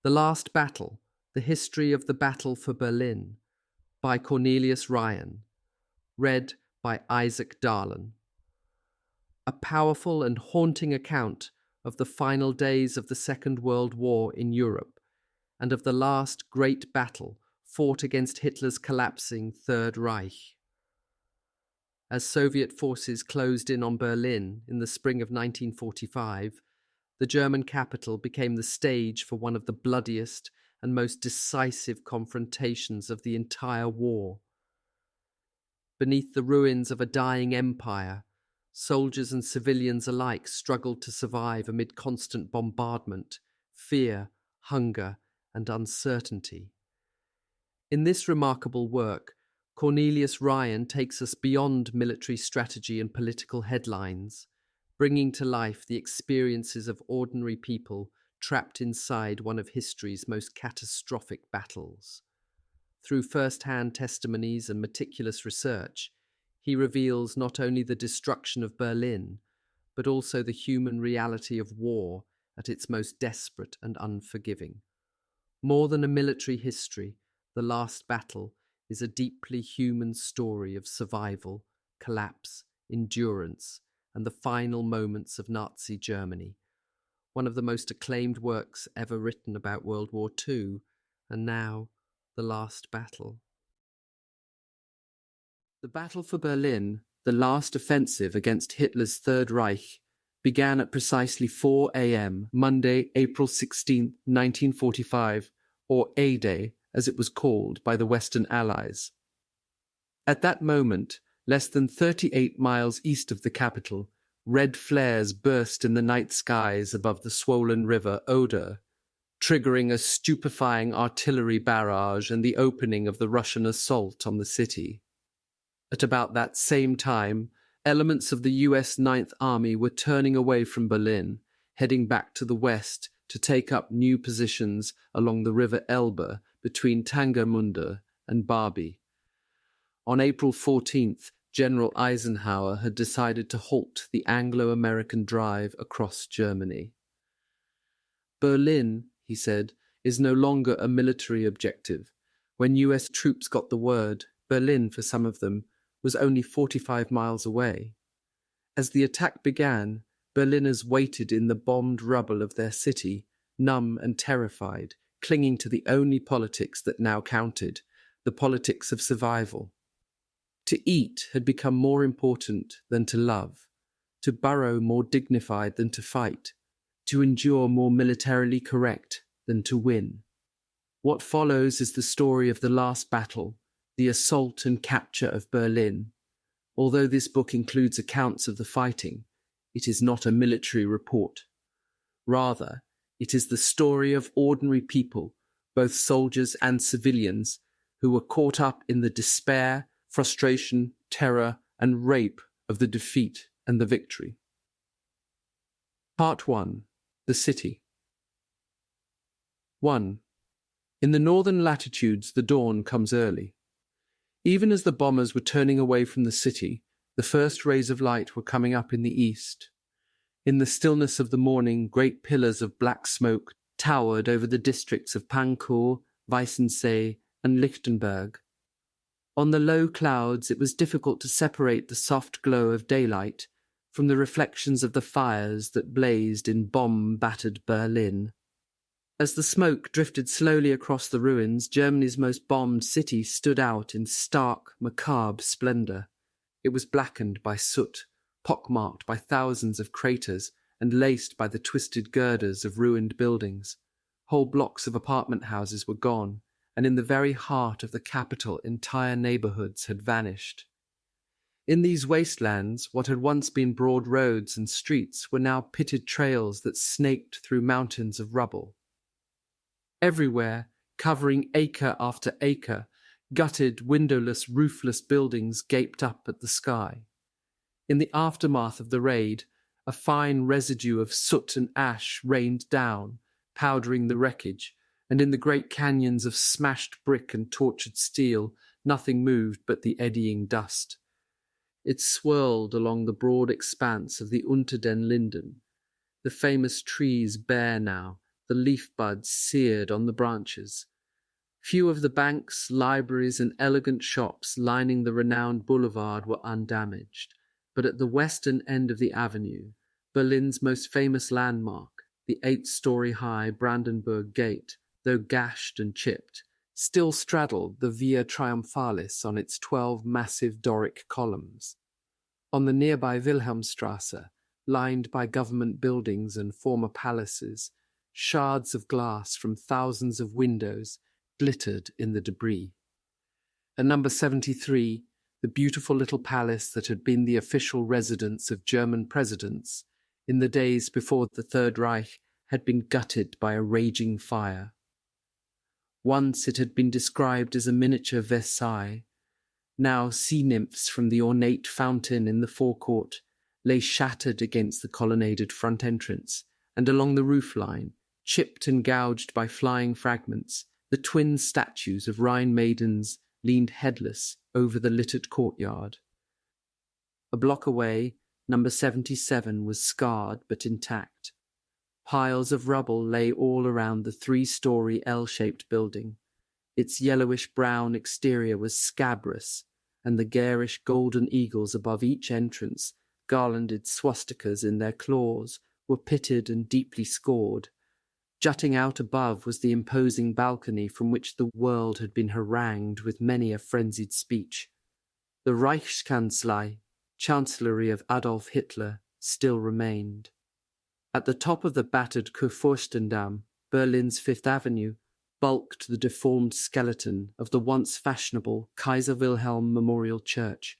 The Last Battle, The History of the Battle for Berlin, by Cornelius Ryan, read by Isaac Darlan. A powerful and haunting account of the final days of the Second World War in Europe and of the last great battle fought against Hitler's collapsing Third Reich. As Soviet forces closed in on Berlin in the spring of 1945, the German capital became the stage for one of the bloodiest and most decisive confrontations of the entire war. Beneath the ruins of a dying empire, soldiers and civilians alike struggled to survive amid constant bombardment, fear, hunger, and uncertainty. In this remarkable work, Cornelius Ryan takes us beyond military strategy and political headlines, bringing to life the experiences of ordinary people trapped inside one of history's most catastrophic battles. Through first-hand testimonies and meticulous research, he reveals not only the destruction of Berlin, but also the human reality of war at its most desperate and unforgiving. More than a military history, The Last Battle is a deeply human story of survival, collapse, endurance, and the final moments of Nazi Germany, one of the most acclaimed works ever written about World War II, and now The Last Battle. The battle for Berlin, the last offensive against Hitler's Third Reich, began at precisely 4 a.m. Monday, April 16, 1945, or A-Day, as it was called by the Western Allies. At that moment, less than 38 miles east of the capital, red flares burst in the night skies above the swollen river Oder, triggering a stupefying artillery barrage and the opening of the Russian assault on the city. At about that same time, elements of the US Ninth Army were turning away from Berlin, heading back to the west to take up new positions along the river Elbe between Tangermunde and Barbie. On April 14th, General Eisenhower had decided to halt the Anglo-American drive across Germany. Berlin, he said, is no longer a military objective. When US troops got the word, Berlin, for some of them, was only 45 miles away. As the attack began, Berliners waited in the bombed rubble of their city, numb and terrified, clinging to the only politics that now counted, the politics of survival. To eat had become more important than to love, to burrow more dignified than to fight, to endure more militarily correct than to win. What follows is the story of the last battle, the assault and capture of Berlin. Although this book includes accounts of the fighting, it is not a military report. Rather, it is the story of ordinary people, both soldiers and civilians, who were caught up in the despair, frustration, terror, and rape of the defeat and the victory. Part 1. The City. 1. In the northern latitudes, the dawn comes early. Even as the bombers were turning away from the city, the first rays of light were coming up in the east. In the stillness of the morning, great pillars of black smoke towered over the districts of Pankow, Weissensee, and Lichtenberg. On the low clouds, it was difficult to separate the soft glow of daylight from the reflections of the fires that blazed in bomb-battered Berlin. As the smoke drifted slowly across the ruins, Germany's most bombed city stood out in stark, macabre splendor. It was blackened by soot, pockmarked by thousands of craters, and laced by the twisted girders of ruined buildings. Whole blocks of apartment houses were gone, and in the very heart of the capital entire neighborhoods had vanished. In these wastelands, what had once been broad roads and streets were now pitted trails that snaked through mountains of rubble. Everywhere, covering acre after acre, gutted, windowless, roofless buildings gaped up at the sky. In the aftermath of the raid, a fine residue of soot and ash rained down, powdering the wreckage, and in the great canyons of smashed brick and tortured steel, nothing moved but the eddying dust. It swirled along the broad expanse of the Unter den Linden, the famous trees bare now, the leaf buds seared on the branches. Few of the banks, libraries, and elegant shops lining the renowned boulevard were undamaged, but at the western end of the avenue, Berlin's most famous landmark, the 8-story-high Brandenburg Gate, though gashed and chipped, still straddled the Via Triumphalis on its 12 massive Doric columns. On the nearby Wilhelmstrasse, lined by government buildings and former palaces, shards of glass from thousands of windows glittered in the debris. At number 73, the beautiful little palace that had been the official residence of German presidents in the days before the Third Reich had been gutted by a raging fire. Once it had been described as a miniature Versailles. Now sea nymphs from the ornate fountain in the forecourt lay shattered against the colonnaded front entrance, and along the roof line, chipped and gouged by flying fragments, the twin statues of Rhine maidens leaned headless over the littered courtyard. A block away, number 77 was scarred but intact. Piles of rubble lay all around the 3-story L-shaped building. Its yellowish-brown exterior was scabrous, and the garish golden eagles above each entrance, garlanded swastikas in their claws, were pitted and deeply scored. Jutting out above was the imposing balcony from which the world had been harangued with many a frenzied speech. The Reichskanzlei, chancellery of Adolf Hitler, still remained. At the top of the battered Kurfürstendamm, Berlin's Fifth Avenue, bulked the deformed skeleton of the once fashionable Kaiser Wilhelm Memorial Church.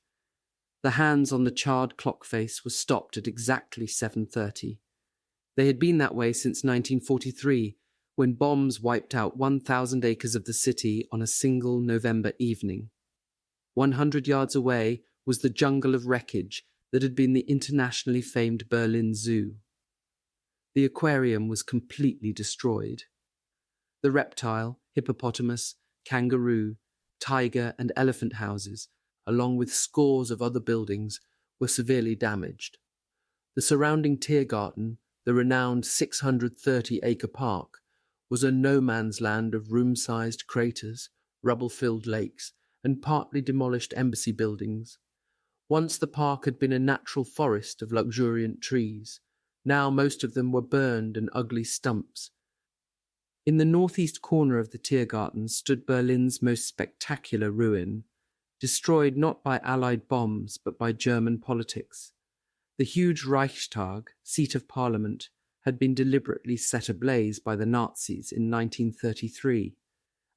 The hands on the charred clock face were stopped at exactly 7:30. They had been that way since 1943, when bombs wiped out 1,000 acres of the city on a single November evening. 100 yards away was the jungle of wreckage that had been the internationally famed Berlin Zoo. The aquarium was completely destroyed. The reptile, hippopotamus, kangaroo, tiger, and elephant houses, along with scores of other buildings, were severely damaged. The surrounding Tiergarten, the renowned 630-acre park, was a no-man's land of room-sized craters, rubble-filled lakes, and partly demolished embassy buildings. Once the park had been a natural forest of luxuriant trees. Now most of them were burned and ugly stumps. In the northeast corner of the Tiergarten stood Berlin's most spectacular ruin, destroyed not by Allied bombs but by German politics. The huge Reichstag, seat of parliament, had been deliberately set ablaze by the Nazis in 1933,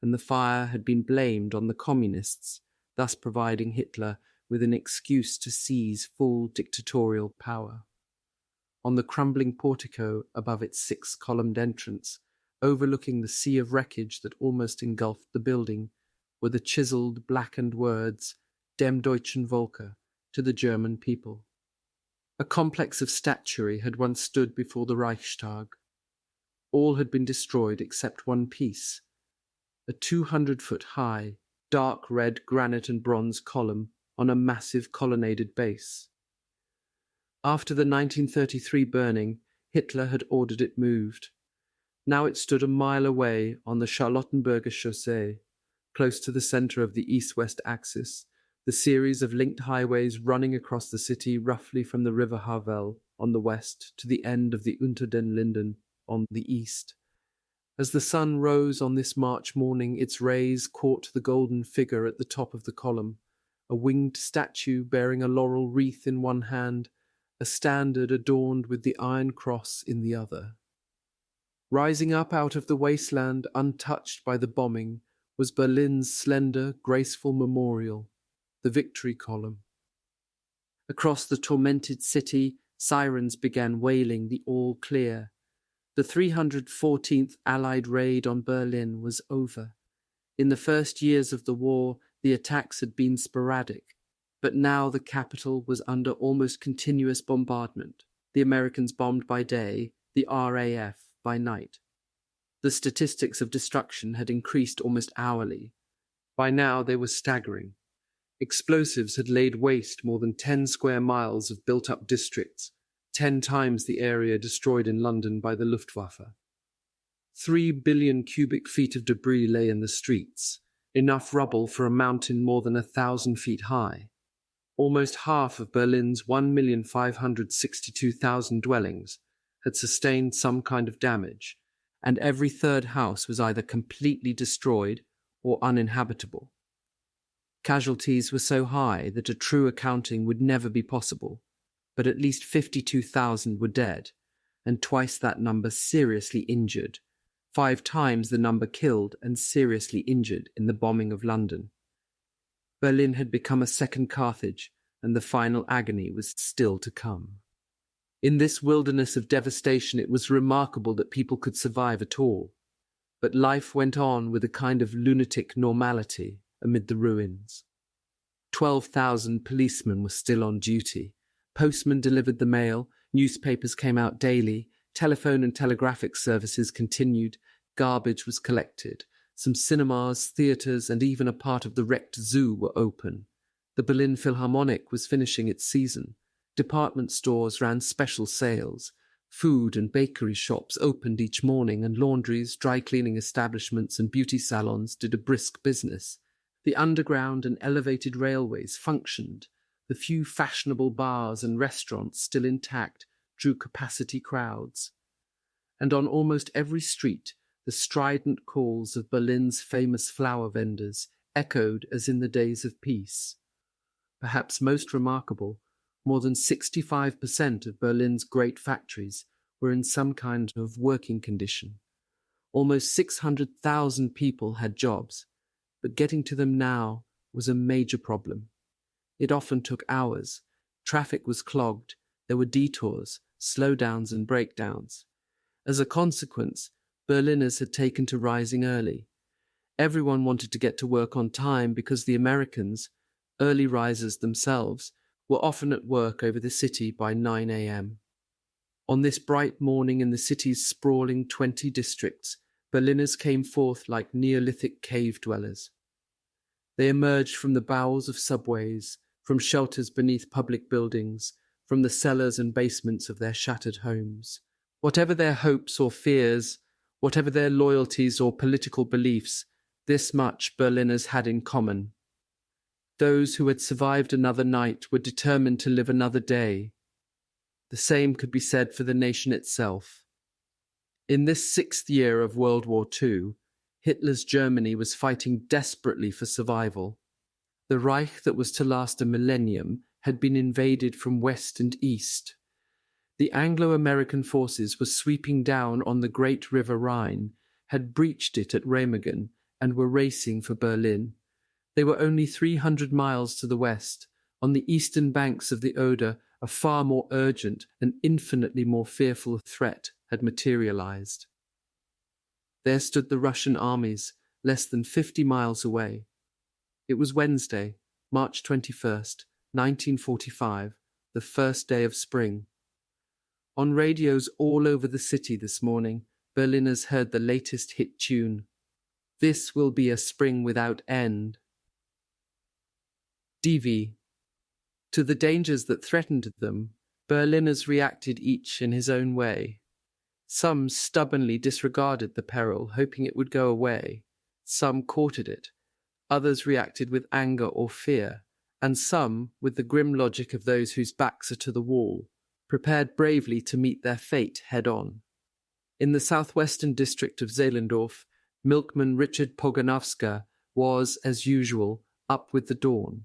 and the fire had been blamed on the communists, thus providing Hitler with an excuse to seize full dictatorial power. On the crumbling portico above its 6-columned entrance, overlooking the sea of wreckage that almost engulfed the building, were the chiselled, blackened words, Dem deutschen Volke, to the German people. A complex of statuary had once stood before the Reichstag. All had been destroyed except one piece, a 200-foot-high, dark red granite and bronze column on a massive colonnaded base. After the 1933 burning, Hitler had ordered it moved. Now it stood a mile away on the Charlottenburger Chaussee, close to the centre of the east-west axis, the series of linked highways running across the city roughly from the river Havel on the west to the end of the Unter den Linden on the east. As the sun rose on this March morning, its rays caught the golden figure at the top of the column, a winged statue bearing a laurel wreath in one hand, a standard adorned with the Iron Cross in the other. Rising up out of the wasteland untouched by the bombing was Berlin's slender, graceful memorial, the Victory Column. Across the tormented city, sirens began wailing the all clear. The 314th Allied raid on Berlin was over. In the first years of the war, the attacks had been sporadic, but now the capital was under almost continuous bombardment. The Americans bombed by day, the RAF by night. The statistics of destruction had increased almost hourly. By now they were staggering. Explosives had laid waste more than 10 square miles of built-up districts, 10 times the area destroyed in London by the Luftwaffe. 3 billion cubic feet of debris lay in the streets, enough rubble for a mountain more than 1,000 feet high. Almost half of Berlin's 1,562,000 dwellings had sustained some kind of damage, and every third house was either completely destroyed or uninhabitable. Casualties were so high that a true accounting would never be possible, but at least 52,000 were dead, and twice that number seriously injured, 5 times the number killed and seriously injured in the bombing of London. Berlin had become a second Carthage, and the final agony was still to come. In this wilderness of devastation, it was remarkable that people could survive at all. But life went on with a kind of lunatic normality amid the ruins. 12,000 policemen were still on duty. Postmen delivered the mail, newspapers came out daily, telephone and telegraphic services continued, garbage was collected. Some cinemas, theatres, and even a part of the wrecked zoo were open. The Berlin Philharmonic was finishing its season. Department stores ran special sales. Food and bakery shops opened each morning, and laundries, dry cleaning establishments, and beauty salons did a brisk business. The underground and elevated railways functioned. The few fashionable bars and restaurants still intact drew capacity crowds. And on almost every street, the strident calls of Berlin's famous flower vendors echoed as in the days of peace. Perhaps most remarkable, more than 65% of Berlin's great factories were in some kind of working condition. Almost 600,000 people had jobs, but getting to them now was a major problem. It often took hours. Traffic was clogged. There were detours, slowdowns and breakdowns. As a consequence, Berliners had taken to rising early. Everyone wanted to get to work on time because the Americans, early risers themselves, were often at work over the city by 9 a.m. On this bright morning in the city's sprawling 20 districts, Berliners came forth like Neolithic cave dwellers. They emerged from the bowels of subways, from shelters beneath public buildings, from the cellars and basements of their shattered homes. Whatever their hopes or fears, whatever their loyalties or political beliefs, this much Berliners had in common. Those who had survived another night were determined to live another day. The same could be said for the nation itself. In this 6th year of World War II, Hitler's Germany was fighting desperately for survival. The Reich that was to last a millennium had been invaded from west and east. The Anglo-American forces were sweeping down on the great river Rhine, had breached it at Rayman, and were racing for Berlin. They were only 300 miles to the west. On the eastern banks of the Oder, a far more urgent and infinitely more fearful threat had materialized. There stood the Russian armies, less than 50 miles away. It was Wednesday, March 21st, 1945, the first day of spring. On radios all over the city this morning, Berliners heard the latest hit tune. This will be a spring without end. DV. To the dangers that threatened them, Berliners reacted each in his own way. Some stubbornly disregarded the peril, hoping it would go away. Some courted it. Others reacted with anger or fear, and some with the grim logic of those whose backs are to the wall, prepared bravely to meet their fate head-on. In the southwestern district of Zehlendorf, milkman Richard Poganowska was, as usual, up with the dawn.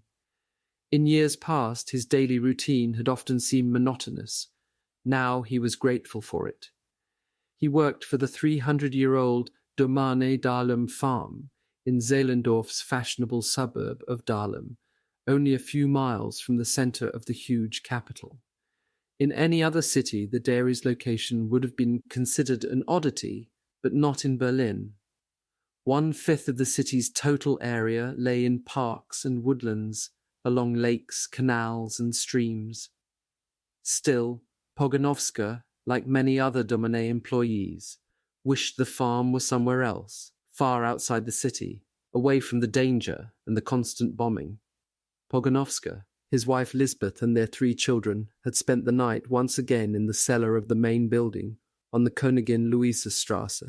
In years past, his daily routine had often seemed monotonous. Now he was grateful for it. He worked for the 300-year-old Domaine Darham farm in Zehlendorf's fashionable suburb of Darham, only a few miles from the centre of the huge capital. In any other city, the dairy's location would have been considered an oddity, but not in Berlin. 1/5 of the city's total area lay in parks and woodlands, along lakes, canals, and streams. Still, Poganowska, like many other Domaine employees, wished the farm were somewhere else, far outside the city, away from the danger and the constant bombing. Poganowska, his wife Lisbeth, and their 3 children had spent the night once again in the cellar of the main building on the Königin Luise Strasse.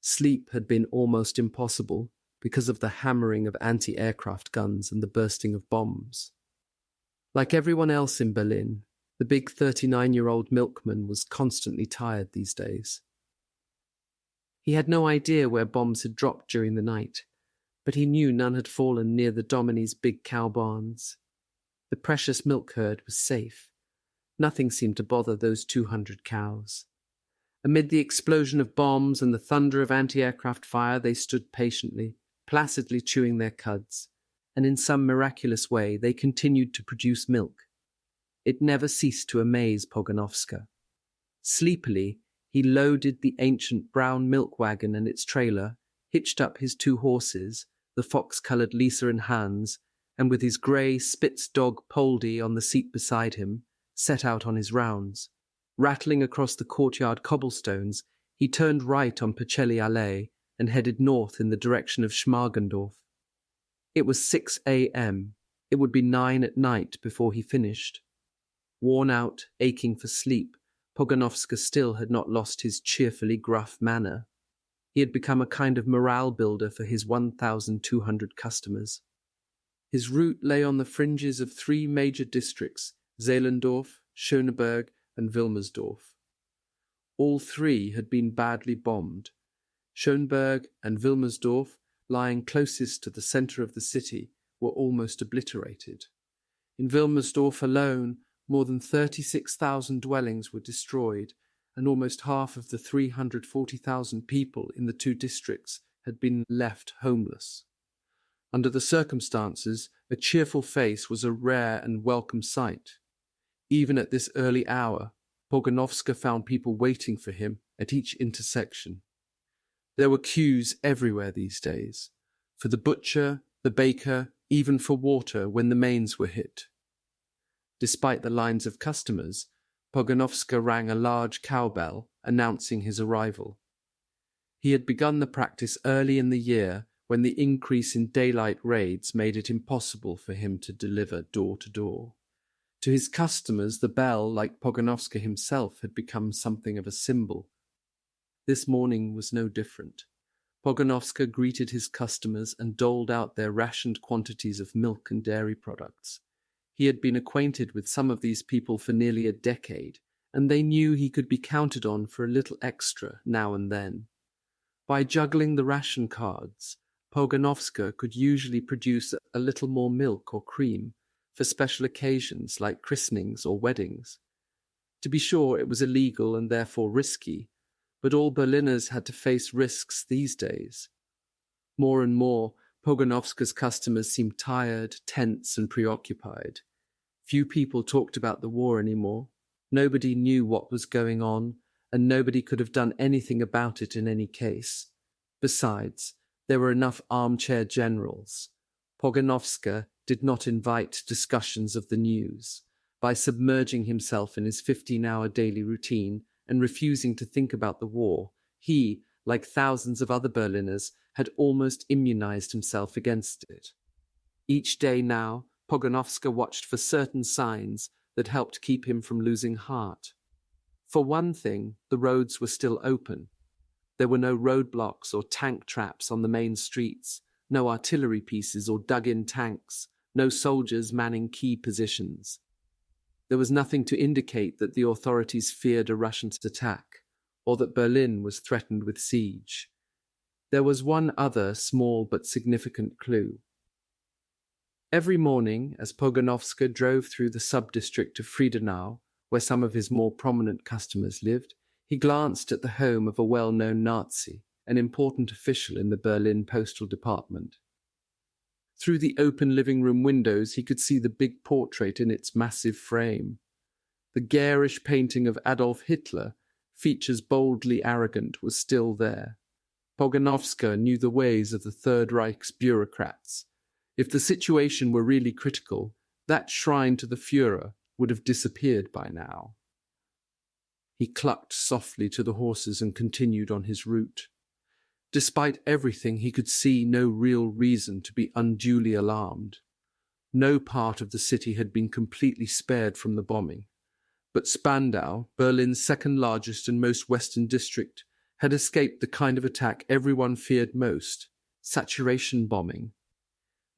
Sleep had been almost impossible because of the hammering of anti-aircraft guns and the bursting of bombs. Like everyone else in Berlin, the big 39-year-old milkman was constantly tired these days. He had no idea where bombs had dropped during the night, but he knew none had fallen near the Dominie's big cow barns. The precious milk herd was safe. Nothing seemed to bother those 200 cows. Amid the explosion of bombs and the thunder of anti-aircraft fire, they stood patiently, placidly chewing their cuds, and in some miraculous way they continued to produce milk. It never ceased to amaze Pogonovska. Sleepily, he loaded the ancient brown milk wagon and its trailer, hitched up his 2 horses, the fox-coloured Lisa and Hans, and with his grey Spitz dog Poldy on the seat beside him, set out on his rounds. Rattling across the courtyard cobblestones, he turned right on Pacelli Allee and headed north in the direction of Schmargendorf. It was 6 a.m. It would be 9 at night before he finished. Worn out, aching for sleep, Pogonovska still had not lost his cheerfully gruff manner. He had become a kind of morale builder for his 1,200 customers. His route lay on the fringes of 3 major districts, Zehlendorf, Schöneberg, and Wilmersdorf. All 3 had been badly bombed. Schöneberg and Wilmersdorf, lying closest to the centre of the city, were almost obliterated. In Wilmersdorf alone, more than 36,000 dwellings were destroyed, and almost half of the 340,000 people in the 2 districts had been left homeless. Under the circumstances, a cheerful face was a rare and welcome sight. Even at this early hour, Pogonovska found people waiting for him at each intersection. There were queues everywhere these days, for the butcher, the baker, even for water when the mains were hit. Despite the lines of customers, Pogonovska rang a large cowbell announcing his arrival. He had begun the practice early in the year when the increase in daylight raids made it impossible for him to deliver door to door. To his customers, the bell, like Pogonovska himself, had become something of a symbol. This morning was no different. Pogonovska greeted his customers and doled out their rationed quantities of milk and dairy products. He had been acquainted with some of these people for nearly a decade, and they knew he could be counted on for a little extra now and then. By juggling the ration cards, Pogonovska could usually produce a little more milk or cream for special occasions like christenings or weddings. To be sure, it was illegal and therefore risky, but all Berliners had to face risks these days. More and more, Pogonovska's customers seemed tired, tense, and preoccupied. Few people talked about the war anymore. Nobody knew what was going on, and nobody could have done anything about it in any case. Besides, there were enough armchair generals. Pogonovska did not invite discussions of the news. By submerging himself in his 15-hour daily routine and refusing to think about the war, he, like thousands of other Berliners, had almost immunized himself against it. Each day now, Pogonovska watched for certain signs that helped keep him from losing heart. For one thing, the roads were still open. There were no roadblocks or tank traps on the main streets, no artillery pieces or dug-in tanks, no soldiers manning key positions. There was nothing to indicate that the authorities feared a Russian attack, or that Berlin was threatened with siege. There was one other small but significant clue. Every morning, as Pogonovska drove through the sub-district of Friedenau, where some of his more prominent customers lived, he glanced at the home of a well-known Nazi, an important official in the Berlin Postal Department. Through the open living room windows, he could see the big portrait in its massive frame. The garish painting of Adolf Hitler, features boldly arrogant, was still there. Pogonovska knew the ways of the Third Reich's bureaucrats. If the situation were really critical, that shrine to the Führer would have disappeared by now. He clucked softly to the horses and continued on his route. Despite everything, he could see no real reason to be unduly alarmed. No part of the city had been completely spared from the bombing, but Spandau, Berlin's second largest and most western district, had escaped the kind of attack everyone feared most, saturation bombing.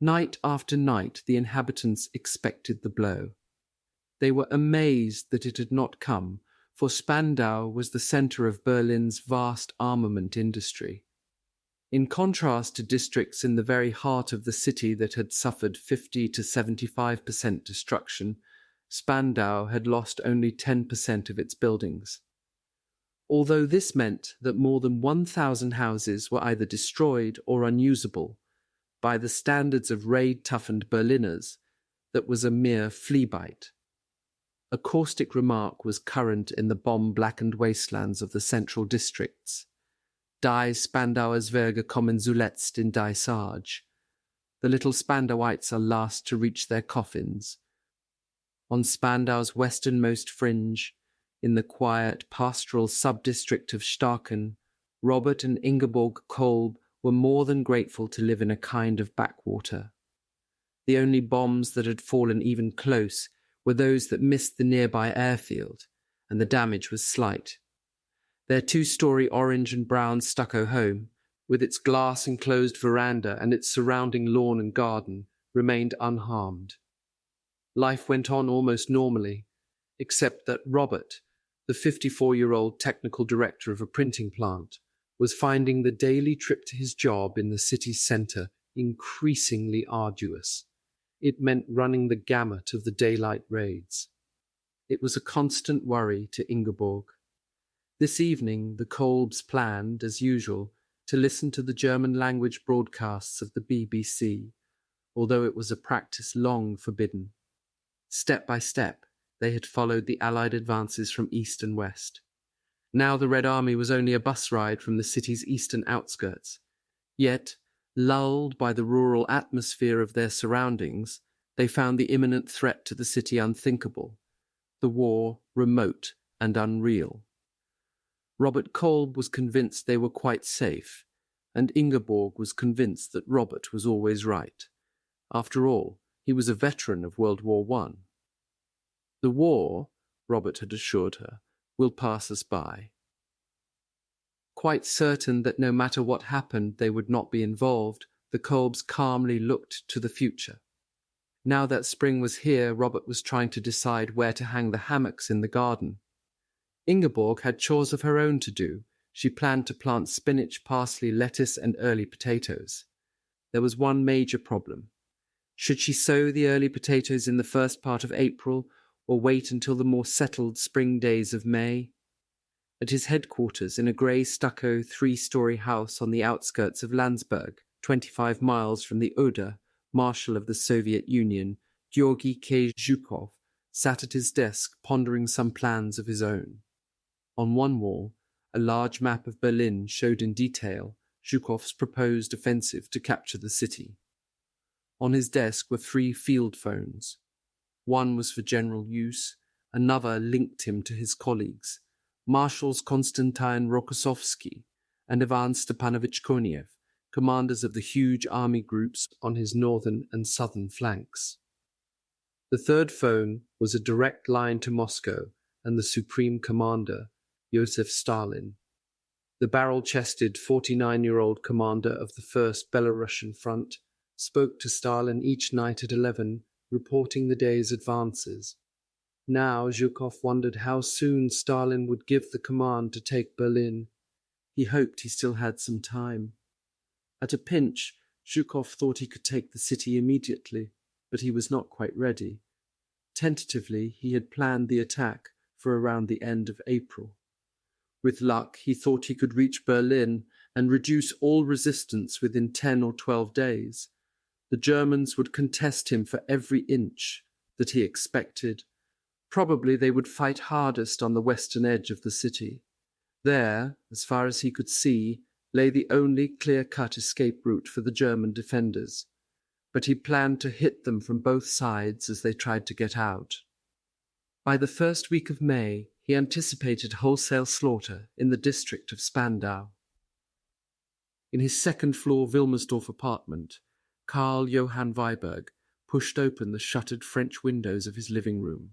Night after night, the inhabitants expected the blow. They were amazed that it had not come, for Spandau was the centre of Berlin's vast armament industry. In contrast to districts in the very heart of the city that had suffered 50 to 75% destruction, Spandau had lost only 10% of its buildings. Although this meant that more than 1,000 houses were either destroyed or unusable, by the standards of raid-toughened Berliners, that was a mere flea bite. A caustic remark was current in the bomb-blackened wastelands of the central districts. Die Spandauer Zwerge kommen zuletzt in die Sarge. The little Spandauites are last to reach their coffins. On Spandau's westernmost fringe, in the quiet, pastoral sub-district of Starken, Robert and Ingeborg Kolb were more than grateful to live in a kind of backwater. The only bombs that had fallen even close were those that missed the nearby airfield, and the damage was slight. Their two-story orange and brown stucco home, with its glass-enclosed veranda and its surrounding lawn and garden, remained unharmed. Life went on almost normally, except that Robert, the 54-year-old technical director of a printing plant, was finding the daily trip to his job in the city's centre increasingly arduous. It meant running the gamut of the daylight raids. It was a constant worry to Ingeborg. This evening the Kolbs planned, as usual, to listen to the German-language broadcasts of the BBC, although it was a practice long forbidden. Step by step, they had followed the Allied advances from east and west. Now the Red Army was only a bus ride from the city's eastern outskirts. Yet, lulled by the rural atmosphere of their surroundings, they found the imminent threat to the city unthinkable, the war remote and unreal. Robert Kolb was convinced they were quite safe, and Ingeborg was convinced that Robert was always right. After all, he was a veteran of World War I. The war, Robert had assured her, will pass us by. Quite certain that no matter what happened they would not be involved, the Kolbs calmly looked to the future. Now that spring was here, Robert was trying to decide where to hang the hammocks in the garden. Ingeborg had chores of her own to do. She planned to plant spinach, parsley, lettuce, and early potatoes. There was one major problem. Should she sow the early potatoes in the first part of April, or wait until the more settled spring days of May? At his headquarters, in a grey stucco 3-story house on the outskirts of Landsberg, 25 miles from the Oder, Marshal of the Soviet Union, Georgy K. Zhukov sat at his desk pondering some plans of his own. On one wall, a large map of Berlin showed in detail Zhukov's proposed offensive to capture the city. On his desk were 3 field phones. One was for general use, another linked him to his colleagues, Marshals Konstantin Rokossovsky and Ivan Stepanovich Koniev, commanders of the huge army groups on his northern and southern flanks. The third phone was a direct line to Moscow and the Supreme Commander, Joseph Stalin. The barrel-chested 49-year-old commander of the First Belarusian Front spoke to Stalin each night at 11, reporting the day's advances. Now Zhukov wondered how soon Stalin would give the command to take Berlin. He hoped he still had some time. At a pinch, Zhukov thought he could take the city immediately, but he was not quite ready. Tentatively, he had planned the attack for around the end of April. With luck, he thought he could reach Berlin and reduce all resistance within 10 or 12 days. The Germans would contest him for every inch that he expected. Probably they would fight hardest on the western edge of the city. There, as far as he could see, lay the only clear-cut escape route for the German defenders. But he planned to hit them from both sides as they tried to get out. By the first week of May, he anticipated wholesale slaughter in the district of Spandau. In his second-floor Wilmersdorf apartment, Karl Johann Weiberg pushed open the shuttered French windows of his living room,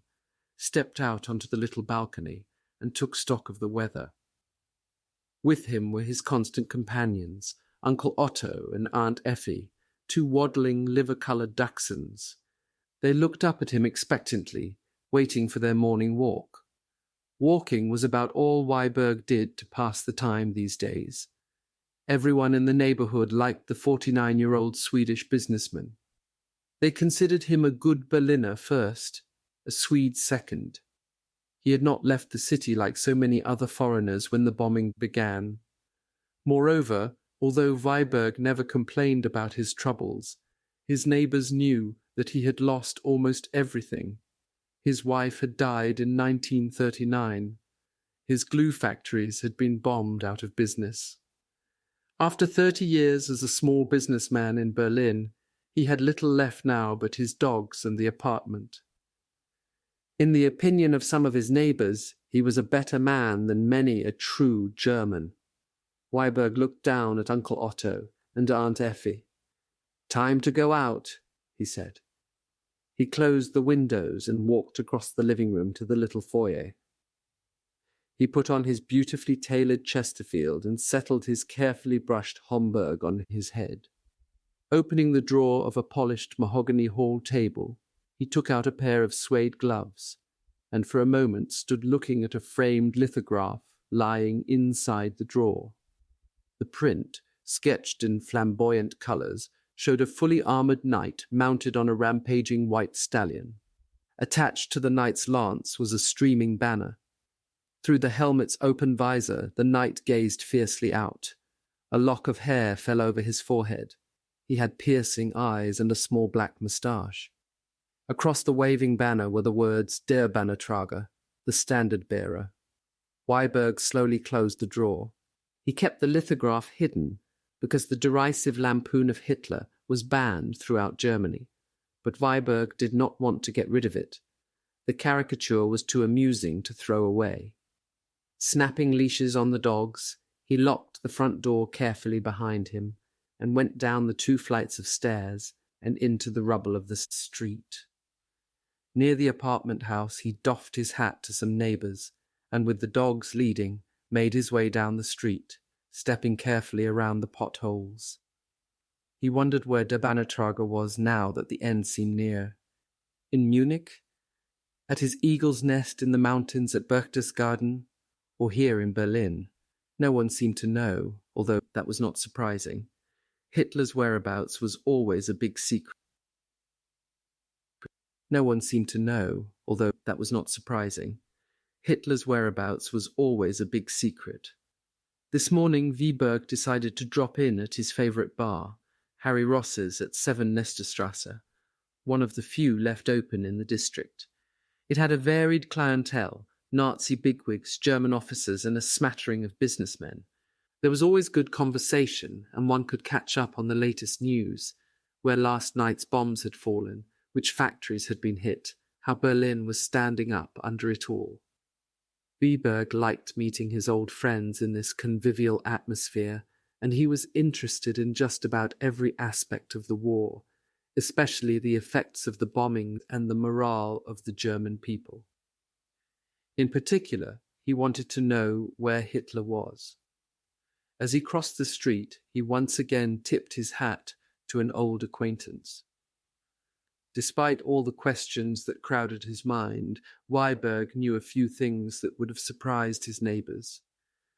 stepped out onto the little balcony, and took stock of the weather. With him were his constant companions, Uncle Otto and Aunt Effie, two waddling, liver-coloured dachshunds. They looked up at him expectantly, waiting for their morning walk. Walking was about all Weiberg did to pass the time these days. Everyone in the neighbourhood liked the 49-year-old Swedish businessman. They considered him a good Berliner first, a Swede second. He had not left the city like so many other foreigners when the bombing began. Moreover, although Weiberg never complained about his troubles, his neighbours knew that he had lost almost everything. His wife had died in 1939. His glue factories had been bombed out of business. After 30 years as a small businessman in Berlin, he had little left now but his dogs and the apartment. In the opinion of some of his neighbours, he was a better man than many a true German. Weiberg looked down at Uncle Otto and Aunt Effie. "Time to go out," he said. He closed the windows and walked across the living room to the little foyer. He put on his beautifully tailored Chesterfield and settled his carefully brushed Homburg on his head. Opening the drawer of a polished mahogany hall table, he took out a pair of suede gloves, and for a moment stood looking at a framed lithograph lying inside the drawer. The print, sketched in flamboyant colours, showed a fully armoured knight mounted on a rampaging white stallion. Attached to the knight's lance was a streaming banner. Through the helmet's open visor, the knight gazed fiercely out. A lock of hair fell over his forehead. He had piercing eyes and a small black moustache. Across the waving banner were the words Der Bannertrager, the standard bearer. Weiberg slowly closed the drawer. He kept the lithograph hidden because the derisive lampoon of Hitler was banned throughout Germany, but Weiberg did not want to get rid of it. The caricature was too amusing to throw away. Snapping leashes on the dogs, he locked the front door carefully behind him and went down the 2 flights of stairs and into the rubble of the street. Near the apartment house, he doffed his hat to some neighbours and, with the dogs leading, made his way down the street, stepping carefully around the potholes. He wondered where Der Bannertrager was now that the end seemed near. In Munich? At his eagle's nest in the mountains at Berchtesgaden? Or here in Berlin? No one seemed to know, although that was not surprising. Hitler's whereabouts was always a big secret. No one seemed to know, although that was not surprising. Hitler's whereabouts was always a big secret. This morning, Weiberg decided to drop in at his favourite bar, Harry Ross's at 7 Nesterstrasse, one of the few left open in the district. It had a varied clientele, Nazi bigwigs, German officers, and a smattering of businessmen. There was always good conversation, and one could catch up on the latest news, where last night's bombs had fallen, which factories had been hit, how Berlin was standing up under it all. Weiberg liked meeting his old friends in this convivial atmosphere, and he was interested in just about every aspect of the war, especially the effects of the bombing and the morale of the German people. In particular, he wanted to know where Hitler was. As he crossed the street, he once again tipped his hat to an old acquaintance. Despite all the questions that crowded his mind, Weiberg knew a few things that would have surprised his neighbours.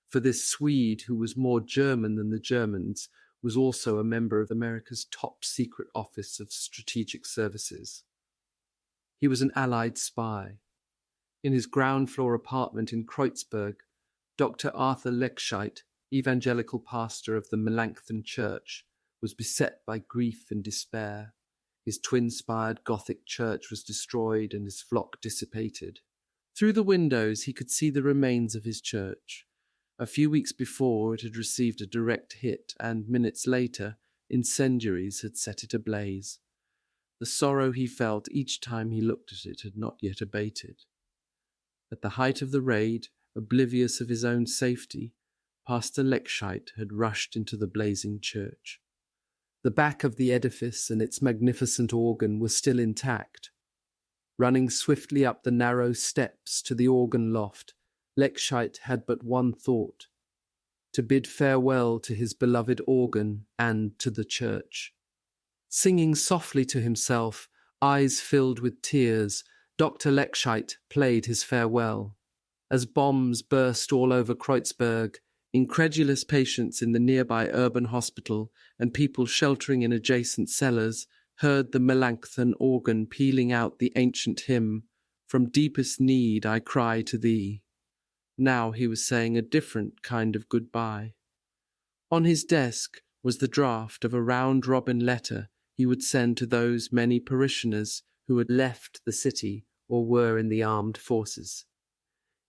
For this Swede, who was more German than the Germans, was also a member of America's top secret office of strategic services. He was an Allied spy. In his ground-floor apartment in Kreuzberg, Dr. Arthur Lechscheit, evangelical pastor of the Melanchthon Church, was beset by grief and despair. His twin-spired Gothic church was destroyed and his flock dissipated. Through the windows he could see the remains of his church. A few weeks before it had received a direct hit, and minutes later incendiaries had set it ablaze. The sorrow he felt each time he looked at it had not yet abated. At the height of the raid, oblivious of his own safety, Pastor Lechscheit had rushed into the blazing church. The back of the edifice and its magnificent organ were still intact. Running swiftly up the narrow steps to the organ loft, Lechscheit had but one thought: to bid farewell to his beloved organ and to the church. Singing softly to himself, eyes filled with tears, Dr. Lechscheit played his farewell. As bombs burst all over Kreuzberg, incredulous patients in the nearby urban hospital and people sheltering in adjacent cellars heard the Melanchthon organ pealing out the ancient hymn, "From deepest need I cry to thee." Now he was saying a different kind of goodbye. On his desk was the draft of a round-robin letter he would send to those many parishioners who had left the city or were in the armed forces.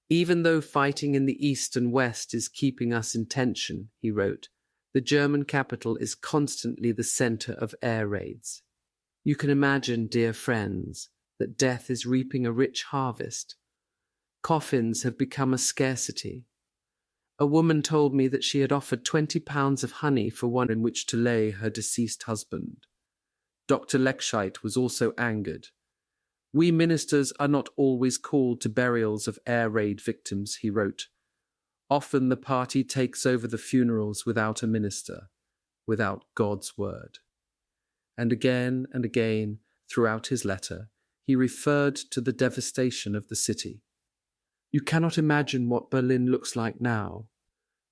"Even though fighting in the east and west is keeping us in tension," he wrote, "the German capital is constantly the center of air raids. You can imagine, dear friends, that death is reaping a rich harvest. Coffins have become a scarcity. A woman told me that she had offered 20 pounds of honey for one in which to lay her deceased husband." Dr. Lechscheit was also angered. "We ministers are not always called to burials of air raid victims," he wrote. "Often the party takes over the funerals without a minister, without God's word." And again, throughout his letter, he referred to the devastation of the city. "You cannot imagine what Berlin looks like now.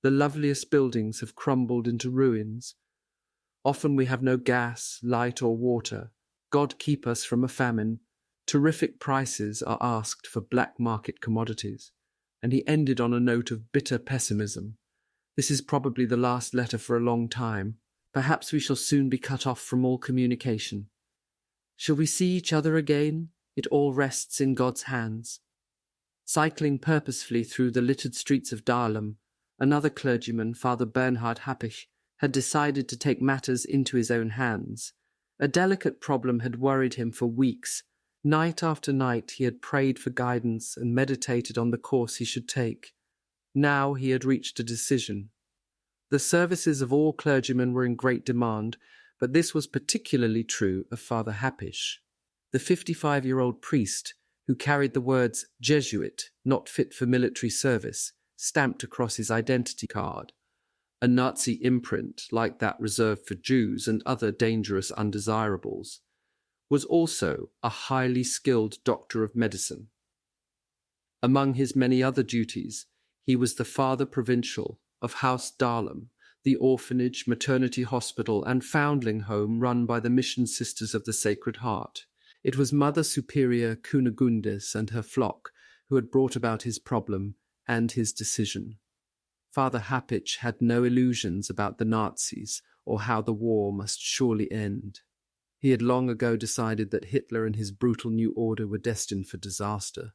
The loveliest buildings have crumbled into ruins. Often we have no gas, light, or water. God keep us from a famine. Terrific prices are asked for black market commodities." And he ended on a note of bitter pessimism. "This is probably the last letter for a long time. Perhaps we shall soon be cut off from all communication. Shall we see each other again? It all rests in God's hands." Cycling purposefully through the littered streets of Darham, another clergyman, Father Bernhard Happich, had decided to take matters into his own hands. A delicate problem had worried him for weeks. Night after night he had prayed for guidance and meditated on the course he should take. Now he had reached a decision. The services of all clergymen were in great demand, but this was particularly true of Father Happich. The 55-year-old priest, who carried the words "Jesuit, not fit for military service," stamped across his identity card, a Nazi imprint like that reserved for Jews and other dangerous undesirables, was also a highly skilled doctor of medicine. Among his many other duties, he was the Father Provincial of House Darham, the orphanage, maternity hospital, and foundling home run by the Mission Sisters of the Sacred Heart. It was Mother Superior Kunegundis and her flock who had brought about his problem and his decision. Father Happich had no illusions about the Nazis or how the war must surely end. He had long ago decided that Hitler and his brutal new order were destined for disaster.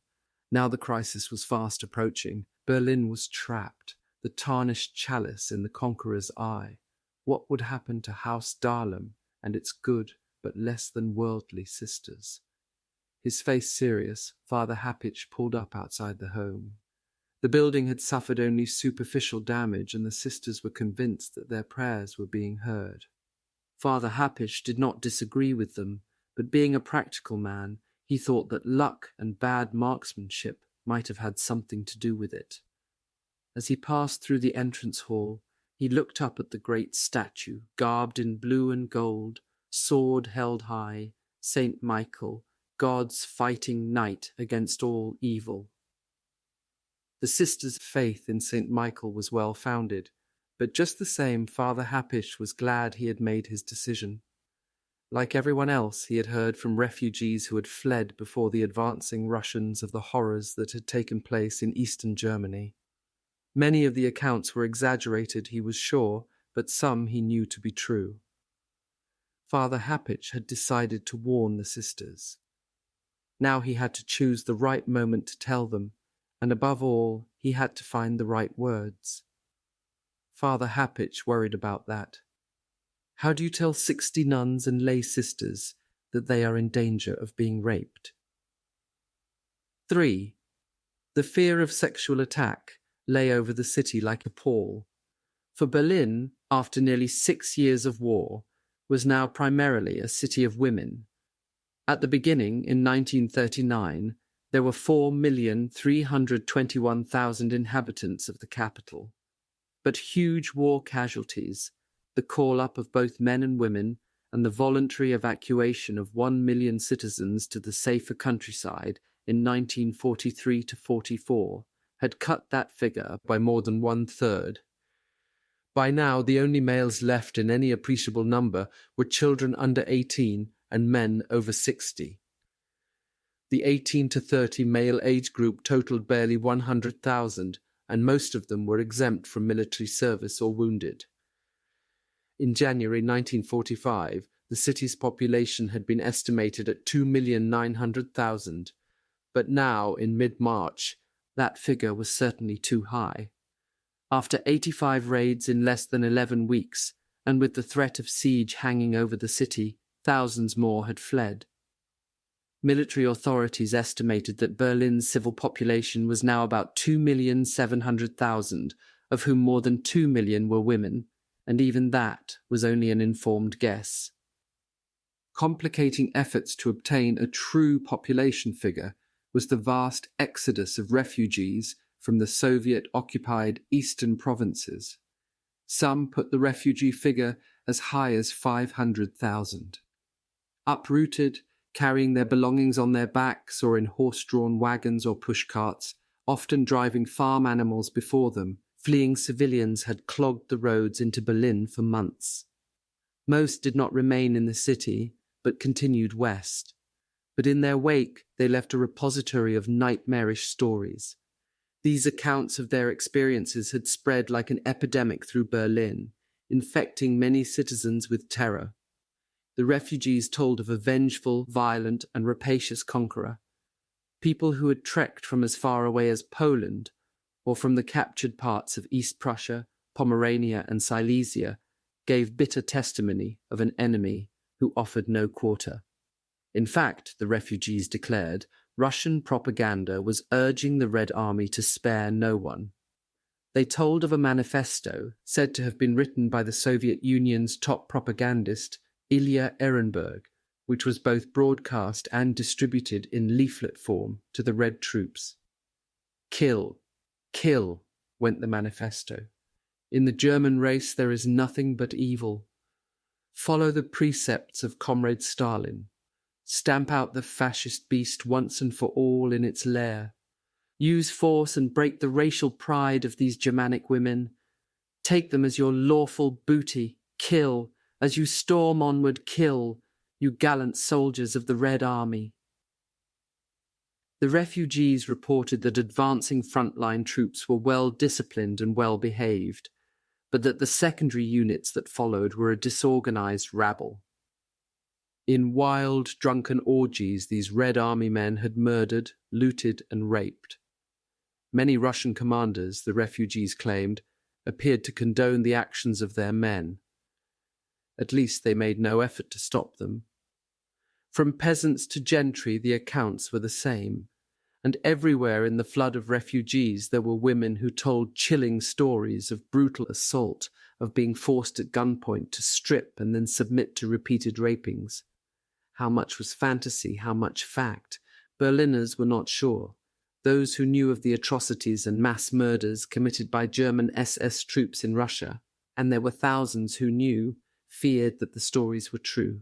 Now the crisis was fast approaching. Berlin was trapped, the tarnished chalice in the conqueror's eye. What would happen to House Darham and its good but less than worldly sisters? His face serious, Father Happich pulled up outside the home. The building had suffered only superficial damage, and the sisters were convinced that their prayers were being heard. Father Happich did not disagree with them, but being a practical man, he thought that luck and bad marksmanship might have had something to do with it. As he passed through the entrance hall, he looked up at the great statue, garbed in blue and gold, sword held high, Saint Michael, God's fighting knight against all evil. The sisters' faith in Saint Michael was well founded, but just the same, Father Happich was glad he had made his decision. Like everyone else, he had heard from refugees who had fled before the advancing Russians of the horrors that had taken place in eastern Germany. Many of the accounts were exaggerated, he was sure, but some he knew to be true. Father Happich had decided to warn the sisters. Now he had to choose the right moment to tell them, and above all, he had to find the right words. Father Happich worried about that. How do you tell 60 nuns and lay sisters that they are in danger of being raped? 3. The fear of sexual attack lay over the city like a pall. For Berlin, after nearly 6 years of war, was now primarily a city of women. At the beginning, in 1939, there were 4,321,000 inhabitants of the capital. but huge war casualties, the call-up of both men and women, and the voluntary evacuation of 1 million citizens to the safer countryside in 1943 to 44 had cut that figure by more than 1/3. By now, the only males left in any appreciable number were children under 18 and men over 60. The 18 to 30 male age group totaled barely 100,000, and most of them were exempt from military service or wounded. In January 1945, the city's population had been estimated at 2,900,000, but now, in mid-March, that figure was certainly too high. After 85 raids in less than 11 weeks, and with the threat of siege hanging over the city, thousands more had fled. Military authorities estimated that Berlin's civil population was now about 2,700,000, of whom more than 2 million were women, and even that was only an informed guess. Complicating efforts to obtain a true population figure was the vast exodus of refugees from the Soviet-occupied eastern provinces. Some put the refugee figure as high as 500,000. Uprooted, carrying their belongings on their backs or in horse-drawn wagons or pushcarts, often driving farm animals before them, fleeing civilians had clogged the roads into Berlin for months. Most did not remain in the city, but continued west. But in their wake, they left a repository of nightmarish stories. These accounts of their experiences had spread like an epidemic through Berlin, infecting many citizens with terror. The refugees told of a vengeful, violent, and rapacious conqueror. People who had trekked from as far away as Poland, or from the captured parts of East Prussia, Pomerania, and Silesia, gave bitter testimony of an enemy who offered no quarter. In fact, the refugees declared, Russian propaganda was urging the Red Army to spare no one. They told of a manifesto said to have been written by the Soviet Union's top propagandist, Ilya Ehrenberg, which was both broadcast and distributed in leaflet form to the Red troops. Kill, kill, went the manifesto. In the German race there is nothing but evil. Follow the precepts of Comrade Stalin. Stamp out the fascist beast once and for all in its lair. Use force and break the racial pride of these Germanic women. Take them as your lawful booty. Kill, as you storm onward, kill, you gallant soldiers of the Red Army. The refugees reported that advancing frontline troops were well disciplined and well behaved, but that the secondary units that followed were a disorganized rabble. In wild, drunken orgies, these Red Army men had murdered, looted, and raped. Many Russian commanders, the refugees claimed, appeared to condone the actions of their men. At least they made no effort to stop them. From peasants to gentry, the accounts were the same, and everywhere in the flood of refugees there were women who told chilling stories of brutal assault, of being forced at gunpoint to strip and then submit to repeated rapings. How much was fantasy, how much fact? Berliners were not sure. Those who knew of the atrocities and mass murders committed by German SS troops in Russia, and there were thousands who knew, feared that the stories were true.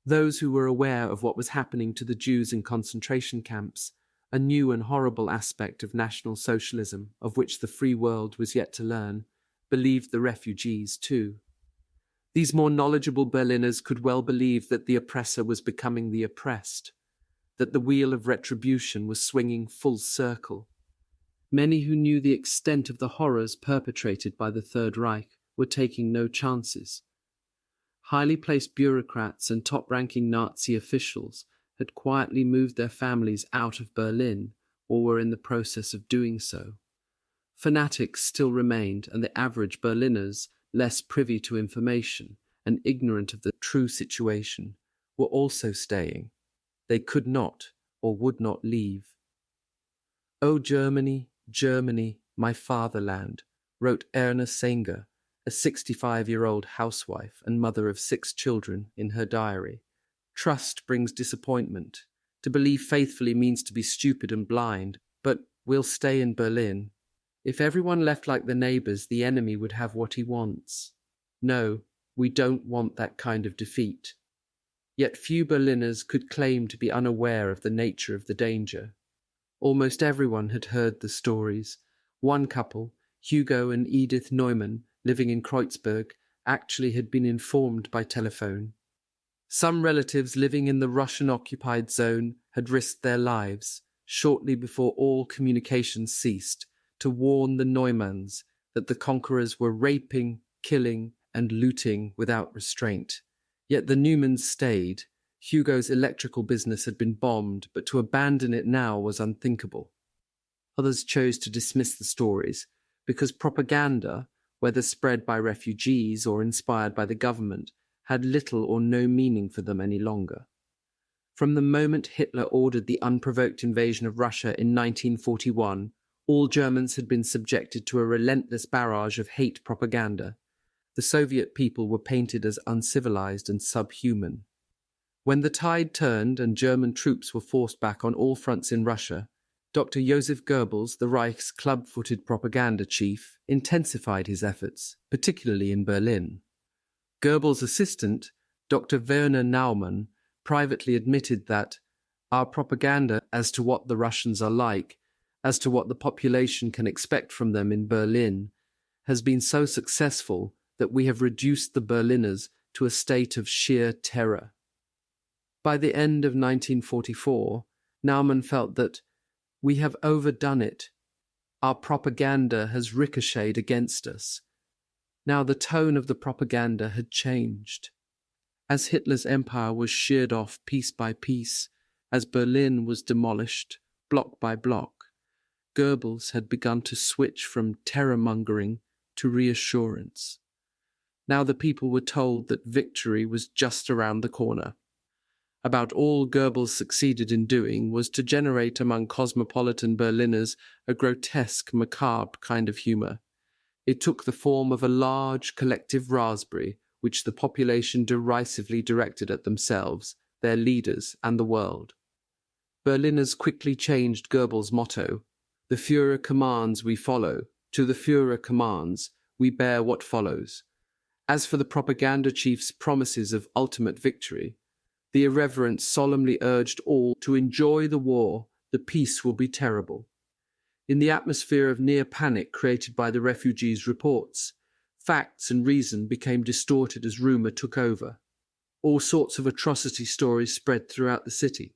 Those who were aware of what was happening to the Jews in concentration camps, a new and horrible aspect of National Socialism of which the free world was yet to learn, believed the refugees too. These more knowledgeable Berliners could well believe that the oppressor was becoming the oppressed, that the wheel of retribution was swinging full circle. Many who knew the extent of the horrors perpetrated by the Third Reich were taking no chances. Highly placed bureaucrats and top-ranking Nazi officials had quietly moved their families out of Berlin or were in the process of doing so. Fanatics still remained, and the average Berliners, less privy to information and ignorant of the true situation, were also staying. They could not or would not leave. "O Germany, Germany, my fatherland," wrote Erna Sanger, a 65-year-old housewife and mother of 6 children, in her diary. "Trust brings disappointment. To believe faithfully means to be stupid and blind, but we'll stay in Berlin. If everyone left like the neighbours, the enemy would have what he wants. No, we don't want that kind of defeat. Yet few Berliners could claim to be unaware of the nature of the danger. Almost everyone had heard the stories. One couple, Hugo and Edith Neumann, living in Kreuzberg, actually had been informed by telephone. Some relatives living in the Russian-occupied zone had risked their lives, shortly before all communication ceased, to warn the Neumanns that the conquerors were raping, killing, and looting without restraint. Yet the Neumanns stayed. Hugo's electrical business had been bombed, but to abandon it now was unthinkable. Others chose to dismiss the stories, because propaganda, whether spread by refugees or inspired by the government, had little or no meaning for them any longer. From the moment Hitler ordered the unprovoked invasion of Russia in 1941, all Germans had been subjected to a relentless barrage of hate propaganda. The Soviet people were painted as uncivilized and subhuman. When the tide turned and German troops were forced back on all fronts in Russia, Dr. Joseph Goebbels, the Reich's club-footed propaganda chief, intensified his efforts, particularly in Berlin. Goebbels' assistant, Dr. Werner Naumann, privately admitted that our propaganda as to what the Russians are like, as to what the population can expect from them in Berlin, has been so successful that we have reduced the Berliners to a state of sheer terror. By the end of 1944, Naumann felt that we have overdone it. Our propaganda has ricocheted against us. Now the tone of the propaganda had changed. As Hitler's empire was sheared off piece by piece, as Berlin was demolished, block by block, Goebbels had begun to switch from terror-mongering to reassurance. Now the people were told that victory was just around the corner. About all Goebbels succeeded in doing was to generate among cosmopolitan Berliners a grotesque, macabre kind of humour. It took the form of a large collective raspberry which the population derisively directed at themselves, their leaders, and the world. Berliners quickly changed Goebbels' motto, "The Führer commands, we follow. To the Führer commands, we bear what follows." As for the propaganda chief's promises of ultimate victory, the irreverent solemnly urged all to enjoy the war, the peace will be terrible. In the atmosphere of near panic created by the refugees' reports, facts and reason became distorted as rumour took over. All sorts of atrocity stories spread throughout the city.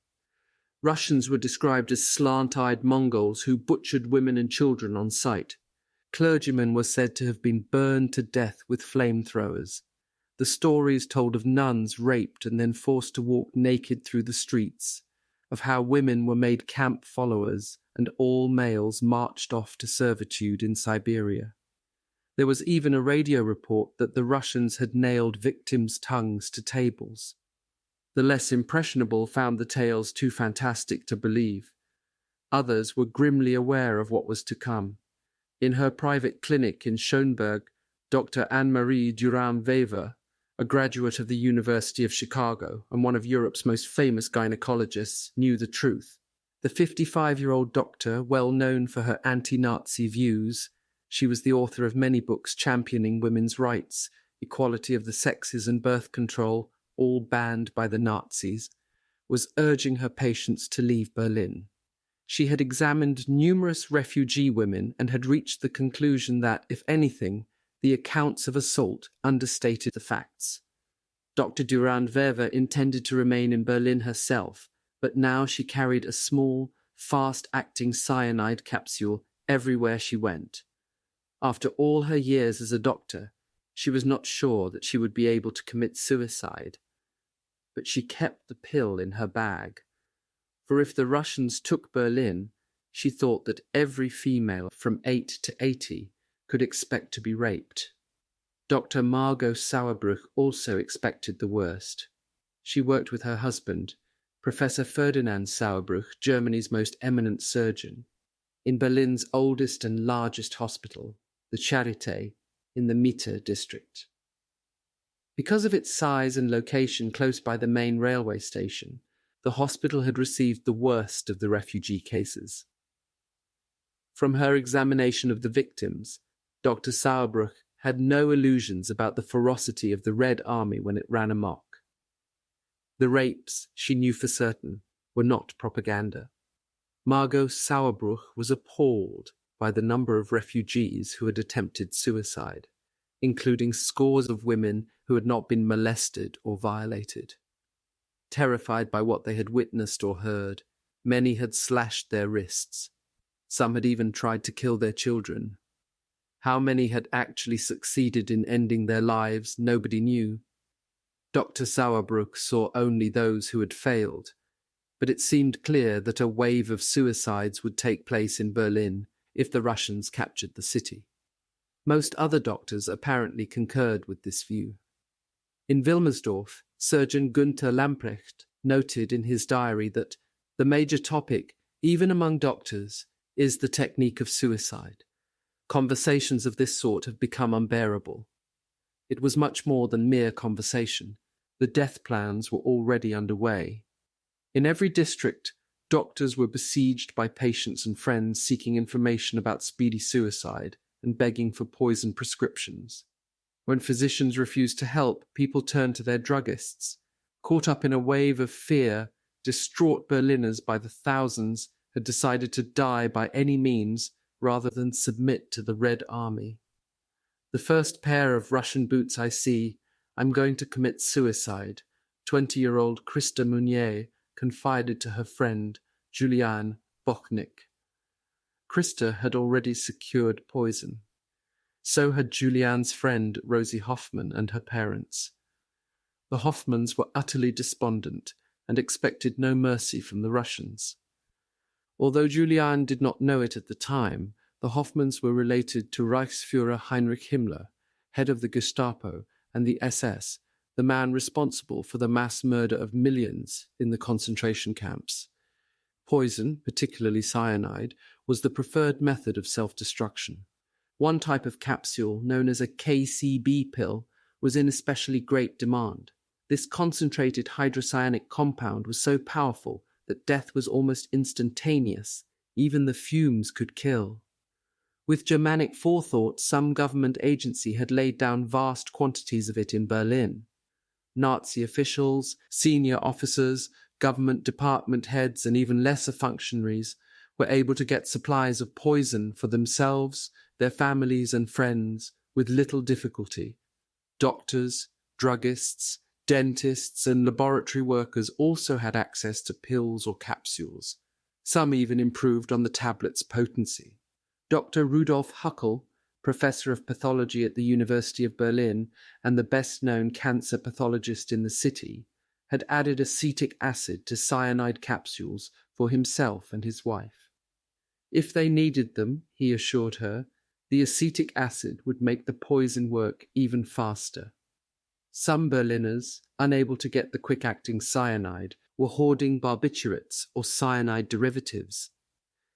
Russians were described as slant-eyed Mongols who butchered women and children on sight. Clergymen were said to have been burned to death with flamethrowers. The stories told of nuns raped and then forced to walk naked through the streets, of how women were made camp followers and all males marched off to servitude in Siberia. There was even a radio report that the Russians had nailed victims' tongues to tables. The less impressionable found the tales too fantastic to believe. Others were grimly aware of what was to come. In her private clinic in Schönberg, Dr. Anne-Marie Durand-Weber, a graduate of the University of Chicago and one of Europe's most famous gynecologists, knew the truth. The 55-year-old doctor, well known for her anti-Nazi views, she was the author of many books championing women's rights, equality of the sexes and birth control, all banned by the Nazis, was urging her patients to leave Berlin. She had examined numerous refugee women and had reached the conclusion that, if anything, the accounts of assault understated the facts. Dr. Durand-Weber intended to remain in Berlin herself, but now she carried a small, fast-acting cyanide capsule everywhere she went. After all her years as a doctor, she was not sure that she would be able to commit suicide. But she kept the pill in her bag. For if the Russians took Berlin, she thought that every female from 8 to 80 could expect to be raped. Dr. Margot Sauerbruch also expected the worst. She worked with her husband, Professor Ferdinand Sauerbruch, Germany's most eminent surgeon, in Berlin's oldest and largest hospital, the Charité, in the Mitte district. Because of its size and location close by the main railway station, the hospital had received the worst of the refugee cases. From her examination of the victims, Dr. Sauerbruch had no illusions about the ferocity of the Red Army when it ran amok. The rapes, she knew for certain, were not propaganda. Margot Sauerbruch was appalled by the number of refugees who had attempted suicide, including scores of women who had not been molested or violated. Terrified by what they had witnessed or heard, many had slashed their wrists. Some had even tried to kill their children. How many had actually succeeded in ending their lives, nobody knew. Dr. Sauerbruch saw only those who had failed, but it seemed clear that a wave of suicides would take place in Berlin if the Russians captured the city. Most other doctors apparently concurred with this view. In Wilmersdorf, Surgeon Günther Lamprecht noted in his diary that the major topic, even among doctors, is the technique of suicide. Conversations of this sort have become unbearable. It was much more than mere conversation. The death plans were already underway. In every district, doctors were besieged by patients and friends seeking information about speedy suicide and begging for poison prescriptions. When physicians refused to help, people turned to their druggists. Caught up in a wave of fear, distraught Berliners by the thousands had decided to die by any means rather than submit to the Red Army. "The first pair of Russian boots I see, I'm going to commit suicide," 20-year-old Christa Meunier confided to her friend, Juliane Bochnik. Christa had already secured poison. So had Juliane's friend, Rosie Hoffman, and her parents. The Hoffmans were utterly despondent and expected no mercy from the Russians. Although Juliane did not know it at the time, the Hoffmans were related to Reichsführer Heinrich Himmler, head of the Gestapo and the SS, the man responsible for the mass murder of millions in the concentration camps. Poison, particularly cyanide, was the preferred method of self-destruction. One type of capsule, known as a KCB pill, was in especially great demand. This concentrated hydrocyanic compound was so powerful that death was almost instantaneous. Even the fumes could kill. With Germanic forethought, some government agency had laid down vast quantities of it in Berlin. Nazi officials, senior officers, government department heads, and even lesser functionaries were able to get supplies of poison for themselves, their families and friends with little difficulty. Doctors, druggists, dentists, and laboratory workers also had access to pills or capsules. Some even improved on the tablet's potency. Dr. Rudolf Huckel, professor of pathology at the University of Berlin and the best-known cancer pathologist in the city, had added acetic acid to cyanide capsules for himself and his wife. If they needed them, he assured her, the acetic acid would make the poison work even faster. Some Berliners, unable to get the quick-acting cyanide, were hoarding barbiturates or cyanide derivatives.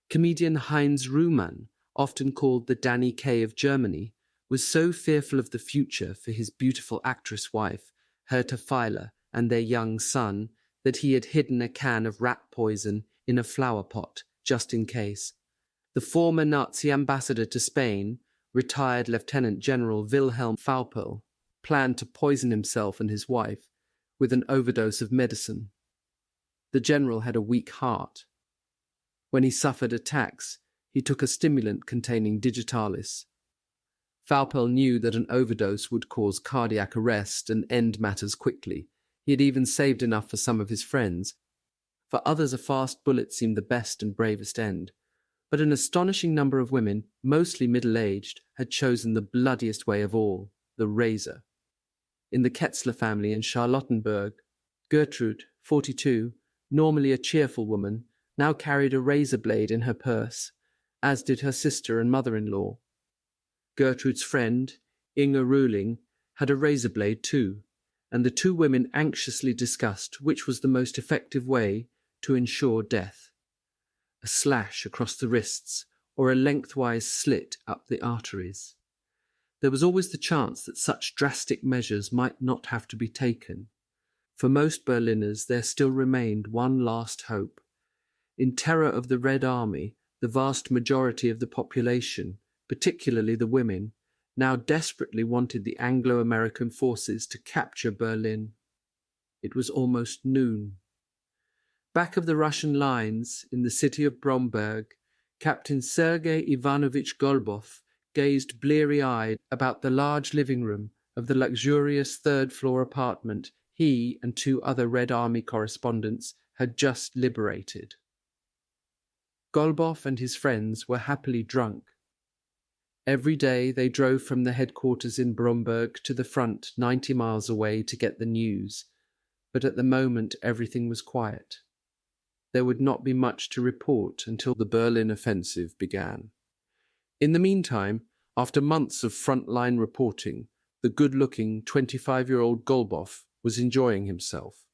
Comedian Heinz Rayman, often called the Danny Kaye of Germany, was so fearful of the future for his beautiful actress wife, Herta Feiler, and their young son, that he had hidden a can of rat poison in a flower pot, just in case. The former Nazi ambassador to Spain, retired Lieutenant General Wilhelm Faupel, planned to poison himself and his wife with an overdose of medicine. The general had a weak heart. When he suffered attacks, he took a stimulant containing digitalis. Faupel knew that an overdose would cause cardiac arrest and end matters quickly. He had even saved enough for some of his friends. For others, a fast bullet seemed the best and bravest end. But an astonishing number of women, mostly middle-aged, had chosen the bloodiest way of all, the razor. In the Ketzler family in Charlottenburg, Gertrude, 42, normally a cheerful woman, now carried a razor blade in her purse, as did her sister and mother-in-law. Gertrude's friend, Inge Ruhling, had a razor blade too, and the two women anxiously discussed which was the most effective way to ensure death. A slash across the wrists, or a lengthwise slit up the arteries. There was always the chance that such drastic measures might not have to be taken. For most Berliners there still remained one last hope. In terror of the Red Army, The vast majority of the population, particularly the women, now desperately wanted the Anglo-American forces to capture Berlin. It was almost noon. Back of the Russian lines, in the city of Bromberg, Captain Sergei Ivanovich Golbov gazed bleary-eyed about the large living room of the luxurious third-floor apartment he and 2 other Red Army correspondents had just liberated. Golbov and his friends were happily drunk. Every day they drove from the headquarters in Bromberg to the front 90 miles away to get the news, but at the moment everything was quiet. There would not be much to report until the Berlin offensive began. In the meantime, after months of front-line reporting, the good-looking 25-year-old Golbov was enjoying himself.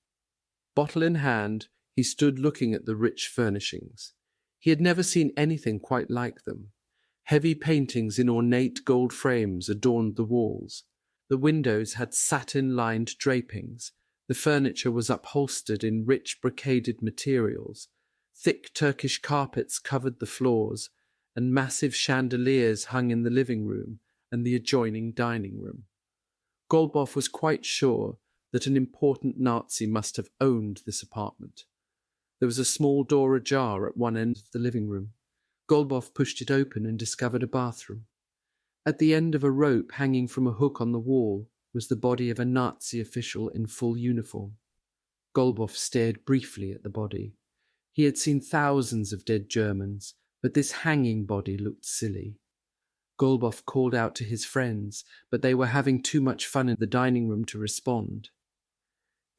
Bottle in hand, he stood looking at the rich furnishings. He had never seen anything quite like them. Heavy paintings in ornate gold frames adorned the walls. The windows had satin-lined drapings. The furniture was upholstered in rich brocaded materials. Thick Turkish carpets covered the floors, and massive chandeliers hung in the living room and the adjoining dining room. Golbov was quite sure that an important Nazi must have owned this apartment. There was a small door ajar at one end of the living room. Golbov pushed it open and discovered a bathroom. At the end of a rope hanging from a hook on the wall was the body of a Nazi official in full uniform. Golbov stared briefly at the body. He had seen thousands of dead Germans, but this hanging body looked silly. Golbov called out to his friends, but they were having too much fun in the dining room to respond.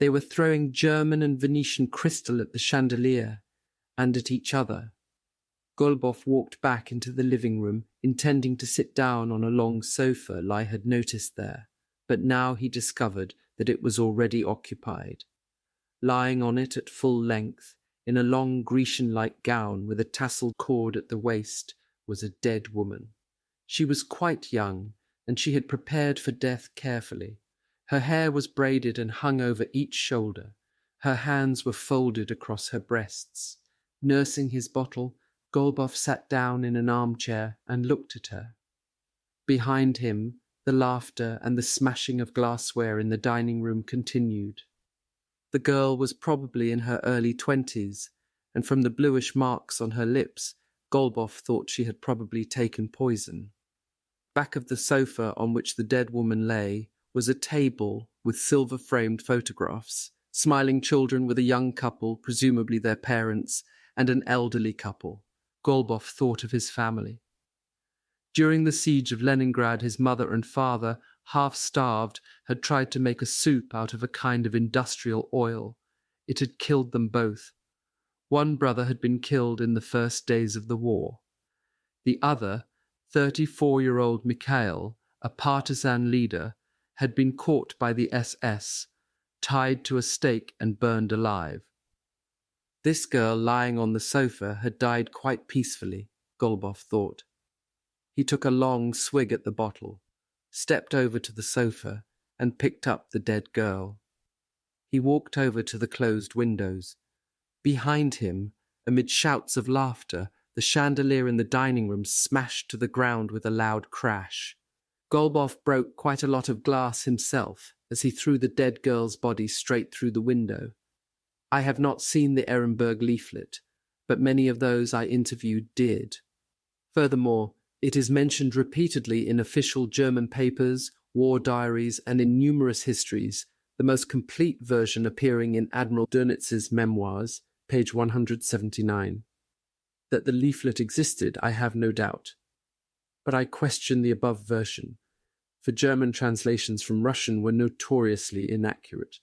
They were throwing German and Venetian crystal at the chandelier and at each other. Golbov walked back into the living room, intending to sit down on a long sofa Lai had noticed there, but now he discovered that it was already occupied. Lying on it at full length, in a long Grecian-like gown with a tasseled cord at the waist, was a dead woman. She was quite young, and she had prepared for death carefully. Her hair was braided and hung over each shoulder. Her hands were folded across her breasts. Nursing his bottle, Golbov sat down in an armchair and looked at her. Behind him, the laughter and the smashing of glassware in the dining room continued. The girl was probably in her early 20s, and from the bluish marks on her lips, Golbov thought she had probably taken poison. Back of the sofa on which the dead woman lay was a table with silver-framed photographs, smiling children with a young couple, presumably their parents, and an elderly couple. Golbov thought of his family. During the siege of Leningrad, his mother and father, half-starved, had tried to make a soup out of a kind of industrial oil. It had killed them both. One brother had been killed in the first days of the war. The other, 34-year-old Mikhail, a partisan leader, had been caught by the SS, tied to a stake and burned alive. This girl lying on the sofa had died quite peacefully, Golbov thought. He took a long swig at the bottle, stepped over to the sofa, and picked up the dead girl. He walked over to the closed windows. Behind him, amid shouts of laughter, the chandelier in the dining room smashed to the ground with a loud crash. Golbov broke quite a lot of glass himself as he threw the dead girl's body straight through the window. I have not seen the Ehrenberg leaflet, but many of those I interviewed did. Furthermore, it is mentioned repeatedly in official German papers, war diaries, and in numerous histories, the most complete version appearing in Admiral Dönitz's memoirs, page 179. That the leaflet existed, I have no doubt. But I question the above version, for German translations from Russian were notoriously inaccurate.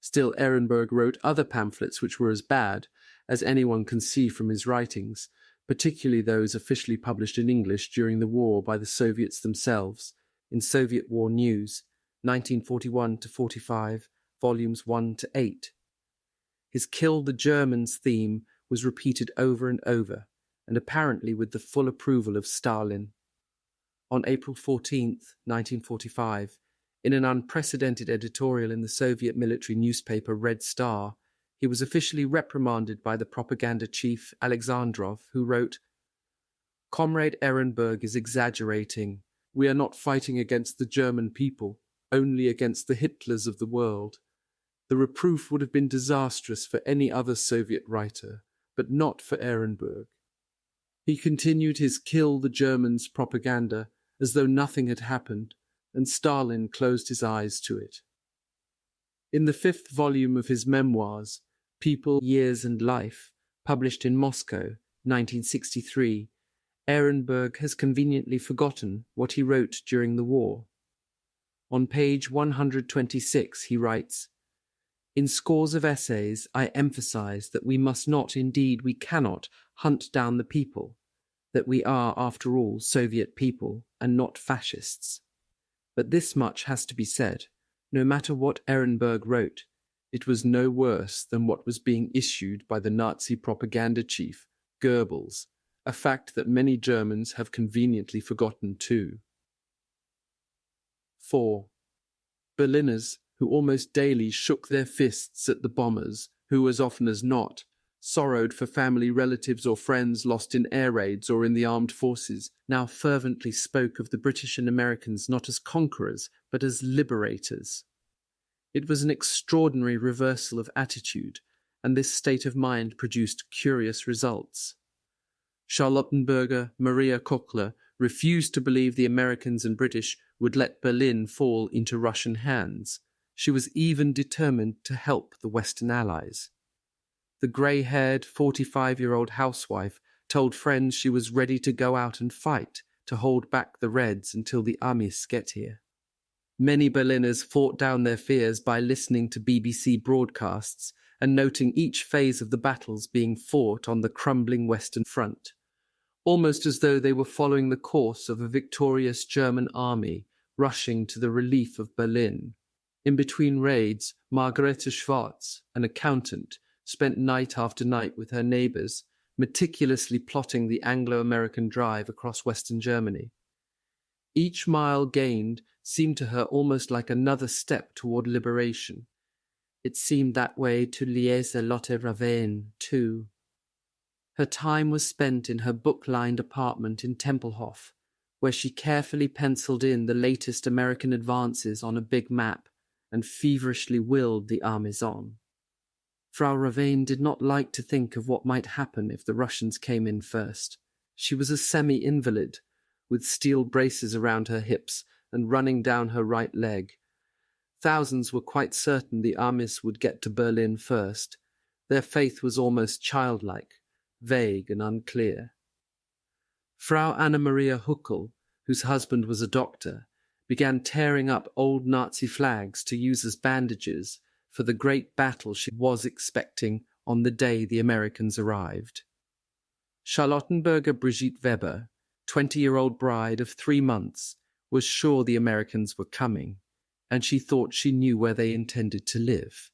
Still, Ehrenberg wrote other pamphlets which were as bad, as anyone can see from his writings, particularly those officially published in English during the war by the Soviets themselves, in Soviet War News, 1941-45, volumes 1-8. His Kill the Germans theme was repeated over and over, and apparently with the full approval of Stalin. On April 14, 1945, in an unprecedented editorial in the Soviet military newspaper Red Star, he was officially reprimanded by the propaganda chief Alexandrov, who wrote, Comrade Ehrenberg is exaggerating. We are not fighting against the German people, only against the Hitlers of the world. The reproof would have been disastrous for any other Soviet writer, but not for Ehrenberg. He continued his kill the Germans propaganda as though nothing had happened, and Stalin closed his eyes to it. In the 5th volume of his memoirs, People, Years and Life, published in Moscow, 1963, Ehrenberg has conveniently forgotten what he wrote during the war. On page 126 he writes, "In scores of essays I emphasize that we must not, indeed we cannot, hunt down the people, that we are, after all, Soviet people and not fascists. But this much has to be said. No matter what Ehrenberg wrote, it was no worse than what was being issued by the Nazi propaganda chief, Goebbels, a fact that many Germans have conveniently forgotten too." 4. Berliners, who almost daily shook their fists at the bombers, who, as often as not, sorrowed for family relatives or friends lost in air raids or in the armed forces, now fervently spoke of the British and Americans not as conquerors, but as liberators. It was an extraordinary reversal of attitude, and this state of mind produced curious results. Charlottenburger Maria Kochler refused to believe the Americans and British would let Berlin fall into Russian hands. She was even determined to help the Western Allies. The grey-haired 45-year-old housewife told friends she was ready to go out and fight, to hold back the Reds until the Amis get here. Many Berliners fought down their fears by listening to BBC broadcasts and noting each phase of the battles being fought on the crumbling Western Front, almost as though they were following the course of a victorious German army rushing to the relief of Berlin. In between raids, Margarete Schwarz, an accountant, spent night after night with her neighbours, meticulously plotting the Anglo-American drive across Western Germany. Each mile gained seemed to her almost like another step toward liberation. It seemed that way to Liese-Lotte Ravenne, too. Her time was spent in her book-lined apartment in Tempelhof, where she carefully penciled in the latest American advances on a big map and feverishly willed the armies on. Frau Ravenne did not like to think of what might happen if the Russians came in first. She was a semi-invalid, with steel braces around her hips and running down her right leg. Thousands were quite certain the armies would get to Berlin first. Their faith was almost childlike, vague and unclear. Frau Anna Maria Huckel, whose husband was a doctor, began tearing up old Nazi flags to use as bandages for the great battle she was expecting on the day the Americans arrived. Charlottenburger Brigitte Weber, 20-year-old bride of 3 months, was sure the Americans were coming, and she thought she knew where they intended to live.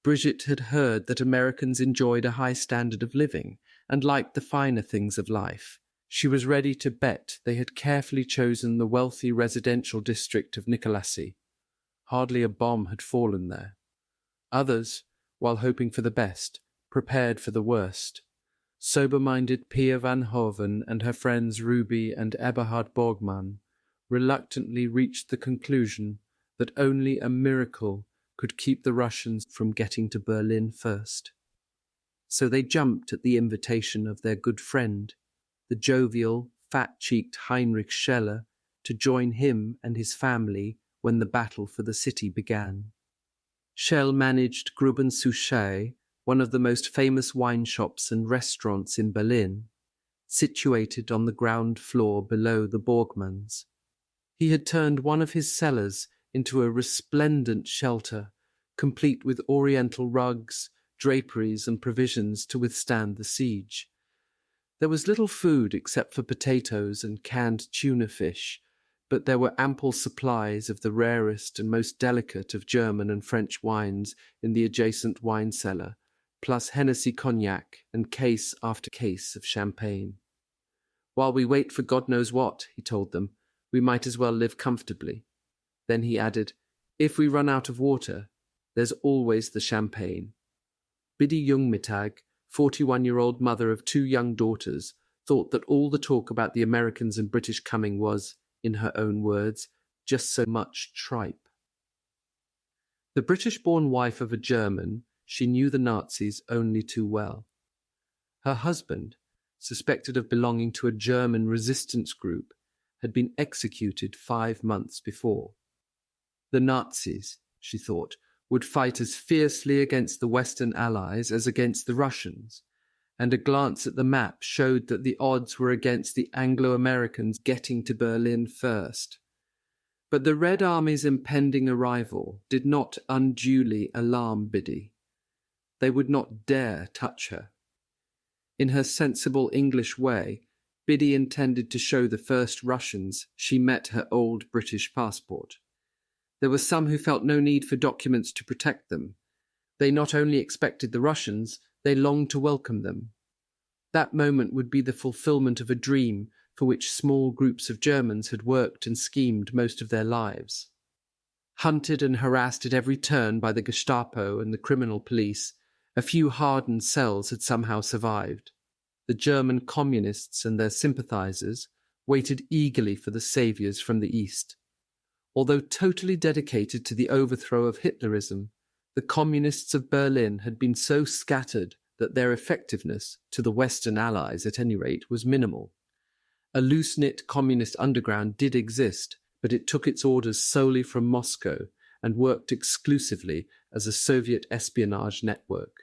Brigitte had heard that Americans enjoyed a high standard of living and liked the finer things of life. She was ready to bet they had carefully chosen the wealthy residential district of Nikolassy. Hardly a bomb had fallen there. Others, while hoping for the best, prepared for the worst. Sober-minded Pia van Hoven and her friends Ruby and Eberhard Borgmann reluctantly reached the conclusion that only a miracle could keep the Russians from getting to Berlin first. So they jumped at the invitation of their good friend, the jovial, fat-cheeked Heinrich Scheller, to join him and his family when the battle for the city began. Schell managed Gruben Souchet, one of the most famous wine shops and restaurants in Berlin, situated on the ground floor below the Borgmanns. He had turned one of his cellars into a resplendent shelter, complete with oriental rugs, draperies and provisions to withstand the siege. There was little food except for potatoes and canned tuna fish, but there were ample supplies of the rarest and most delicate of German and French wines in the adjacent wine cellar, plus Hennessy cognac and case after case of champagne. "While we wait for God knows what," he told them, "we might as well live comfortably." Then he added, "If we run out of water, there's always the champagne." Biddy Jungmittag, 41-year-old mother of 2 young daughters, thought that all the talk about the Americans and British coming was, in her own words, just so much tripe. The British-born wife of a German, she knew the Nazis only too well. Her husband, suspected of belonging to a German resistance group, had been executed 5 months before. The Nazis, she thought, would fight as fiercely against the Western Allies as against the Russians, and a glance at the map showed that the odds were against the Anglo-Americans getting to Berlin first. But the Red Army's impending arrival did not unduly alarm Biddy. They would not dare touch her. In her sensible English way, Biddy intended to show the first Russians she met her old British passport. There were some who felt no need for documents to protect them. They not only expected the Russians, they longed to welcome them. That moment would be the fulfillment of a dream for which small groups of Germans had worked and schemed most of their lives. Hunted and harassed at every turn by the Gestapo and the criminal police, a few hardened cells had somehow survived. The German communists and their sympathizers waited eagerly for the saviors from the East. Although totally dedicated to the overthrow of Hitlerism, the communists of Berlin had been so scattered that their effectiveness, to the Western Allies at any rate, was minimal. A loose-knit communist underground did exist, but it took its orders solely from Moscow and worked exclusively as a Soviet espionage network.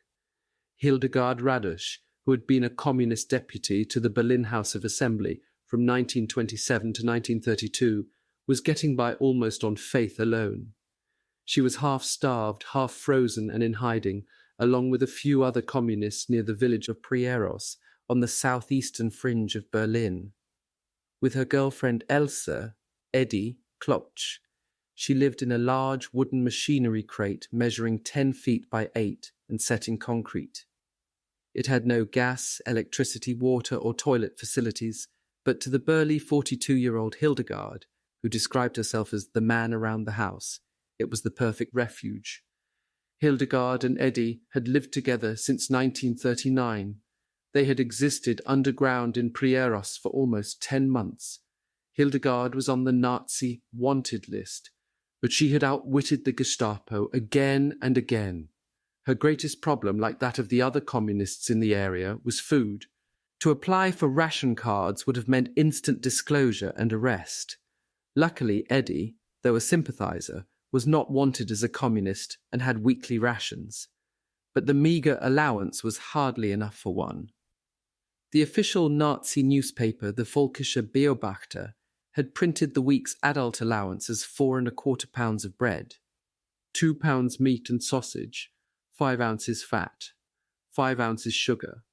Hildegard Radosch, who had been a communist deputy to the Berlin House of Assembly from 1927 to 1932, was getting by almost on faith alone. She was half-starved, half-frozen and in hiding, along with a few other communists near the village of Prieros on the southeastern fringe of Berlin. With her girlfriend Elsa, Eddie Klopsch, she lived in a large wooden machinery crate measuring 10 feet by 8 and set in concrete. It had no gas, electricity, water or toilet facilities, but to the burly 42-year-old Hildegard, who described herself as the man around the house, it was the perfect refuge. Hildegard and Eddie had lived together since 1939. They had existed underground in Prieros for almost 10 months. Hildegard was on the Nazi wanted list, but she had outwitted the Gestapo again and again. Her greatest problem, like that of the other communists in the area, was food. To apply for ration cards would have meant instant disclosure and arrest. Luckily, Eddie, though a sympathizer, was not wanted as a communist and had weekly rations. But the meagre allowance was hardly enough for one. The official Nazi newspaper, the Völkischer Beobachter, had printed the week's adult allowance as 4¼ pounds of bread, 2 pounds meat and sausage, 5 ounces fat, 5 ounces sugar,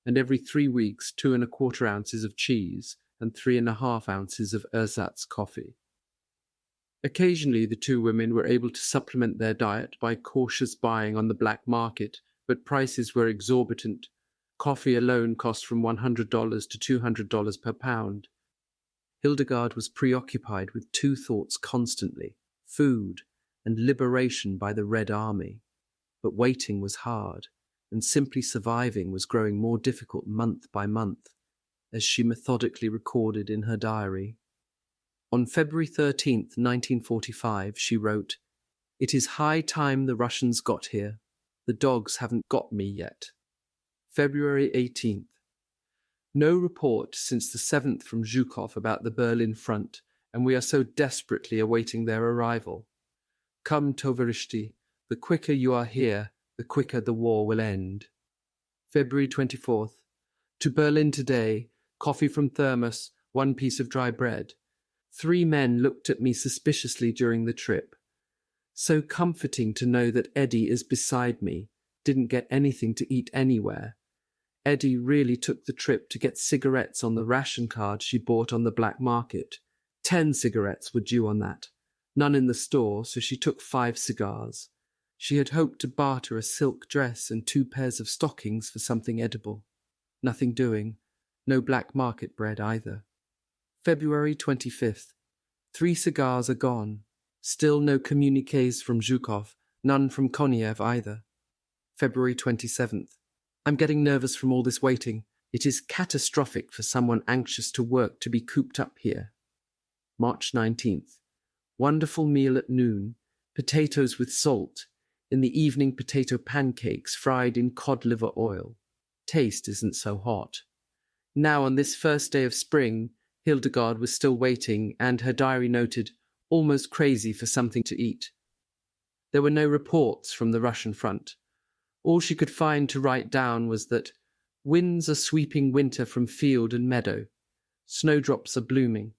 and every 3 weeks 2¼ ounces of cheese and 3½ ounces of ersatz coffee. Occasionally the two women were able to supplement their diet by cautious buying on the black market, but prices were exorbitant. Coffee alone cost from $100 to $200 per pound. Hildegard was preoccupied with two thoughts constantly: food and liberation by the Red Army. But waiting was hard, and simply surviving was growing more difficult month by month, as she methodically recorded in her diary. On February 13th, 1945, she wrote, "It is high time the Russians got here. The dogs haven't got me yet." February 18th. No report since the 7th from Zhukov about the Berlin front, and we are so desperately awaiting their arrival. Come, Tovarishti, the quicker you are here, the quicker the war will end. February 24th. To Berlin today, coffee from thermos, 1 piece of dry bread. 3 men looked at me suspiciously during the trip. So comforting to know that Eddie is beside me, didn't get anything to eat anywhere. Eddie really took the trip to get cigarettes on the ration card she bought on the black market. 10 cigarettes were due on that. None in the store, so she took 5 cigars. She had hoped to barter a silk dress and 2 pairs of stockings for something edible. Nothing doing. No black market bread either. February 25th. 3 cigars are gone. Still no communiques from Zhukov, none from Koniev either. February 27th. I'm getting nervous from all this waiting. It is catastrophic for someone anxious to work to be cooped up here. March 19th. Wonderful meal at noon, potatoes with salt. In the evening, potato pancakes fried in cod liver oil. Taste isn't so hot. Now, on this first day of spring, Hildegard was still waiting, and her diary noted, almost crazy for something to eat. There were no reports from the Russian front. All she could find to write down was that winds are sweeping winter from field and meadow. Snowdrops are blooming.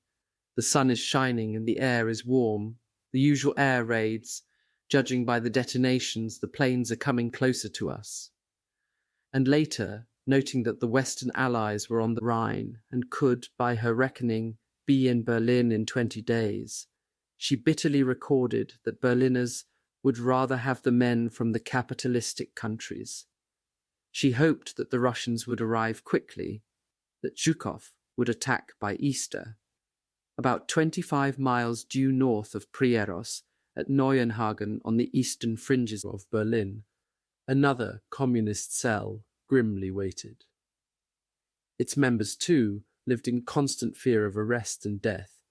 The sun is shining and the air is warm. The usual air raids. Judging by the detonations, the planes are coming closer to us. And later, noting that the Western Allies were on the Rhine and could, by her reckoning, be in Berlin in 20 days, she bitterly recorded that Berliners would rather have the men from the capitalistic countries. She hoped that the Russians would arrive quickly, that Zhukov would attack by Easter. About 25 miles due north of Prieros, at Neuenhagen on the eastern fringes of Berlin, another communist cell grimly waited. Its members, too, lived in constant fear of arrest and death,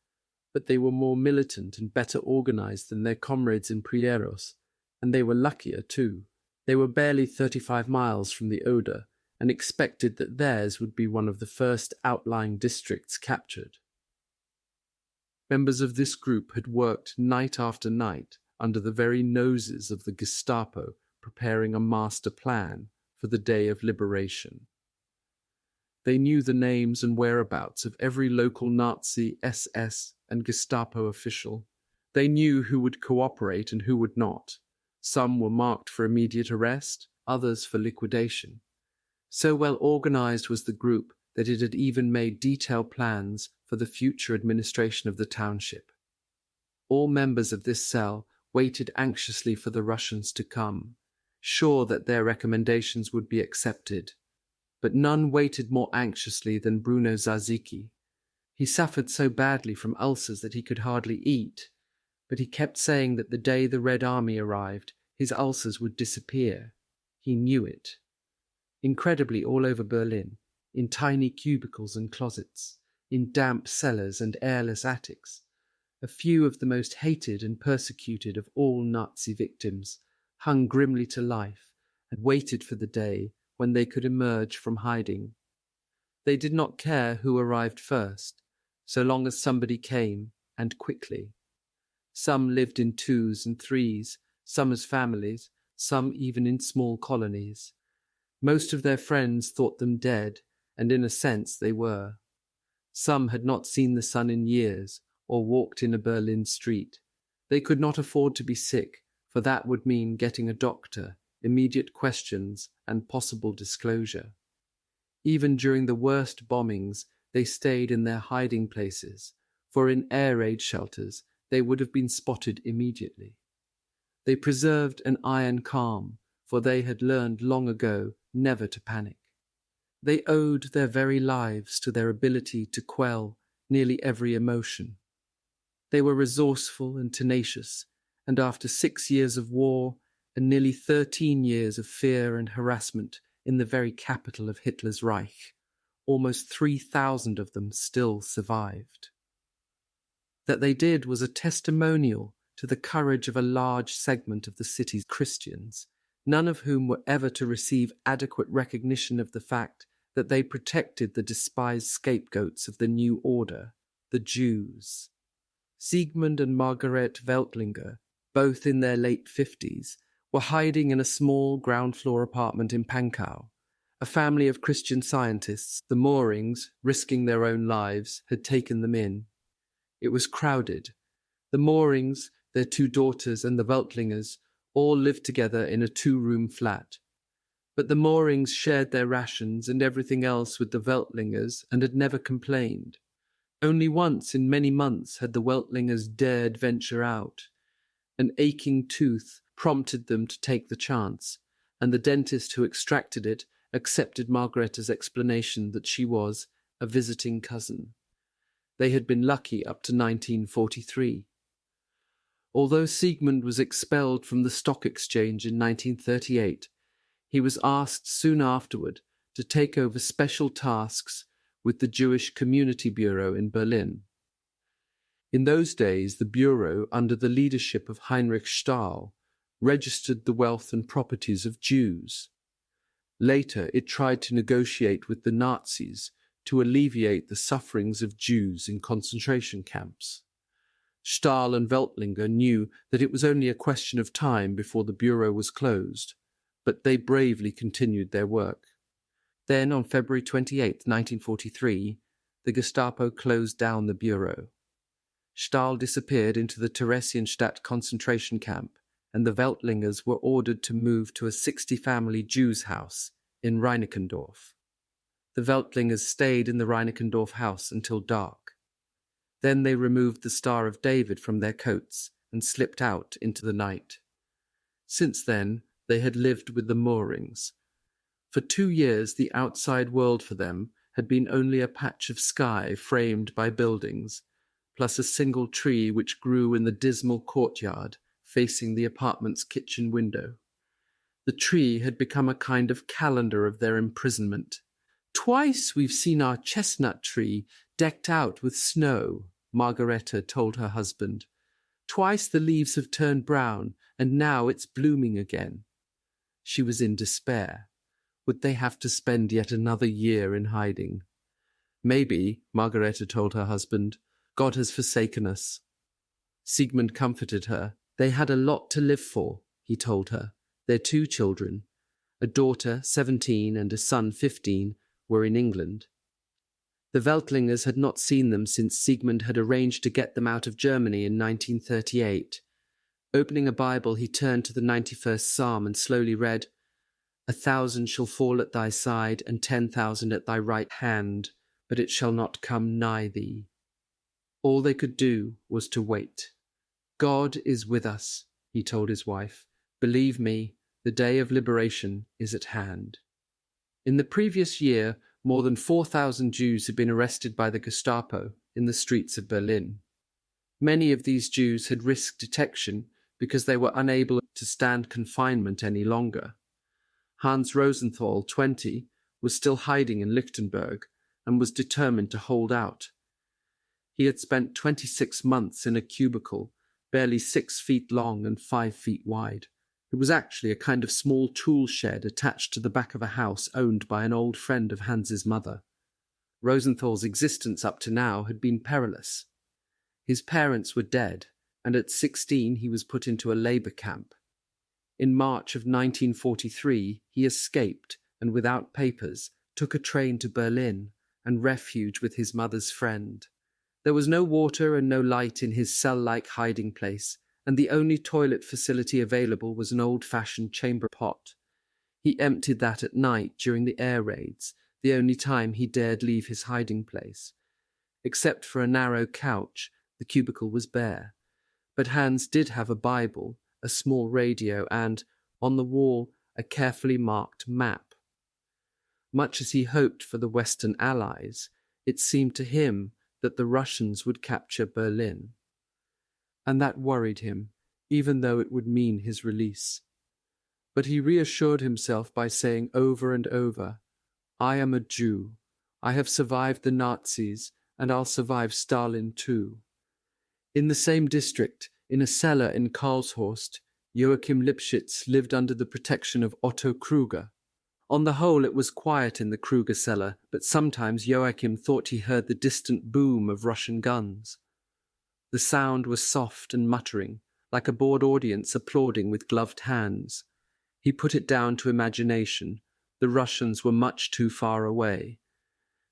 but they were more militant and better organized than their comrades in Prieros, and they were luckier, too. They were barely 35 miles from the Oder and expected that theirs would be one of the first outlying districts captured. Members of this group had worked night after night under the very noses of the Gestapo, preparing a master plan for the day of liberation. They knew the names and whereabouts of every local Nazi, SS, and Gestapo official. They knew who would cooperate and who would not. Some were marked for immediate arrest, others for liquidation. So well organized was the group that it had even made detailed plans for the future administration of the township. All members of this cell waited anxiously for the Russians to come, sure that their recommendations would be accepted. But none waited more anxiously than Bruno Zarzicki. He suffered so badly from ulcers that he could hardly eat, but he kept saying that the day the Red Army arrived, his ulcers would disappear. He knew it. Incredibly, all over Berlin, in tiny cubicles and closets, in damp cellars and airless attics, a few of the most hated and persecuted of all Nazi victims hung grimly to life and waited for the day when they could emerge from hiding. They did not care who arrived first, so long as somebody came, and quickly. Some lived in 2s and 3s, some as families, some even in small colonies. Most of their friends thought them dead, and in a sense they were. Some had not seen the sun in years, or walked in a Berlin street. They could not afford to be sick, for that would mean getting a doctor, immediate questions, and possible disclosure. Even during the worst bombings, they stayed in their hiding places, for in air raid shelters they would have been spotted immediately. They preserved an iron calm, for they had learned long ago never to panic. They owed their very lives to their ability to quell nearly every emotion. They were resourceful and tenacious, and after 6 years of war and nearly 13 years of fear and harassment in the very capital of Hitler's Reich, almost 3,000 of them still survived. That they did was a testimonial to the courage of a large segment of the city's Christians, none of whom were ever to receive adequate recognition of the fact that they protected the despised scapegoats of the new order, the Jews. Siegmund and Margaret Weltlinger, both in their late 50s, were hiding in a small ground-floor apartment in Pankow. A family of Christian Scientists, the Moorings, risking their own lives, had taken them in. It was crowded. The Moorings, their 2 daughters, and the Weltlingers all lived together in a 2-room flat. But the Moorings shared their rations and everything else with the Weltlingers and had never complained. Only once in many months had the Weltlingers dared venture out. An aching tooth prompted them to take the chance, and the dentist who extracted it accepted Margareta's explanation that she was a visiting cousin. They had been lucky up to 1943. Although Siegmund was expelled from the stock exchange in 1938, he was asked soon afterward to take over special tasks with the Jewish Community Bureau in Berlin. In those days, the Bureau, under the leadership of Heinrich Stahl, registered the wealth and properties of Jews. Later, it tried to negotiate with the Nazis to alleviate the sufferings of Jews in concentration camps. Stahl and Weltlinger knew that it was only a question of time before the Bureau was closed, but they bravely continued their work. Then, on February 28, 1943, the Gestapo closed down the Bureau. Stahl disappeared into the Theresienstadt concentration camp, and the Weltlingers were ordered to move to a 60-family Jews' house in Reinickendorf. The Weltlingers stayed in the Reinickendorf house until dark. Then they removed the Star of David from their coats and slipped out into the night. Since then, they had lived with the moorings. For 2 years, the outside world for them had been only a patch of sky framed by buildings, plus a single tree which grew in the dismal courtyard facing the apartment's kitchen window. The tree had become a kind of calendar of their imprisonment. "Twice we've seen our chestnut tree decked out with snow," Margareta told her husband. "Twice the leaves have turned brown, and now it's blooming again." She was in despair. Would they have to spend yet another year in hiding? "Maybe," Margareta told her husband, "God has forsaken us." Sigmund comforted her. They had a lot to live for, he told her. Their 2 children, a daughter 17 and a son 15, were in England. The Weltlingers had not seen them since Sigmund had arranged to get them out of Germany in 1938. Opening a Bible, he turned to the 91st Psalm and slowly read, "1,000 shall fall at thy side, and 10,000 at thy right hand, but it shall not come nigh thee." All they could do was to wait. "God is with us," he told his wife. "Believe me, the day of liberation is at hand." In the previous year, more than 4,000 Jews had been arrested by the Gestapo in the streets of Berlin. Many of these Jews had risked detection because they were unable to stand confinement any longer. Hans Rosenthal, 20, was still hiding in Lichtenberg and was determined to hold out. He had spent 26 months in a cubicle, barely 6 feet long and 5 feet wide. It was actually a kind of small tool shed attached to the back of a house owned by an old friend of Hans's mother. Rosenthal's existence up to now had been perilous. His parents were dead, and at 16 he was put into a labor camp. In March of 1943 he escaped and, without papers, took a train to Berlin and refuge with his mother's friend. There was no water and no light in his cell-like hiding place, and the only toilet facility available was an old-fashioned chamber pot. He emptied that at night during the air raids, the only time he dared leave his hiding place. Except for a narrow couch, the cubicle was bare. But Hans did have a Bible, a small radio, and, on the wall, a carefully marked map. Much as he hoped for the Western Allies, it seemed to him that the Russians would capture Berlin. And that worried him, even though it would mean his release. But he reassured himself by saying over and over, "I am a Jew. I have survived the Nazis, and I'll survive Stalin too." In the same district, in a cellar in Karlshorst, Joachim Lipschitz lived under the protection of Otto Kruger. On the whole, it was quiet in the Kruger cellar, but sometimes Joachim thought he heard the distant boom of Russian guns. The sound was soft and muttering, like a bored audience applauding with gloved hands. He put it down to imagination. The Russians were much too far away.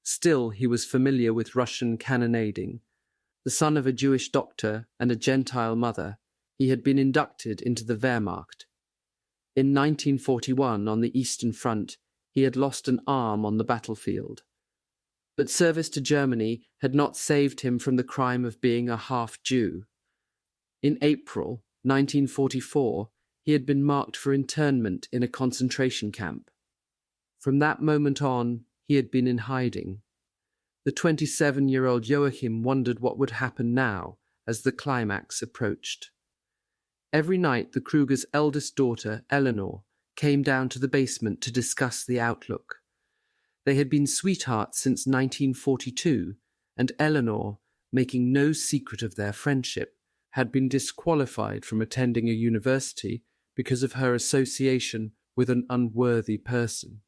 Still, he was familiar with Russian cannonading. The son of a Jewish doctor and a Gentile mother, he had been inducted into the Wehrmacht. In 1941, on the Eastern Front, he had lost an arm on the battlefield. But service to Germany had not saved him from the crime of being a half-Jew. In April 1944, he had been marked for internment in a concentration camp. From that moment on, he had been in hiding. The 27-year-old Joachim wondered what would happen now as the climax approached. Every night the Krugers' eldest daughter, Eleanor, came down to the basement to discuss the outlook. They had been sweethearts since 1942, and Eleanor, making no secret of their friendship, had been disqualified from attending a university because of her association with an unworthy person.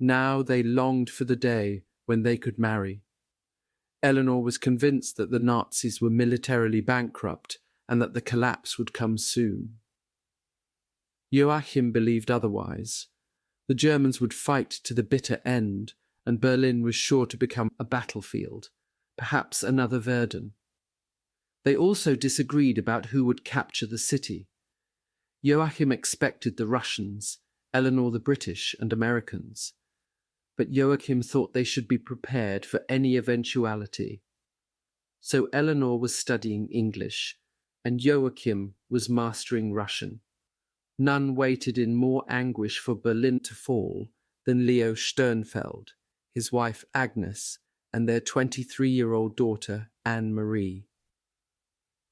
Now they longed for the day when they could marry. Eleanor was convinced that the Nazis were militarily bankrupt and that the collapse would come soon. Joachim believed otherwise. The Germans would fight to the bitter end, and Berlin was sure to become a battlefield, perhaps another Verdun. They also disagreed about who would capture the city. Joachim expected the Russians, Eleanor the British and Americans, but Joachim thought they should be prepared for any eventuality. So Eleanor was studying English, and Joachim was mastering Russian. None waited in more anguish for Berlin to fall than Leo Sternfeld, his wife Agnes, and their 23-year-old daughter Anne-Marie.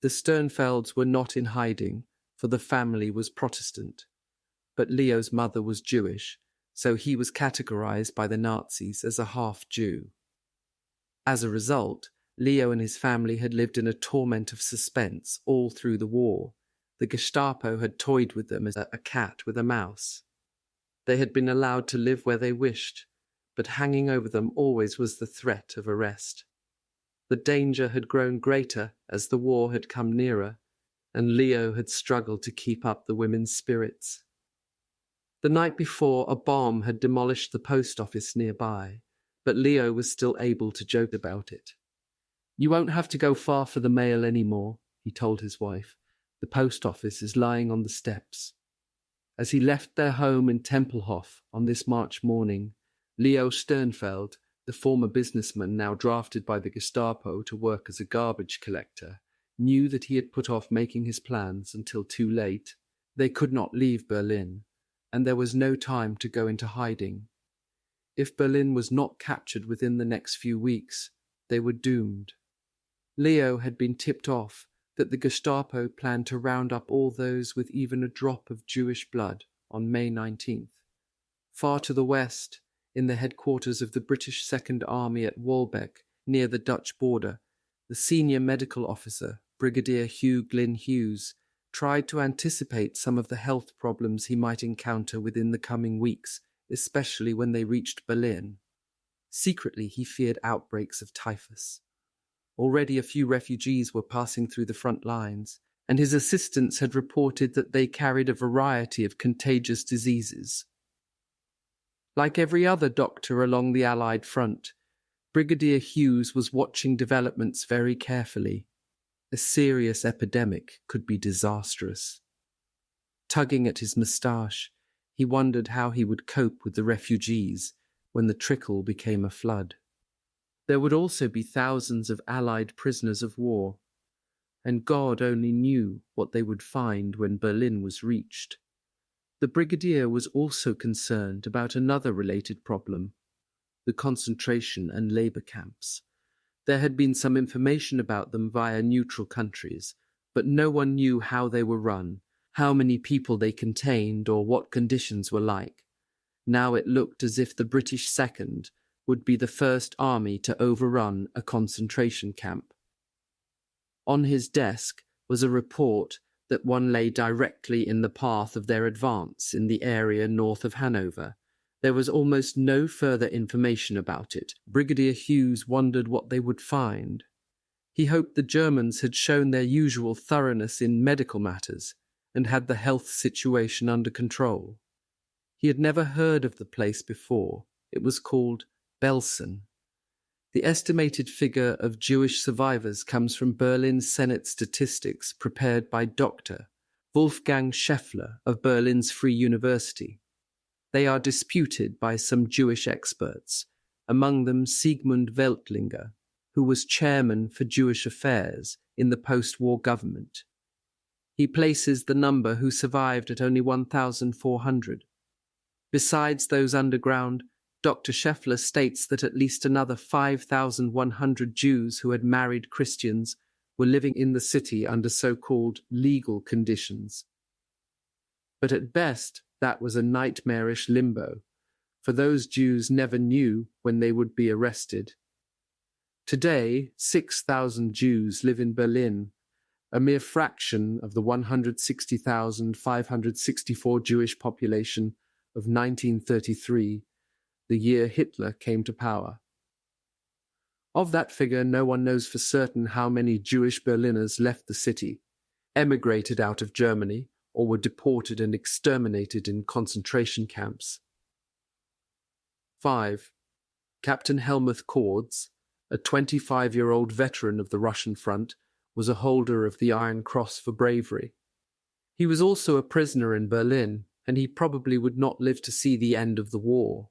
The Sternfelds were not in hiding, for the family was Protestant, but Leo's mother was Jewish, so he was categorized by the Nazis as a half-Jew. As a result, Leo and his family had lived in a torment of suspense all through the war. The Gestapo had toyed with them as a cat with a mouse. They had been allowed to live where they wished, but hanging over them always was the threat of arrest. The danger had grown greater as the war had come nearer, and Leo had struggled to keep up the women's spirits. The night before, a bomb had demolished the post office nearby, but Leo was still able to joke about it. "You won't have to go far for the mail anymore," he told his wife. "The post office is lying on the steps." As he left their home in Tempelhof on this March morning, Leo Sternfeld, the former businessman now drafted by the Gestapo to work as a garbage collector, knew that he had put off making his plans until too late. They could not leave Berlin, and there was no time to go into hiding. If Berlin was not captured within the next few weeks, they were doomed. Leo had been tipped off that the Gestapo planned to round up all those with even a drop of Jewish blood on May 19th. Far to the west, in the headquarters of the British Second Army at Walbeck, near the Dutch border, the senior medical officer, Brigadier Hugh Glynn Hughes, tried to anticipate some of the health problems he might encounter within the coming weeks, especially when they reached Berlin. Secretly, he feared outbreaks of typhus. Already a few refugees were passing through the front lines, and his assistants had reported that they carried a variety of contagious diseases. Like every other doctor along the Allied front, Brigadier Hughes was watching developments very carefully. A serious epidemic could be disastrous. Tugging at his moustache, he wondered how he would cope with the refugees when the trickle became a flood. There would also be thousands of Allied prisoners of war, and God only knew what they would find when Berlin was reached. The brigadier was also concerned about another related problem, the concentration and labor camps. There had been some information about them via neutral countries, but no one knew how they were run, how many people they contained, or what conditions were like. Now it looked as if the British Second would be the first army to overrun a concentration camp. On his desk was a report that one lay directly in the path of their advance in the area north of Hanover. There was almost no further information about it. Brigadier Hughes wondered what they would find. He hoped the Germans had shown their usual thoroughness in medical matters and had the health situation under control. He had never heard of the place before. It was called Belsen. The estimated figure of Jewish survivors comes from Berlin Senate statistics prepared by Dr. Wolfgang Scheffler of Berlin's Free University. They are disputed by some Jewish experts, among them Sigmund Weltlinger, who was chairman for Jewish affairs in the post-war government. He places the number who survived at only 1,400. Besides those underground, Dr. Scheffler states that at least another 5,100 Jews who had married Christians were living in the city under so-called legal conditions. But at best, that was a nightmarish limbo, for those Jews never knew when they would be arrested. Today, 6,000 Jews live in Berlin, a mere fraction of the 160,564 Jewish population of 1933, the year Hitler came to power. Of that figure, no one knows for certain how many Jewish Berliners left the city, emigrated out of Germany, or were deported and exterminated in concentration camps. 5. Captain Helmuth Kords, a 25-year-old veteran of the Russian front, was a holder of the Iron Cross for bravery. He was also a prisoner in Berlin, and he probably would not live to see the end of the war.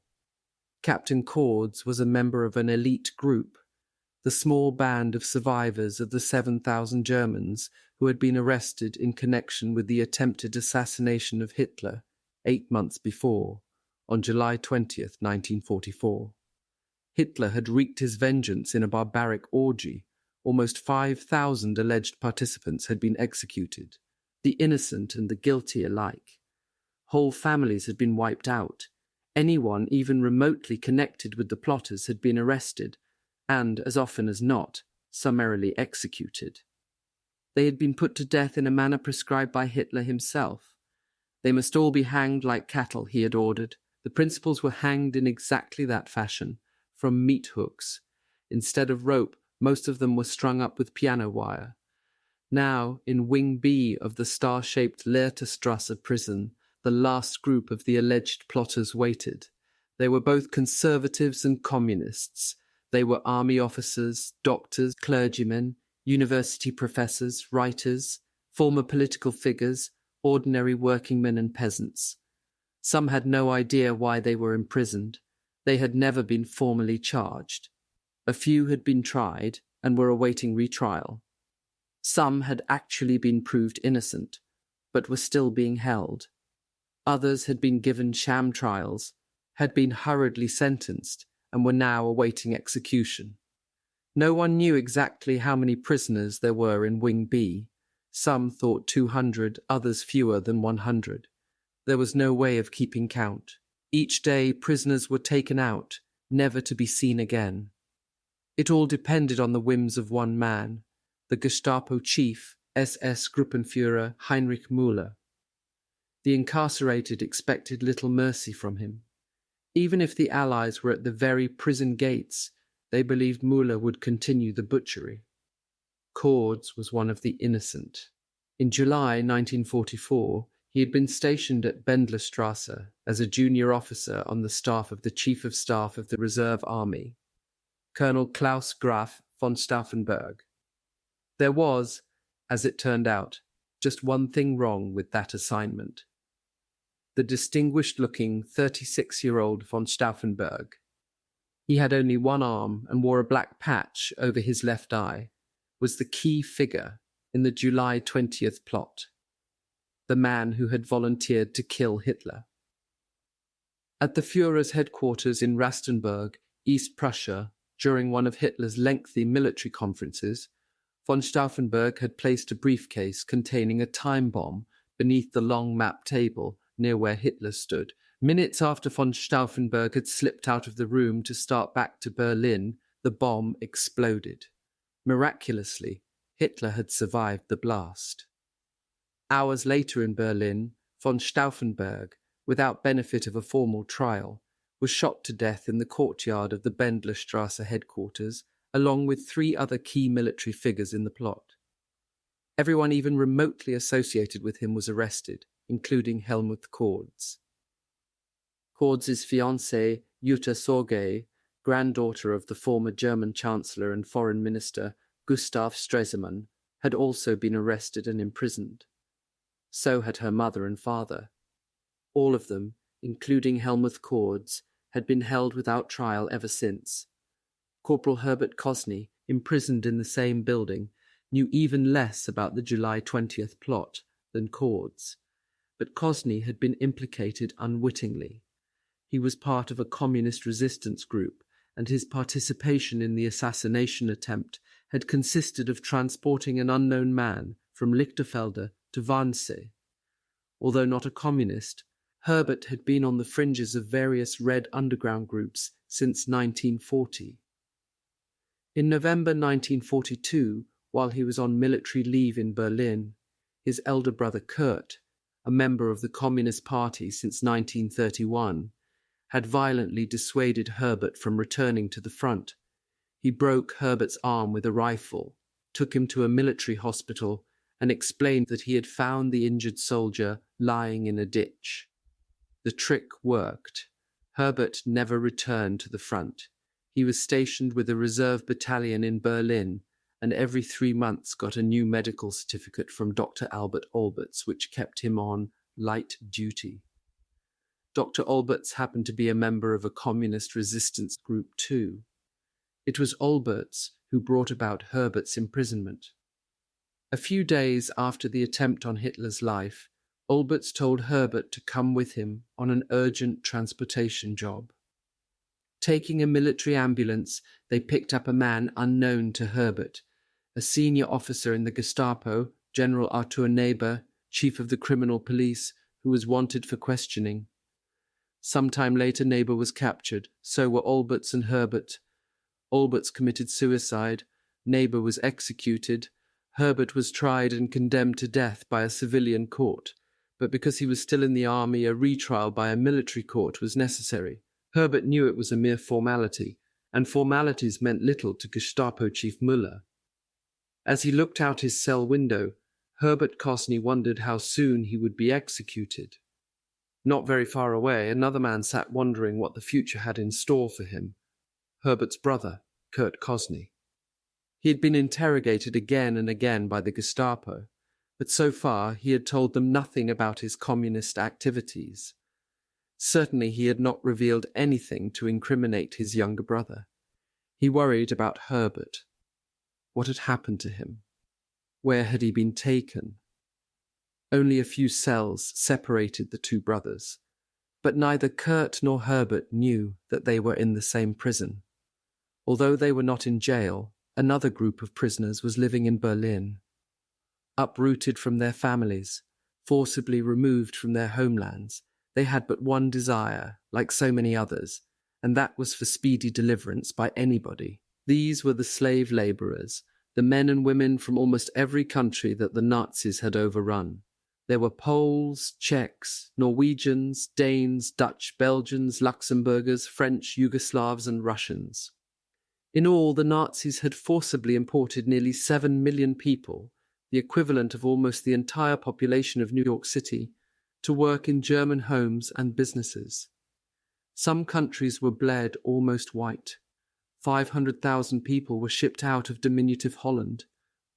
Captain Kords was a member of an elite group, the small band of survivors of the 7,000 Germans who had been arrested in connection with the attempted assassination of Hitler 8 months before, on July 20th, 1944. Hitler had wreaked his vengeance in a barbaric orgy. Almost 5,000 alleged participants had been executed, the innocent and the guilty alike. Whole families had been wiped out. Anyone even remotely connected with the plotters had been arrested and, as often as not, summarily executed. They had been put to death in a manner prescribed by Hitler himself. They must all be hanged like cattle, he had ordered. The principals were hanged in exactly that fashion, from meat hooks. Instead of rope, most of them were strung up with piano wire. Now, in Wing B of the star-shaped Lehrterstrasse prison, the last group of the alleged plotters waited. They were both conservatives and communists. They were army officers, doctors, clergymen, university professors, writers, former political figures, ordinary workingmen and peasants. Some had no idea why they were imprisoned. They had never been formally charged. A few had been tried and were awaiting retrial. Some had actually been proved innocent, but were still being held. Others had been given sham trials, had been hurriedly sentenced, and were now awaiting execution. No one knew exactly how many prisoners there were in Wing B. Some thought 200, others fewer than 100. There was no way of keeping count. Each day prisoners were taken out, never to be seen again. It all depended on the whims of one man, the Gestapo chief, SS Gruppenführer Heinrich Müller. The incarcerated expected little mercy from him. Even if the Allies were at the very prison gates, they believed Müller would continue the butchery. Kords was one of the innocent. In July 1944, he had been stationed at Bendlerstrasse as a junior officer on the staff of the Chief of Staff of the Reserve Army, Colonel Klaus Graf von Stauffenberg. There was, as it turned out, just one thing wrong with that assignment. The distinguished-looking 36-year-old von Stauffenberg. He had only one arm and wore a black patch over his left eye, was the key figure in the July 20th plot, the man who had volunteered to kill Hitler. At the Führer's headquarters in Rastenburg, East Prussia, during one of Hitler's lengthy military conferences, von Stauffenberg had placed a briefcase containing a time bomb beneath the long map table near where Hitler stood. Minutes after von Stauffenberg had slipped out of the room to start back to Berlin, the bomb exploded. Miraculously, Hitler had survived the blast. Hours later in Berlin, von Stauffenberg, without benefit of a formal trial, was shot to death in the courtyard of the Bendlerstrasse headquarters, along with 3 other key military figures in the plot. Everyone even remotely associated with him was arrested, including Helmuth Kords. Kords' fiancée, Jutta Sorge, granddaughter of the former German Chancellor and Foreign Minister Gustav Stresemann, had also been arrested and imprisoned. So had her mother and father. All of them, including Helmuth Kords, had been held without trial ever since. Corporal Herbert Kosny, imprisoned in the same building, knew even less about the July 20th plot than Kords. But Kosny had been implicated unwittingly. He was part of a communist resistance group, and his participation in the assassination attempt had consisted of transporting an unknown man from Lichterfelde to Wannsee. Although not a communist, Herbert had been on the fringes of various Red underground groups since 1940. In November 1942, while he was on military leave in Berlin, his elder brother Kurt, a member of the Communist Party since 1931, had violently dissuaded Herbert from returning to the front. He broke Herbert's arm with a rifle, took him to a military hospital, and explained that he had found the injured soldier lying in a ditch. The trick worked. Herbert never returned to the front. He was stationed with a reserve battalion in Berlin, and every 3 months got a new medical certificate from Dr. Albert Olberts, which kept him on light duty. Dr. Olberts happened to be a member of a communist resistance group too. It was Olberts who brought about Herbert's imprisonment. A few days after the attempt on Hitler's life, Olberts told Herbert to come with him on an urgent transportation job. Taking a military ambulance, they picked up a man unknown to Herbert, a senior officer in the Gestapo, General Arthur Neber, chief of the criminal police, who was wanted for questioning. Sometime later, Neber was captured. So were Olberts and Herbert. Olberts committed suicide. Neber was executed. Herbert was tried and condemned to death by a civilian court, but because he was still in the army, a retrial by a military court was necessary. Herbert knew it was a mere formality, and formalities meant little to Gestapo chief Müller. As he looked out his cell window, Herbert Kosny wondered how soon he would be executed. Not very far away, another man sat wondering what the future had in store for him. Herbert's brother, Kurt Kosny. He had been interrogated again and again by the Gestapo, but so far he had told them nothing about his communist activities. Certainly he had not revealed anything to incriminate his younger brother. He worried about Herbert. What had happened to him? Where had he been taken? Only a few cells separated the two brothers, but neither Kurt nor Herbert knew that they were in the same prison. Although they were not in jail, another group of prisoners was living in Berlin. Uprooted from their families, forcibly removed from their homelands, they had but one desire, like so many others, and that was for speedy deliverance by anybody. These were the slave labourers, the men and women from almost every country that the Nazis had overrun. There were Poles, Czechs, Norwegians, Danes, Dutch, Belgians, Luxembourgers, French, Yugoslavs, and Russians. In all, the Nazis had forcibly imported nearly 7 million people, the equivalent of almost the entire population of New York City, to work in German homes and businesses. Some countries were bled almost white. 500,000 people were shipped out of diminutive Holland,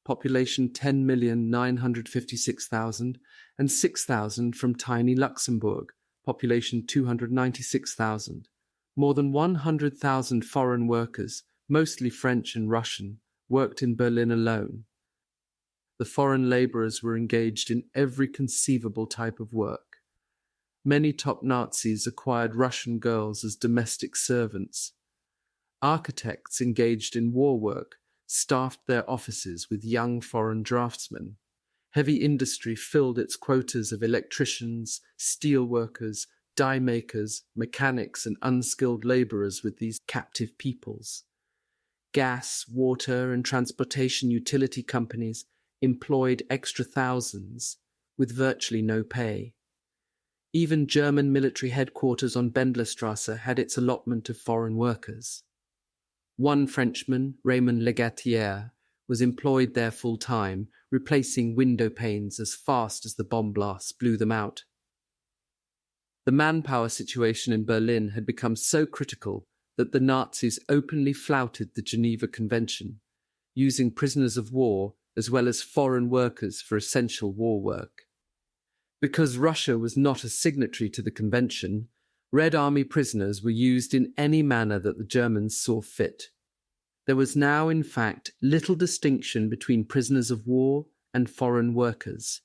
population 10,956,000, and 6,000 from tiny Luxembourg, population 296,000. More than 100,000 foreign workers, mostly French and Russian, worked in Berlin alone. The foreign labourers were engaged in every conceivable type of work. Many top Nazis acquired Russian girls as domestic servants. Architects engaged in war work staffed their offices with young foreign draftsmen. Heavy industry filled its quotas of electricians, steel workers, dye makers, mechanics, and unskilled labourers with these captive peoples. Gas, water, and transportation utility companies employed extra thousands with virtually no pay. Even German military headquarters on Bendlerstrasse had its allotment of foreign workers. One Frenchman, Rayman Legatier, was employed there full-time, replacing window panes as fast as the bomb blasts blew them out. The manpower situation in Berlin had become so critical that the Nazis openly flouted the Geneva Convention, using prisoners of war as well as foreign workers for essential war work. Because Russia was not a signatory to the convention, Red Army prisoners were used in any manner that the Germans saw fit. There was now, in fact, little distinction between prisoners of war and foreign workers.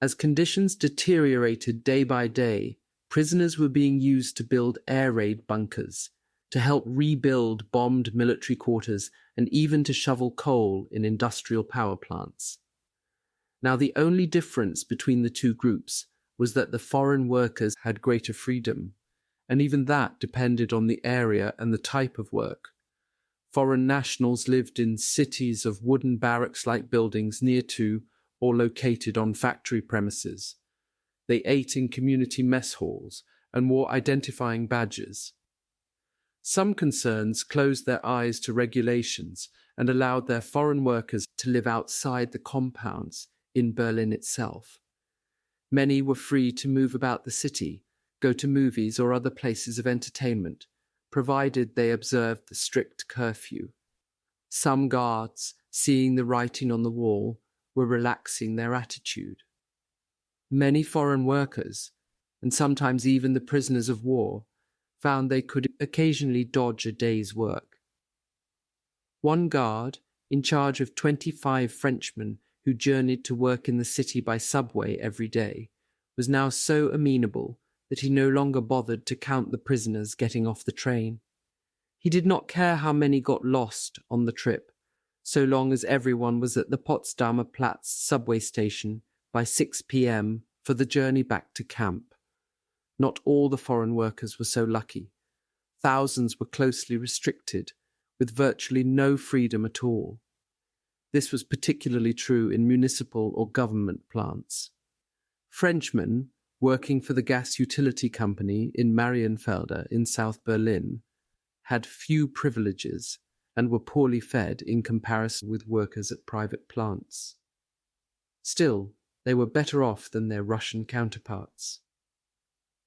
As conditions deteriorated day by day, prisoners were being used to build air raid bunkers, to help rebuild bombed military quarters, and even to shovel coal in industrial power plants. Now, the only difference between the two groups was that the foreign workers had greater freedom, and even that depended on the area and the type of work. Foreign nationals lived in cities of wooden barracks-like buildings near to or located on factory premises. They ate in community mess halls and wore identifying badges. Some concerns closed their eyes to regulations and allowed their foreign workers to live outside the compounds in Berlin itself. Many were free to move about the city, go to movies or other places of entertainment, provided they observed the strict curfew. Some guards, seeing the writing on the wall, were relaxing their attitude. Many foreign workers, and sometimes even the prisoners of war, found they could occasionally dodge a day's work. One guard, in charge of 25 Frenchmen who journeyed to work in the city by subway every day, was now so amenable that he no longer bothered to count the prisoners getting off the train. He did not care how many got lost on the trip, so long as everyone was at the Potsdamer Platz subway station by 6 p.m. for the journey back to camp. Not all the foreign workers were so lucky. Thousands were closely restricted, with virtually no freedom at all. This was particularly true in municipal or government plants. Frenchmen, working for the gas utility company in Marienfelde in South Berlin, had few privileges and were poorly fed in comparison with workers at private plants. Still, they were better off than their Russian counterparts.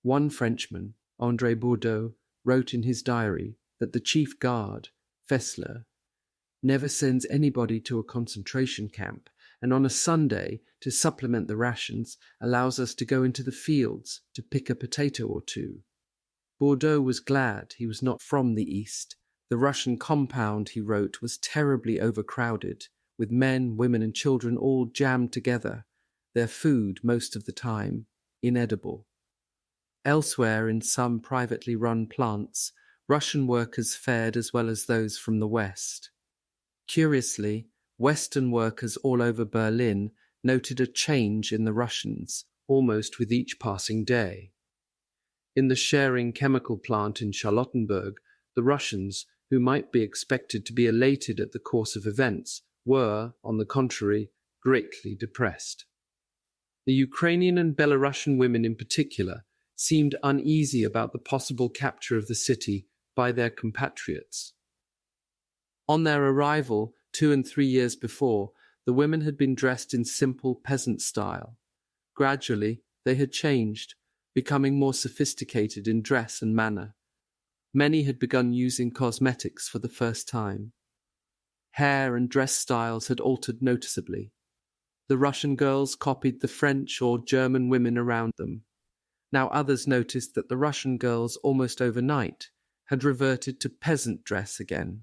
One Frenchman, André Bourdeau, wrote in his diary that the chief guard, Fessler, never sends anybody to a concentration camp, and on a Sunday, to supplement the rations, allows us to go into the fields to pick a potato or two. Bourdeau was glad he was not from the East. The Russian compound, he wrote, was terribly overcrowded, with men, women and children all jammed together, their food, most of the time, inedible. Elsewhere, in some privately run plants, Russian workers fared as well as those from the West. Curiously, Western workers all over Berlin noted a change in the Russians, almost with each passing day. In the Schering chemical plant in Charlottenburg, the Russians, who might be expected to be elated at the course of events, were, on the contrary, greatly depressed. The Ukrainian and Belarusian women in particular seemed uneasy about the possible capture of the city by their compatriots. On their arrival, 2 and 3 years before, the women had been dressed in simple peasant style. Gradually, they had changed, becoming more sophisticated in dress and manner. Many had begun using cosmetics for the first time. Hair and dress styles had altered noticeably. The Russian girls copied the French or German women around them. Now others noticed that the Russian girls, almost overnight, had reverted to peasant dress again.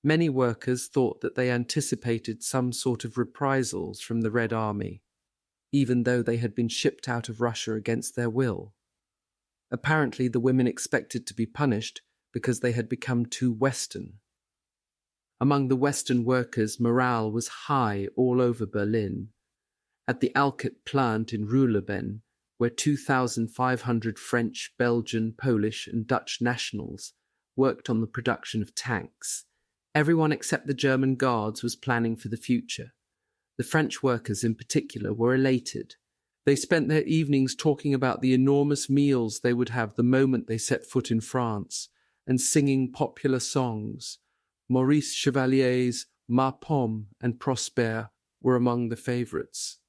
Many workers thought that they anticipated some sort of reprisals from the Red Army, even though they had been shipped out of Russia against their will. Apparently the women expected to be punished because they had become too Western. Among the Western workers, morale was high all over Berlin. At the Alkit plant in Ruhleben, where 2,500 French, Belgian, Polish and Dutch nationals worked on the production of tanks, everyone except the German guards was planning for the future. The French workers in particular were elated. They spent their evenings talking about the enormous meals they would have the moment they set foot in France, and singing popular songs. Maurice Chevalier's Ma Pomme and Prosper were among the favourites.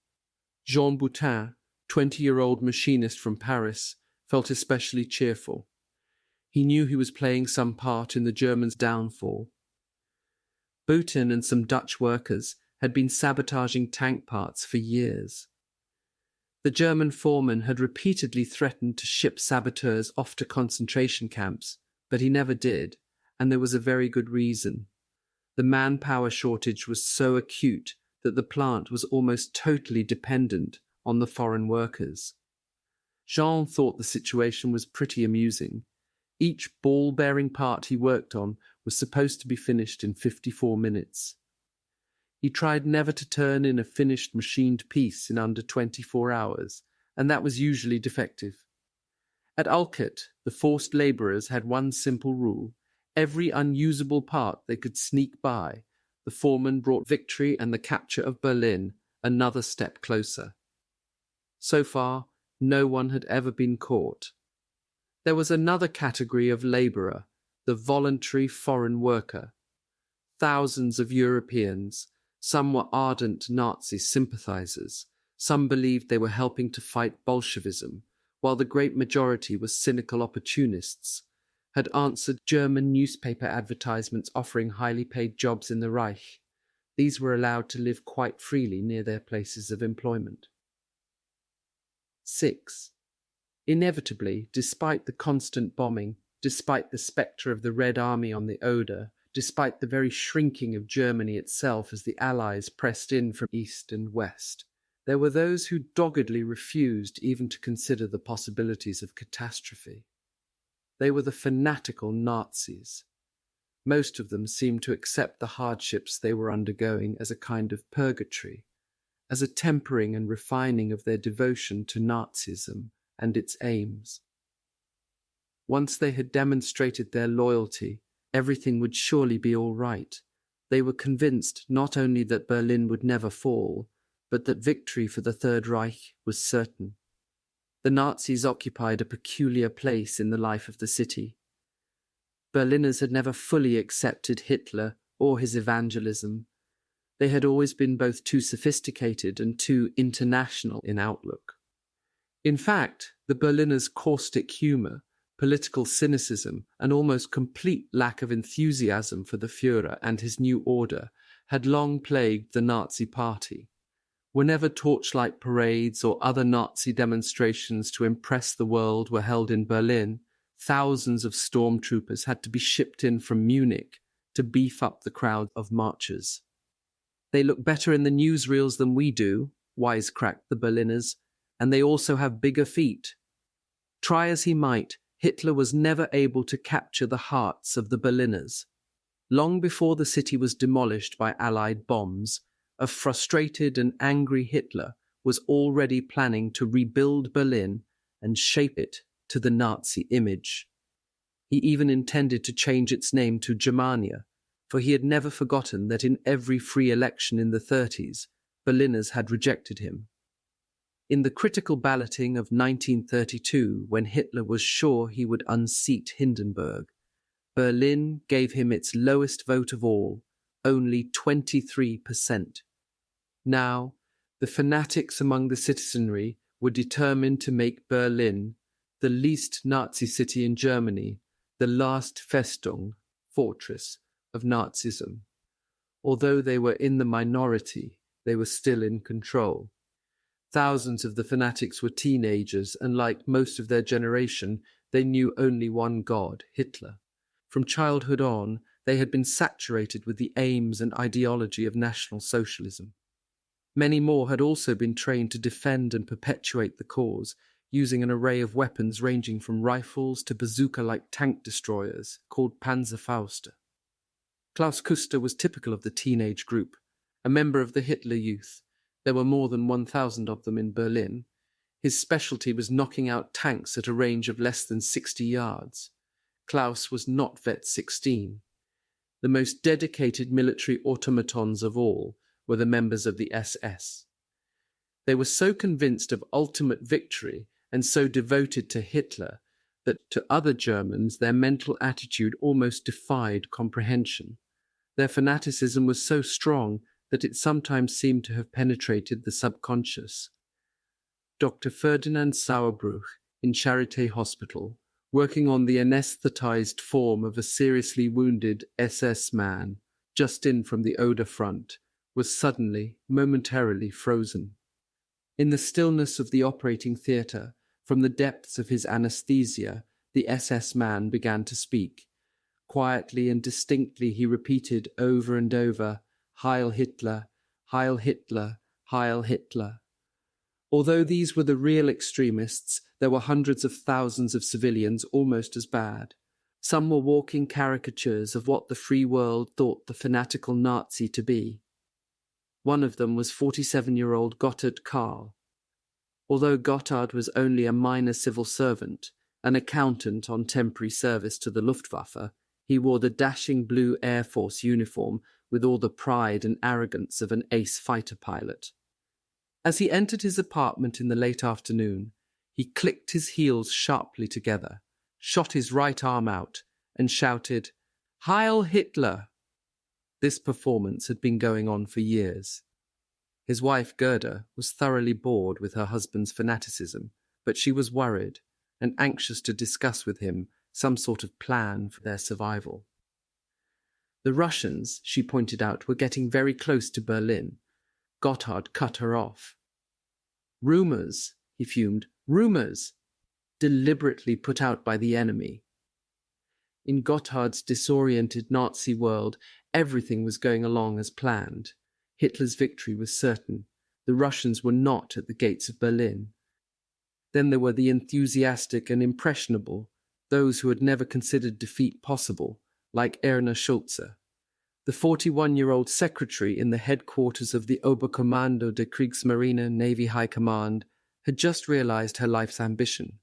Jean Boutin, 20-year-old machinist from Paris, felt especially cheerful. He knew he was playing some part in the Germans' downfall. Boutin and some Dutch workers had been sabotaging tank parts for years. The German foreman had repeatedly threatened to ship saboteurs off to concentration camps, but he never did, and there was a very good reason. The manpower shortage was so acute that the plant was almost totally dependent on the foreign workers. Jean thought the situation was pretty amusing. Each ball-bearing part he worked on was supposed to be finished in 54 minutes. He tried never to turn in a finished machined piece in under 24 hours, and that was usually defective. At Ulket, the forced labourers had one simple rule: every unusable part they could sneak by, the foreman brought victory and the capture of Berlin another step closer. So far, no one had ever been caught. There was another category of labourer, the voluntary foreign worker. Thousands of Europeans, some were ardent Nazi sympathisers, some believed they were helping to fight Bolshevism, while the great majority were cynical opportunists, had answered German newspaper advertisements offering highly paid jobs in the Reich. These were allowed to live quite freely near their places of employment. 6. Inevitably, despite the constant bombing, despite the spectre of the Red Army on the Oder, despite the very shrinking of Germany itself as the Allies pressed in from east and west, there were those who doggedly refused even to consider the possibilities of catastrophe. They were the fanatical Nazis. Most of them seemed to accept the hardships they were undergoing as a kind of purgatory, as a tempering and refining of their devotion to Nazism and its aims. Once they had demonstrated their loyalty, everything would surely be all right. They were convinced not only that Berlin would never fall, but that victory for the Third Reich was certain. The Nazis occupied a peculiar place in the life of the city. Berliners had never fully accepted Hitler or his evangelism. They had always been both too sophisticated and too international in outlook. In fact, the Berliners' caustic humour, political cynicism, and almost complete lack of enthusiasm for the Führer and his new order had long plagued the Nazi Party. Whenever torchlight parades or other Nazi demonstrations to impress the world were held in Berlin, thousands of stormtroopers had to be shipped in from Munich to beef up the crowd of marchers. They look better in the newsreels than we do, wisecracked the Berliners, and they also have bigger feet. Try as he might, Hitler was never able to capture the hearts of the Berliners. Long before the city was demolished by Allied bombs, a frustrated and angry Hitler was already planning to rebuild Berlin and shape it to the Nazi image. He even intended to change its name to Germania, for he had never forgotten that in every free election in the 30s, Berliners had rejected him. In the critical balloting of 1932, when Hitler was sure he would unseat Hindenburg, Berlin gave him its lowest vote of all, only 23%. Now, the fanatics among the citizenry were determined to make Berlin, the least Nazi city in Germany, the last Festung, fortress, of Nazism. Although they were in the minority, they were still in control. Thousands of the fanatics were teenagers, and like most of their generation, they knew only one god, Hitler. From childhood on, they had been saturated with the aims and ideology of National Socialism. Many more had also been trained to defend and perpetuate the cause, using an array of weapons ranging from rifles to bazooka-like tank destroyers, called Panzerfauste. Klaus Kuster was typical of the teenage group, a member of the Hitler Youth. There were more than 1,000 of them in Berlin. His specialty was knocking out tanks at a range of less than 60 yards. Klaus was not Vet 16. The most dedicated military automatons of all were the members of the SS. They were so convinced of ultimate victory and so devoted to Hitler that to other Germans their mental attitude almost defied comprehension. Their fanaticism was so strong that it sometimes seemed to have penetrated the subconscious. Dr. Ferdinand Sauerbruch, in Charité Hospital, working on the anesthetized form of a seriously wounded SS man just in from the Oder front, was suddenly, momentarily frozen. In the stillness of the operating theatre, from the depths of his anesthesia, the SS man began to speak. Quietly and distinctly he repeated over and over, "Heil Hitler, Heil Hitler, Heil Hitler." Although these were the real extremists, there were hundreds of thousands of civilians almost as bad. Some were walking caricatures of what the free world thought the fanatical Nazi to be. One of them was 47-year-old Gotthard Karl. Although Gotthard was only a minor civil servant, an accountant on temporary service to the Luftwaffe, he wore the dashing blue Air Force uniform with all the pride and arrogance of an ace fighter pilot. As he entered his apartment in the late afternoon, he clicked his heels sharply together, shot his right arm out, and shouted, "Heil Hitler!" This performance had been going on for years. His wife Gerda was thoroughly bored with her husband's fanaticism, but she was worried and anxious to discuss with him some sort of plan for their survival. The Russians, she pointed out, were getting very close to Berlin. Gotthard cut her off. "Rumours," he fumed, "rumours, deliberately put out by the enemy." In Gotthard's disoriented Nazi world, everything was going along as planned. Hitler's victory was certain. The Russians were not at the gates of Berlin. Then there were the enthusiastic and impressionable, those who had never considered defeat possible, like Erna Schulze. The 41-year-old secretary in the headquarters of the Oberkommando der Kriegsmarine Navy High Command had just realized her life's ambition.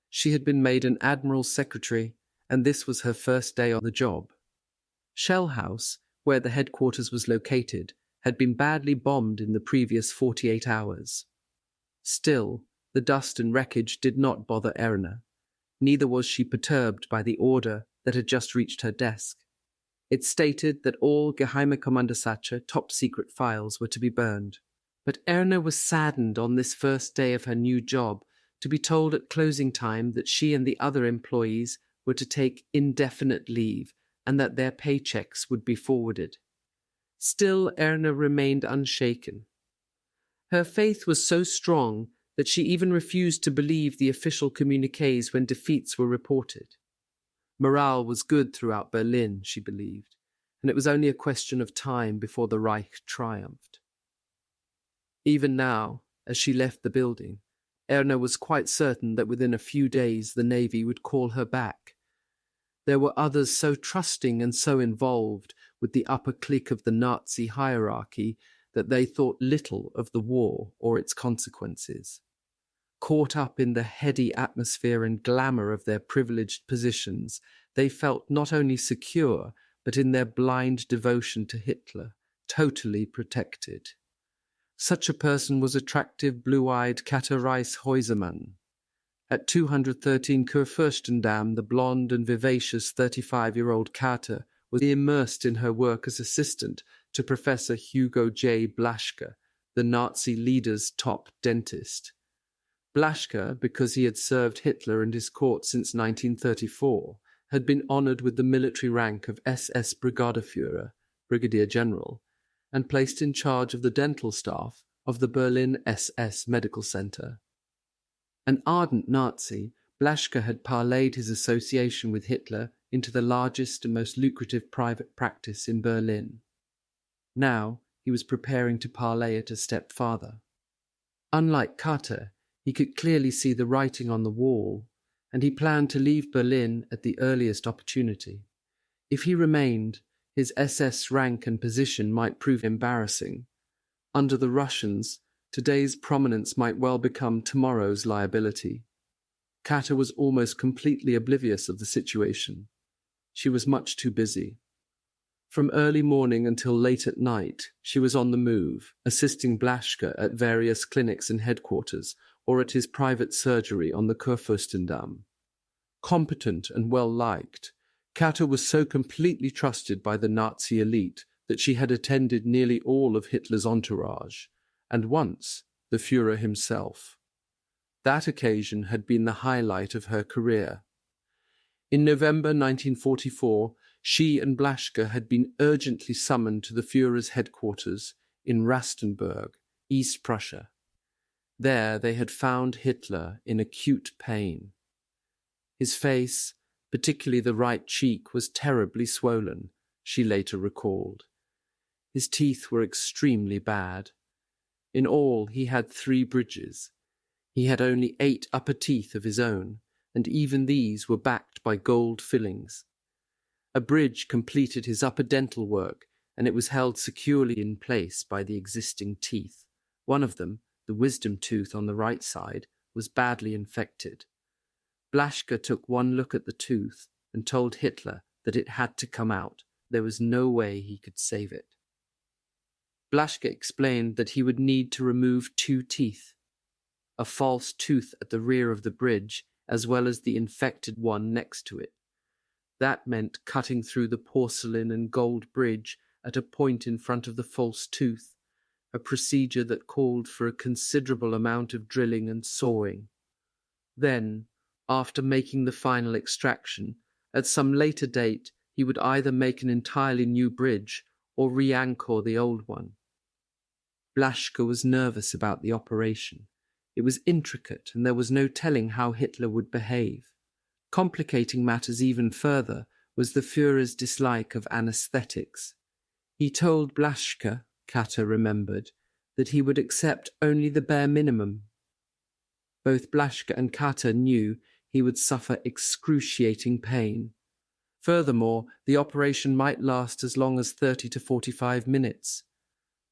She had been made an admiral's secretary, and this was her first day on the job. Shell House, where the headquarters was located, had been badly bombed in the previous 48 hours. Still, the dust and wreckage did not bother Erna. Neither was she perturbed by the order that had just reached her desk. It stated that all Geheime Kommandosache top-secret files were to be burned. But Erna was saddened on this first day of her new job to be told at closing time that she and the other employees were to take indefinite leave and that their paychecks would be forwarded. Still, Erna remained unshaken. Her faith was so strong that she even refused to believe the official communiques when defeats were reported. Morale was good throughout Berlin, she believed, and it was only a question of time before the Reich triumphed. Even now, as she left the building, Erna was quite certain that within a few days the Navy would call her back. There were others so trusting and so involved with the upper clique of the Nazi hierarchy that they thought little of the war or its consequences. Caught up in the heady atmosphere and glamour of their privileged positions, they felt not only secure, but in their blind devotion to Hitler, totally protected. Such a person was attractive blue-eyed Kater Reis-Häusermann. At 213 Kurfürstendamm, the blonde and vivacious 35-year-old Kater was immersed in her work as assistant to Professor Hugo J. Blaschke, the Nazi leader's top dentist. Blaschke, because he had served Hitler and his court since 1934, had been honored with the military rank of SS Brigadeführer, Brigadier General, and placed in charge of the dental staff of the Berlin SS Medical Center. An ardent Nazi, Blaschke had parlayed his association with Hitler into the largest and most lucrative private practice in Berlin. Now he was preparing to parlay it a step farther. Unlike Kater, he could clearly see the writing on the wall, and he planned to leave Berlin at the earliest opportunity. If he remained, his SS rank and position might prove embarrassing. Under the Russians, today's prominence might well become tomorrow's liability. Kater was almost completely oblivious of the situation. She was much too busy. From early morning until late at night, she was on the move, assisting Blaschke at various clinics and headquarters, or at his private surgery on the Kurfürstendamm. Competent and well-liked, Kater was so completely trusted by the Nazi elite that she had attended nearly all of Hitler's entourage, and once the Führer himself. That occasion had been the highlight of her career. In November 1944, she and Blaschke had been urgently summoned to the Führer's headquarters in Rastenburg, East Prussia. There they had found Hitler in acute pain. His face, particularly the right cheek, was terribly swollen, she later recalled. His teeth were extremely bad. In all, he had 3 bridges. He had only 8 upper teeth of his own, and even these were backed by gold fillings. A bridge completed his upper dental work, and it was held securely in place by the existing teeth. One of them, the wisdom tooth on the right side, was badly infected. Blaschke took one look at the tooth and told Hitler that it had to come out. There was no way he could save it. Blaschke explained that he would need to remove 2 teeth, a false tooth at the rear of the bridge as well as the infected one next to it. That meant cutting through the porcelain and gold bridge at a point in front of the false tooth, a procedure that called for a considerable amount of drilling and sawing. Then, after making the final extraction, at some later date he would either make an entirely new bridge or re-anchor the old one. Blaschke was nervous about the operation. It was intricate and there was no telling how Hitler would behave. Complicating matters even further was the Führer's dislike of anesthetics. He told Blaschke, Katter remembered, that he would accept only the bare minimum. Both Blaschke and Katter knew he would suffer excruciating pain. Furthermore, the operation might last as long as 30 to 45 minutes.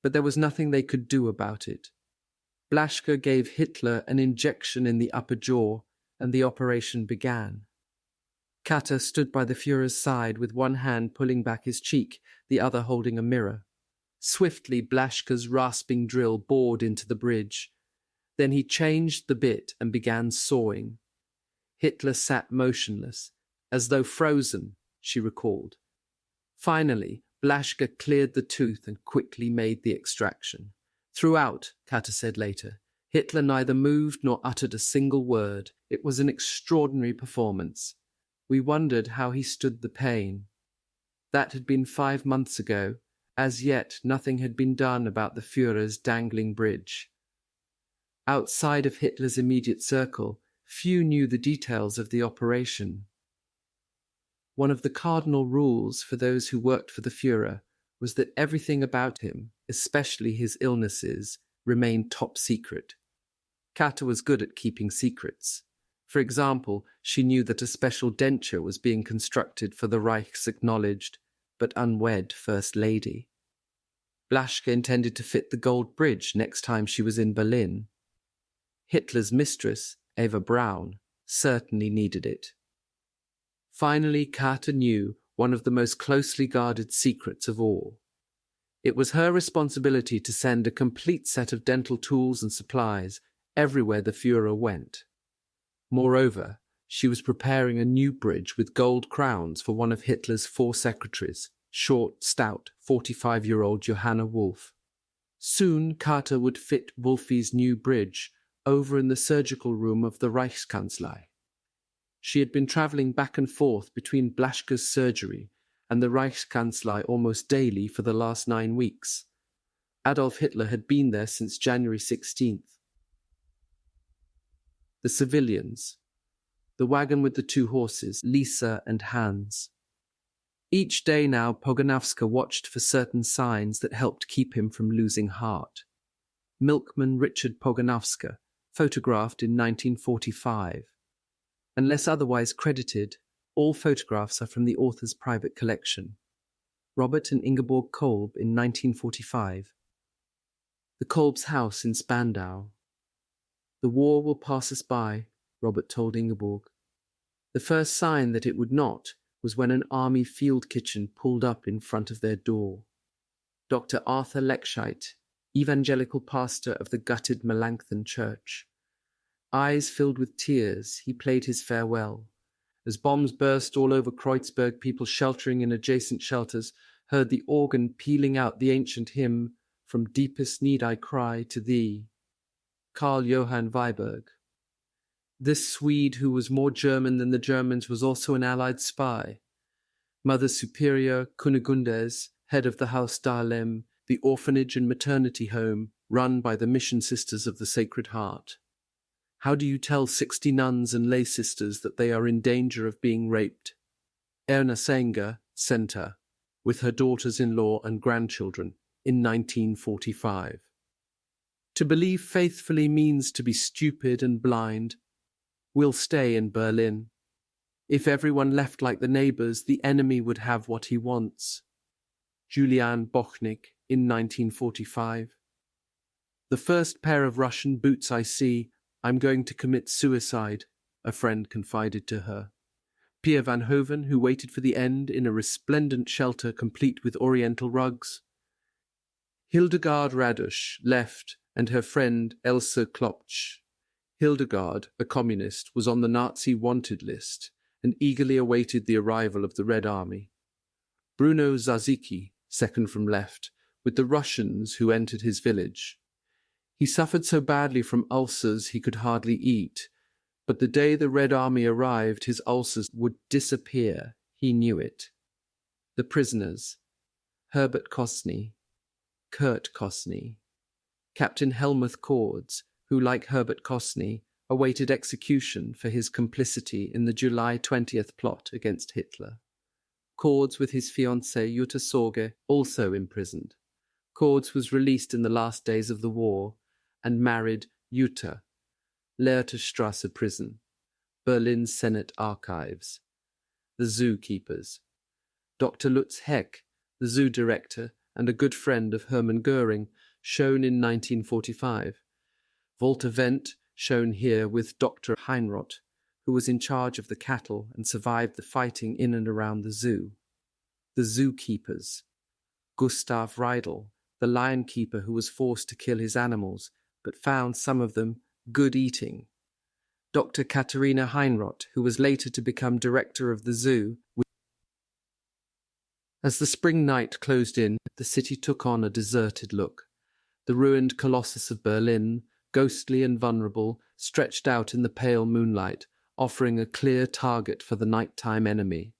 But there was nothing they could do about it. Blaschke gave Hitler an injection in the upper jaw, and the operation began. Katter stood by the Führer's side with one hand pulling back his cheek, the other holding a mirror. Swiftly, Blaschke's rasping drill bored into the bridge. Then he changed the bit and began sawing. Hitler sat motionless, as though frozen, she recalled. Finally, Blaschke cleared the tooth and quickly made the extraction. Throughout, Katter said later, Hitler neither moved nor uttered a single word. It was an extraordinary performance. We wondered how he stood the pain. That had been 5 months ago. As yet, nothing had been done about the Führer's dangling bridge. Outside of Hitler's immediate circle, few knew the details of the operation. One of the cardinal rules for those who worked for the Führer was that everything about him, especially his illnesses, remained top secret. Katter was good at keeping secrets. For example, she knew that a special denture was being constructed for the Reich's acknowledged but unwed First Lady. Blaschke intended to fit the gold bridge next time she was in Berlin. Hitler's mistress, Eva Braun, certainly needed it. Finally, Katter knew one of the most closely guarded secrets of all. It was her responsibility to send a complete set of dental tools and supplies everywhere the Führer went. Moreover, she was preparing a new bridge with gold crowns for one of Hitler's 4 secretaries, short, stout, 45-year-old Johanna Wolff. Soon Katter would fit Wolfie's new bridge over in the surgical room of the Reichskanzlei. She had been travelling back and forth between Blaschke's surgery and the Reichskanzlei almost daily for the last 9 weeks. Adolf Hitler had been there since January 16th. The civilians. The wagon with the 2 horses, Lisa and Hans. Each day now, Pogonawska watched for certain signs that helped keep him from losing heart. Milkman Richard Pogonawska, photographed in 1945. Unless otherwise credited, all photographs are from the author's private collection. Robert and Ingeborg Kolb in 1945. The Kolb's house in Spandau. The war will pass us by, Robert told Ingeborg. The first sign that it would not was when an army field kitchen pulled up in front of their door. Dr. Arthur Lechscheit, evangelical pastor of the gutted Melanchthon church. Eyes filled with tears, he played his farewell. As bombs burst all over Kreuzberg, people sheltering in adjacent shelters heard the organ pealing out the ancient hymn, "From deepest need I cry to thee." Karl Johann Weiberg. This Swede, who was more German than the Germans, was also an Allied spy. Mother Superior Kunigundes, head of the House Darham, the orphanage and maternity home run by the Mission Sisters of the Sacred Heart. How do you tell 60 nuns and lay sisters that they are in danger of being raped? Erna Sanger, Center, with her daughters-in-law and grandchildren, in 1945. To believe faithfully means to be stupid and blind. We'll stay in Berlin. If everyone left like the neighbors, the enemy would have what he wants. Julian Bochnik in 1945. "The first pair of Russian boots I see, I'm going to commit suicide," a friend confided to her. Pierre Van Hoven, who waited for the end in a resplendent shelter complete with oriental rugs. Hildegard Radusch left, and her friend Else Klopsch. Hildegard, a communist, was on the Nazi wanted list and eagerly awaited the arrival of the Red Army. Bruno Zaziki, second from left, with the Russians who entered his village. He suffered so badly from ulcers he could hardly eat, but the day the Red Army arrived his ulcers would disappear. He knew it. The prisoners: Herbert Kosny, Kurt Kosny, Captain Helmuth Cords, who, like Herbert Kosny, awaited execution for his complicity in the July 20th plot against Hitler. Cords with his fiancée Jutta Sorge, also imprisoned. Cords was released in the last days of the war and married Jutta, Lehrterstrasse prison, Berlin Senate archives. The zookeepers: Dr. Lutz Heck, the zoo director and a good friend of Hermann Göring, shown in 1945. Walter Wendt, shown here with Dr. Heinroth, who was in charge of the cattle and survived the fighting in and around the zoo. The zookeepers: Gustav Riedel, the lion keeper who was forced to kill his animals, but found some of them good eating. Dr. Katharina Heinroth, who was later to become director of the zoo. As the spring night closed in, the city took on a deserted look. The ruined Colossus of Berlin, ghostly and vulnerable, stretched out in the pale moonlight, offering a clear target for the nighttime enemy.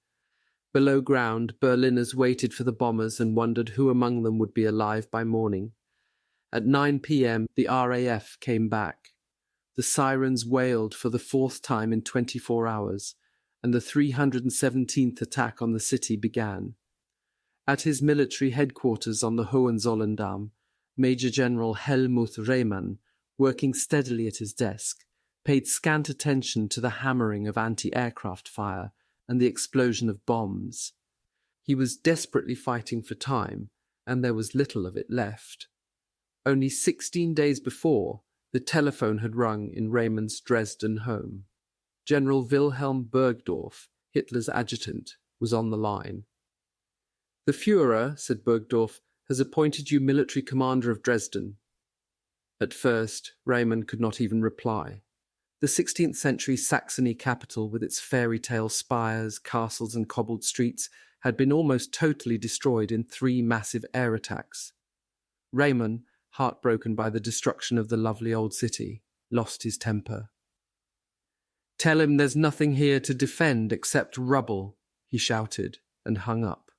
Below ground, Berliners waited for the bombers and wondered who among them would be alive by morning. At 9 p.m., the RAF came back. The sirens wailed for the fourth time in 24 hours, and the 317th attack on the city began. At his military headquarters on the Hohenzollern-Damm, Major General Helmuth Rayman, working steadily at his desk, paid scant attention to the hammering of anti-aircraft fire and the explosion of bombs. He was desperately fighting for time, and there was little of it left. Only 16 days before, the telephone had rung in Raymond's Dresden home. General Wilhelm Burgdorf, Hitler's adjutant, was on the line. "The Führer," said Burgdorf, "has appointed you military commander of Dresden." At first, Raymond could not even reply. The 16th century Saxony capital, with its fairy tale spires, castles and cobbled streets, had been almost totally destroyed in 3 massive air attacks. Raymond, heartbroken by the destruction of the lovely old city, lost his temper. "Tell him there's nothing here to defend except rubble," he shouted, and hung up.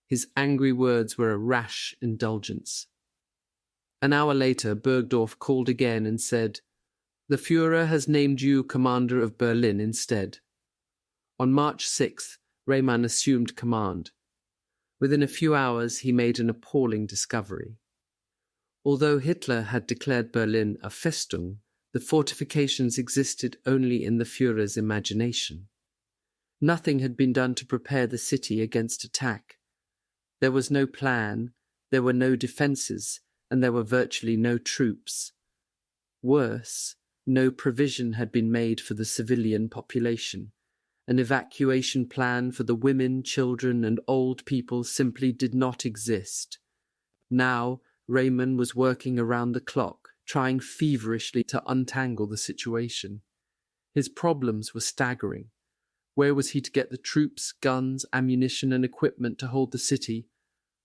His angry words were a rash indulgence. An hour later, Burgdorf called again and said, "The Führer has named you commander of Berlin instead." On March 6th, Rayman assumed command. Within a few hours, he made an appalling discovery. Although Hitler had declared Berlin a Festung, the fortifications existed only in the Führer's imagination. Nothing had been done to prepare the city against attack. There was no plan, there were no defences, and there were virtually no troops. Worse, no provision had been made for the civilian population. An evacuation plan for the women, children, and old people simply did not exist. Now, Rayman was working around the clock, trying feverishly to untangle the situation. His problems were staggering. Where was he to get the troops, guns, ammunition, and equipment to hold the city,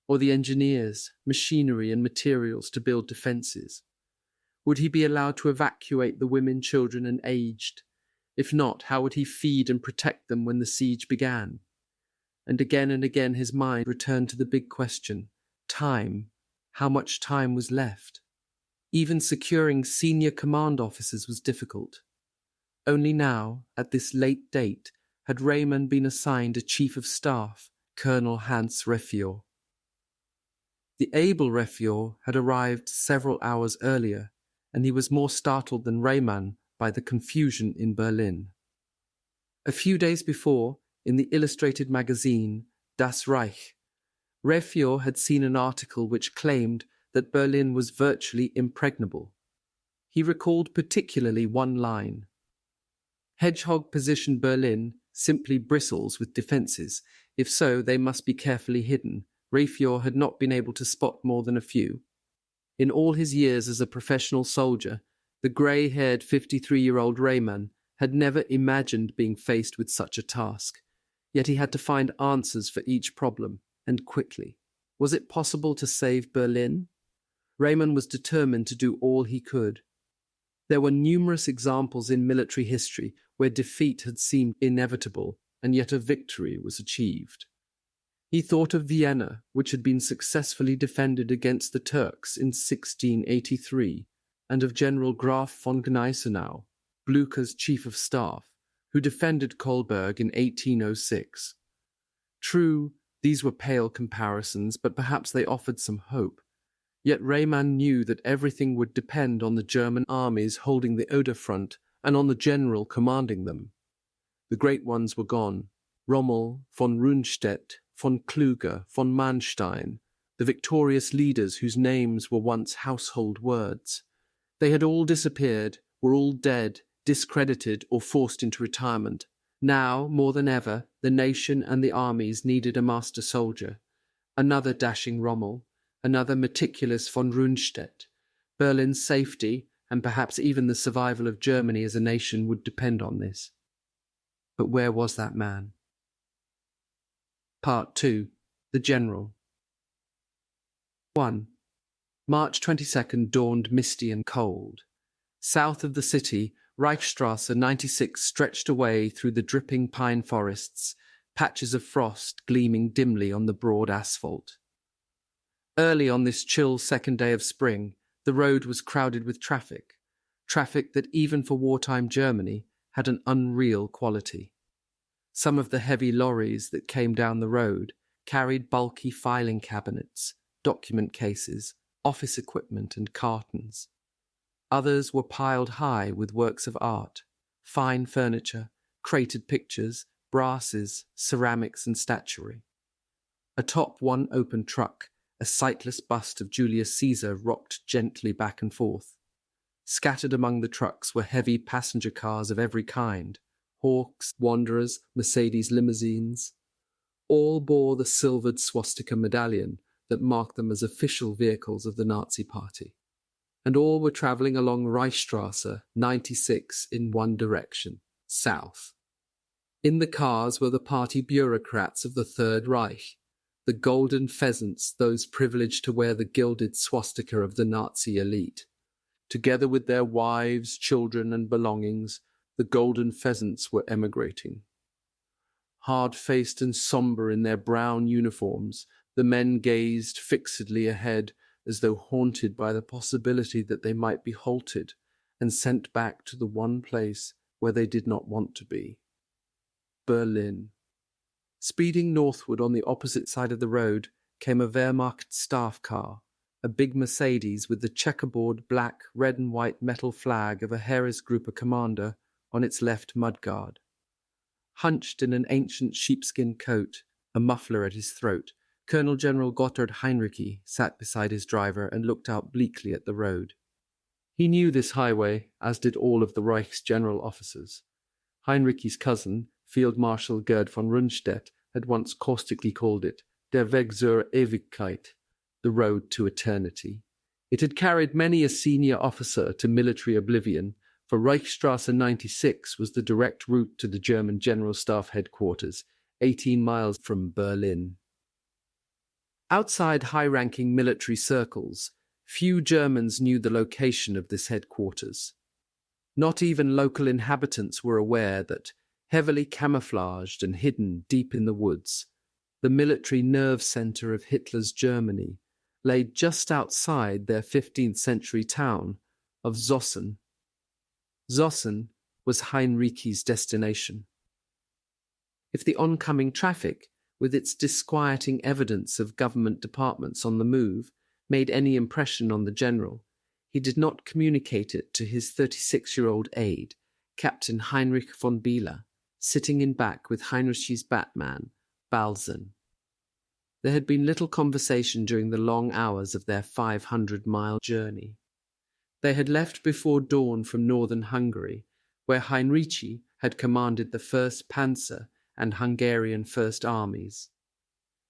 or the engineers, machinery, and materials to build defences? Would he be allowed to evacuate the women, children, and aged? If not, how would he feed and protect them when the siege began? And again his mind returned to the big question: time. How much time was left? Even securing senior command officers was difficult. Only now, at this late date, had Rayman been assigned a chief of staff, Colonel Hans Refior. The able Refior had arrived several hours earlier, and he was more startled than Rayman by the confusion in Berlin. A few days before, in the illustrated magazine Das Reich, Refior had seen an article which claimed that Berlin was virtually impregnable. He recalled particularly one line: "Hedgehog position Berlin simply bristles with defences. If so, they must be carefully hidden. Rayfior had not been able to spot more than a few." In all his years as a professional soldier, the grey-haired 53-year-old Rayman had never imagined being faced with such a task. Yet he had to find answers for each problem, and quickly. Was it possible to save Berlin? Rayman was determined to do all he could. There were numerous examples in military history where defeat had seemed inevitable, and yet a victory was achieved. He thought of Vienna, which had been successfully defended against the Turks in 1683, and of General Graf von Gneisenau, Blucher's chief of staff, who defended Kolberg in 1806. True, these were pale comparisons, but perhaps they offered some hope. Yet Rayman knew that everything would depend on the German armies holding the Oder front and on the general commanding them. The great ones were gone: Rommel, von Rundstedt, von Kluge, von Manstein, the victorious leaders whose names were once household words. They had all disappeared, were all dead, discredited, or forced into retirement. Now, more than ever, the nation and the armies needed a master soldier, another dashing Rommel, another meticulous von Rundstedt. Berlin's safety, and perhaps even the survival of Germany as a nation, would depend on this. But where was that man? Part 2. The General. 1. March 22nd dawned misty and cold. South of the city, Reichsstrasse 96 stretched away through the dripping pine forests, patches of frost gleaming dimly on the broad asphalt. Early on this chill second day of spring, the road was crowded with traffic that even for wartime Germany had an unreal quality. Some of the heavy lorries that came down the road carried bulky filing cabinets, document cases, office equipment and cartons. Others were piled high with works of art, fine furniture, crated pictures, brasses, ceramics and statuary. Atop one open truck, a sightless bust of Julius Caesar rocked gently back and forth. Scattered among the trucks were heavy passenger cars of every kind: Hawks, Wanderers, Mercedes limousines. All bore the silvered swastika medallion that marked them as official vehicles of the Nazi Party. And all were travelling along Reichsstrasse 96 in one direction, south. In the cars were the party bureaucrats of the Third Reich, the golden pheasants, those privileged to wear the gilded swastika of the Nazi elite. Together with their wives, children, and belongings, the golden pheasants were emigrating. Hard-faced and sombre in their brown uniforms, the men gazed fixedly ahead, as though haunted by the possibility that they might be halted and sent back to the one place where they did not want to be: Berlin. Speeding northward on the opposite side of the road came a Wehrmacht staff car, a big Mercedes with the checkerboard black, red and white metal flag of a Heeresgruppe commander on its left mudguard. Hunched in an ancient sheepskin coat, a muffler at his throat, Colonel General Gotthard Hinrichi sat beside his driver and looked out bleakly at the road. He knew this highway, as did all of the Reich's general officers. Heinrichi's cousin, Field Marshal Gerd von Rundstedt, had once caustically called it der Weg zur Ewigkeit, the road to eternity. It had carried many a senior officer to military oblivion, for Reichsstrasse 96 was the direct route to the German General Staff headquarters, 18 miles from Berlin. Outside high-ranking military circles, few Germans knew the location of this headquarters. Not even local inhabitants were aware that, heavily camouflaged and hidden deep in the woods, the military nerve centre of Hitler's Germany lay just outside their 15th-century town of Zossen. Zossen was Heinrichi's destination. If the oncoming traffic, with its disquieting evidence of government departments on the move, made any impression on the general, he did not communicate it to his 36-year-old aide, Captain Heinrich von Bieler, sitting in back with Heinrichi's Batman, Balzen. There had been little conversation during the long hours of their 500-mile journey. They had left before dawn from northern Hungary, where Hinrichi had commanded the 1st Panzer and Hungarian First Armies.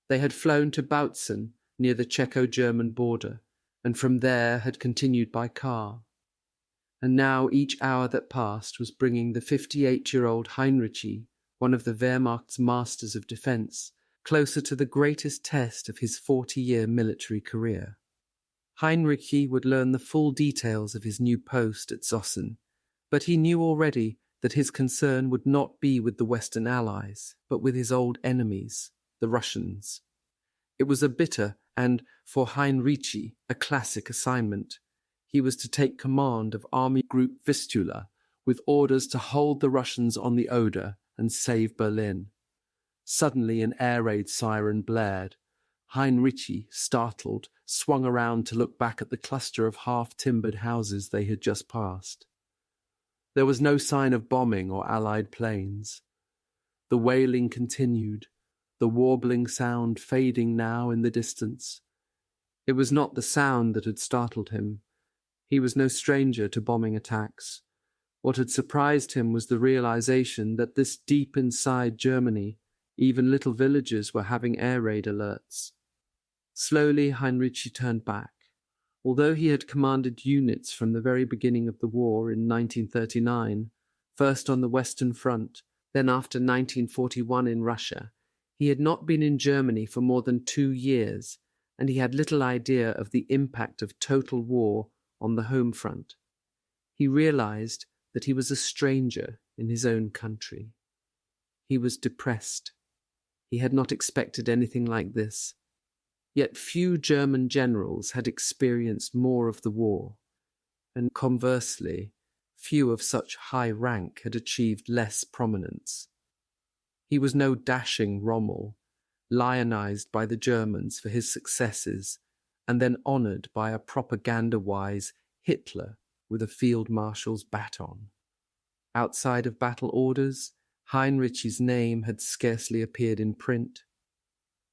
They had flown to Bautzen, near the Czecho-German border, and from there had continued by car. And now each hour that passed was bringing the 58-year-old Hinrichi, one of the Wehrmacht's masters of defense, closer to the greatest test of his 40-year military career. Hinrichi would learn the full details of his new post at Zossen, but he knew already that his concern would not be with the Western Allies, but with his old enemies, the Russians. It was a bitter and, for Hinrichi, a classic assignment. He was to take command of Army Group Vistula, with orders to hold the Russians on the Oder and save Berlin. Suddenly an air raid siren blared. Hinrichi, startled, swung around to look back at the cluster of half-timbered houses they had just passed. There was no sign of bombing or Allied planes. The wailing continued, the warbling sound fading now in the distance. It was not the sound that had startled him. He was no stranger to bombing attacks. What had surprised him was the realization that this deep inside Germany, even little villages were having air raid alerts. Slowly, Hinrichi turned back. Although he had commanded units from the very beginning of the war in 1939, first on the Western Front, then after 1941 in Russia, he had not been in Germany for more than 2 years, and he had little idea of the impact of total war on the home front. He realized that he was a stranger in his own country. He was depressed. He had not expected anything like this. Yet few German generals had experienced more of the war, and conversely, few of such high rank had achieved less prominence. He was no dashing Rommel, lionized by the Germans for his successes, and then honored by a propaganda-wise Hitler with a field marshal's baton. Outside of battle orders, Hinrichi's name had scarcely appeared in print.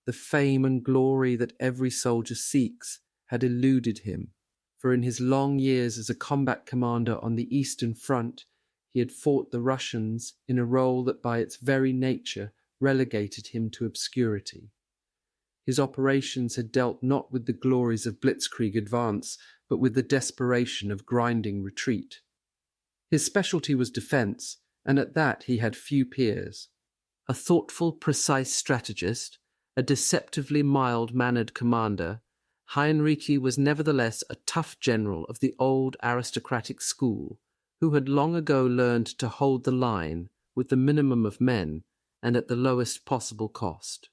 The fame and glory that every soldier seeks had eluded him, for in his long years as a combat commander on the Eastern Front, he had fought the Russians in a role that by its very nature relegated him to obscurity. His operations had dealt not with the glories of blitzkrieg advance, but with the desperation of grinding retreat. His specialty was defense, and at that he had few peers. A thoughtful, precise strategist, a deceptively mild-mannered commander, Hinrichi was nevertheless a tough general of the old aristocratic school, who had long ago learned to hold the line with the minimum of men and at the lowest possible cost.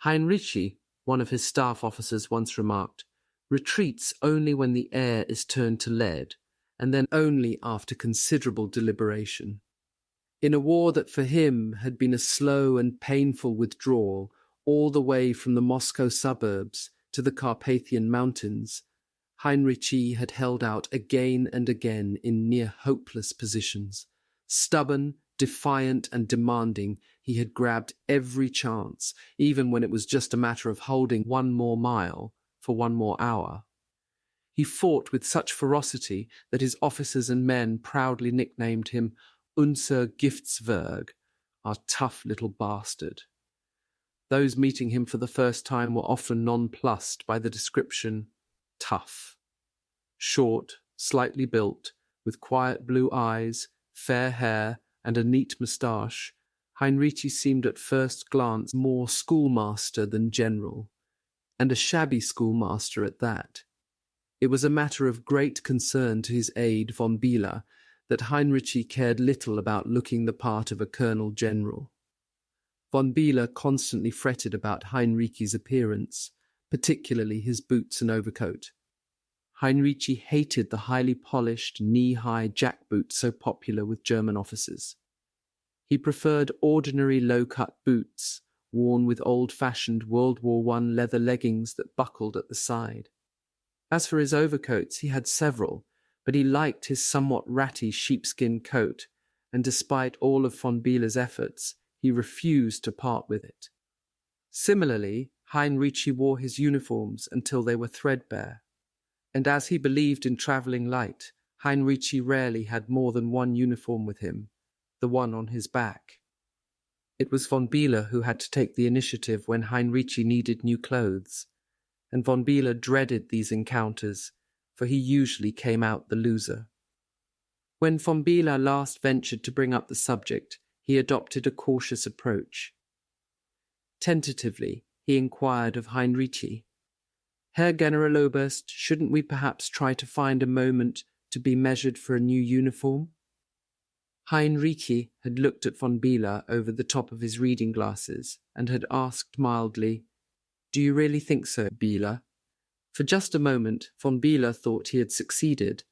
Hinrichi, one of his staff officers once remarked, retreats only when the air is turned to lead, and then only after considerable deliberation. In a war that for him had been a slow and painful withdrawal all the way from the Moscow suburbs to the Carpathian Mountains, Hinrichi had held out again and again in near hopeless positions. Stubborn, defiant and demanding, he had grabbed every chance, even when it was just a matter of holding 1 more mile for 1 more hour. He fought with such ferocity that his officers and men proudly nicknamed him Unser Giftswerg, our tough little bastard. Those meeting him for the first time were often nonplussed by the description, tough. Short, slightly built, with quiet blue eyes, fair hair, and a neat moustache, Hinrichi seemed at first glance more schoolmaster than general, and a shabby schoolmaster at that. It was a matter of great concern to his aide von Bieler that Hinrichi cared little about looking the part of a colonel-general. Von Bieler constantly fretted about Hinrichi's appearance, particularly his boots and overcoat. Hinrichi hated the highly polished, knee-high jackboots so popular with German officers. He preferred ordinary low-cut boots, worn with old-fashioned World War I leather leggings that buckled at the side. As for his overcoats, he had several, but he liked his somewhat ratty sheepskin coat, and despite all of von Bieler's efforts, he refused to part with it. Similarly, Hinrichi wore his uniforms until they were threadbare. And as he believed in travelling light, Hinrichi rarely had more than one uniform with him, the one on his back. It was von Bieler who had to take the initiative when Hinrichi needed new clothes, and von Bieler dreaded these encounters, for he usually came out the loser. When von Bieler last ventured to bring up the subject, he adopted a cautious approach. Tentatively, he inquired of Hinrichi, "Herr Generaloberst, shouldn't we perhaps try to find a moment to be measured for a new uniform?" Hinrichi had looked at von Bieler over the top of his reading glasses and had asked mildly, "Do you really think so, Bieler?" For just a moment, von Bieler thought he had succeeded.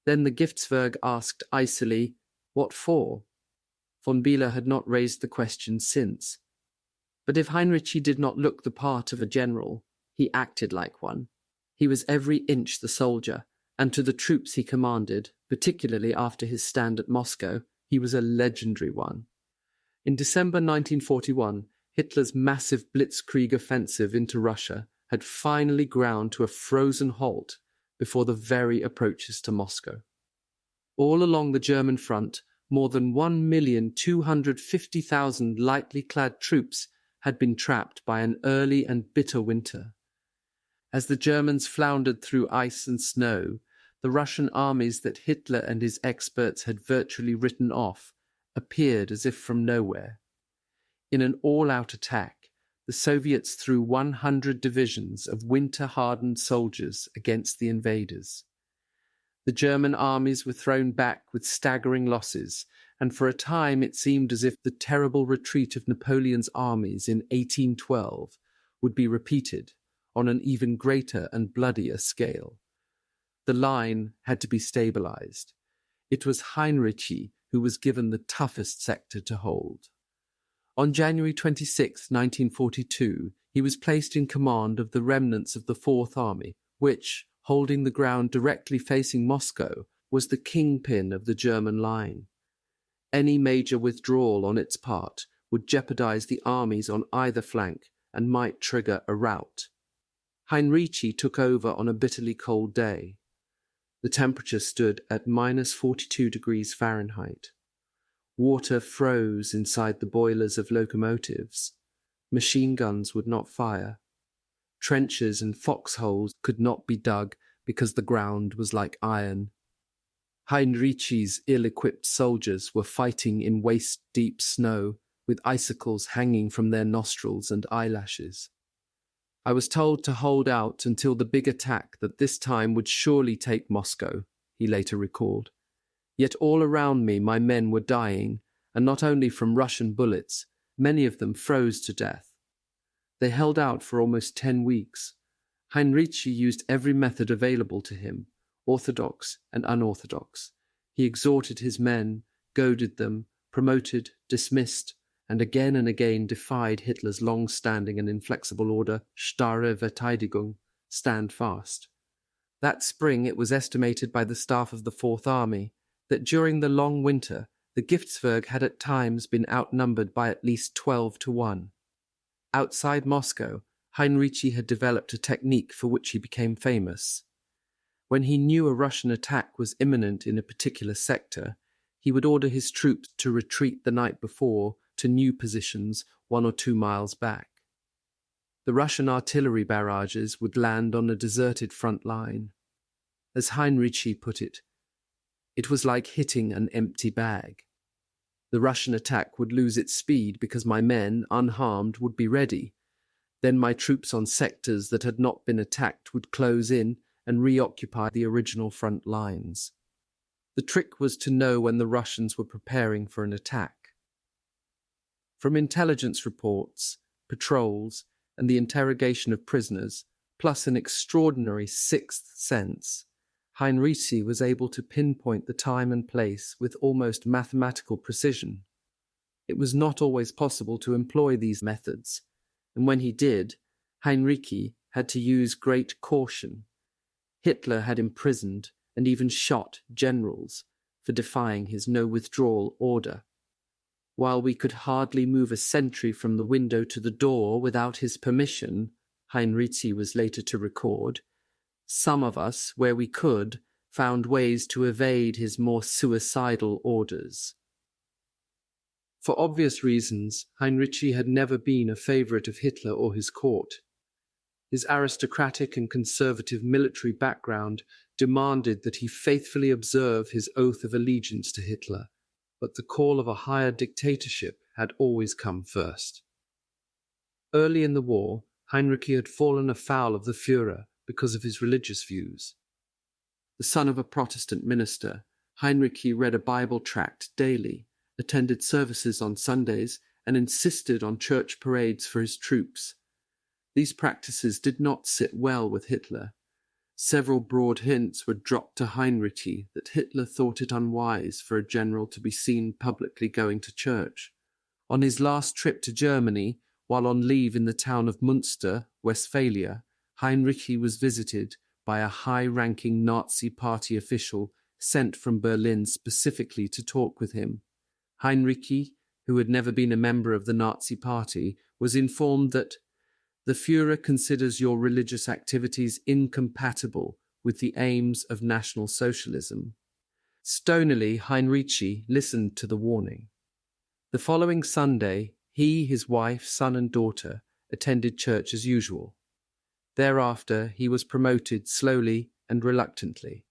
Then the Giftswerg asked icily, "What for?" Von Bieler had not raised the question since. But if Hinrichi did not look the part of a general, he acted like one. He was every inch the soldier, and to the troops he commanded, particularly after his stand at Moscow, he was a legendary one. In December 1941, Hitler's massive blitzkrieg offensive into Russia had finally ground to a frozen halt before the very approaches to Moscow. All along the German front, more than 1,250,000 lightly clad troops had been trapped by an early and bitter winter. As the Germans floundered through ice and snow, the Russian armies that Hitler and his experts had virtually written off appeared as if from nowhere. In an all-out attack, the Soviets threw 100 divisions of winter-hardened soldiers against the invaders. The German armies were thrown back with staggering losses, and for a time it seemed as if the terrible retreat of Napoleon's armies in 1812 would be repeated on an even greater and bloodier scale. The line had to be stabilized. It was Hinrichi who was given the toughest sector to hold. On January 26, 1942, he was placed in command of the remnants of the Fourth Army, which, holding the ground directly facing Moscow, was the kingpin of the German line. Any major withdrawal on its part would jeopardize the armies on either flank and might trigger a rout. Hinrichi took over on a bitterly cold day. The temperature stood at -42 degrees Fahrenheit. Water froze inside the boilers of locomotives. Machine guns would not fire. Trenches and foxholes could not be dug because the ground was like iron. Hinrichi's ill-equipped soldiers were fighting in waist-deep snow, with icicles hanging from their nostrils and eyelashes. I was told to hold out until the big attack that this time would surely take Moscow, he later recalled. Yet all around me my men were dying, and not only from Russian bullets, many of them froze to death. They held out for almost 10 weeks. Hinrichi used every method available to him, orthodox and unorthodox. He exhorted his men, goaded them, promoted, dismissed, and again defied Hitler's long-standing and inflexible order, starre Verteidigung, stand fast. That spring it was estimated by the staff of the Fourth Army that during the long winter the Giftswerg had at times been outnumbered by at least 12-1. Outside Moscow, Hinrichi had developed a technique for which he became famous. When he knew a Russian attack was imminent in a particular sector, he would order his troops to retreat the night before to new positions 1 or 2 miles back. The Russian artillery barrages would land on a deserted front line. As Hinrichi put it was like hitting an empty bag. The Russian attack would lose its speed because my men, unharmed, would be ready. Then my troops on sectors that had not been attacked would close in and reoccupy the original front lines. The trick was to know when the Russians were preparing for an attack. From intelligence reports, patrols, and the interrogation of prisoners, plus an extraordinary sixth sense, Hinrichi was able to pinpoint the time and place with almost mathematical precision. It was not always possible to employ these methods, and when he did, Hinrichi had to use great caution. Hitler had imprisoned and even shot generals for defying his no-withdrawal order. While we could hardly move a sentry from the window to the door without his permission, Hinrichi was later to record, some of us, where we could, found ways to evade his more suicidal orders. For obvious reasons, Hinrichi had never been a favourite of Hitler or his court. His aristocratic and conservative military background demanded that he faithfully observe his oath of allegiance to Hitler, but the call of a higher dictatorship had always come first. Early in the war, Hinrichi had fallen afoul of the Führer because of his religious views. The son of a Protestant minister, Hinrichi read a Bible tract daily, attended services on Sundays, and insisted on church parades for his troops. These practices did not sit well with Hitler. Several broad hints were dropped to Hinrichi that Hitler thought it unwise for a general to be seen publicly going to church. On his last trip to Germany, while on leave in the town of Münster, Westphalia, Hinrichi was visited by a high-ranking Nazi party official sent from Berlin specifically to talk with him. Hinrichi, who had never been a member of the Nazi party, was informed that the Führer considers your religious activities incompatible with the aims of National Socialism. Stonily, Hinrichi listened to the warning. The following Sunday, he, his wife, son and daughter attended church as usual. Thereafter, he was promoted slowly and reluctantly.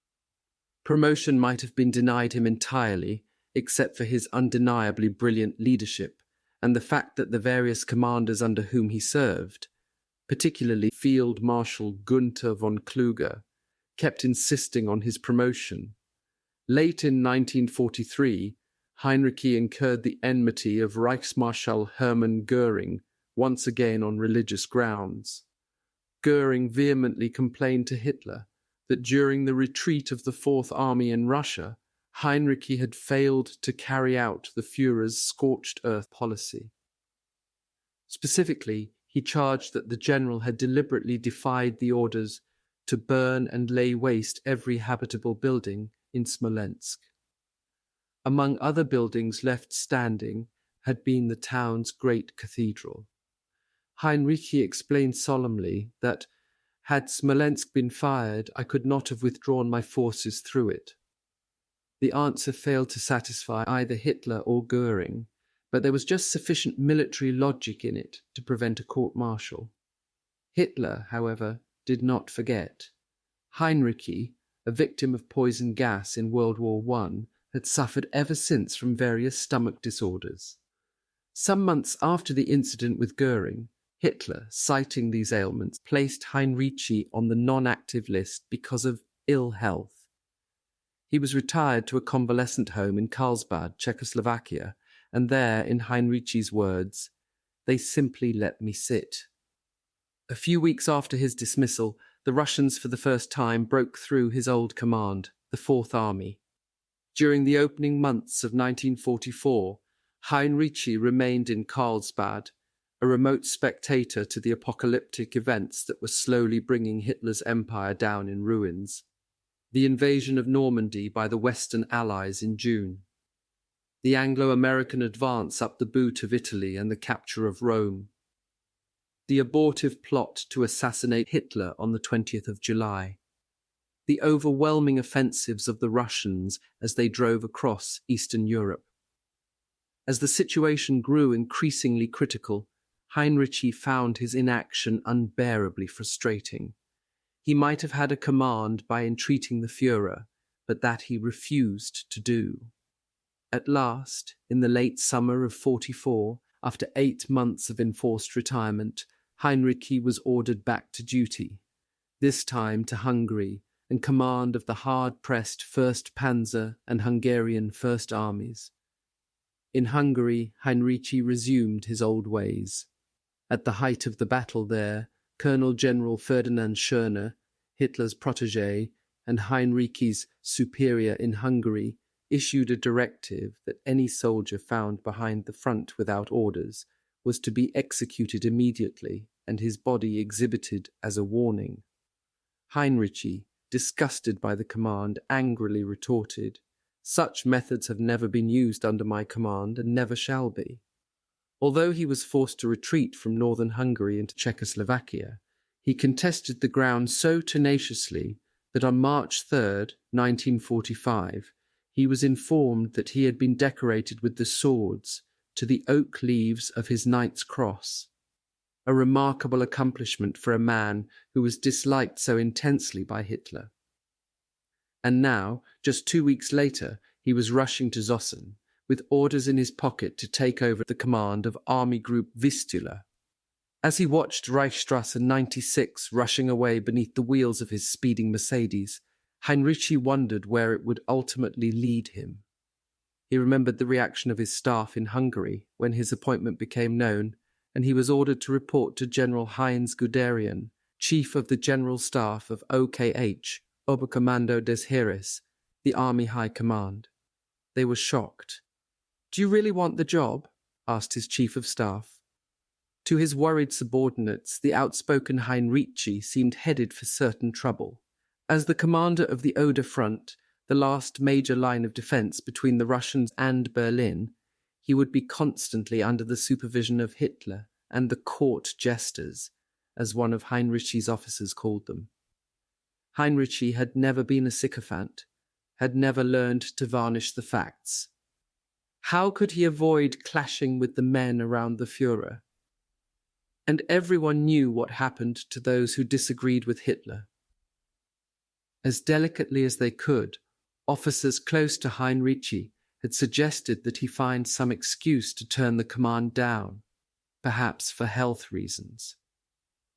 Promotion might have been denied him entirely, except for his undeniably brilliant leadership and the fact that the various commanders under whom he served, particularly Field Marshal Gunther von Kluge, kept insisting on his promotion. Late in 1943, Hinrichi incurred the enmity of Reichsmarschall Hermann Göring, once again on religious grounds. Göring vehemently complained to Hitler that during the retreat of the Fourth Army in Russia, Hinrichi had failed to carry out the Führer's scorched earth policy. Specifically, he charged that the general had deliberately defied the orders to burn and lay waste every habitable building in Smolensk. Among other buildings left standing had been the town's great cathedral. Hinrichi explained solemnly that, had Smolensk been fired, I could not have withdrawn my forces through it. The answer failed to satisfy either Hitler or Göring, but there was just sufficient military logic in it to prevent a court-martial. Hitler, however, did not forget. Hinrichi, a victim of poison gas in World War I, had suffered ever since from various stomach disorders. Some months after the incident with Göring, Hitler, citing these ailments, placed Hinrichi on the non-active list because of ill health. He was retired to a convalescent home in Karlsbad, Czechoslovakia, and there, in Hinrichi's words, they simply let me sit. A few weeks after his dismissal, the Russians for the first time broke through his old command, the Fourth Army. During the opening months of 1944, Hinrichi remained in Karlsbad, a remote spectator to the apocalyptic events that were slowly bringing Hitler's empire down in ruins. The invasion of Normandy by the Western Allies in June, the Anglo-American advance up the boot of Italy and the capture of Rome, the abortive plot to assassinate Hitler on the 20th of July, the overwhelming offensives of the Russians as they drove across Eastern Europe. As the situation grew increasingly critical, Hinrichi found his inaction unbearably frustrating. He might have had a command by entreating the Führer, but that he refused to do. At last, in the late summer of 44, after 8 months of enforced retirement, Hinrichi was ordered back to duty, this time to Hungary, in command of the hard-pressed 1st Panzer and Hungarian First Armies. In Hungary, Hinrichi resumed his old ways. At the height of the battle there, Colonel General Ferdinand Schörner, Hitler's protégé and Hinrichi's superior in Hungary, issued a directive that any soldier found behind the front without orders was to be executed immediately and his body exhibited as a warning. Hinrichi, disgusted by the command, angrily retorted, "Such methods have never been used under my command and never shall be." Although he was forced to retreat from northern Hungary into Czechoslovakia, He contested the ground so tenaciously that on March 3rd, 1945, he was informed that he had been decorated with the swords to the oak leaves of his Knight's Cross, a remarkable accomplishment for a man who was disliked so intensely by Hitler. And now, just 2 weeks later, he was rushing to Zossen, with orders in his pocket to take over the command of Army Group Vistula. As he watched Reichsstrasse 96 rushing away beneath the wheels of his speeding Mercedes, Hinrichi wondered where it would ultimately lead him. He remembered the reaction of his staff in Hungary when his appointment became known, and he was ordered to report to General Heinz Guderian, Chief of the General Staff of OKH, Oberkommando des Heeres, the Army High Command. They were shocked. "Do you really want the job?" asked his Chief of Staff. To his worried subordinates, the outspoken Hinrichi seemed headed for certain trouble. As the commander of the Oder Front, the last major line of defense between the Russians and Berlin, he would be constantly under the supervision of Hitler and the court jesters, as one of Hinrichi's officers called them. Hinrichi had never been a sycophant, had never learned to varnish the facts. How could he avoid clashing with the men around the Führer? And everyone knew what happened to those who disagreed with Hitler. As delicately as they could, officers close to Hinrichi had suggested that he find some excuse to turn the command down, perhaps for health reasons.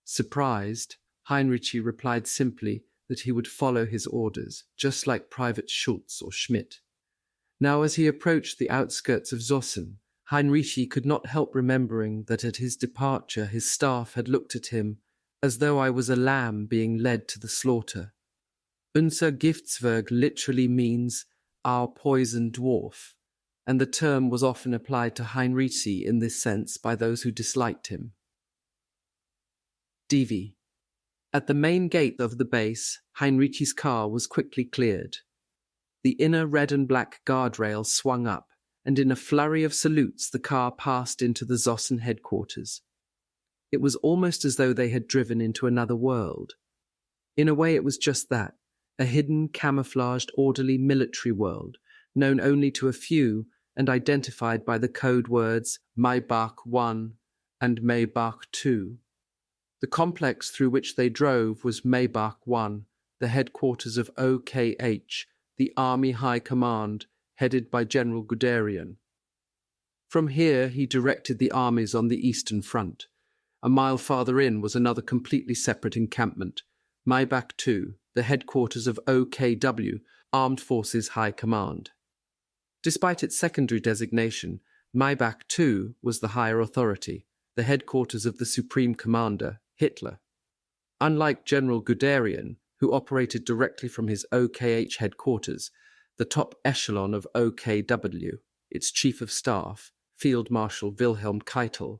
Surprised, Hinrichi replied simply that he would follow his orders, just like Private Schultz or Schmidt. Now, as he approached the outskirts of Zossen, Hinrichi could not help remembering that at his departure his staff had looked at him as though I was a lamb being led to the slaughter. Unser Giftswerk literally means our poison dwarf, and the term was often applied to Hinrichi in this sense by those who disliked him. DV. At the main gate of the base, Hinrichi's car was quickly cleared. The inner red and black guardrail swung up, and in a flurry of salutes the car passed into the Zossen headquarters. It was almost as though they had driven into another world. In a way it was just that, a hidden, camouflaged, orderly military world, known only to a few and identified by the code words Maybach I and Maybach II. The complex through which they drove was Maybach I, the headquarters of OKH, the Army High Command, headed by General Guderian. From here he directed the armies on the Eastern Front. A mile farther in was another completely separate encampment, Maybach II, the headquarters of OKW, Armed Forces High Command. Despite its secondary designation, Maybach II was the higher authority, the headquarters of the Supreme Commander, Hitler. Unlike General Guderian, who operated directly from his OKH headquarters, the top echelon of OKW, its Chief of Staff, Field Marshal Wilhelm Keitel,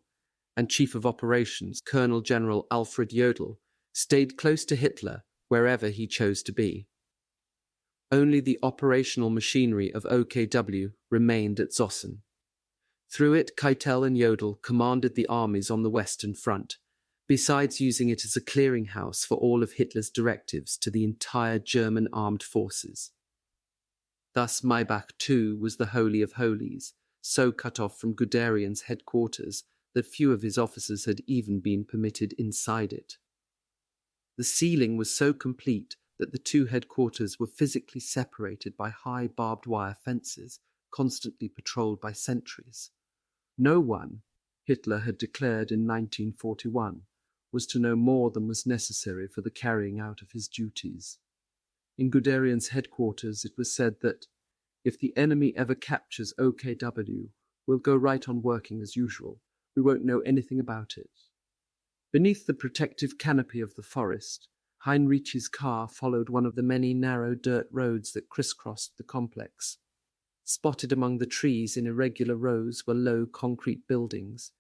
and Chief of Operations, Colonel General Alfred Jodl, stayed close to Hitler wherever he chose to be. Only the operational machinery of OKW remained at Zossen. Through it, Keitel and Jodl commanded the armies on the Western Front, besides using it as a clearinghouse for all of Hitler's directives to the entire German armed forces. Thus Maybach II was the Holy of Holies, so cut off from Guderian's headquarters that few of his officers had even been permitted inside it. The ceiling was so complete that the two headquarters were physically separated by high barbed wire fences, constantly patrolled by sentries. No one, Hitler had declared in 1941, was to know more than was necessary for the carrying out of his duties. In Guderian's headquarters it was said that, if the enemy ever captures OKW, we'll go right on working as usual. We won't know anything about it. Beneath the protective canopy of the forest, Hinrichi's car followed one of the many narrow dirt roads that crisscrossed the complex. Spotted among the trees in irregular rows were low concrete buildings.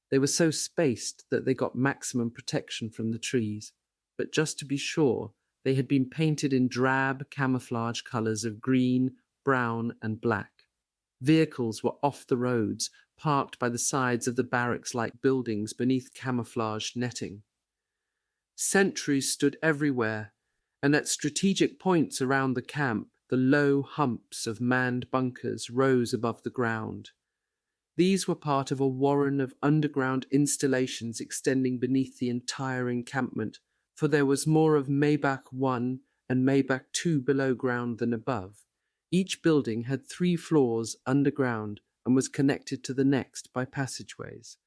They were so spaced that they got maximum protection from the trees, but just to be sure, they had been painted in drab camouflage colours of green, brown and black. Vehicles were off the roads, parked by the sides of the barracks-like buildings beneath camouflaged netting. Sentries stood everywhere, and at strategic points around the camp, the low humps of manned bunkers rose above the ground. These were part of a warren of underground installations extending beneath the entire encampment, for there was more of Maybach I and Maybach II below ground than above. Each building had 3 floors underground and was connected to the next by passageways.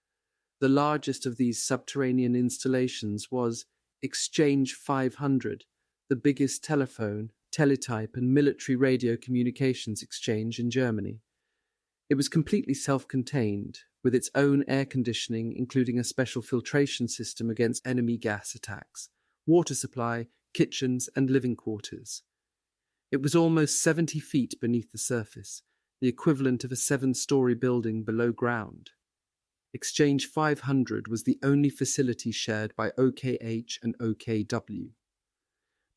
The largest of these subterranean installations was Exchange 500, the biggest telephone, teletype, and military radio communications exchange in Germany. It was completely self-contained, with its own air conditioning, including a special filtration system against enemy gas attacks, water supply, kitchens, and living quarters. It was almost 70 feet beneath the surface, the equivalent of a 7-story building below ground. Exchange 500 was the only facility shared by OKH and OKW.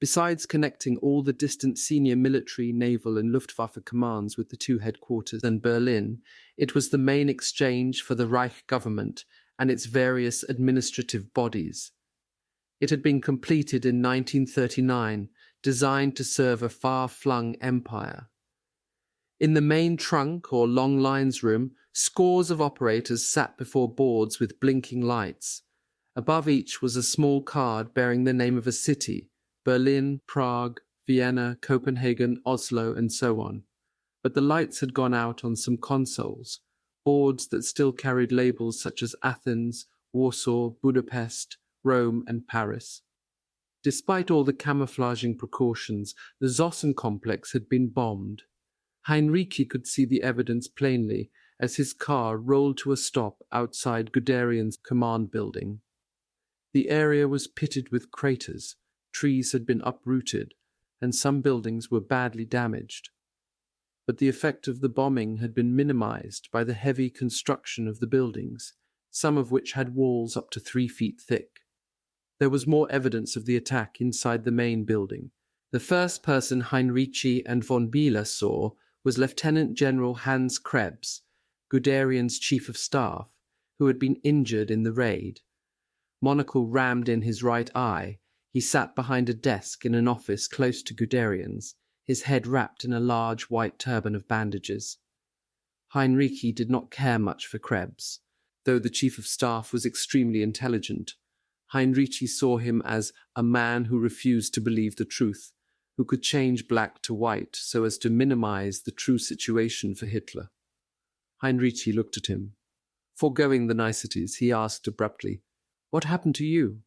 Besides connecting all the distant senior military, naval, and Luftwaffe commands with the 2 headquarters in Berlin, it was the main exchange for the Reich government and its various administrative bodies. It had been completed in 1939, designed to serve a far-flung empire. In the main trunk or long lines room, scores of operators sat before boards with blinking lights. Above each was a small card bearing the name of a city: Berlin, Prague, Vienna, Copenhagen, Oslo, and so on. But the lights had gone out on some consoles, boards that still carried labels such as Athens, Warsaw, Budapest, Rome, and Paris. Despite all the camouflaging precautions, the Zossen complex had been bombed. Hinrichi could see the evidence plainly as his car rolled to a stop outside Guderian's command building. The area was pitted with craters, trees had been uprooted, and some buildings were badly damaged. But the effect of the bombing had been minimized by the heavy construction of the buildings, some of which had walls up to 3 feet thick. There was more evidence of the attack inside the main building. The first person Hinrichi and von Bieler saw was Lieutenant General Hans Krebs, Guderian's chief of staff, who had been injured in the raid. Monocle rammed in his right eye, he sat behind a desk in an office close to Guderian's, his head wrapped in a large white turban of bandages. Hinrichi did not care much for Krebs, though the chief of staff was extremely intelligent. Hinrichi saw him as a man who refused to believe the truth, who could change black to white so as to minimize the true situation for Hitler. Hinrichi looked at him. Foregoing the niceties, he asked abruptly, "What happened to you?"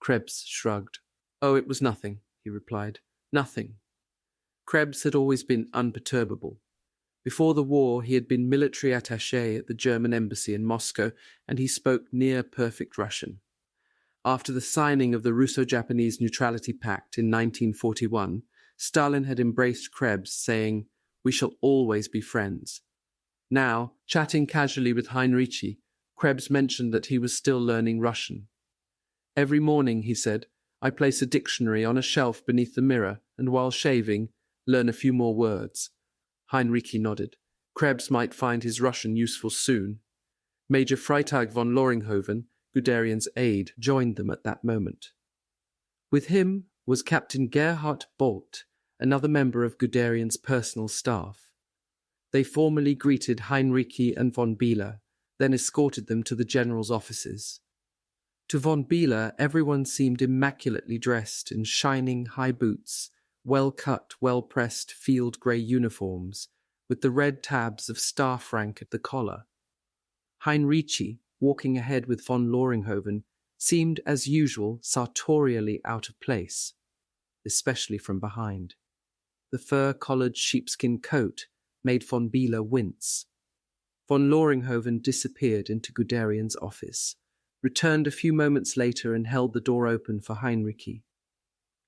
Krebs shrugged. "Oh, it was nothing," he replied. "Nothing." Krebs had always been unperturbable. Before the war, he had been military attaché at the German embassy in Moscow, and he spoke near-perfect Russian. After the signing of the Russo-Japanese Neutrality Pact in 1941, Stalin had embraced Krebs, saying, "We shall always be friends." Now, chatting casually with Hinrichi, Krebs mentioned that he was still learning Russian. "Every morning," he said, "I place a dictionary on a shelf beneath the mirror, and while shaving, learn a few more words." Hinrichi nodded. Krebs might find his Russian useful soon. Major Freitag von Loringhoven, Guderian's aide, joined them at that moment. With him was Captain Gerhard Bolt, another member of Guderian's personal staff. They formally greeted Hinrichi and von Bieler, then escorted them to the general's offices. To von Bieler, everyone seemed immaculately dressed in shining high boots, well-cut, well-pressed field grey uniforms, with the red tabs of staff rank at the collar. Hinrichi, walking ahead with von Loringhoven, seemed, as usual, sartorially out of place, especially from behind. The fur-collared sheepskin coat made von Bieler wince. Von Loringhoven disappeared into Guderian's office, returned a few moments later and held the door open for Hinrichi.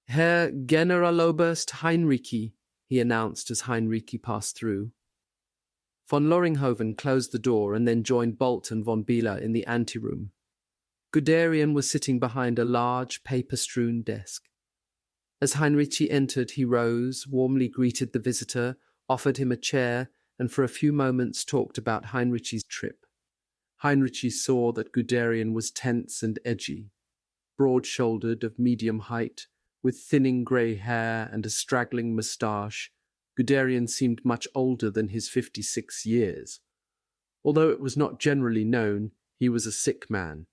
"Herr Generaloberst Hinrichi," he announced as Hinrichi passed through. Von Loringhoven closed the door and then joined Bolt and von Bieler in the anteroom. Guderian was sitting behind a large, paper-strewn desk. As Hinrichi entered, he rose, warmly greeted the visitor, offered him a chair, and for a few moments talked about Hinrichi's trip. Hinrichi saw that Guderian was tense and edgy. broad-shouldered, of medium height, with thinning grey hair and a straggling moustache. Guderian seemed much older than his 56 years. Although it was not generally known, he was a sick man,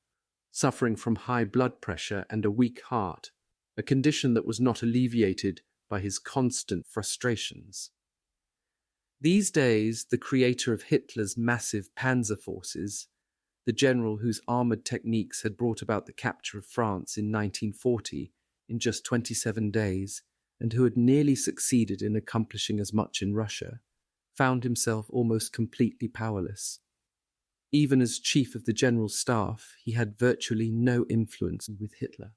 suffering from high blood pressure and a weak heart, a condition that was not alleviated by his constant frustrations. These days, the creator of Hitler's massive panzer forces, the general whose armoured techniques had brought about the capture of France in 1940 in just 27 days, and who had nearly succeeded in accomplishing as much in Russia, found himself almost completely powerless. Even as chief of the general staff, he had virtually no influence with Hitler.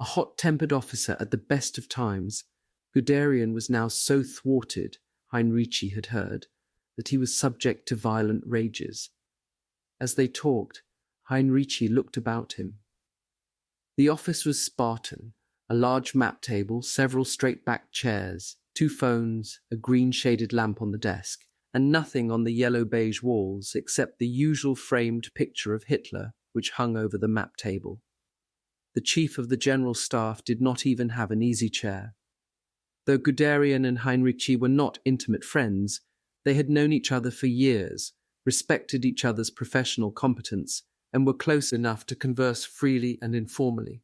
A hot-tempered officer at the best of times, Guderian was now so thwarted, Hinrichi had heard, that he was subject to violent rages. As they talked, Hinrichi looked about him. The office was Spartan, a large map table, several straight-backed chairs, 2 phones, a green-shaded lamp on the desk, and nothing on the yellow-beige walls except the usual framed picture of Hitler which hung over the map table. The chief of the general staff did not even have an easy chair. Though Guderian and Hinrichi were not intimate friends, they had known each other for years, respected each other's professional competence, and were close enough to converse freely and informally.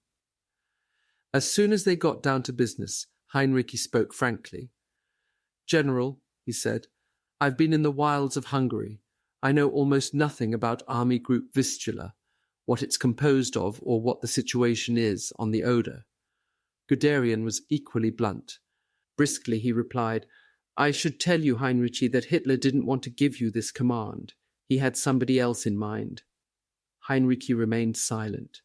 As soon as they got down to business, Hinrichi spoke frankly. "General," he said, "I've been in the wilds of Hungary. I know almost nothing about Army Group Vistula, what it's composed of or what the situation is on the Oder." Guderian was equally blunt. Briskly he replied, "I should tell you, Hinrichi, that Hitler didn't want to give you this command. He had somebody else in mind." Hinrichi remained silent.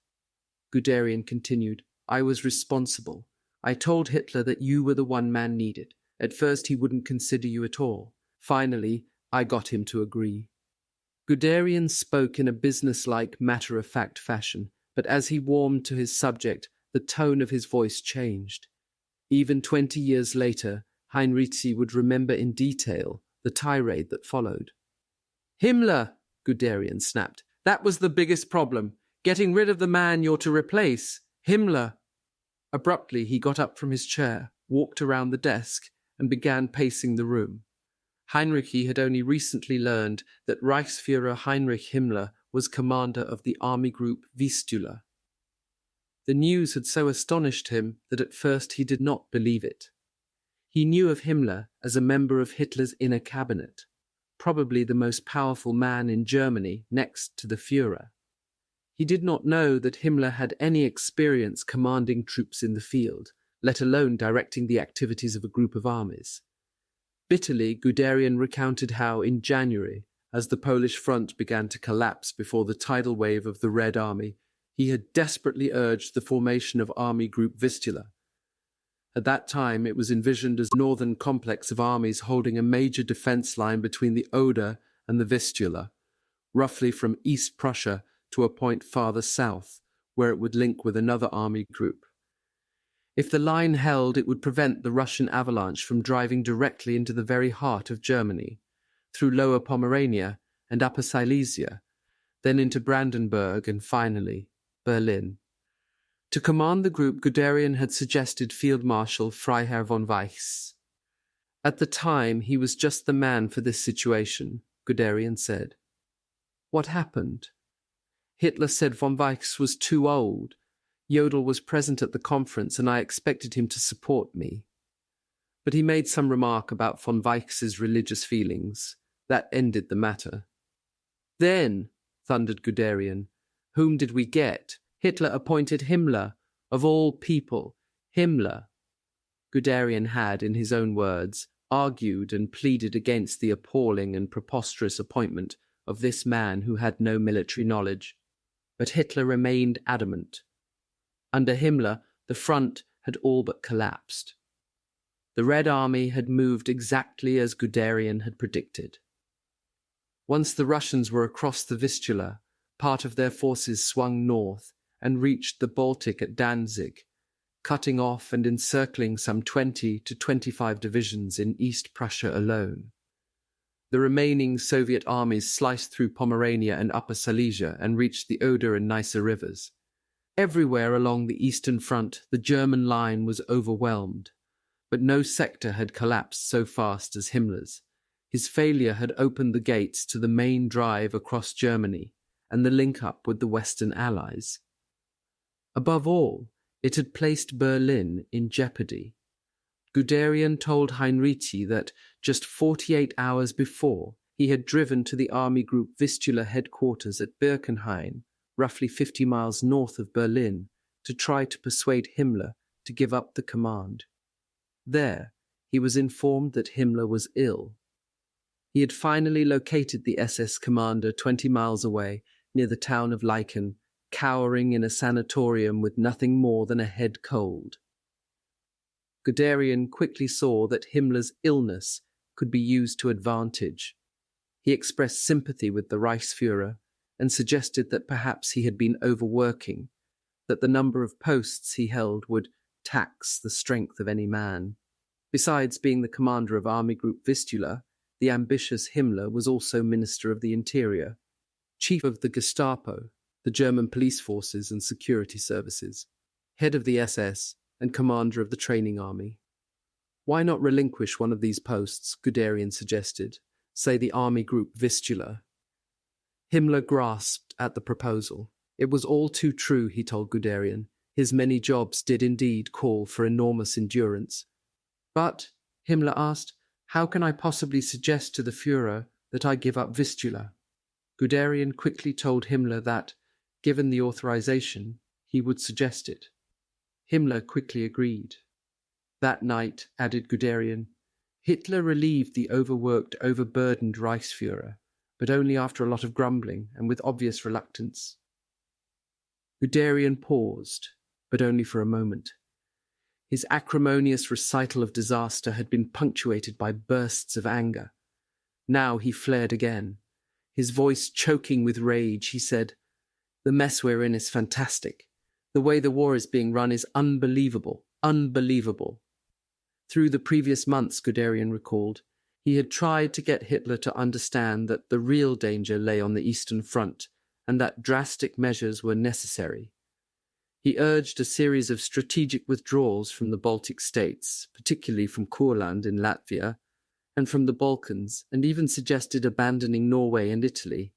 Guderian continued, "I was responsible. I told Hitler that you were the one man needed. At first he wouldn't consider you at all. Finally, I got him to agree." Guderian spoke in a businesslike, matter-of-fact fashion, but as he warmed to his subject, the tone of his voice changed. Even 20 years later, Hinrichi would remember in detail the tirade that followed. "Himmler," Guderian snapped. "That was the biggest problem. Getting rid of the man you're to replace. Himmler." Abruptly, he got up from his chair, walked around the desk, and began pacing the room. Hinrichi had only recently learned that Reichsführer Heinrich Himmler was commander of the army group Vistula. The news had so astonished him that at first he did not believe it. He knew of Himmler as a member of Hitler's inner cabinet, probably the most powerful man in Germany next to the Führer. He did not know that Himmler had any experience commanding troops in the field, let alone directing the activities of a group of armies. Bitterly, Guderian recounted how, in January, as the Polish front began to collapse before the tidal wave of the Red Army, he had desperately urged the formation of Army Group Vistula. At that time, it was envisioned as a northern complex of armies holding a major defense line between the Oder and the Vistula, roughly from East Prussia to a point farther south, where it would link with another army group. If the line held, it would prevent the Russian avalanche from driving directly into the very heart of Germany, through Lower Pomerania and Upper Silesia, then into Brandenburg and finally Berlin. To command the group, Guderian had suggested Field Marshal Freiherr von Weichs. At the time, he was just the man for this situation, Guderian said. What happened? Hitler said von Weichs was too old. Jodl was present at the conference and I expected him to support me. But he made some remark about von Weichs's religious feelings. That ended the matter. Then, thundered Guderian, whom did we get? Hitler appointed Himmler. Of all people, Himmler. Guderian had, in his own words, argued and pleaded against the appalling and preposterous appointment of this man who had no military knowledge. But Hitler remained adamant. Under Himmler, the front had all but collapsed. The Red Army had moved exactly as Guderian had predicted. Once the Russians were across the Vistula, part of their forces swung north and reached the Baltic at Danzig, cutting off and encircling some 20 to 25 divisions in East Prussia alone. The remaining Soviet armies sliced through Pomerania and Upper Silesia and reached the Oder and Neisse rivers. Everywhere along the Eastern Front, the German line was overwhelmed, but no sector had collapsed so fast as Himmler's. His failure had opened the gates to the main drive across Germany and the link-up with the Western Allies. Above all, it had placed Berlin in jeopardy. Guderian told Hinrichi that just 48 hours before, he had driven to the Army Group Vistula headquarters at Birkenhain, roughly 50 miles north of Berlin, to try to persuade Himmler to give up the command. There, he was informed that Himmler was ill. He had finally located the SS commander 20 miles away, near the town of Leichen, cowering in a sanatorium with nothing more than a head cold. Guderian quickly saw that Himmler's illness could be used to advantage. He expressed sympathy with the Reichsfuhrer and suggested that perhaps he had been overworking, that the number of posts he held would tax the strength of any man. Besides being the commander of Army Group Vistula, the ambitious Himmler was also Minister of the Interior, Chief of the Gestapo, the German police forces and security services, head of the SS, and commander of the training army. Why not relinquish one of these posts, Guderian suggested, say the Army Group Vistula? Himmler grasped at the proposal. It was all too true, he told Guderian. His many jobs did indeed call for enormous endurance. But, Himmler asked, how can I possibly suggest to the Führer that I give up Vistula? Guderian quickly told Himmler that, given the authorization, he would suggest it. Himmler quickly agreed. That night, added Guderian, Hitler relieved the overworked, overburdened Reichsführer, but only after a lot of grumbling and with obvious reluctance. Guderian paused, but only for a moment. His acrimonious recital of disaster had been punctuated by bursts of anger. Now he flared again. His voice choking with rage, he said, "The mess we're in is fantastic. The way the war is being run is unbelievable, unbelievable." Through the previous months, Guderian recalled, he had tried to get Hitler to understand that the real danger lay on the Eastern Front and that drastic measures were necessary. He urged a series of strategic withdrawals from the Baltic states, particularly from Courland in Latvia, and from the Balkans, and even suggested abandoning Norway and Italy.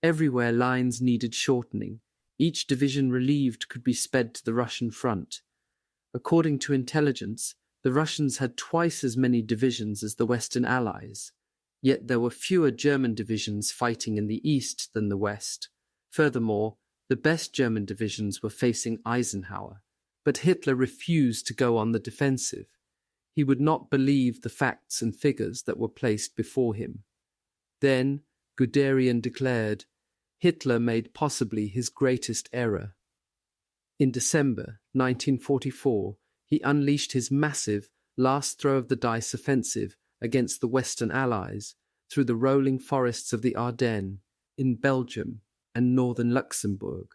Everywhere lines needed shortening. Each division relieved could be sped to the Russian front. According to intelligence, the Russians had twice as many divisions as the Western Allies, yet there were fewer German divisions fighting in the east than the west. Furthermore, the best German divisions were facing Eisenhower, but Hitler refused to go on the defensive. He would not believe the facts and figures that were placed before him. Then, Guderian declared, Hitler made possibly his greatest error. In December 1944, he unleashed his massive last throw of the dice offensive against the Western Allies through the rolling forests of the Ardennes, in Belgium and northern Luxembourg.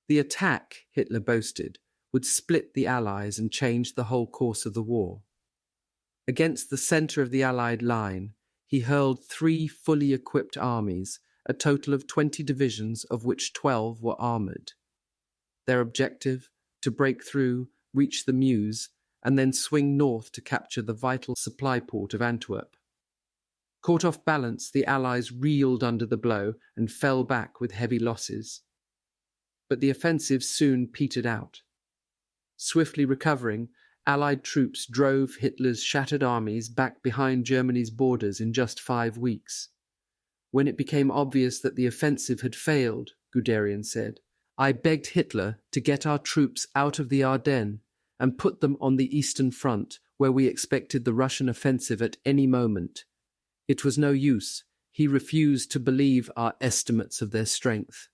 The attack, Hitler boasted, would split the Allies and change the whole course of the war. Against the centre of the Allied line, he hurled 3 fully equipped armies, a total of 20 divisions of which 12 were armoured. Their objective, to break through, reach the Meuse, and then swing north to capture the vital supply port of Antwerp. Caught off balance, the Allies reeled under the blow and fell back with heavy losses. But the offensive soon petered out. Swiftly recovering, Allied troops drove Hitler's shattered armies back behind Germany's borders in just 5 weeks. When it became obvious that the offensive had failed, Guderian said, I begged Hitler to get our troops out of the Ardennes and put them on the Eastern Front, where we expected the Russian offensive at any moment. It was no use. He refused to believe our estimates of their strength.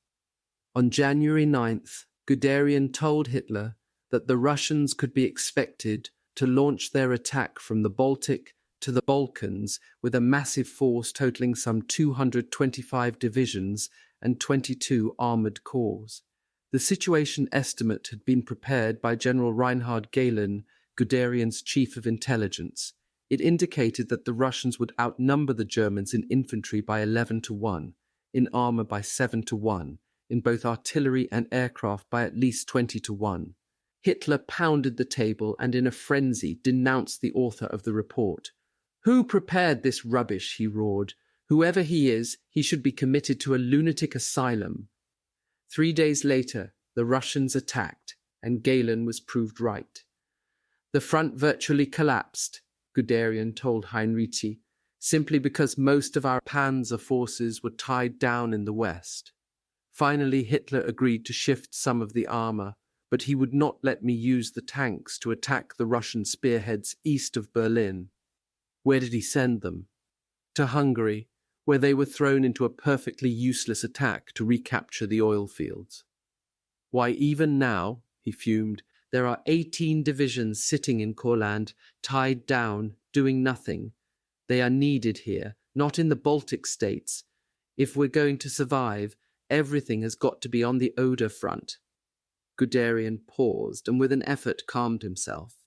On January 9th, Guderian told Hitler that the Russians could be expected to launch their attack from the Baltic to the Balkans with a massive force totaling some 225 divisions and 22 armoured corps. The situation estimate had been prepared by General Reinhard Gehlen, Guderian's chief of intelligence. It indicated that the Russians would outnumber the Germans in infantry by 11 to 1, in armour by 7 to 1, in both artillery and aircraft by at least 20-1. Hitler pounded the table and in a frenzy denounced the author of the report. "Who prepared this rubbish?" he roared. "Whoever he is, he should be committed to a lunatic asylum." 3 days later, the Russians attacked, and Galen was proved right. "The front virtually collapsed," Guderian told Hinrichi, "simply because most of our panzer forces were tied down in the west. Finally, Hitler agreed to shift some of the armor, but he would not let me use the tanks to attack the Russian spearheads east of Berlin." Where did he send them? To Hungary, where they were thrown into a perfectly useless attack to recapture the oil fields. "Why, even now," he fumed, "there are 18 divisions sitting in Courland, tied down, doing nothing. They are needed here, not in the Baltic states. If we're going to survive, everything has got to be on the Oder front." Guderian paused and with an effort calmed himself.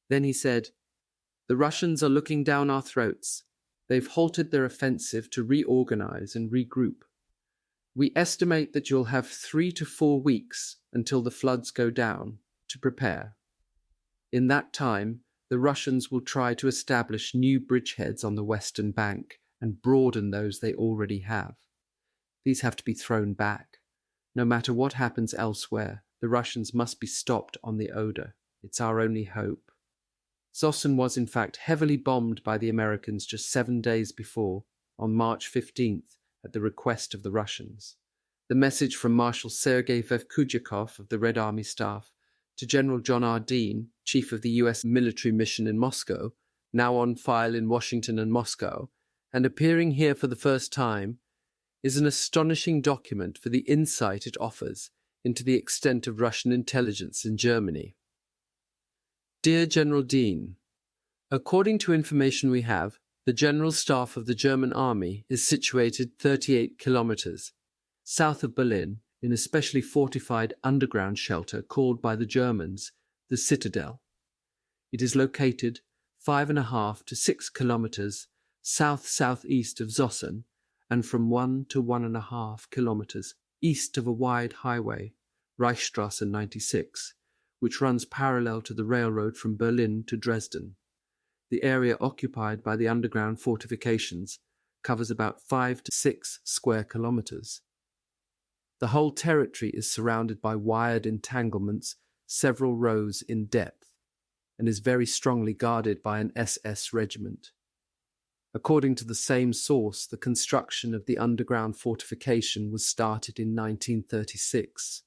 Then he said, "The Russians are looking down our throats. They've halted their offensive to reorganize and regroup. We estimate that you'll have 3 to 4 weeks until the floods go down to prepare. In that time, the Russians will try to establish new bridgeheads on the western bank and broaden those they already have. These have to be thrown back. No matter what happens elsewhere, the Russians must be stopped on the Oder. It's our only hope." Zossen was in fact heavily bombed by the Americans just 7 days before, on March 15th, at the request of the Russians. The message from Marshal Sergei Vovkudyakov of the Red Army Staff to General John R. Dean, chief of the U.S. military mission in Moscow, now on file in Washington and Moscow, and appearing here for the first time, is an astonishing document for the insight it offers into the extent of Russian intelligence in Germany. Dear General Dean, according to information we have, the General Staff of the German Army is situated 38 kilometers south of Berlin in a specially fortified underground shelter called by the Germans the Citadel. It is located 5.5 to 6 kilometers south-southeast of Zossen and from 1 to 1.5 kilometers east of a wide highway, Reichsstrasse 96, which runs parallel to the railroad from Berlin to Dresden. The area occupied by the underground fortifications covers about 5 to 6 square kilometers. The whole territory is surrounded by wired entanglements, several rows in depth, and is very strongly guarded by an SS regiment. According to the same source, the construction of the underground fortification was started in 1936.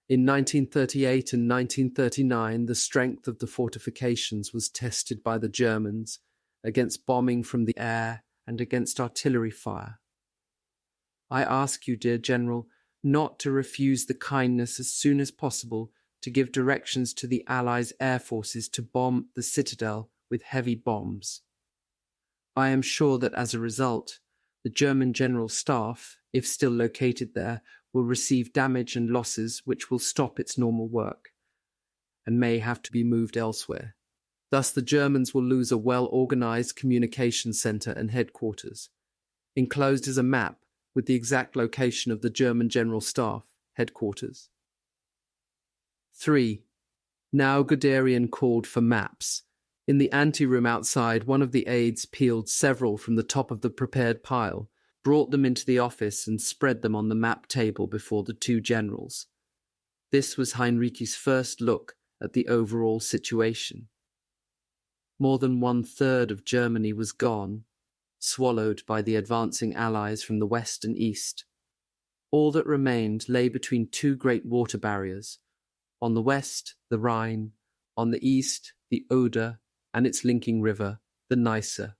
In 1938 and 1939, the strength of the fortifications was tested by the Germans against bombing from the air and against artillery fire. I ask you, dear General, not to refuse the kindness as soon as possible to give directions to the Allies' air forces to bomb the citadel with heavy bombs. I am sure that as a result, the German General Staff, if still located there, will receive damage and losses which will stop its normal work, and may have to be moved elsewhere. Thus the Germans will lose a well-organized communications center and headquarters. Enclosed is a map with the exact location of the German General Staff headquarters. 3. Now Guderian called for maps. In the anteroom outside, one of the aides peeled several from the top of the prepared pile, brought them into the office and spread them on the map table before the two generals. This was Hinrichi's first look at the overall situation. More than 1/3 of Germany was gone, swallowed by the advancing Allies from the west and east. All that remained lay between two great water barriers. On the west, the Rhine, on the east, the Oder and its linking river, the Neisse.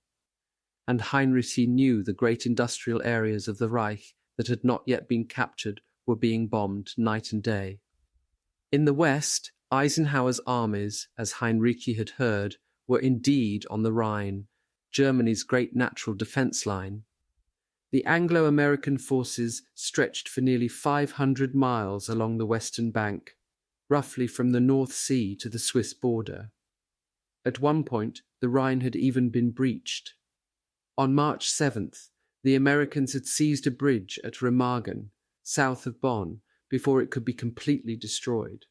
And Hinrichi knew the great industrial areas of the Reich that had not yet been captured were being bombed night and day. In the west, Eisenhower's armies, as Hinrichi had heard, were indeed on the Rhine, Germany's great natural defense line. The Anglo-American forces stretched for nearly 500 miles along the western bank, roughly from the North Sea to the Swiss border. At one point, the Rhine had even been breached. On March 7th, the Americans had seized a bridge at Remagen, south of Bonn, before it could be completely destroyed.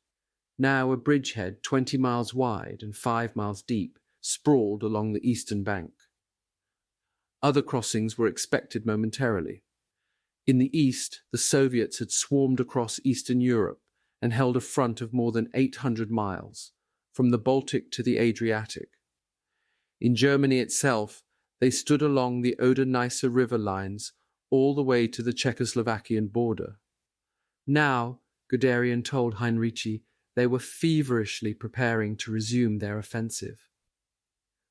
Now a bridgehead 20 miles wide and 5 miles deep sprawled along the eastern bank. Other crossings were expected momentarily. In the east, the Soviets had swarmed across Eastern Europe and held a front of more than 800 miles, from the Baltic to the Adriatic. In Germany itself, they stood along the Oder-Neisse river lines all the way to the Czechoslovakian border. Now, Guderian told Hinrichi, they were feverishly preparing to resume their offensive.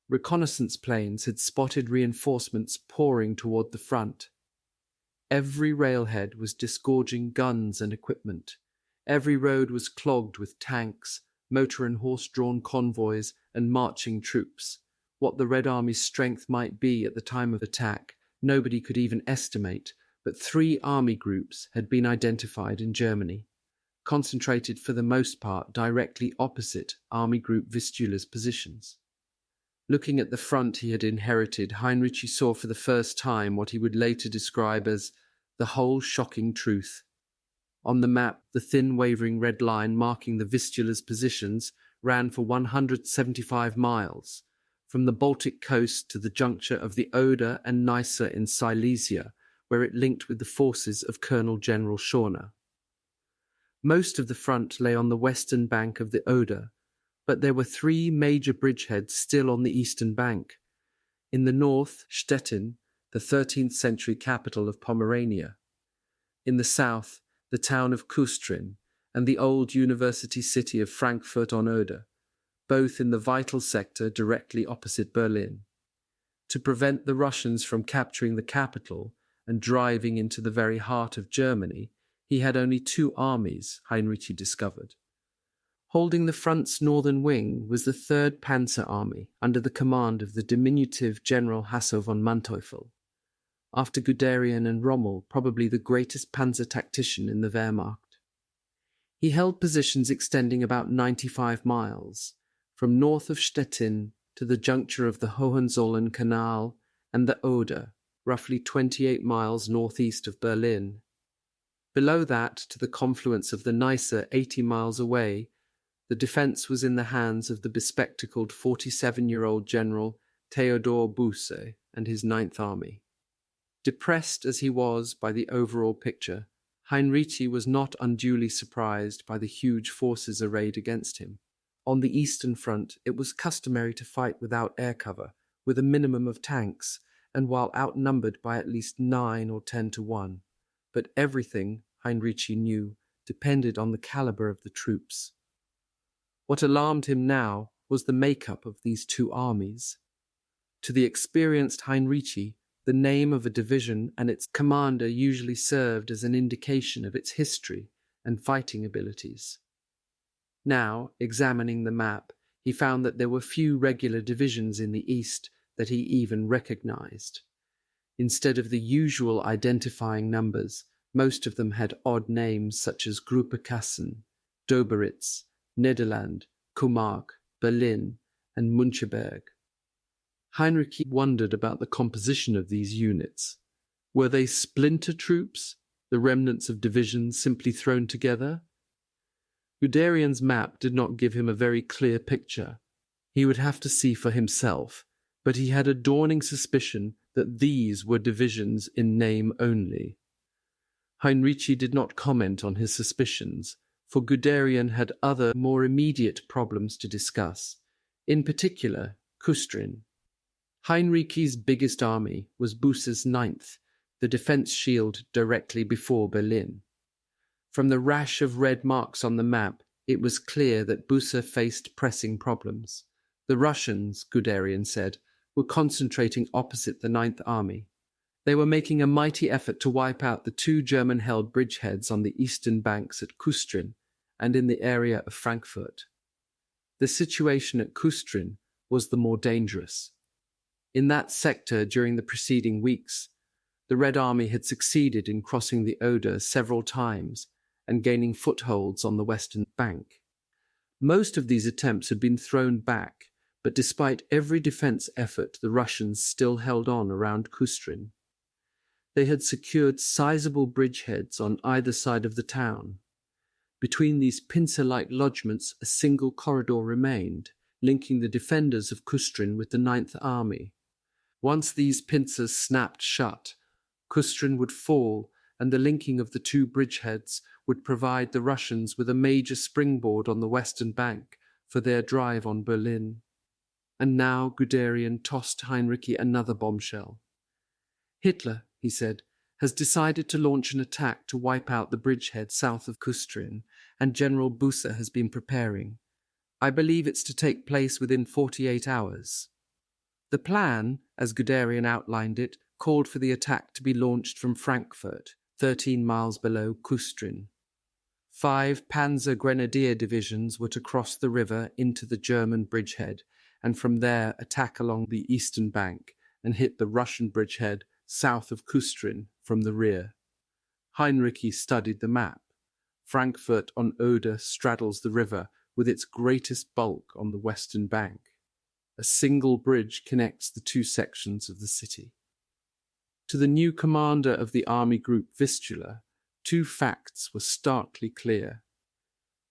Reconnaissance planes had spotted reinforcements pouring toward the front. Every railhead was disgorging guns and equipment. Every road was clogged with tanks, motor and horse-drawn convoys, and marching troops. What the Red Army's strength might be at the time of attack, nobody could even estimate, but 3 army groups had been identified in Germany, concentrated for the most part directly opposite Army Group Vistula's positions. Looking at the front he had inherited, Hinrichi saw for the first time what he would later describe as the whole shocking truth. On the map, the thin wavering red line marking the Vistula's positions ran for 175 miles, from the Baltic coast to the juncture of the Oder and Neisse in Silesia, where it linked with the forces of Colonel General Schorner. Most of the front lay on the western bank of the Oder, but there were 3 major bridgeheads still on the eastern bank. In the north, Stettin, the 13th century capital of Pomerania. In the south, the town of Kustrin and the old university city of Frankfurt on Oder, both in the vital sector directly opposite Berlin. To prevent the Russians from capturing the capital and driving into the very heart of Germany, he had only 2 armies, Hinrichi discovered. Holding the front's northern wing was the 3rd Panzer Army under the command of the diminutive General Hasso von Manteuffel. After Guderian and Rommel, probably the greatest panzer tactician in the Wehrmacht. He held positions extending about 95 miles, from north of Stettin to the juncture of the Hohenzollern Canal and the Oder, roughly 28 miles northeast of Berlin. Below that, to the confluence of the Neisse 80 miles away, the defence was in the hands of the bespectacled 47-year-old General Theodor Busse and his 9th Army. Depressed as he was by the overall picture, Hinrichi was not unduly surprised by the huge forces arrayed against him. On the eastern front, it was customary to fight without air cover, with a minimum of tanks, and while outnumbered by at least 9 or 10 to 1. But everything, Hinrichi knew, depended on the caliber of the troops. What alarmed him now was the makeup of these 2 armies. To the experienced Hinrichi, the name of a division and its commander usually served as an indication of its history and fighting abilities. Now, examining the map, he found that there were few regular divisions in the east that he even recognized. Instead of the usual identifying numbers, most of them had odd names such as Gruppe Kassen, Doberitz, Nederland, Comarque, Berlin, and Müncheberg. Hinrichi wondered about the composition of these units. Were they splinter troops, the remnants of divisions simply thrown together? Guderian's map did not give him a very clear picture. He would have to see for himself, but he had a dawning suspicion that these were divisions in name only. Hinrichi did not comment on his suspicions, for Guderian had other, more immediate problems to discuss, in particular, Kustrin. Hinrichi's biggest army was Busse's 9th, the defence shield directly before Berlin. From the rash of red marks on the map, it was clear that Busse faced pressing problems. The Russians, Guderian said, were concentrating opposite the 9th Army. They were making a mighty effort to wipe out the 2 German-held bridgeheads on the eastern banks at Kustrin and in the area of Frankfurt. The situation at Kustrin was the more dangerous. In that sector during the preceding weeks, the Red Army had succeeded in crossing the Oder several times and gaining footholds on the western bank. Most of these attempts had been thrown back, but despite every defence effort, the Russians still held on around Kustrin. They had secured sizable bridgeheads on either side of the town. Between these pincer-like lodgements, a single corridor remained, linking the defenders of Kustrin with the Ninth Army. Once these pincers snapped shut, Kustrin would fall, and the linking of the two bridgeheads would provide the Russians with a major springboard on the western bank for their drive on Berlin. And now Guderian tossed Hinrichi another bombshell. Hitler, he said, has decided to launch an attack to wipe out the bridgehead south of Kustrin, and General Busse has been preparing. I believe it's to take place within 48 hours. The plan, as Guderian outlined it, called for the attack to be launched from Frankfurt, 13 miles below Kustrin. 5 Panzer Grenadier divisions were to cross the river into the German bridgehead, and from there attack along the eastern bank and hit the Russian bridgehead south of Kustrin from the rear. Hinrichi studied the map. Frankfurt on Oder straddles the river with its greatest bulk on the western bank. A single bridge connects the two sections of the city. To the new commander of the army group Vistula, 2 facts were starkly clear.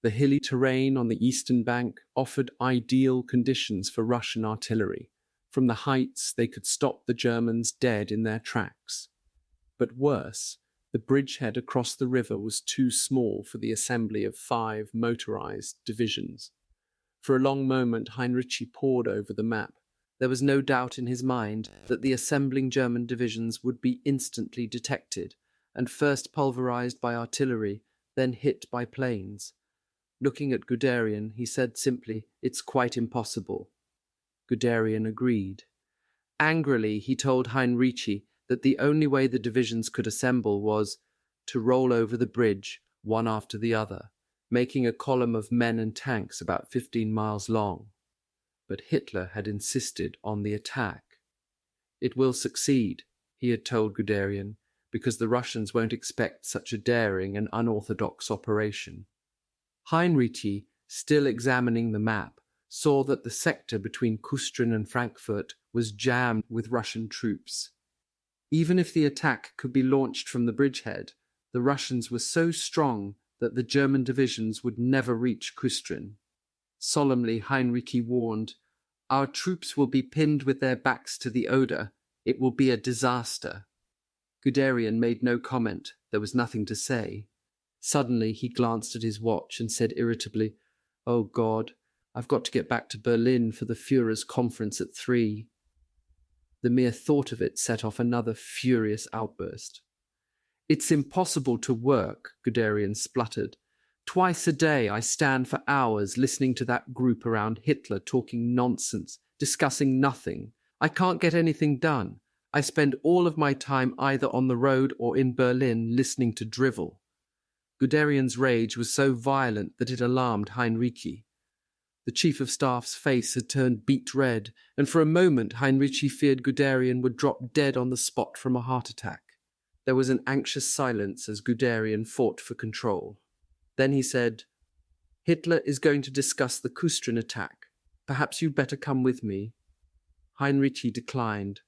The hilly terrain on the eastern bank offered ideal conditions for Russian artillery. From the heights, they could stop the Germans dead in their tracks. But worse, the bridgehead across the river was too small for the assembly of 5 motorized divisions. For a long moment, Hinrichi pored over the map. There was no doubt in his mind that the assembling German divisions would be instantly detected, and first pulverized by artillery, then hit by planes. Looking at Guderian, he said simply, "It's quite impossible." Guderian agreed. Angrily, he told Hinrichi that the only way the divisions could assemble was to roll over the bridge, one after the other, making a column of men and tanks about 15 miles long. But Hitler had insisted on the attack. It will succeed, he had told Guderian, because the Russians won't expect such a daring and unorthodox operation. Hinrichi, still examining the map, saw that the sector between Kustrin and Frankfurt was jammed with Russian troops. Even if the attack could be launched from the bridgehead, the Russians were so strong that the German divisions would never reach Kustrin. Solemnly, Hinrichi warned, "Our troops will be pinned with their backs to the Oder. It will be a disaster." Guderian made no comment. There was nothing to say. Suddenly, he glanced at his watch and said irritably, "Oh God, I've got to get back to Berlin for the Führer's conference at 3. The mere thought of it set off another furious outburst. "It's impossible to work," Guderian spluttered. "Twice a day I stand for hours listening to that group around Hitler talking nonsense, discussing nothing. I can't get anything done. I spend all of my time either on the road or in Berlin listening to drivel." Guderian's rage was so violent that it alarmed Hinrichi. The chief of staff's face had turned beet red, and for a moment Hinrichi feared Guderian would drop dead on the spot from a heart attack. There was an anxious silence as Guderian fought for control. Then he said, "Hitler is going to discuss the Kustrin attack. Perhaps you'd better come with me." Hinrichi declined.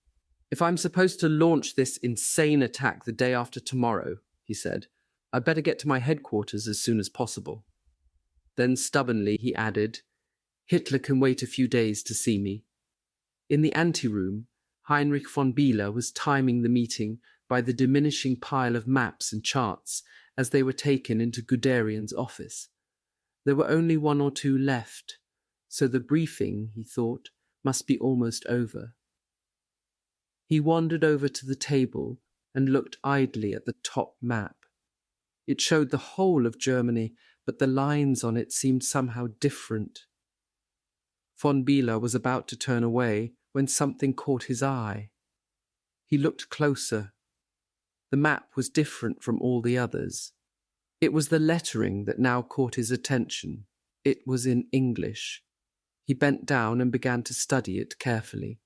"If I'm supposed to launch this insane attack the day after tomorrow," he said, "I'd better get to my headquarters as soon as possible." Then stubbornly he added, "Hitler can wait a few days to see me." In the anteroom, Heinrich von Bieler was timing the meeting by the diminishing pile of maps and charts as they were taken into Guderian's office. There were only 1 or 2 left, so the briefing, he thought, must be almost over. He wandered over to the table and looked idly at the top map. It showed the whole of Germany, but the lines on it seemed somehow different. Von Bieler was about to turn away when something caught his eye. He looked closer. The map was different from all the others. It was the lettering that now caught his attention. It was in English. He bent down and began to study it carefully.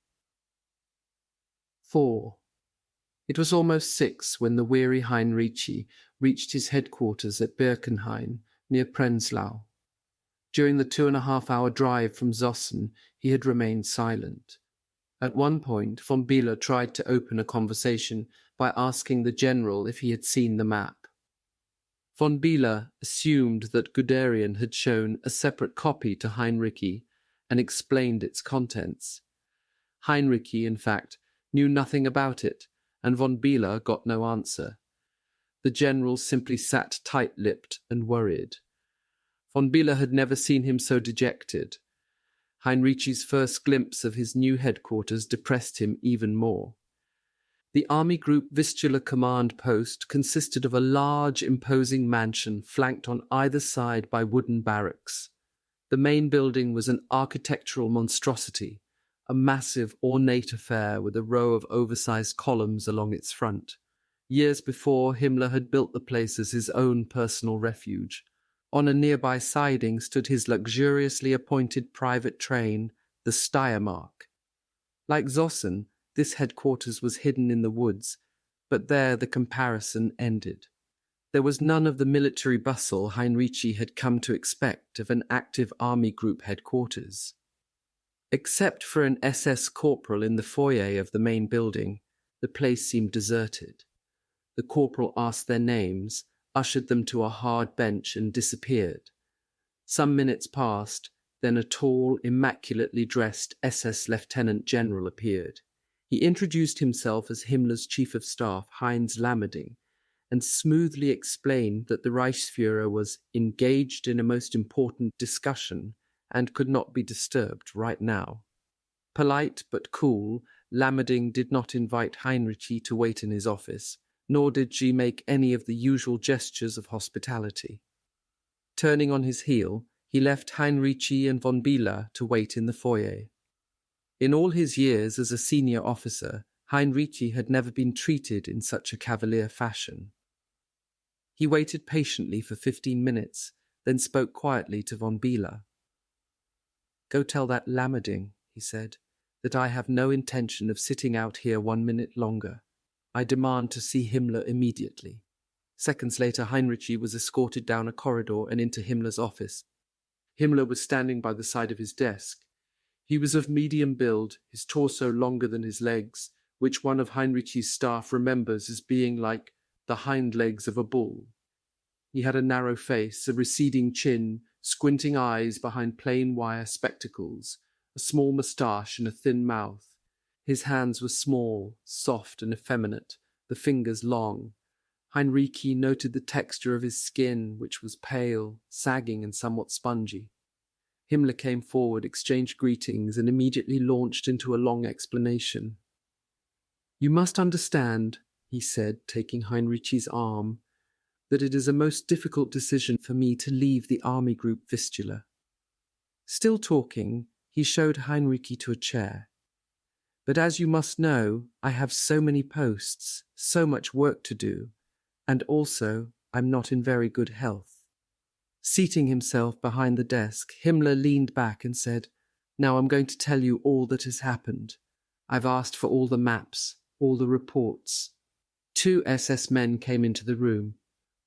4. It was almost 6 when the weary Hinrichi reached his headquarters at Birkenhain, near Prenzlau. During the 2.5-hour drive from Zossen, he had remained silent. At one point, von Bieler tried to open a conversation by asking the general if he had seen the map. Von Bieler assumed that Guderian had shown a separate copy to Hinrichi and explained its contents. Hinrichi, in fact, knew nothing about it, and von Bieler got no answer. The general simply sat tight-lipped and worried. Von Bieler had never seen him so dejected. Hinrichi's first glimpse of his new headquarters depressed him even more. The Army Group Vistula command post consisted of a large, imposing mansion flanked on either side by wooden barracks. The main building was an architectural monstrosity, a massive, ornate affair with a row of oversized columns along its front. Years before, Himmler had built the place as his own personal refuge. On a nearby siding stood his luxuriously appointed private train, the Steiermark. Like Zossen, this headquarters was hidden in the woods, but there the comparison ended. There was none of the military bustle Hinrichi had come to expect of an active army group headquarters. Except for an SS corporal in the foyer of the main building, the place seemed deserted. The corporal asked their names, ushered them to a hard bench, and disappeared. Some minutes passed, then a tall, immaculately dressed SS Lieutenant General appeared. He introduced himself as Himmler's Chief of Staff, Heinz Lammerding, and smoothly explained that the Reichsfuhrer was engaged in a most important discussion and could not be disturbed right now. Polite but cool, Lammerding did not invite Hinrichi to wait in his office, nor did she make any of the usual gestures of hospitality. Turning on his heel, he left Hinrichi and von Bieler to wait in the foyer. In all his years as a senior officer, Hinrichi had never been treated in such a cavalier fashion. He waited patiently for 15 minutes, then spoke quietly to von Bieler. "Go tell that Lammerding," he said, "that I have no intention of sitting out here 1 minute longer. I demand to see Himmler immediately." Seconds later, Hinrichi was escorted down a corridor and into Himmler's office. Himmler was standing by the side of his desk. He was of medium build, his torso longer than his legs, which one of Hinrichi's staff remembers as being like the hind legs of a bull. He had a narrow face, a receding chin, squinting eyes behind plain wire spectacles, a small moustache and a thin mouth. His hands were small, soft and effeminate, the fingers long. Hinrichi noted the texture of his skin, which was pale, sagging and somewhat spongy. Himmler came forward, exchanged greetings, and immediately launched into a long explanation. "You must understand," he said, taking Hinrichi's arm, "that it is a most difficult decision for me to leave the Army Group Vistula." Still talking, he showed Hinrichi to a chair. "But as you must know, I have so many posts, so much work to do, and also I'm not in very good health." Seating himself behind the desk, Himmler leaned back and said, "Now I'm going to tell you all that has happened. I've asked for all the maps, all the reports." 2 SS men came into the room.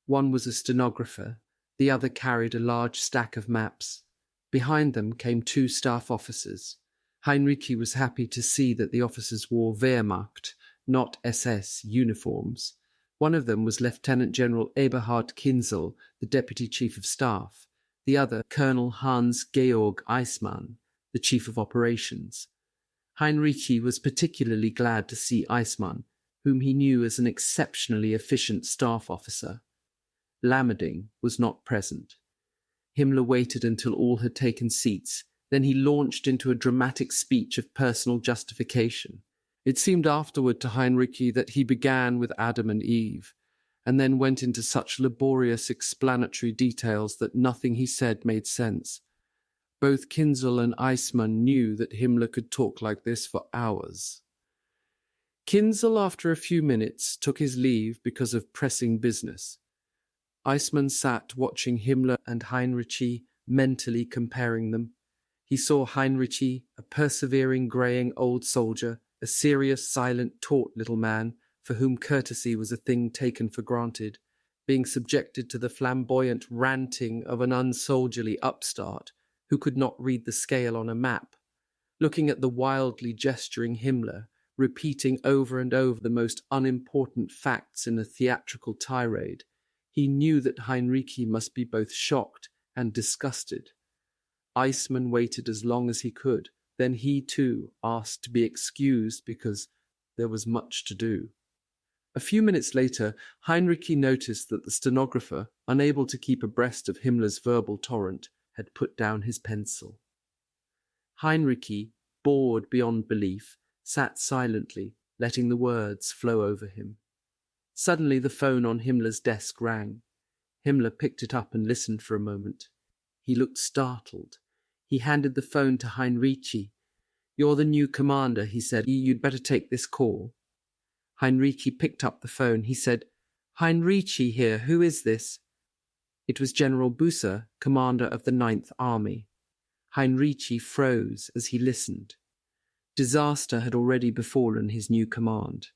One was a stenographer, the other carried a large stack of maps. Behind them came 2 staff officers. Hinrichi was happy to see that the officers wore Wehrmacht, not SS, uniforms. One of them was Lieutenant General Eberhard Kinzel, the Deputy Chief of Staff, the other Colonel Hans-Georg Eismann, the Chief of Operations. Hinrichi was particularly glad to see Eismann, whom he knew as an exceptionally efficient staff officer. Lammerding was not present. Himmler waited until all had taken seats, then he launched into a dramatic speech of personal justification. It seemed afterward to Hinrichi that he began with Adam and Eve, and then went into such laborious explanatory details that nothing he said made sense. Both Kinzel and Eismann knew that Himmler could talk like this for hours. Kinzel, after a few minutes, took his leave because of pressing business. Eismann sat watching Himmler and Hinrichi, mentally comparing them. He saw Hinrichi, a persevering, greying old soldier, a serious, silent, taut little man, for whom courtesy was a thing taken for granted, being subjected to the flamboyant ranting of an unsoldierly upstart who could not read the scale on a map, looking at the wildly gesturing Himmler, repeating over and over the most unimportant facts in a theatrical tirade, he knew that Hinrichi must be both shocked and disgusted. Iceman waited as long as he could. Then he, too, asked to be excused because there was much to do. A few minutes later, Hinrichi noticed that the stenographer, unable to keep abreast of Himmler's verbal torrent, had put down his pencil. Hinrichi, bored beyond belief, sat silently, letting the words flow over him. Suddenly the phone on Himmler's desk rang. Himmler picked it up and listened for a moment. He looked startled. He handed the phone to Hinrichi. "You're the new commander," he said. "You'd better take this call." Hinrichi picked up the phone. He said, "Hinrichi here. Who is this?" It was General Bucer, commander of the 9th Army. Hinrichi froze as he listened. Disaster had already befallen his new command.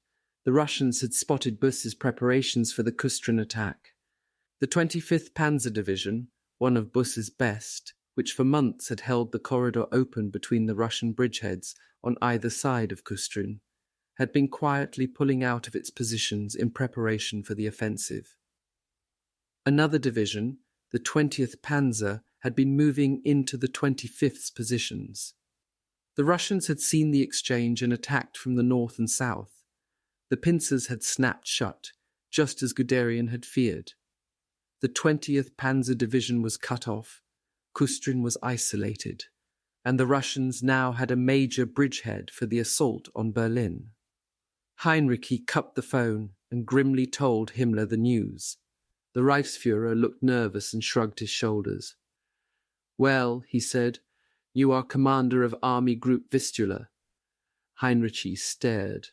The Russians had spotted Bucer's preparations for the Kustrin attack. The 25th Panzer Division, one of Bucer's best, which for months had held the corridor open between the Russian bridgeheads on either side of Kustrin, had been quietly pulling out of its positions in preparation for the offensive. Another division, the 20th Panzer, had been moving into the 25th's positions. The Russians had seen the exchange and attacked from the north and south. The pincers had snapped shut, just as Guderian had feared. The 20th Panzer Division was cut off, Kustrin was isolated, and the Russians now had a major bridgehead for the assault on Berlin. Hinrichi cut the phone and grimly told Himmler the news. The Reichsfuhrer looked nervous and shrugged his shoulders. "Well," he said, "you are commander of Army Group Vistula." Hinrichi stared.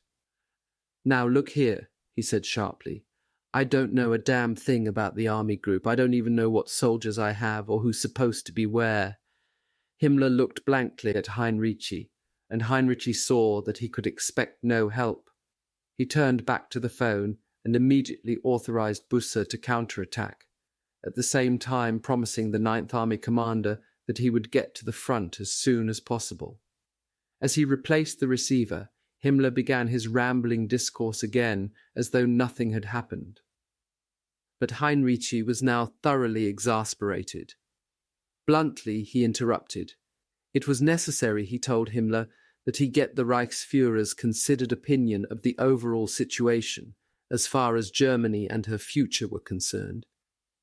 "Now look here," he said sharply. "I don't know a damn thing about the Army Group. I don't even know what soldiers I have or who's supposed to be where." Himmler looked blankly at Hinrichi, and Hinrichi saw that he could expect no help. He turned back to the phone and immediately authorized Bucer to counterattack, at the same time promising the 9th Army commander that he would get to the front as soon as possible. As he replaced the receiver, Himmler began his rambling discourse again as though nothing had happened. But Hinrichi was now thoroughly exasperated. Bluntly, he interrupted. It was necessary, he told Himmler, that he get the Reichsfuhrer's considered opinion of the overall situation, as far as Germany and her future were concerned.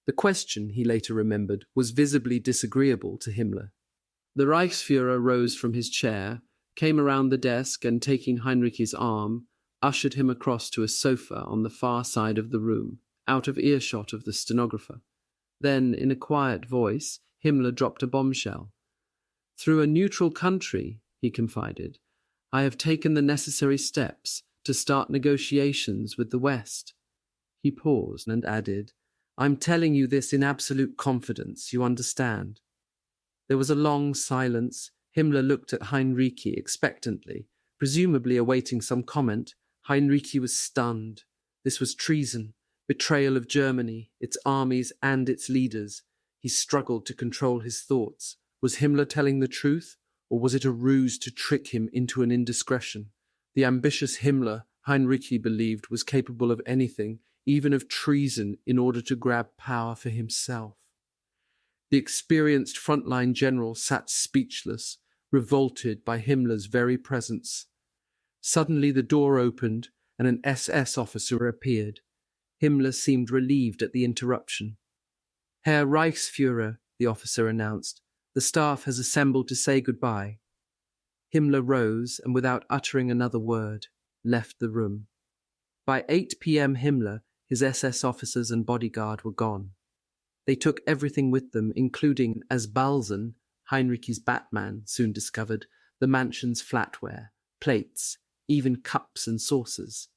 The question, he later remembered, was visibly disagreeable to Himmler. The Reichsfuhrer rose from his chair, came around the desk and, taking Heinrich's arm, ushered him across to a sofa on the far side of the room, out of earshot of the stenographer. Then, in a quiet voice, Himmler dropped a bombshell. "Through a neutral country," he confided, "I have taken the necessary steps to start negotiations with the West." He paused and added, "I'm telling you this in absolute confidence, you understand." There was a long silence. Himmler looked at Hinrichi expectantly, presumably awaiting some comment. Hinrichi was stunned. This was treason, betrayal of Germany, its armies and its leaders. He struggled to control his thoughts. Was Himmler telling the truth, or was it a ruse to trick him into an indiscretion? The ambitious Himmler, Hinrichi believed, was capable of anything, even of treason, in order to grab power for himself. The experienced frontline general sat speechless, revolted by Himmler's very presence. Suddenly the door opened, and an SS officer appeared. Himmler seemed relieved at the interruption. "Herr Reichsfuhrer," the officer announced, "the staff has assembled to say goodbye." Himmler rose and, without uttering another word, left the room. By 8 p.m. Himmler, his SS officers and bodyguard were gone. They took everything with them, including, as Balzen, Heinrich's Batman, soon discovered, the mansion's flatware, plates, even cups and saucers.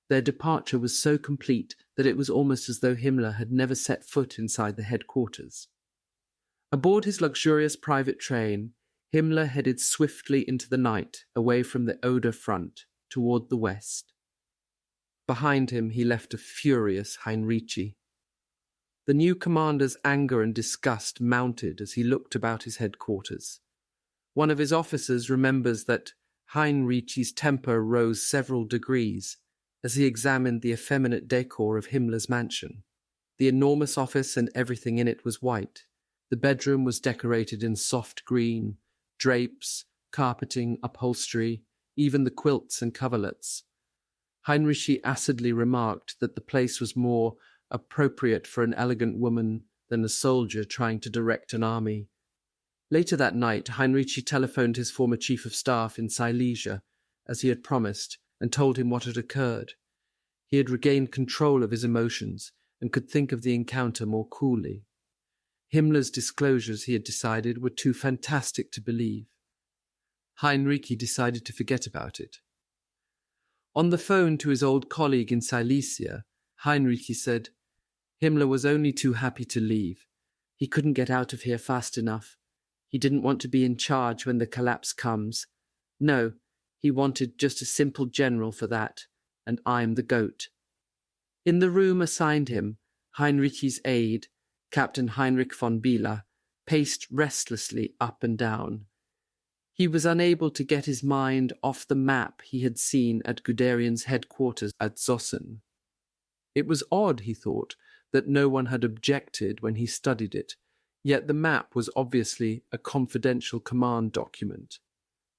Their departure was so complete that it was almost as though Himmler had never set foot inside the headquarters. Aboard his luxurious private train, Himmler headed swiftly into the night, away from the Oder front, toward the west. Behind him he left a furious Hinrichi. The new commander's anger and disgust mounted as he looked about his headquarters. One of his officers remembers that, Hinrichi's temper rose several degrees as he examined the effeminate decor of Himmler's mansion. The enormous office and everything in it was white. The bedroom was decorated in soft green, drapes, carpeting, upholstery, even the quilts and coverlets. Hinrichi acidly remarked that the place was more appropriate for an elegant woman than a soldier trying to direct an army. Later that night, Hinrichi telephoned his former chief of staff in Silesia, as he had promised, and told him what had occurred. He had regained control of his emotions and could think of the encounter more coolly. Himmler's disclosures, he had decided, were too fantastic to believe. Hinrichi decided to forget about it. On the phone to his old colleague in Silesia, Hinrichi said, "Himmler was only too happy to leave. He couldn't get out of here fast enough. He didn't want to be in charge when the collapse comes. No, he wanted just a simple general for that, and I'm the goat." In the room assigned him, Hinrichi's aide, Captain Heinrich von Bieler, paced restlessly up and down. He was unable to get his mind off the map he had seen at Guderian's headquarters at Zossen. It was odd, he thought, that no one had objected when he studied it, yet the map was obviously a confidential command document.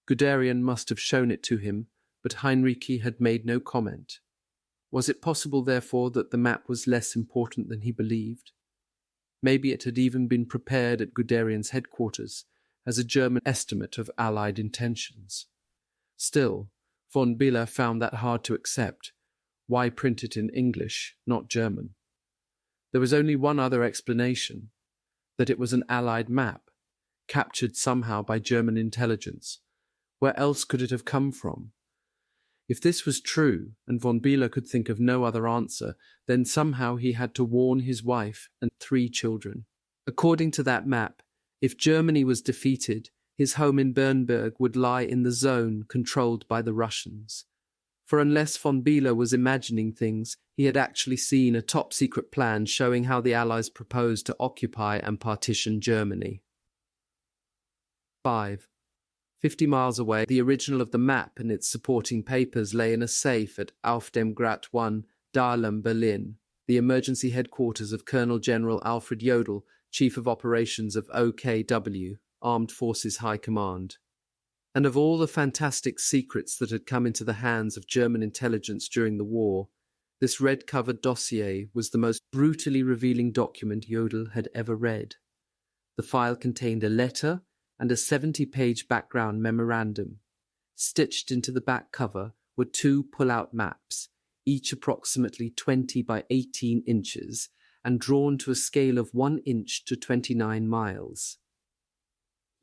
Guderian must have shown it to him, but Hinrichi had made no comment. Was it possible, therefore, that the map was less important than he believed? Maybe it had even been prepared at Guderian's headquarters as a German estimate of Allied intentions. Still, von Bieler found that hard to accept. Why print it in English, not German? There was only one other explanation, that it was an Allied map, captured somehow by German intelligence. Where else could it have come from? If this was true, and von Bieler could think of no other answer, then somehow he had to warn his wife and 3 children. According to that map, if Germany was defeated, his home in Bernburg would lie in the zone controlled by the Russians. For unless von Bieler was imagining things, he had actually seen a top-secret plan showing how the Allies proposed to occupy and partition Germany. 5. 50 miles away, the original of the map and its supporting papers lay in a safe at Auf dem Grat 1, Darham, Berlin, the emergency headquarters of Colonel General Alfred Jodl, Chief of Operations of OKW, Armed Forces High Command. And of all the fantastic secrets that had come into the hands of German intelligence during the war, this red-covered dossier was the most brutally revealing document Jodl had ever read. The file contained a letter and a 70-page background memorandum. Stitched into the back cover were 2 pull-out maps, each approximately 20 by 18 inches, and drawn to a scale of 1 inch to 29 miles.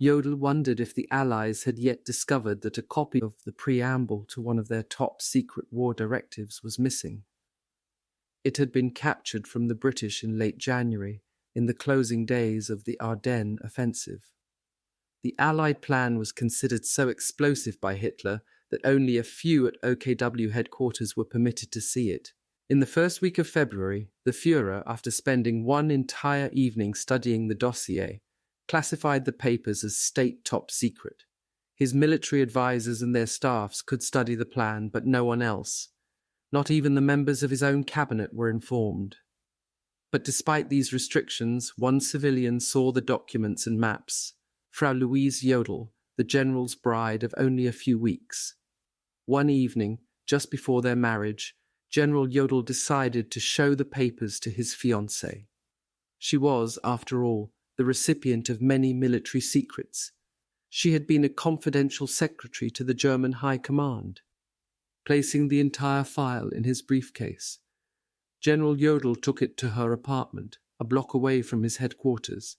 Jodl wondered if the Allies had yet discovered that a copy of the preamble to one of their top-secret war directives was missing. It had been captured from the British in late January, in the closing days of the Ardennes offensive. The Allied plan was considered so explosive by Hitler that only a few at OKW headquarters were permitted to see it. In the first week of February, the Führer, after spending 1 entire evening studying the dossier, classified the papers as state top secret. His military advisers and their staffs could study the plan, but no one else. Not even the members of his own cabinet were informed. But despite these restrictions, one civilian saw the documents and maps. Frau Louise Jodl, the general's bride of only a few weeks. One evening, just before their marriage, General Jodl decided to show the papers to his fiancée. She was, after all, the recipient of many military secrets. She had been a confidential secretary to the German High Command. Placing the entire file in his briefcase, General Jodl took it to her apartment, a block away from his headquarters.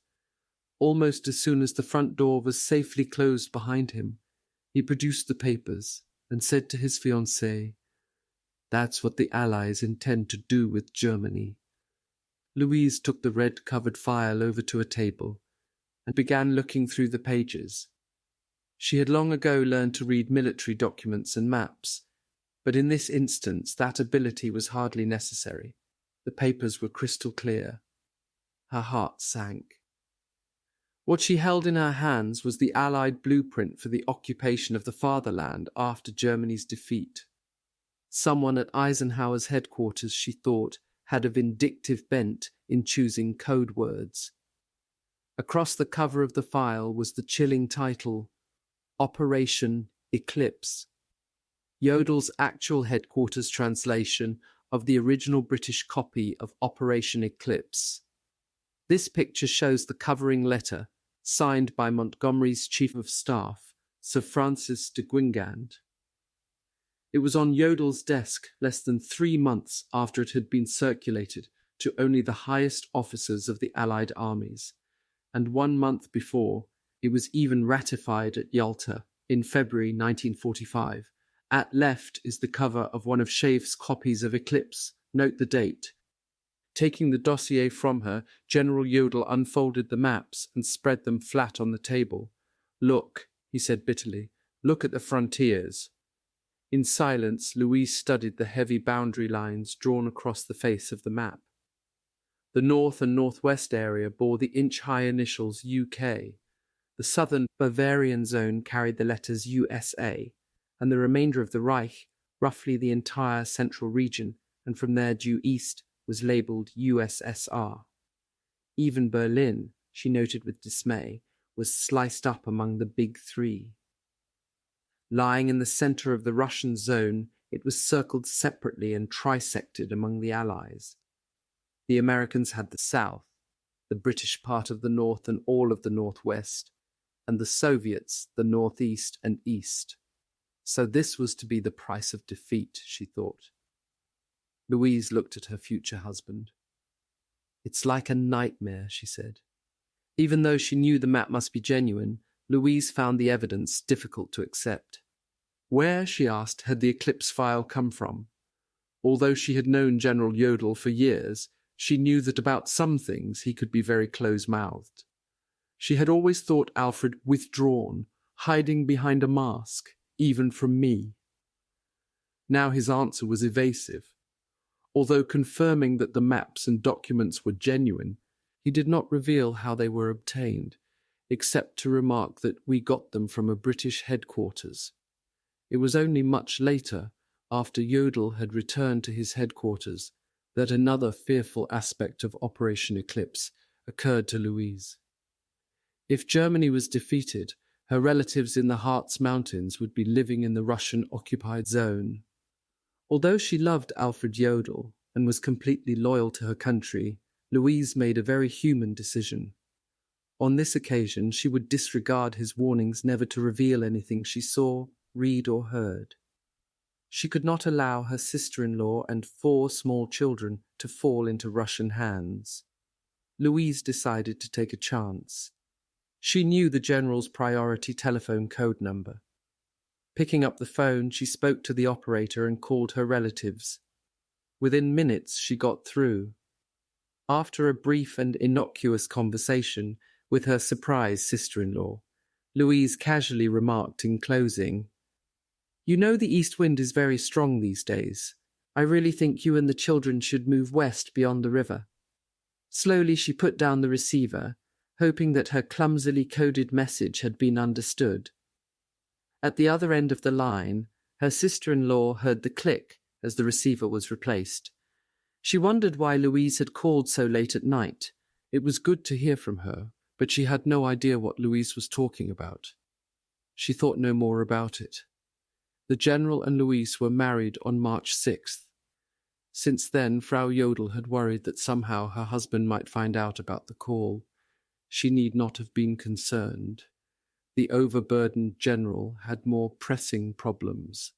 Almost as soon as the front door was safely closed behind him, he produced the papers and said to his fiancée, "That's what the Allies intend to do with Germany." Louise took the red-covered file over to a table and began looking through the pages. She had long ago learned to read military documents and maps, but in this instance that ability was hardly necessary. The papers were crystal clear. Her heart sank. What she held in her hands was the Allied blueprint for the occupation of the fatherland after Germany's defeat. Someone at Eisenhower's headquarters, she thought, had a vindictive bent in choosing code words. Across the cover of the file was the chilling title, Operation Eclipse, Yodel's actual headquarters translation of the original British copy of Operation Eclipse. This picture shows the covering letter, signed by Montgomery's Chief of Staff, Sir Francis de Guingand. It was on Yodel's desk less than 3 months after it had been circulated to only the highest officers of the Allied armies, and 1 month before, it was even ratified at Yalta in February 1945. At left is the cover of one of Schaeff's copies of Eclipse. Note the date. Taking the dossier from her, General Jodl unfolded the maps and spread them flat on the table. "Look," he said bitterly, "look at the frontiers." In silence, Louise studied the heavy boundary lines drawn across the face of the map. The north and northwest area bore the inch-high initials UK. The southern Bavarian zone carried the letters USA, and the remainder of the Reich, roughly the entire central region, and from there due east, was labelled USSR. Even Berlin, she noted with dismay, was sliced up among the big three. Lying in the centre of the Russian zone, it was circled separately and trisected among the Allies. The Americans had the south, the British part of the north and all of the northwest, and the Soviets the northeast and east. So this was to be the price of defeat, she thought. Louise looked at her future husband. "It's like a nightmare," she said. Even though she knew the map must be genuine, Louise found the evidence difficult to accept. Where, she asked, had the Eclipse file come from? Although she had known General Jodl for years, she knew that about some things he could be very close-mouthed. She had always thought Alfred withdrawn, hiding behind a mask, even from me. Now his answer was evasive. Although confirming that the maps and documents were genuine, he did not reveal how they were obtained, except to remark that we got them from a British headquarters. It was only much later, after Jodl had returned to his headquarters, that another fearful aspect of Operation Eclipse occurred to Louise. If Germany was defeated, her relatives in the Harz Mountains would be living in the Russian-occupied zone. Although she loved Alfred Jodl and was completely loyal to her country, Louise made a very human decision. On this occasion, she would disregard his warnings never to reveal anything she saw, read, or heard. She could not allow her sister-in-law and 4 small children to fall into Russian hands. Louise decided to take a chance. She knew the general's priority telephone code number. Picking up the phone, she spoke to the operator and called her relatives. Within minutes, she got through. After a brief and innocuous conversation with her surprised sister-in-law, Louise casually remarked in closing, "You know the east wind is very strong these days. I really think you and the children should move west beyond the river." Slowly she put down the receiver, hoping that her clumsily coded message had been understood. At the other end of the line, her sister-in-law heard the click as the receiver was replaced. She wondered why Louise had called so late at night. It was good to hear from her, but she had no idea what Louise was talking about. She thought no more about it. The General and Louise were married on March 6th. Since then, Frau Jodl had worried that somehow her husband might find out about the call. She need not have been concerned. The overburdened general had more pressing problems.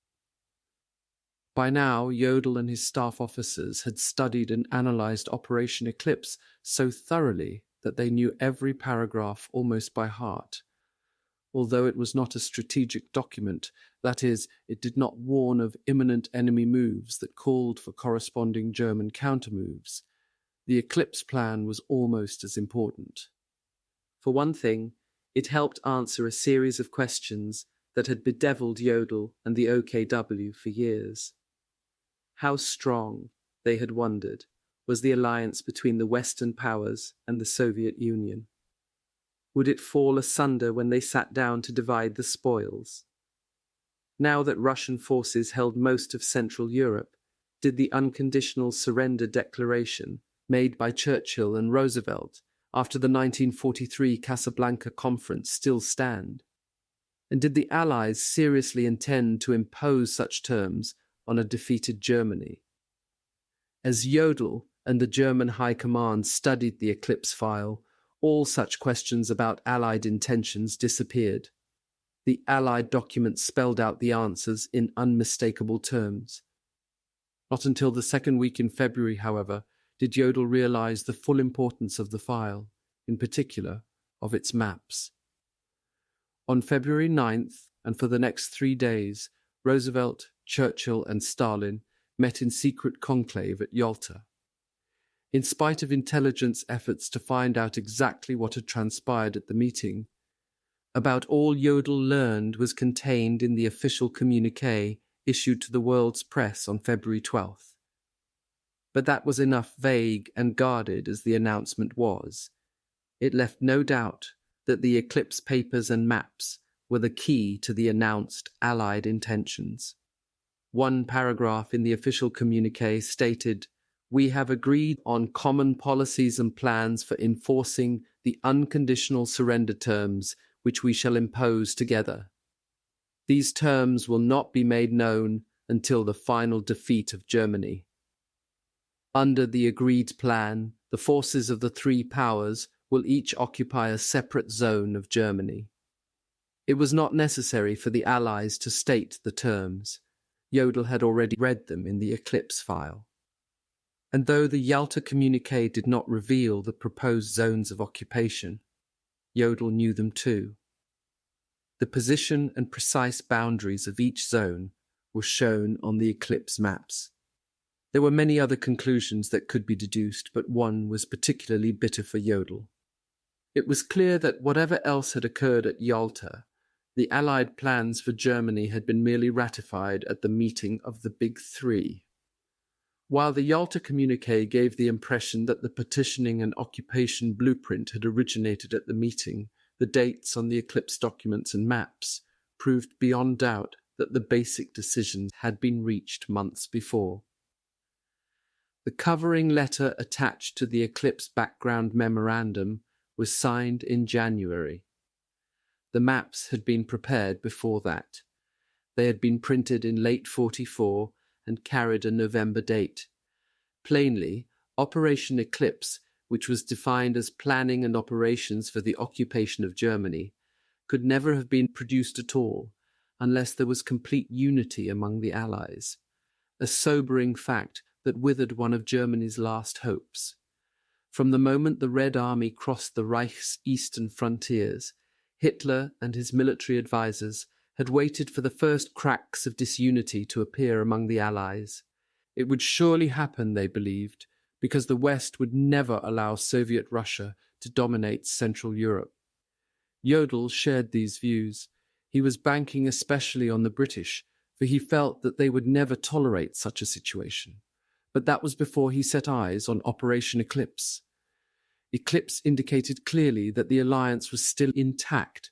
By now, Jodl and his staff officers had studied and analysed Operation Eclipse so thoroughly that they knew every paragraph almost by heart. Although it was not a strategic document, that is, it did not warn of imminent enemy moves that called for corresponding German countermoves, the Eclipse plan was almost as important. For one thing, it helped answer a series of questions that had bedeviled Jodl and the OKW for years. How strong, they had wondered, was the alliance between the Western powers and the Soviet Union? Would it fall asunder when they sat down to divide the spoils? Now that Russian forces held most of Central Europe, did the unconditional surrender declaration made by Churchill and Roosevelt after the 1943 Casablanca Conference still stand? And did the Allies seriously intend to impose such terms on a defeated Germany? As Jodl and the German High Command studied the Eclipse file, all such questions about Allied intentions disappeared. The Allied document spelled out the answers in unmistakable terms. Not until the second week in February, however, did Jodl realize the full importance of the file, in particular, of its maps. On February 9th, and for the next 3 days, Roosevelt, Churchill, and Stalin met in secret conclave at Yalta. In spite of intelligence efforts to find out exactly what had transpired at the meeting, about all Jodl learned was contained in the official communiqué issued to the world's press on February 12th. But that was enough, vague and guarded as the announcement was. It left no doubt that the Eclipse papers and maps were the key to the announced Allied intentions. One paragraph in the official communiqué stated, "We have agreed on common policies and plans for enforcing the unconditional surrender terms which we shall impose together. These terms will not be made known until the final defeat of Germany. Under the agreed plan, the forces of the three powers will each occupy a separate zone of Germany." It was not necessary for the Allies to state the terms. Jodl had already read them in the Eclipse file. And though the Yalta communiqué did not reveal the proposed zones of occupation, Jodl knew them too. The position and precise boundaries of each zone were shown on the Eclipse maps. There were many other conclusions that could be deduced, but one was particularly bitter for Jodl. It was clear that whatever else had occurred at Yalta, the Allied plans for Germany had been merely ratified at the meeting of the Big Three. While the Yalta communiqué gave the impression that the partitioning and occupation blueprint had originated at the meeting, the dates on the Eclipse documents and maps proved beyond doubt that the basic decisions had been reached months before. The covering letter attached to the Eclipse background memorandum was signed in January. The maps had been prepared before that. They had been printed in late 44 and carried a November date. Plainly, Operation Eclipse, which was defined as planning and operations for the occupation of Germany, could never have been produced at all unless there was complete unity among the Allies, a sobering fact that withered one of Germany's last hopes. From the moment the Red Army crossed the Reich's eastern frontiers, Hitler and his military advisers had waited for the first cracks of disunity to appear among the Allies. It would surely happen, they believed, because the West would never allow Soviet Russia to dominate Central Europe. Jodl shared these views. He was banking especially on the British, for he felt that they would never tolerate such a situation. But that was before he set eyes on Operation Eclipse. Eclipse indicated clearly that the alliance was still intact,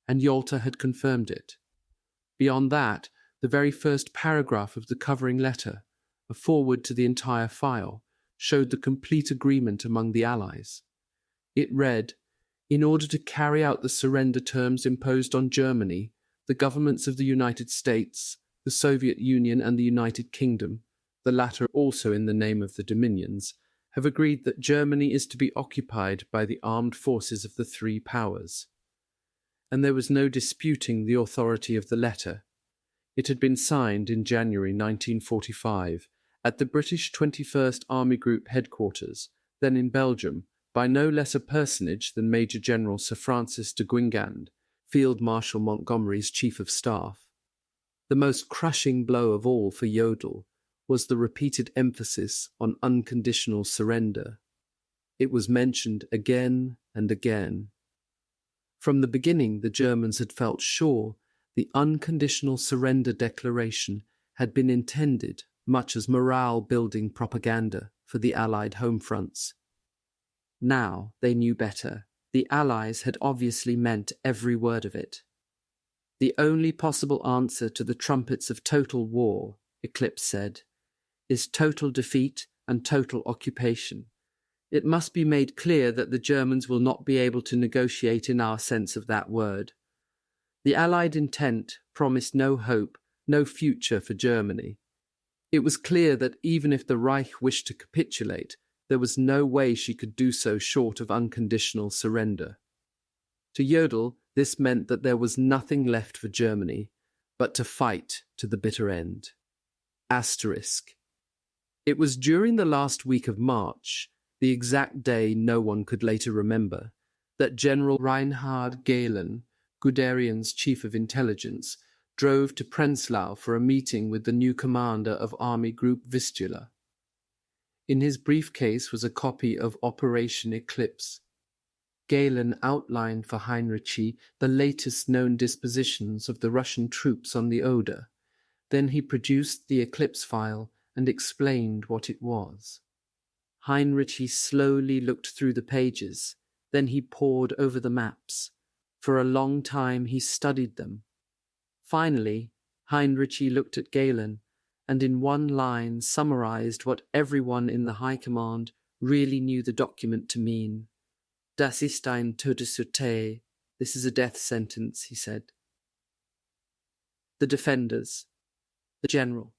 and Yalta had confirmed it. Beyond that, the very first paragraph of the covering letter, a foreword to the entire file, showed the complete agreement among the Allies. It read, "In order to carry out the surrender terms imposed on Germany, the governments of the United States, the Soviet Union, and the United Kingdom, the latter also in the name of the Dominions, have agreed that Germany is to be occupied by the armed forces of the three powers." And there was no disputing the authority of the letter. It had been signed in January 1945 at the British 21st Army Group headquarters, then in Belgium, by no less a personage than Major General Sir Francis de Guingand, Field Marshal Montgomery's Chief of Staff. The most crushing blow of all for Jodl was the repeated emphasis on unconditional surrender. It was mentioned again and again. From the beginning, the Germans had felt sure the unconditional surrender declaration had been intended much as morale-building propaganda for the Allied home fronts. Now they knew better. The Allies had obviously meant every word of it. The only possible answer to the trumpets of total war, Eclipse said, is total defeat and total occupation. It must be made clear that the Germans will not be able to negotiate in our sense of that word. The Allied intent promised no hope, no future for Germany. It was clear that even if the Reich wished to capitulate, there was no way she could do so short of unconditional surrender. To Jodl, this meant that there was nothing left for Germany but to fight to the bitter end. Asterisk. It was during the last week of March, the exact day no one could later remember, that General Reinhard Gehlen, Guderian's chief of intelligence, drove to Prenzlau for a meeting with the new commander of Army Group Vistula. In his briefcase was a copy of Operation Eclipse. Gehlen outlined for Hinrichi the latest known dispositions of the Russian troops on the Oder. Then he produced the Eclipse file and explained what it was. Hinrichi slowly looked through the pages. Then he pored over the maps. For a long time he studied them. Finally, Hinrichi looked at Gehlen and in one line summarized what everyone in the High Command really knew the document to mean. Das ist ein Todesurteil. This is a death sentence, he said. The defenders. The General.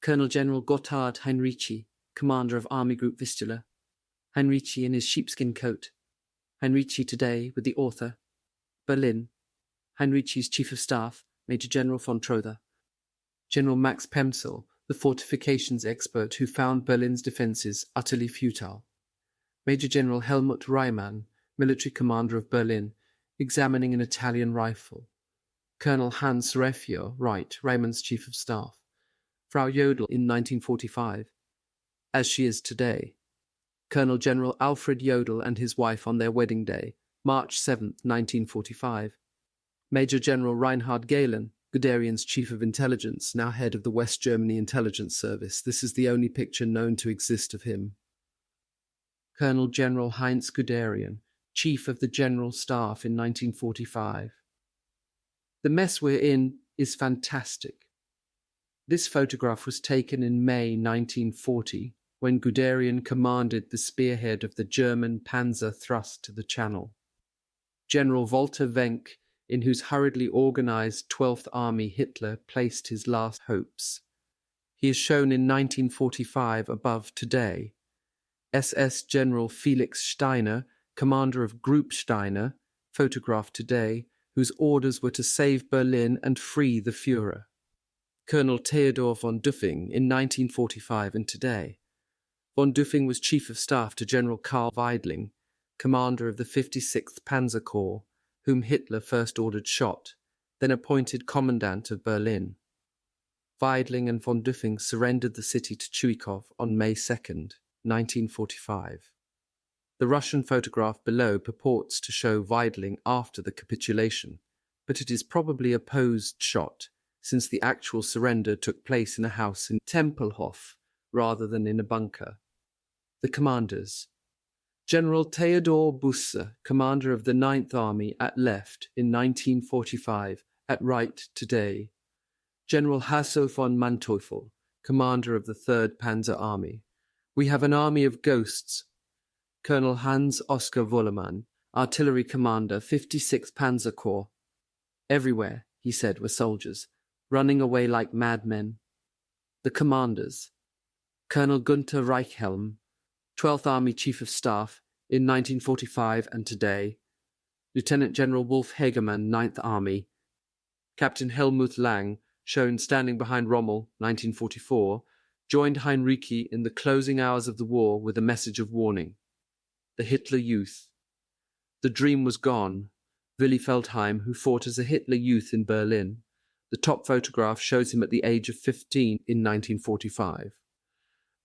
Colonel General Gotthard Hinrichi, commander of Army Group Vistula. Hinrichi in his sheepskin coat. Hinrichi today with the author. Berlin. Hinrichi's Chief of Staff, Major General von Trotha. General Max Pemsel, the fortifications expert who found Berlin's defences utterly futile. Major General Helmut Rayman, military commander of Berlin, examining an Italian rifle. Colonel Hans Reffio, Wright, Raymond's Chief of Staff. Frau Jodl in 1945, as she is today. Colonel General Alfred Jodl and his wife on their wedding day, March 7, 1945. Major General Reinhard Gehlen, Guderian's Chief of Intelligence, now head of the West Germany Intelligence Service. This is the only picture known to exist of him. Colonel General Heinz Guderian, Chief of the General Staff in 1945. The mess we're in is fantastic. This photograph was taken in May 1940, when Guderian commanded the spearhead of the German panzer thrust to the Channel. General Walter Wenck, in whose hurriedly organized 12th Army Hitler placed his last hopes. He is shown in 1945 above today. SS General Felix Steiner, commander of Group Steiner, photographed today, whose orders were to save Berlin and free the Führer. Colonel Theodor von Düffing in 1945 and today. Von Düffing was Chief of Staff to General Karl Weidling, commander of the 56th Panzer Corps, whom Hitler first ordered shot, then appointed commandant of Berlin. Weidling and von Düffing surrendered the city to Chuikov on May 2nd, 1945. The Russian photograph below purports to show Weidling after the capitulation, but it is probably a posed shot, since the actual surrender took place in a house in Tempelhof rather than in a bunker. The commanders. General Theodor Busse, commander of the 9th Army at left in 1945, at right today. General Hasso von Manteuffel, commander of the 3rd Panzer Army. We have an army of ghosts. Colonel Hans Oskar Wollemann, artillery commander, 56th Panzer Corps. Everywhere, he said, were soldiers, running away like madmen. The commanders. Colonel Gunther Reichhelm, 12th Army Chief of Staff, in 1945 and today. Lieutenant General Wolf Hegemann, 9th Army. Captain Helmut Lang, shown standing behind Rommel, 1944, joined Hinrichi in the closing hours of the war with a message of warning. The Hitler Youth. The dream was gone. Willi Feldheim, who fought as a Hitler Youth in Berlin. The top photograph shows him at the age of 15 in 1945.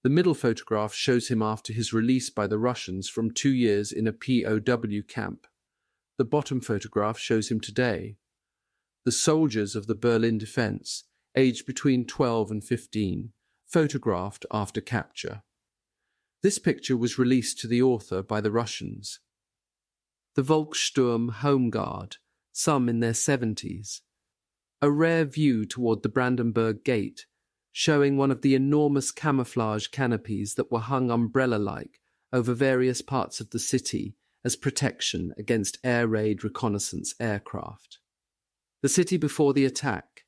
The middle photograph shows him after his release by the Russians from 2 years in a POW camp. The bottom photograph shows him today. The soldiers of the Berlin defense, aged between 12 and 15, photographed after capture. This picture was released to the author by the Russians. the Volkssturm Home Guard, some in their 70s. A rare view toward the Brandenburg Gate, showing one of the enormous camouflage canopies that were hung umbrella-like over various parts of the city as protection against air raid reconnaissance aircraft. The city before the attack.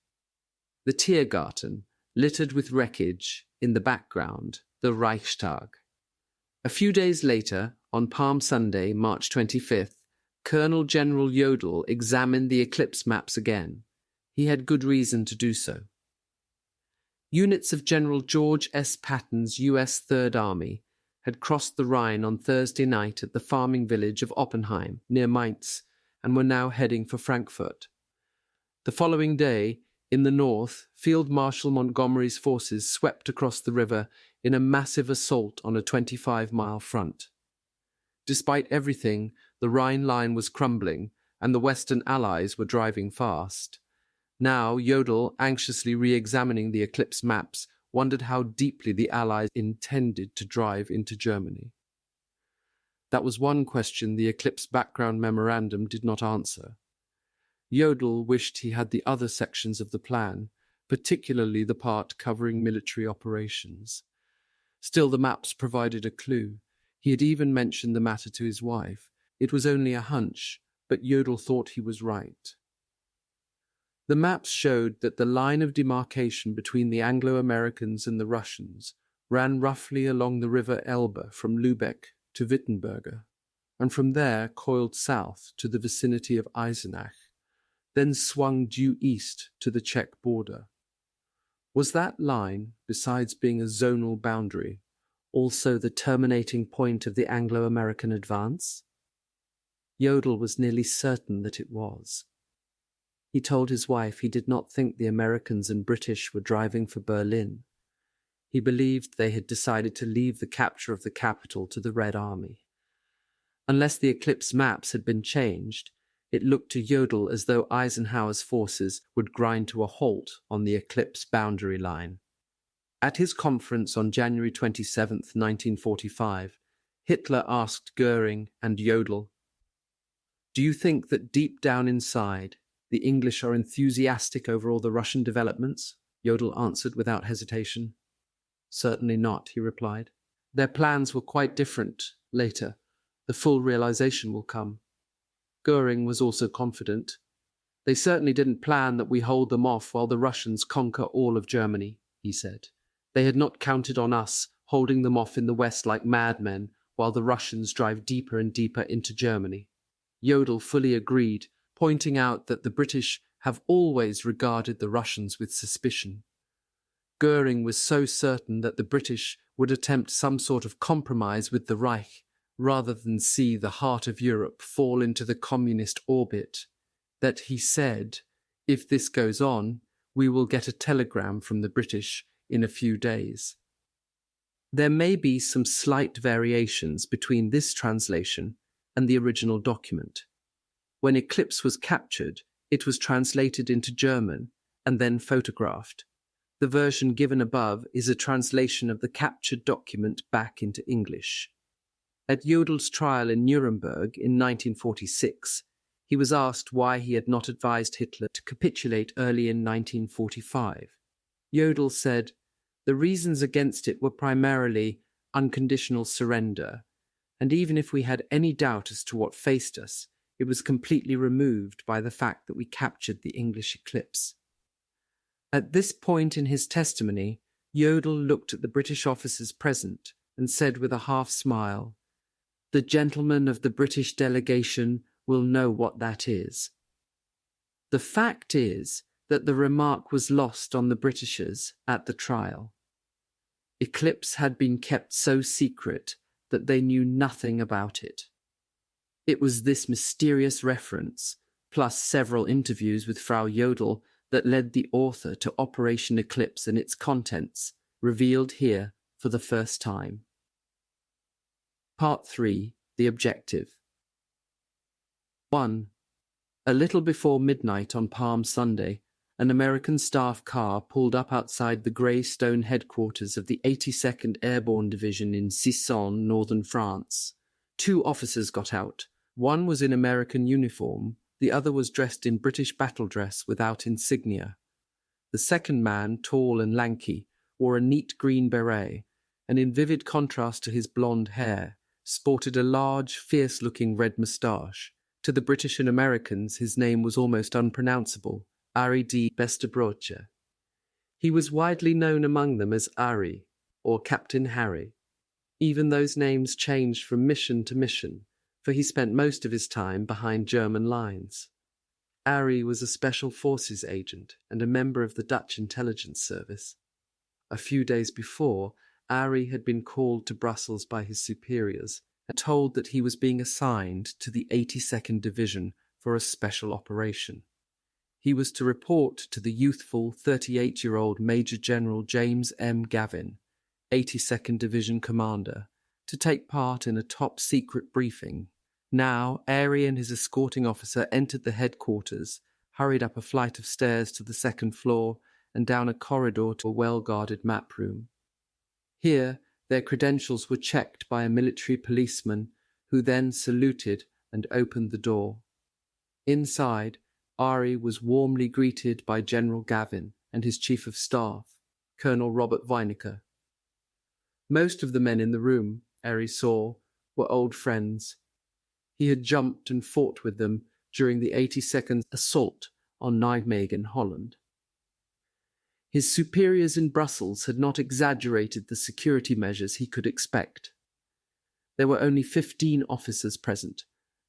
The Tiergarten, littered with wreckage, in the background, the Reichstag. A few days later, on Palm Sunday, March 25th, Colonel General Jodl examined the Eclipse maps again. He had good reason to do so. Units of General George S. Patton's U.S. Third Army had crossed the Rhine on Thursday night at the farming village of Oppenheim, near Mainz, and were now heading for Frankfurt. The following day, in the north, Field Marshal Montgomery's forces swept across the river in a massive assault on a 25-mile front. Despite everything, the Rhine line was crumbling, and the Western Allies were driving fast. Now, Jodl, anxiously re-examining the Eclipse maps, wondered how deeply the Allies intended to drive into Germany. That was one question the Eclipse background memorandum did not answer. Jodl wished he had the other sections of the plan, particularly the part covering military operations. Still, the maps provided a clue. He had even mentioned the matter to his wife. It was only a hunch, but Jodl thought he was right. The maps showed that the line of demarcation between the Anglo-Americans and the Russians ran roughly along the river Elbe from Lübeck to Wittenberge, and from there coiled south to the vicinity of Eisenach, then swung due east to the Czech border. Was that line, besides being a zonal boundary, also the terminating point of the Anglo-American advance? Jodl was nearly certain that it was. He told his wife he did not think the Americans and British were driving for Berlin. He believed they had decided to leave the capture of the capital to the Red Army. Unless the Eclipse maps had been changed, it looked to Jodl as though Eisenhower's forces would grind to a halt on the Eclipse boundary line. At his conference on January 27, 1945, Hitler asked Goering and Jodl, "Do you think that deep down inside, the English are enthusiastic over all the Russian developments?" Jodl answered without hesitation. "Certainly not," he replied. "Their plans were quite different later. The full realization will come." Goering was also confident. "They certainly didn't plan that we hold them off while the Russians conquer all of Germany," he said. "They had not counted on us holding them off in the west like madmen while the Russians drive deeper and deeper into Germany." Jodl fully agreed, pointing out that the British have always regarded the Russians with suspicion. Goering was so certain that the British would attempt some sort of compromise with the Reich rather than see the heart of Europe fall into the communist orbit, that he said, "If this goes on, we will get a telegram from the British in a few days." There may be some slight variations between this translation and the original document. When Eclipse was captured, it was translated into German and then photographed. The version given above is a translation of the captured document back into English. At Jodl's trial in Nuremberg in 1946, he was asked why he had not advised Hitler to capitulate early in 1945. Jodl said, "The reasons against it were primarily unconditional surrender, and even if we had any doubt as to what faced us, it was completely removed by the fact that we captured the English Eclipse." At this point in his testimony, Jodl looked at the British officers present and said with a half smile, "The gentlemen of the British delegation will know what that is." The fact is that the remark was lost on the Britishers at the trial. Eclipse had been kept so secret that they knew nothing about it. It was this mysterious reference, plus several interviews with Frau Jodl, that led the author to Operation Eclipse and its contents, revealed here for the first time. Part 3. The Objective. 1. A little before midnight on Palm Sunday, an American staff car pulled up outside the grey stone headquarters of the 82nd Airborne Division in Sisson, northern France. 2 officers got out, One was in American uniform, the other was dressed in British battle dress without insignia. The second man, tall and lanky, wore a neat green beret, and in vivid contrast to his blonde hair, sported a large, fierce-looking red moustache. To the British and Americans, his name was almost unpronounceable, Ari di Bestabroce. He was widely known among them as Ari, or Captain Harry. Even those names changed from mission to mission, for he spent most of his time behind German lines. Ari was a special forces agent and a member of the Dutch intelligence service. A few days before, Ari had been called to Brussels by his superiors and told that he was being assigned to the 82nd Division for a special operation. He was to report to the youthful 38-year-old Major General James M. Gavin, 82nd Division commander, to take part in a top-secret briefing. Now, Ari and his escorting officer entered the headquarters, hurried up a flight of stairs to the second floor, and down a corridor to a well-guarded map room. Here, their credentials were checked by a military policeman, who then saluted and opened the door. Inside, Ari was warmly greeted by General Gavin and his chief of staff, Colonel Robert Weinecker. Most of the men in the room, Ari saw, were old friends. He had jumped and fought with them during the 82nd assault on Nijmegen, Holland. His superiors in Brussels had not exaggerated the security measures he could expect. There were only 15 officers present,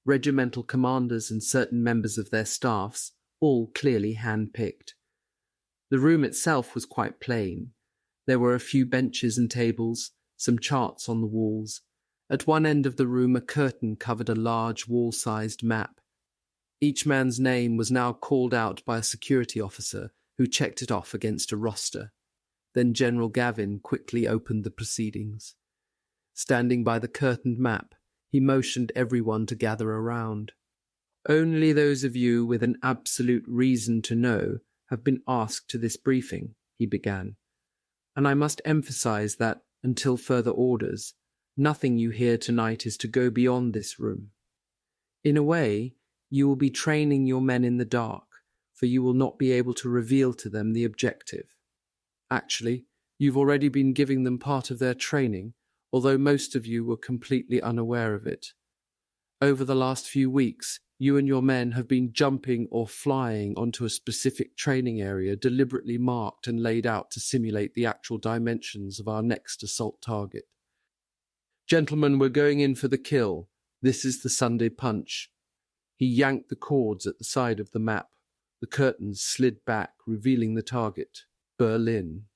regimental commanders and certain members of their staffs, all clearly hand-picked. The room itself was quite plain. There were a few benches and tables, some charts on the walls. At one end of the room a curtain covered a large wall-sized map. Each man's name was now called out by a security officer, who checked it off against a roster. Then General Gavin quickly opened the proceedings. Standing by the curtained map, he motioned everyone to gather around. "Only those of you with an absolute reason to know have been asked to this briefing," he began. "And I must emphasize that, until further orders, nothing you hear tonight is to go beyond this room. In a way, you will be training your men in the dark, for you will not be able to reveal to them the objective. Actually, you've already been giving them part of their training, although most of you were completely unaware of it. Over the last few weeks, you and your men have been jumping or flying onto a specific training area deliberately marked and laid out to simulate the actual dimensions of our next assault target. Gentlemen, we're going in for the kill. This is the Sunday punch." He yanked the cords at the side of the map. The curtains slid back, revealing the target, Berlin.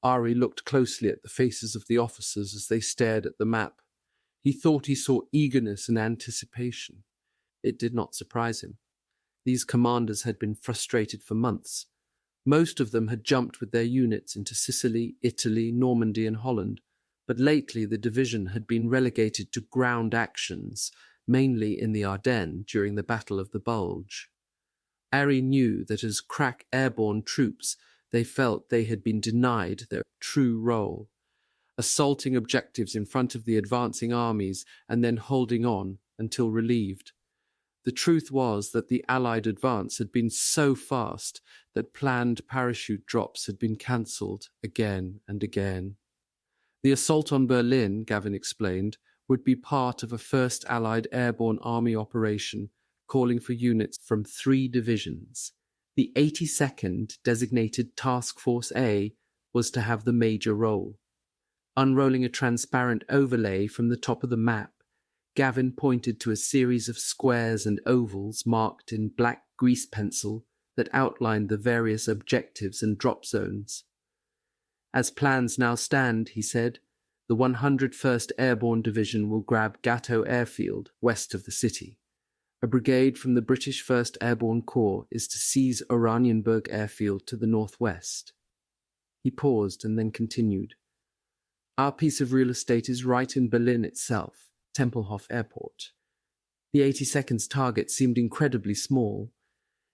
Ari looked closely at the faces of the officers as they stared at the map. He thought he saw eagerness and anticipation. It did not surprise him. These commanders had been frustrated for months. Most of them had jumped with their units into Sicily, Italy, Normandy, and Holland, but lately the division had been relegated to ground actions, mainly in the Ardennes during the Battle of the Bulge. Ari knew that as crack airborne troops, they felt they had been denied their true role, assaulting objectives in front of the advancing armies and then holding on until relieved. The truth was that the Allied advance had been so fast that planned parachute drops had been cancelled again and again. The assault on Berlin, Gavin explained, would be part of a first Allied airborne army operation calling for units from 3 divisions. The 82nd, designated Task Force A, was to have the major role. Unrolling a transparent overlay from the top of the map, Gavin pointed to a series of squares and ovals marked in black grease pencil that outlined the various objectives and drop zones. "As plans now stand," he said, "the 101st Airborne Division will grab Gatow Airfield, west of the city. A brigade from the British 1st Airborne Corps is to seize Oranienburg Airfield to the northwest." He paused and then continued. "Our piece of real estate is right in Berlin itself, Tempelhof Airport. The 82nd's target seemed incredibly small.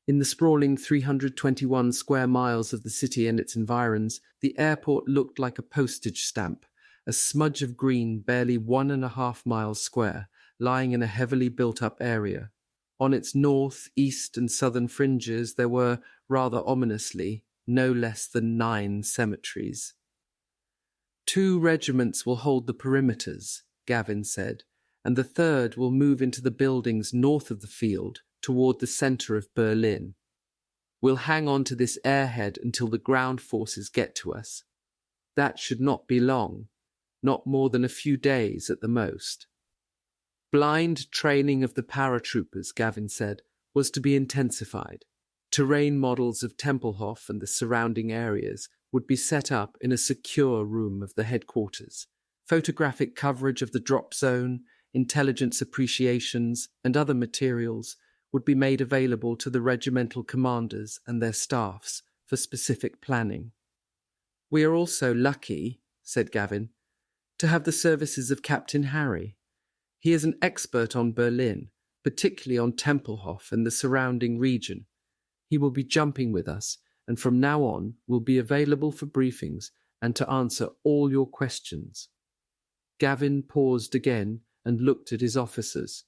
In the sprawling 321 square miles of the city and its environs, the airport looked like a postage stamp, a smudge of green barely 1.5 miles square, lying in a heavily built-up area. On its north, east, and southern fringes there were, rather ominously, no less than 9 cemeteries. 2 regiments will hold the perimeters, Gavin said, and the 3rd will move into the buildings north of the field, toward the centre of Berlin. We'll hang on to this airhead until the ground forces get to us. That should not be long, not more than a few days at the most. Blind training of the paratroopers, Gavin said, was to be intensified. Terrain models of Tempelhof and the surrounding areas would be set up in a secure room of the headquarters. Photographic coverage of the drop zone, intelligence appreciations, and other materials would be made available to the regimental commanders and their staffs for specific planning. We are also lucky, said Gavin, to have the services of Captain Harry. He is an expert on Berlin, particularly on Tempelhof and the surrounding region. He will be jumping with us, and from now on will be available for briefings and to answer all your questions. Gavin paused again and looked at his officers.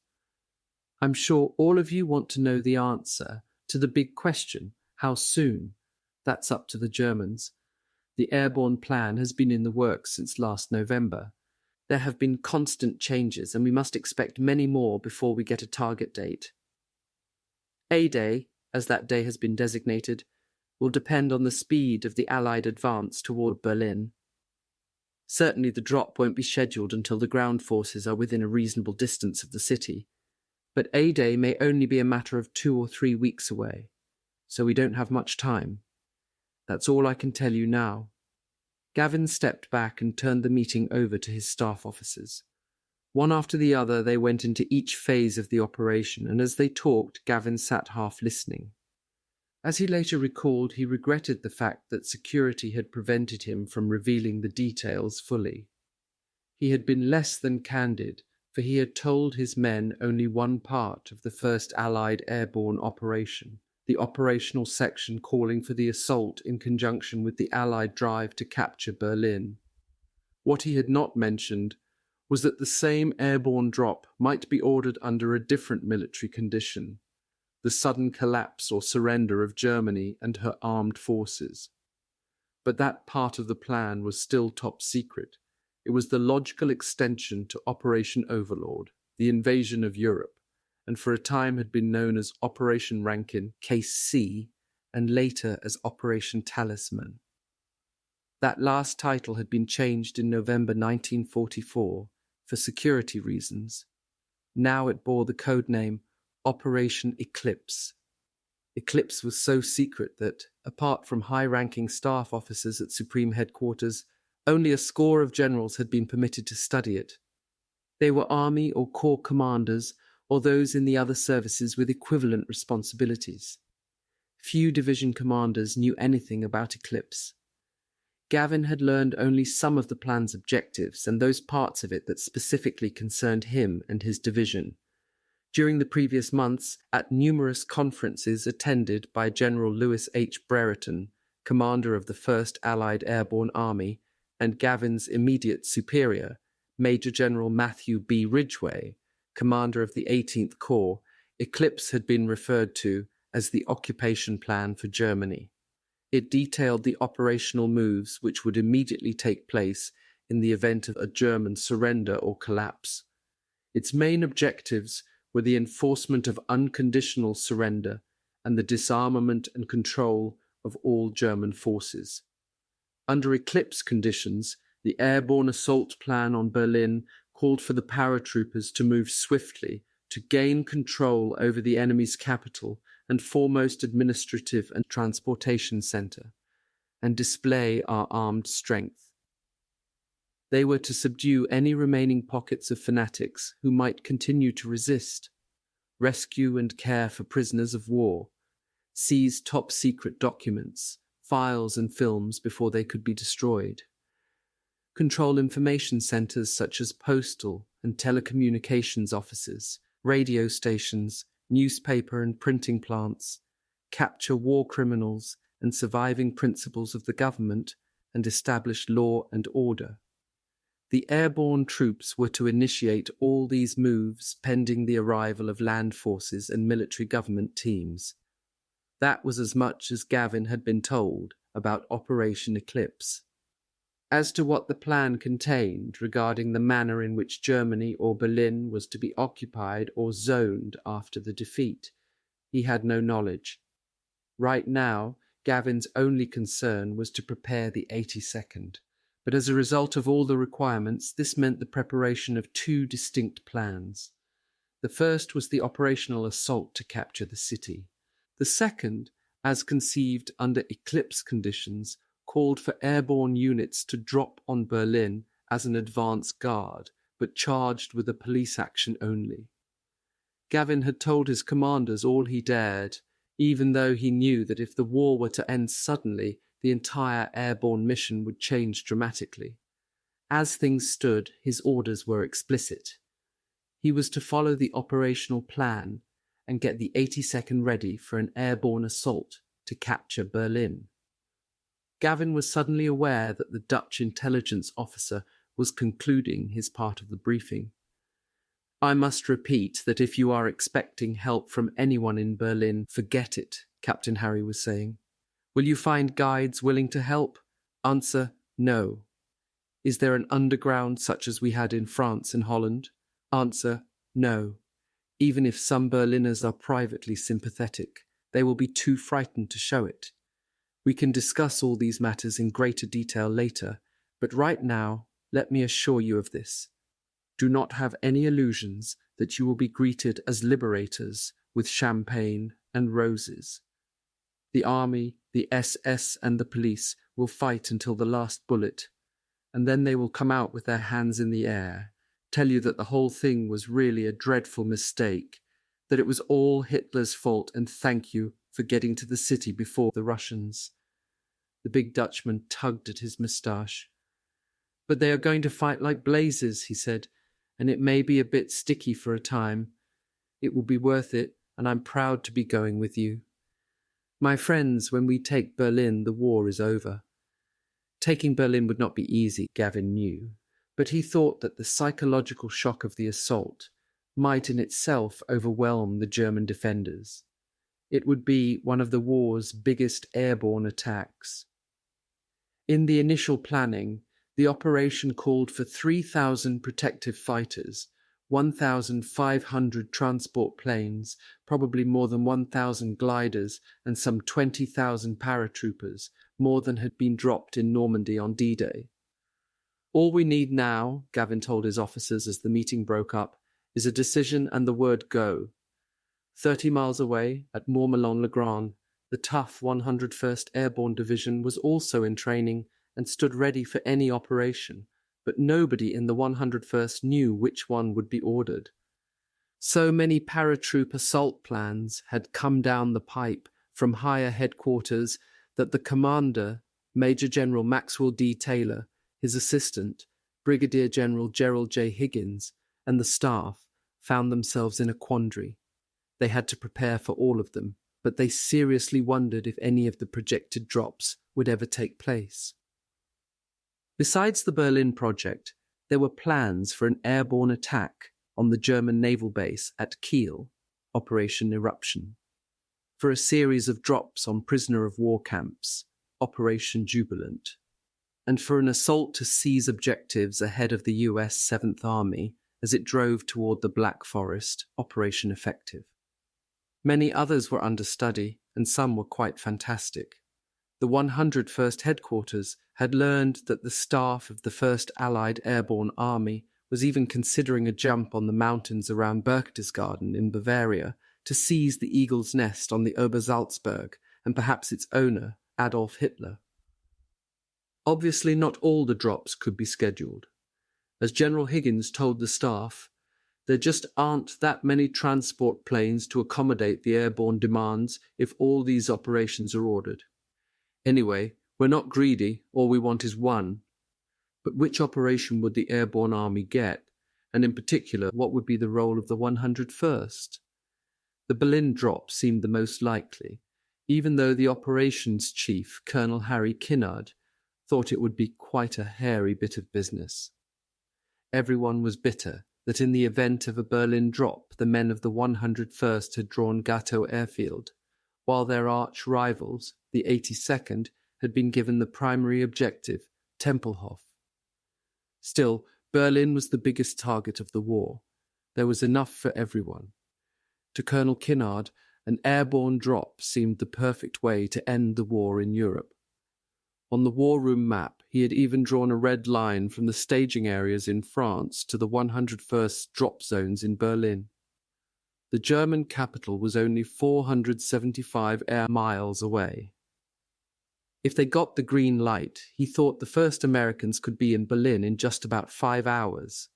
I'm sure all of you want to know the answer to the big question, how soon? That's up to the Germans. The airborne plan has been in the works since last November. There have been constant changes, and we must expect many more before we get a target date. A-Day, as that day has been designated, will depend on the speed of the Allied advance toward Berlin. Certainly the drop won't be scheduled until the ground forces are within a reasonable distance of the city, but A-Day may only be a matter of 2 or 3 weeks away, so we don't have much time. That's all I can tell you now. Gavin stepped back and turned the meeting over to his staff officers. One after the other they went into each phase of the operation, and as they talked, Gavin sat half listening. As he later recalled, he regretted the fact that security had prevented him from revealing the details fully. He had been less than candid, for he had told his men only one part of the first Allied airborne operation, the operational section calling for the assault in conjunction with the Allied drive to capture Berlin. What he had not mentioned was that the same airborne drop might be ordered under a different military condition, the sudden collapse or surrender of Germany and her armed forces. But that part of the plan was still top secret. It was the logical extension to Operation Overlord, the invasion of Europe, and for a time had been known as Operation Rankin, Case C, and later as Operation Talisman. That last title had been changed in November 1944 for security reasons. Now it bore the codename Operation Eclipse. Eclipse was so secret that, apart from high-ranking staff officers at Supreme Headquarters, only a score of generals had been permitted to study it. They were army or corps commanders or those in the other services with equivalent responsibilities. Few division commanders knew anything about Eclipse. Gavin had learned only some of the plan's objectives and those parts of it that specifically concerned him and his division. During the previous months, at numerous conferences attended by General Lewis H. Brereton, commander of the 1st Allied Airborne Army, and Gavin's immediate superior, Major General Matthew B. Ridgway, commander of the 18th Corps, Eclipse had been referred to as the occupation plan for Germany. It detailed the operational moves which would immediately take place in the event of a German surrender or collapse. Its main objectives were the enforcement of unconditional surrender and the disarmament and control of all German forces. Under Eclipse conditions, the airborne assault plan on Berlin called for the paratroopers to move swiftly to gain control over the enemy's capital and foremost administrative and transportation centre, and display our armed strength. They were to subdue any remaining pockets of fanatics who might continue to resist, rescue and care for prisoners of war, seize top-secret documents, files and films before they could be destroyed, control information centres such as postal and telecommunications offices, radio stations, newspaper and printing plants, capture war criminals and surviving principles of the government, and establish law and order. The airborne troops were to initiate all these moves pending the arrival of land forces and military government teams. That was as much as Gavin had been told about Operation Eclipse. As to what the plan contained regarding the manner in which Germany or Berlin was to be occupied or zoned after the defeat, he had no knowledge. Right now, Gavin's only concern was to prepare the 82nd, but as a result of all the requirements, this meant the preparation of two distinct plans. The first was the operational assault to capture the city. The second, as conceived under Eclipse conditions, called for airborne units to drop on Berlin as an advance guard, but charged with a police action only. Gavin had told his commanders all he dared, even though he knew that if the war were to end suddenly, the entire airborne mission would change dramatically. As things stood, his orders were explicit. He was to follow the operational plan and get the 82nd ready for an airborne assault to capture Berlin. Gavin was suddenly aware that the Dutch intelligence officer was concluding his part of the briefing. "I must repeat that if you are expecting help from anyone in Berlin, forget it," Captain Harry was saying. "Will you find guides willing to help? Answer, no. Is there an underground such as we had in France and Holland? Answer, no. Even if some Berliners are privately sympathetic, they will be too frightened to show it. We can discuss all these matters in greater detail later, but right now, let me assure you of this. Do not have any illusions that you will be greeted as liberators with champagne and roses. The army, the SS and the police will fight until the last bullet, and then they will come out with their hands in the air, tell you that the whole thing was really a dreadful mistake, that it was all Hitler's fault, and thank you for getting to the city before the Russians." The big Dutchman tugged at his moustache. "But they are going to fight like blazes," he said, "and it may be a bit sticky for a time. It will be worth it, and I'm proud to be going with you. My friends, when we take Berlin, the war is over." Taking Berlin would not be easy, Gavin knew, but he thought that the psychological shock of the assault might in itself overwhelm the German defenders. It would be one of the war's biggest airborne attacks. In the initial planning, the operation called for 3,000 protective fighters, 1,500 transport planes, probably more than 1,000 gliders, and some 20,000 paratroopers, more than had been dropped in Normandy on D-Day. "All we need now," Gavin told his officers as the meeting broke up, "is a decision and the word go." 30 miles away, at Mourmelon-le-Grand, the tough 101st Airborne Division was also in training and stood ready for any operation, but nobody in the 101st knew which one would be ordered. So many paratroop assault plans had come down the pipe from higher headquarters that the commander, Major General Maxwell D. Taylor, his assistant, Brigadier General Gerald J. Higgins, and the staff found themselves in a quandary. They had to prepare for all of them, but they seriously wondered if any of the projected drops would ever take place. Besides the Berlin project, there were plans for an airborne attack on the German naval base at Kiel, Operation Eruption, for a series of drops on prisoner of war camps, Operation Jubilant, and for an assault to seize objectives ahead of the US 7th Army as it drove toward the Black Forest, Operation Effective. Many others were under study, and some were quite fantastic. The 101st Headquarters had learned that the staff of the 1st Allied Airborne Army was even considering a jump on the mountains around Berchtesgaden in Bavaria to seize the Eagle's Nest on the Obersalzberg and perhaps its owner, Adolf Hitler. Obviously, not all the drops could be scheduled. As General Higgins told the staff, there just aren't that many transport planes to accommodate the airborne demands if all these operations are ordered. Anyway, we're not greedy, all we want is one. But which operation would the airborne army get? And in particular, what would be the role of the 101st? The Berlin drop seemed the most likely, even though the operations chief, Colonel Harry Kinnard, thought it would be quite a hairy bit of business. Everyone was bitter that in the event of a Berlin drop, the men of the 101st had drawn Gatow airfield, while their arch rivals, the 82nd, had been given the primary objective, Tempelhof. Still, Berlin was the biggest target of the war. There was enough for everyone. To Colonel Kinnard, an airborne drop seemed the perfect way to end the war in Europe. On the war room map, he had even drawn a red line from the staging areas in France to the 101st drop zones in Berlin. The German capital was only 475 air miles away. If they got the green light, he thought the first Americans could be in Berlin in just about 5 hours.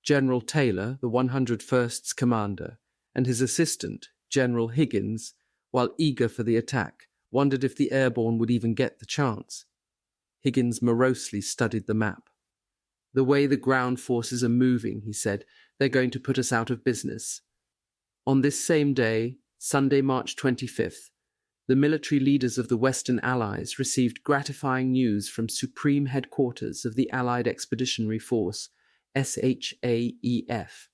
General Taylor, the 101st's commander, and his assistant, General Higgins, while eager for the attack, wondered if the airborne would even get the chance. Higgins morosely studied the map. "The way the ground forces are moving," he said, "they're going to put us out of business." On this same day, Sunday, March 25th, the military leaders of the Western Allies received gratifying news from Supreme Headquarters of the Allied Expeditionary Force, SHAEF.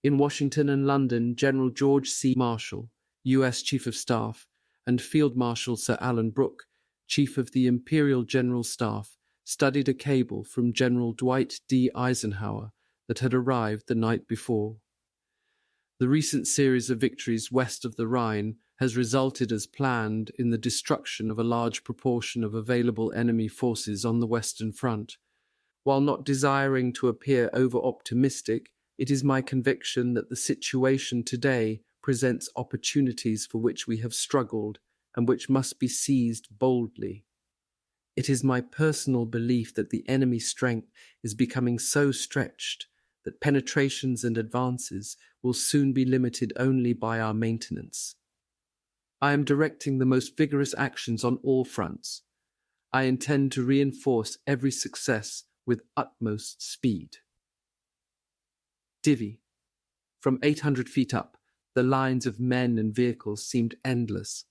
In Washington and London, General George C. Marshall, U.S. Chief of Staff, and Field Marshal Sir Alan Brooke, Chief of the Imperial General Staff, studied a cable from General Dwight D. Eisenhower that had arrived the night before. The recent series of victories west of the Rhine has resulted as planned in the destruction of a large proportion of available enemy forces on the Western Front. While not desiring to appear over-optimistic, it is my conviction that the situation today presents opportunities for which we have struggled and which must be seized boldly. It is my personal belief that the enemy's strength is becoming so stretched that penetrations and advances will soon be limited only by our maintenance. I am directing the most vigorous actions on all fronts. I intend to reinforce every success with utmost speed. Divvy. From 800 feet up, the lines of men and vehicles seemed endless.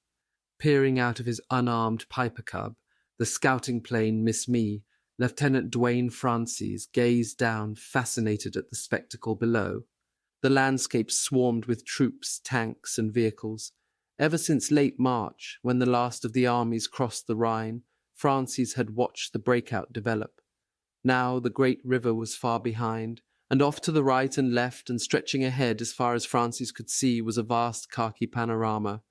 Peering out of his unarmed Piper Cub, the scouting plane Miss Me, Lieutenant Duane Francis gazed down, fascinated at the spectacle below. The landscape swarmed with troops, tanks, and vehicles. Ever since late March, when the last of the armies crossed the Rhine, Francis had watched the breakout develop. Now the great river was far behind, and off to the right and left and stretching ahead as far as Francis could see was a vast khaki panorama.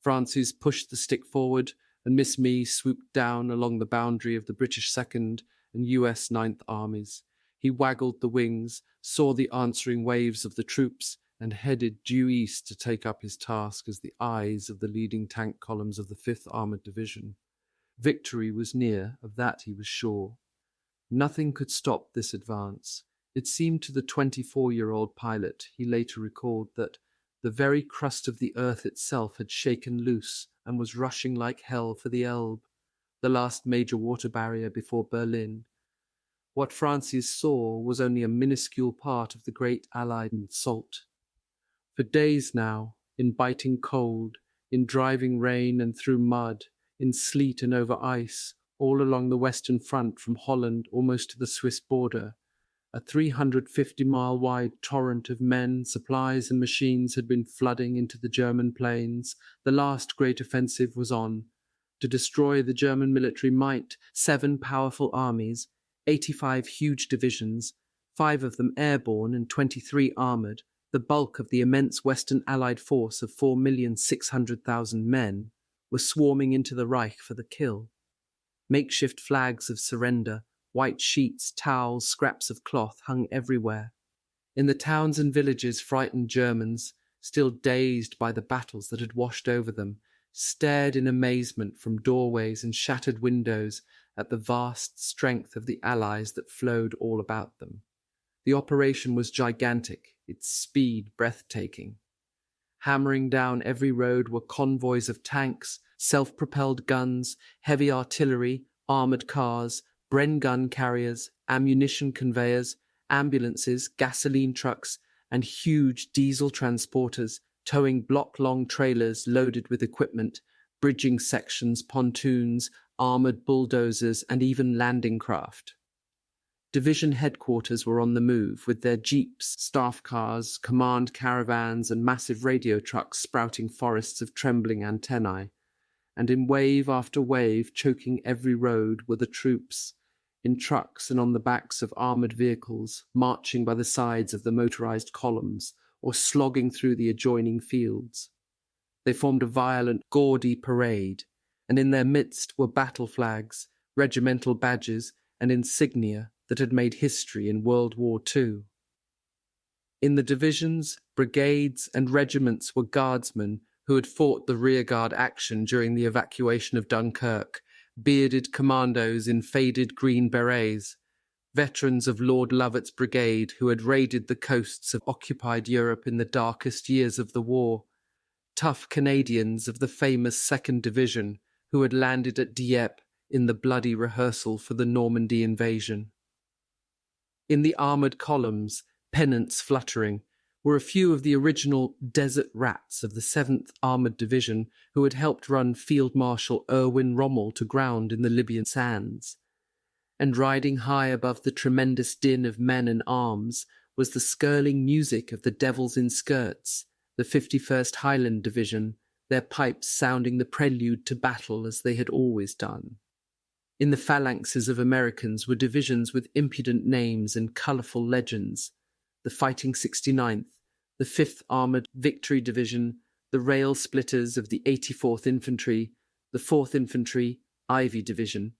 Francis pushed the stick forward, and Miss Me swooped down along the boundary of the British 2nd and US 9th Armies. He waggled the wings, saw the answering waves of the troops, and headed due east to take up his task as the eyes of the leading tank columns of the 5th Armoured Division. Victory was near, of that he was sure. Nothing could stop this advance. It seemed to the 24-year-old pilot, he later recalled, that the very crust of the earth itself had shaken loose and was rushing like hell for the Elbe, the last major water barrier before Berlin. What Francis saw was only a minuscule part of the great Allied assault. For days now, in biting cold, in driving rain and through mud, in sleet and over ice, all along the Western Front from Holland almost to the Swiss border, a 350-mile-wide torrent of men, supplies, and machines had been flooding into the German plains. The last great offensive was on. To destroy the German military might, 7 powerful armies, 85 huge divisions, 5 of them airborne and 23 armoured, the bulk of the immense Western Allied force of 4,600,000 men, were swarming into the Reich for the kill. Makeshift flags of surrender, white sheets, towels, scraps of cloth hung everywhere. In the towns and villages, frightened Germans, still dazed by the battles that had washed over them, stared in amazement from doorways and shattered windows at the vast strength of the Allies that flowed all about them. The operation was gigantic, its speed breathtaking. Hammering down every road were convoys of tanks, self-propelled guns, heavy artillery, armoured cars, Bren gun carriers, ammunition conveyors, ambulances, gasoline trucks, and huge diesel transporters towing block-long trailers loaded with equipment, bridging sections, pontoons, armoured bulldozers, and even landing craft. Division headquarters were on the move, with their jeeps, staff cars, command caravans, and massive radio trucks sprouting forests of trembling antennae. And in wave after wave, choking every road, were the troops, in trucks and on the backs of armoured vehicles, marching by the sides of the motorised columns, or slogging through the adjoining fields. They formed a violent, gaudy parade, and in their midst were battle flags, regimental badges, and insignia that had made history in World War II. In the divisions, brigades, and regiments were guardsmen who had fought the rearguard action during the evacuation of Dunkirk, bearded commandos in faded green berets, veterans of Lord Lovat's brigade who had raided the coasts of occupied Europe in the darkest years of the war, tough Canadians of the famous 2nd Division who had landed at Dieppe in the bloody rehearsal for the Normandy invasion. In the armoured columns, pennants fluttering, were a few of the original desert rats of the 7th Armoured Division who had helped run Field Marshal Erwin Rommel to ground in the Libyan sands. And riding high above the tremendous din of men and arms was the skirling music of the Devils in Skirts, the 51st Highland Division, their pipes sounding the prelude to battle as they had always done. In the phalanxes of Americans were divisions with impudent names and colourful legends: the Fighting 69th, the 5th Armoured Victory Division, the Rail Splitters of the 84th Infantry, the 4th Infantry, Ivy Division.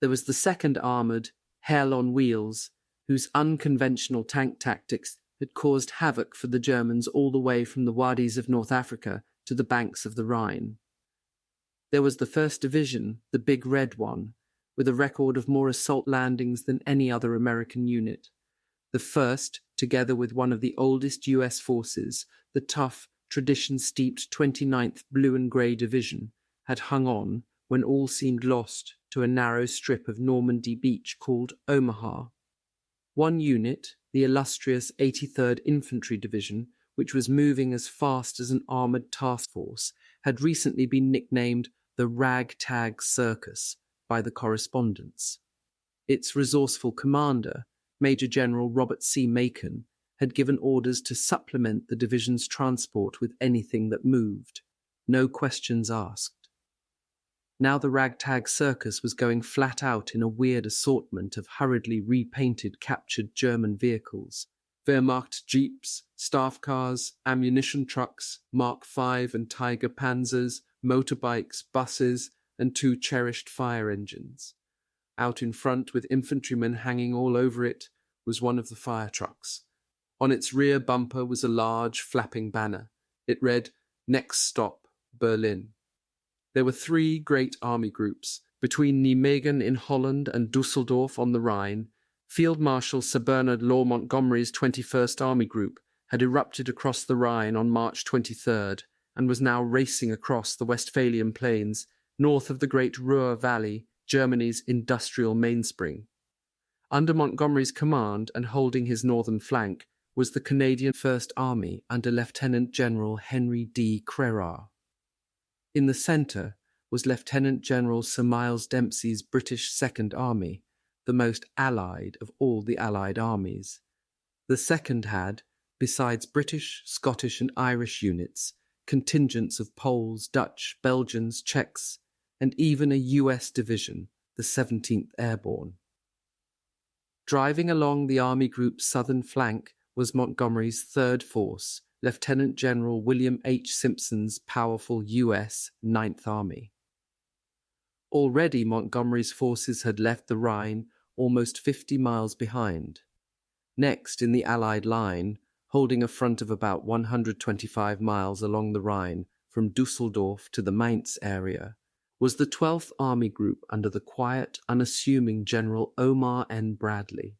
There was the 2nd Armoured, Hell on Wheels, whose unconventional tank tactics had caused havoc for the Germans all the way from the wadis of North Africa to the banks of the Rhine. There was the 1st Division, the big red one, with a record of more assault landings than any other American unit. The 1st, together with one of the oldest US forces, the tough, tradition-steeped 29th Blue and Grey Division, had hung on, when all seemed lost, to a narrow strip of Normandy beach called Omaha. One unit, the illustrious 83rd Infantry Division, which was moving as fast as an armoured task force, had recently been nicknamed the Ragtag Circus by the correspondents. Its resourceful commander, Major General Robert C. Macon, had given orders to supplement the division's transport with anything that moved. No questions asked. Now the Ragtag Circus was going flat out in a weird assortment of hurriedly repainted captured German vehicles: Wehrmacht jeeps, staff cars, ammunition trucks, Mark V and Tiger Panzers, motorbikes, buses, and 2 cherished fire engines. Out in front, with infantrymen hanging all over it, was one of the fire trucks. On its rear bumper was a large, flapping banner. It read, "Next stop, Berlin." There were 3 great army groups. Between Nijmegen in Holland and Dusseldorf on the Rhine, Field Marshal Sir Bernard Law Montgomery's 21st Army Group had erupted across the Rhine on March 23rd and was now racing across the Westphalian plains north of the great Ruhr Valley, Germany's industrial mainspring. Under Montgomery's command and holding his northern flank was the Canadian First Army under Lieutenant General Henry D. Crerar. In the centre was Lieutenant General Sir Miles Dempsey's British Second Army, the most allied of all the allied armies. The second had, besides British, Scottish and Irish units, contingents of Poles, Dutch, Belgians, Czechs, and even a US division, the 17th Airborne. Driving along the army group's southern flank was Montgomery's third force, Lieutenant General William H. Simpson's powerful US 9th Army. Already Montgomery's forces had left the Rhine almost 50 miles behind. Next in the Allied line, holding a front of about 125 miles along the Rhine from Dusseldorf to the Mainz area, was the 12th Army Group under the quiet, unassuming General Omar N. Bradley.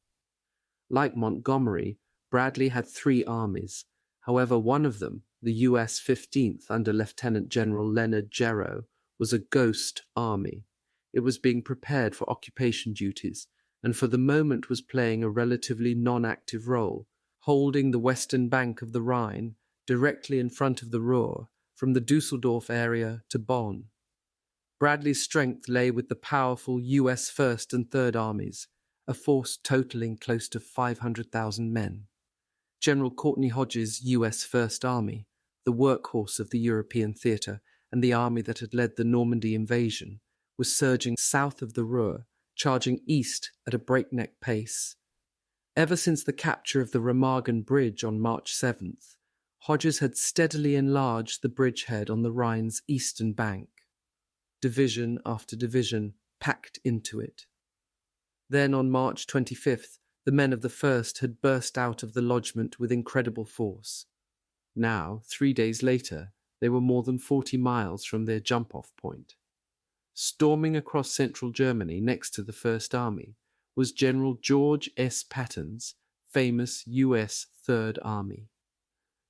Like Montgomery, Bradley had 3 armies. However, one of them, the US 15th under Lieutenant General Leonard Gero, was a ghost army. It was being prepared for occupation duties, and for the moment was playing a relatively non-active role, holding the western bank of the Rhine, directly in front of the Ruhr, from the Dusseldorf area to Bonn. Bradley's strength lay with the powerful US 1st and 3rd Armies, a force totaling close to 500,000 men. General Courtney Hodges' U.S. First Army, the workhorse of the European theatre and the army that had led the Normandy invasion, was surging south of the Ruhr, charging east at a breakneck pace. Ever since the capture of the Remagen Bridge on March 7th, Hodges had steadily enlarged the bridgehead on the Rhine's eastern bank. Division after division packed into it. Then on March 25th, the men of the First had burst out of the lodgment with incredible force. Now, 3 days later, they were more than 40 miles from their jump-off point. Storming across central Germany next to the First Army was General George S. Patton's famous U.S. Third Army.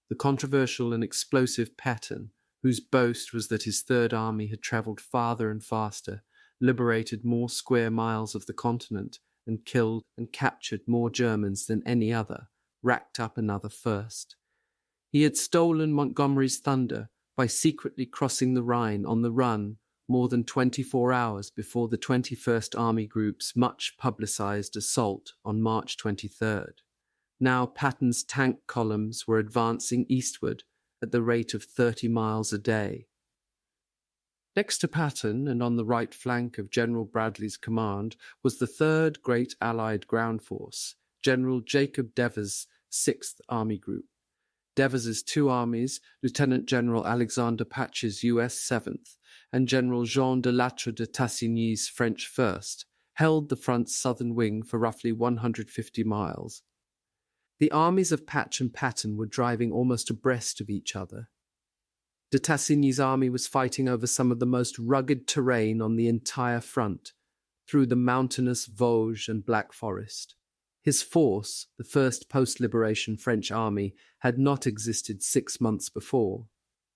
The controversial and explosive Patton, whose boast was that his Third Army had travelled farther and faster, liberated more square miles of the continent, and killed and captured more Germans than any other, racked up another first. He had stolen Montgomery's thunder by secretly crossing the Rhine on the run more than 24 hours before the 21st Army Group's much publicized assault on March 23rd. Now Patton's tank columns were advancing eastward at the rate of 30 miles a day. Next to Patton, and on the right flank of General Bradley's command, was the third great Allied ground force, General Jacob Devers' 6th Army Group. Devers' two armies, Lieutenant General Alexander Patch's U.S. 7th and General Jean de Latre de Tassigny's French 1st, held the front's southern wing for roughly 150 miles. The armies of Patch and Patton were driving almost abreast of each other. De Tassigny's army was fighting over some of the most rugged terrain on the entire front, through the mountainous Vosges and Black Forest. His force, the first post-liberation French army, had not existed 6 months before.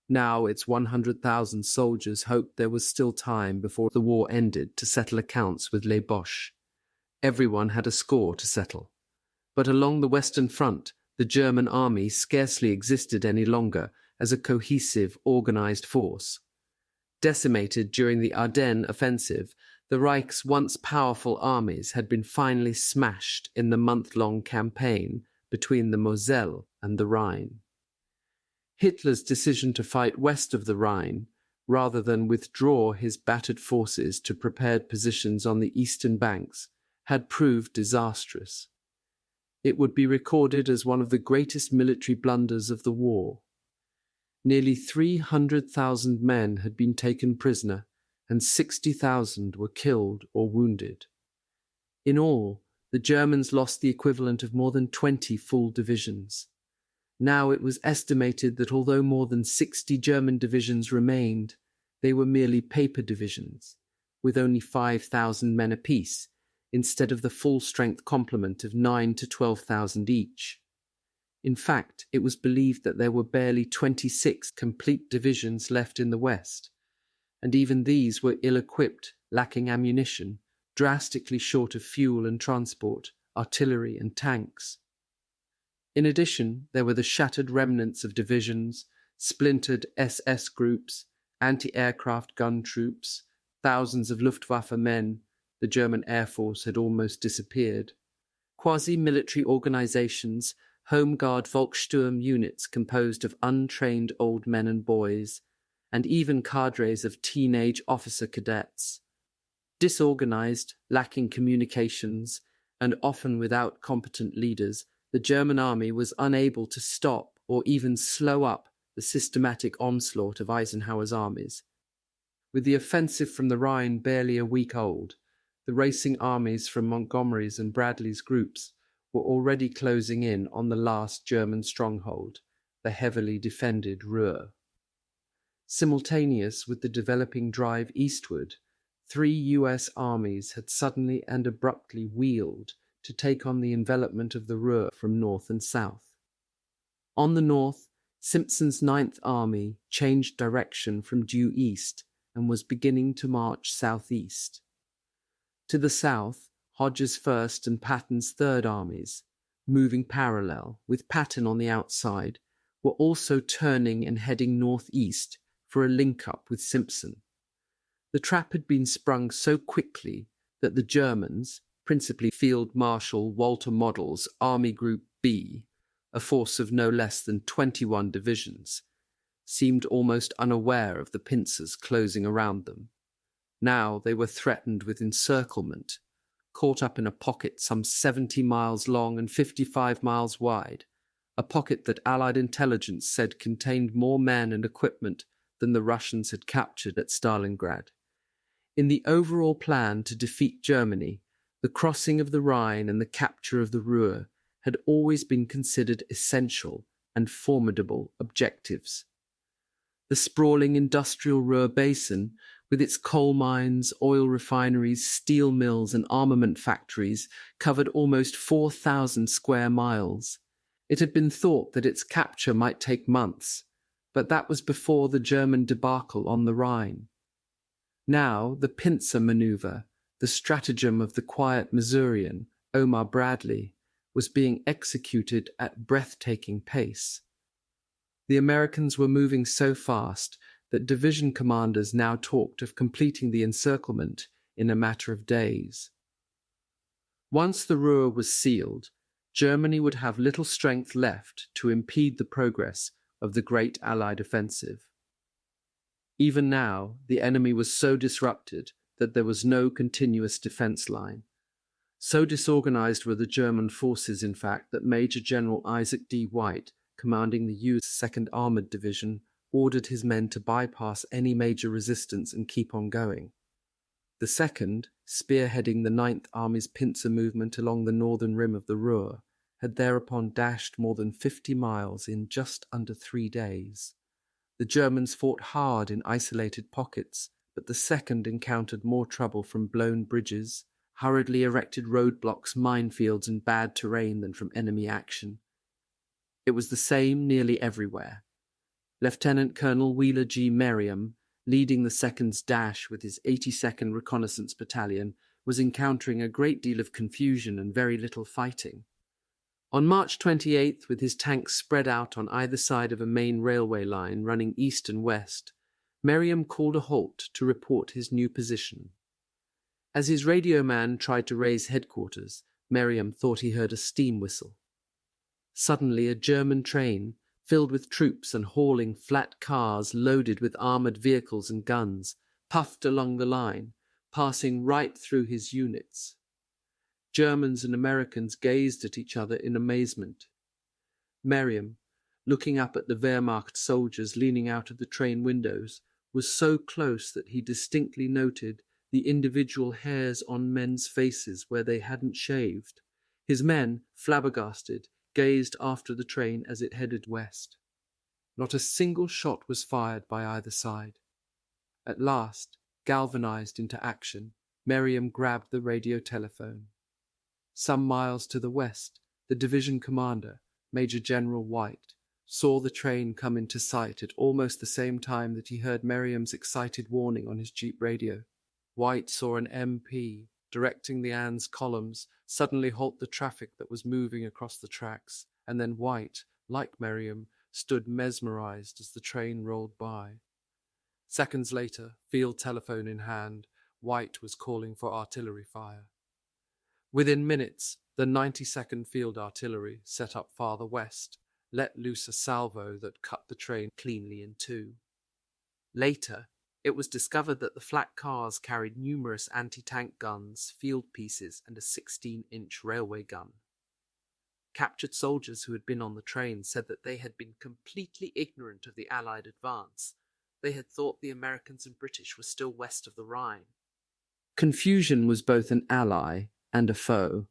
Now its 100,000 soldiers hoped there was still time before the war ended to settle accounts with les Boches. Everyone had a score to settle. But along the Western Front, the German army scarcely existed any longer as a cohesive, organized force. Decimated during the Ardennes offensive, the Reich's once powerful armies had been finally smashed in the month-long campaign between the Moselle and the Rhine. Hitler's decision to fight west of the Rhine, rather than withdraw his battered forces to prepared positions on the eastern banks, had proved disastrous. It would be recorded as one of the greatest military blunders of the war. Nearly 300,000 men had been taken prisoner, and 60,000 were killed or wounded. In all, the Germans lost the equivalent of more than 20 full divisions. Now it was estimated that although more than 60 German divisions remained, they were merely paper divisions, with only 5,000 men apiece, instead of the full-strength complement of 9,000 to 12,000 each. In fact, it was believed that there were barely 26 complete divisions left in the West, and even these were ill-equipped, lacking ammunition, drastically short of fuel and transport, artillery and tanks. In addition, there were the shattered remnants of divisions, splintered SS groups, anti-aircraft gun troops, thousands of Luftwaffe men. The German Air Force had almost disappeared. Quasi-military organizations, Home Guard Volkssturm units composed of untrained old men and boys, and even cadres of teenage officer cadets. Disorganized, lacking communications, and often without competent leaders, the German army was unable to stop or even slow up the systematic onslaught of Eisenhower's armies. With the offensive from the Rhine barely a week old, the racing armies from Montgomery's and Bradley's groups were already closing in on the last German stronghold, the heavily defended Ruhr. Simultaneous with the developing drive eastward, 3 U.S. armies had suddenly and abruptly wheeled to take on the envelopment of the Ruhr from north and south. On the north, Simpson's 9th Army changed direction from due east and was beginning to march southeast. To the south, Hodges' 1st and Patton's 3rd armies, moving parallel, with Patton on the outside, were also turning and heading northeast for a link-up with Simpson. The trap had been sprung so quickly that the Germans, principally Field Marshal Walter Model's Army Group B, a force of no less than 21 divisions, seemed almost unaware of the pincers closing around them. Now they were threatened with encirclement, caught up in a pocket some 70 miles long and 55 miles wide, a pocket that Allied intelligence said contained more men and equipment than the Russians had captured at Stalingrad. In the overall plan to defeat Germany, the crossing of the Rhine and the capture of the Ruhr had always been considered essential and formidable objectives. The sprawling industrial Ruhr basin, with its coal mines, oil refineries, steel mills and armament factories, covered almost 4,000 square miles. It had been thought that its capture might take months, but that was before the German debacle on the Rhine. Now the pincer maneuver, the stratagem of the quiet Missourian, Omar Bradley, was being executed at breathtaking pace. The Americans were moving so fast that division commanders now talked of completing the encirclement in a matter of days. Once the Ruhr was sealed, Germany would have little strength left to impede the progress of the great Allied offensive. Even now, the enemy was so disrupted that there was no continuous defense line. So disorganized were the German forces, in fact, that Major General Isaac D. White, commanding the U.S. 2nd Armored Division, ordered his men to bypass any major resistance and keep on going. The 2nd, spearheading the 9th Army's pincer movement along the northern rim of the Ruhr, had thereupon dashed more than 50 miles in just under 3 days. The Germans fought hard in isolated pockets, but the 2nd encountered more trouble from blown bridges, hurriedly erected roadblocks, minefields, and bad terrain than from enemy action. It was the same nearly everywhere. Lieutenant Colonel Wheeler G. Merriam, leading the 2nd's dash with his 82nd Reconnaissance Battalion, was encountering a great deal of confusion and very little fighting. On March 28th, with his tanks spread out on either side of a main railway line running east and west, Merriam called a halt to report his new position. As his radio man tried to raise headquarters, Merriam thought he heard a steam whistle. Suddenly a German train, filled with troops and hauling flat cars loaded with armoured vehicles and guns, puffed along the line, passing right through his units. Germans and Americans gazed at each other in amazement. Merriam, looking up at the Wehrmacht soldiers leaning out of the train windows, was so close that he distinctly noted the individual hairs on men's faces where they hadn't shaved. His men, flabbergasted, gazed after the train as it headed west. Not a single shot was fired by either side. At last, galvanized into action, Merriam grabbed the radio telephone. Some miles to the west, the division commander, Major General White, saw the train come into sight at almost the same time that he heard Merriam's excited warning on his jeep radio. White saw an MP, directing the Anne's columns, suddenly halt the traffic that was moving across the tracks, and then White, like Merriam, stood mesmerized as the train rolled by. Seconds later, field telephone in hand, White was calling for artillery fire. Within minutes, the 92nd Field Artillery, set up farther west, let loose a salvo that cut the train cleanly in two. Later, it was discovered that the flat cars carried numerous anti-tank guns, field pieces, and a 16-inch railway gun. Captured soldiers who had been on the train said that they had been completely ignorant of the Allied advance. They had thought the Americans and British were still west of the Rhine. Confusion was both an ally and a foe.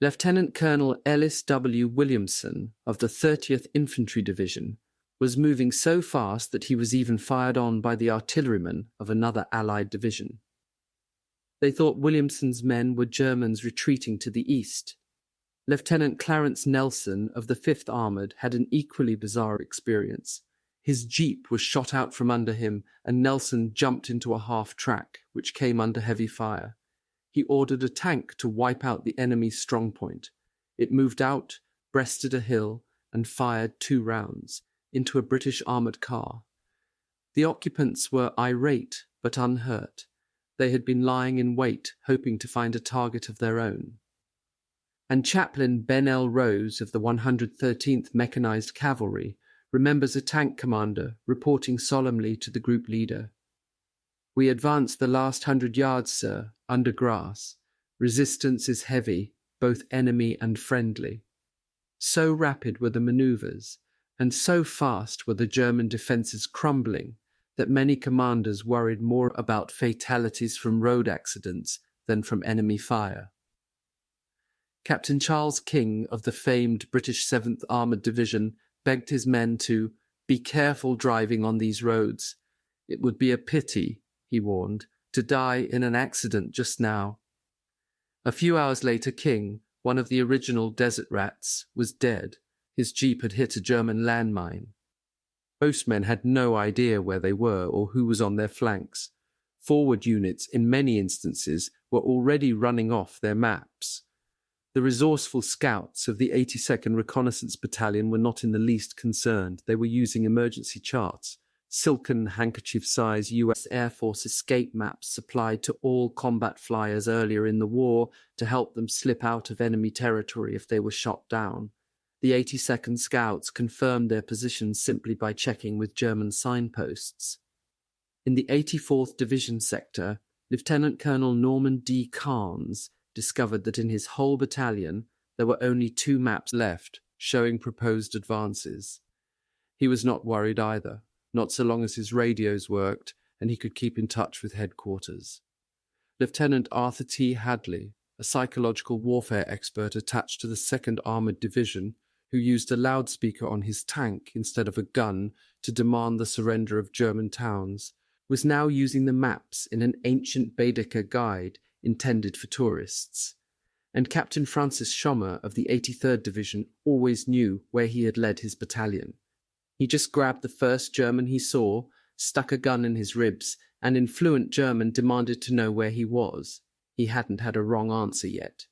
Lieutenant Colonel Ellis W. Williamson of the 30th Infantry Division was moving so fast that he was even fired on by the artillerymen of another Allied division. They thought Williamson's men were Germans retreating to the east. Lieutenant Clarence Nelson of the 5th Armoured had an equally bizarre experience. His jeep was shot out from under him, and Nelson jumped into a half-track, which came under heavy fire. He ordered a tank to wipe out the enemy's strongpoint. It moved out, breasted a hill, and fired 2 rounds into a British armoured car. The occupants were irate but unhurt. They had been lying in wait, hoping to find a target of their own. And Chaplain Ben L. Rose of the 113th Mechanized Cavalry remembers a tank commander reporting solemnly to the group leader, "We advanced the last 100 yards, sir, under grass. Resistance is heavy, both enemy and friendly." So rapid were the maneuvers, and so fast were the German defences crumbling, that many commanders worried more about fatalities from road accidents than from enemy fire. Captain Charles King of the famed British 7th Armoured Division begged his men to be careful driving on these roads. "It would be a pity," he warned, "to die in an accident just now." A few hours later, King, one of the original desert rats, was dead. His jeep had hit a German landmine. Most men had no idea where they were or who was on their flanks. Forward units, in many instances, were already running off their maps. The resourceful scouts of the 82nd Reconnaissance Battalion were not in the least concerned. They were using emergency charts, silken handkerchief-size US Air Force escape maps supplied to all combat flyers earlier in the war to help them slip out of enemy territory if they were shot down. The 82nd Scouts confirmed their positions simply by checking with German signposts. In the 84th Division sector, Lieutenant Colonel Norman D. Carnes discovered that in his whole battalion there were only 2 maps left showing proposed advances. He was not worried either, not so long as his radios worked and he could keep in touch with headquarters. Lieutenant Arthur T. Hadley, a psychological warfare expert attached to the 2nd Armoured Division, who used a loudspeaker on his tank instead of a gun to demand the surrender of German towns, was now using the maps in an ancient Baedeker guide intended for tourists. And Captain Francis Schommer of the 83rd Division always knew where he had led his battalion. He just grabbed the first German he saw, stuck a gun in his ribs, and in fluent German demanded to know where he was. He hadn't had a wrong answer yet.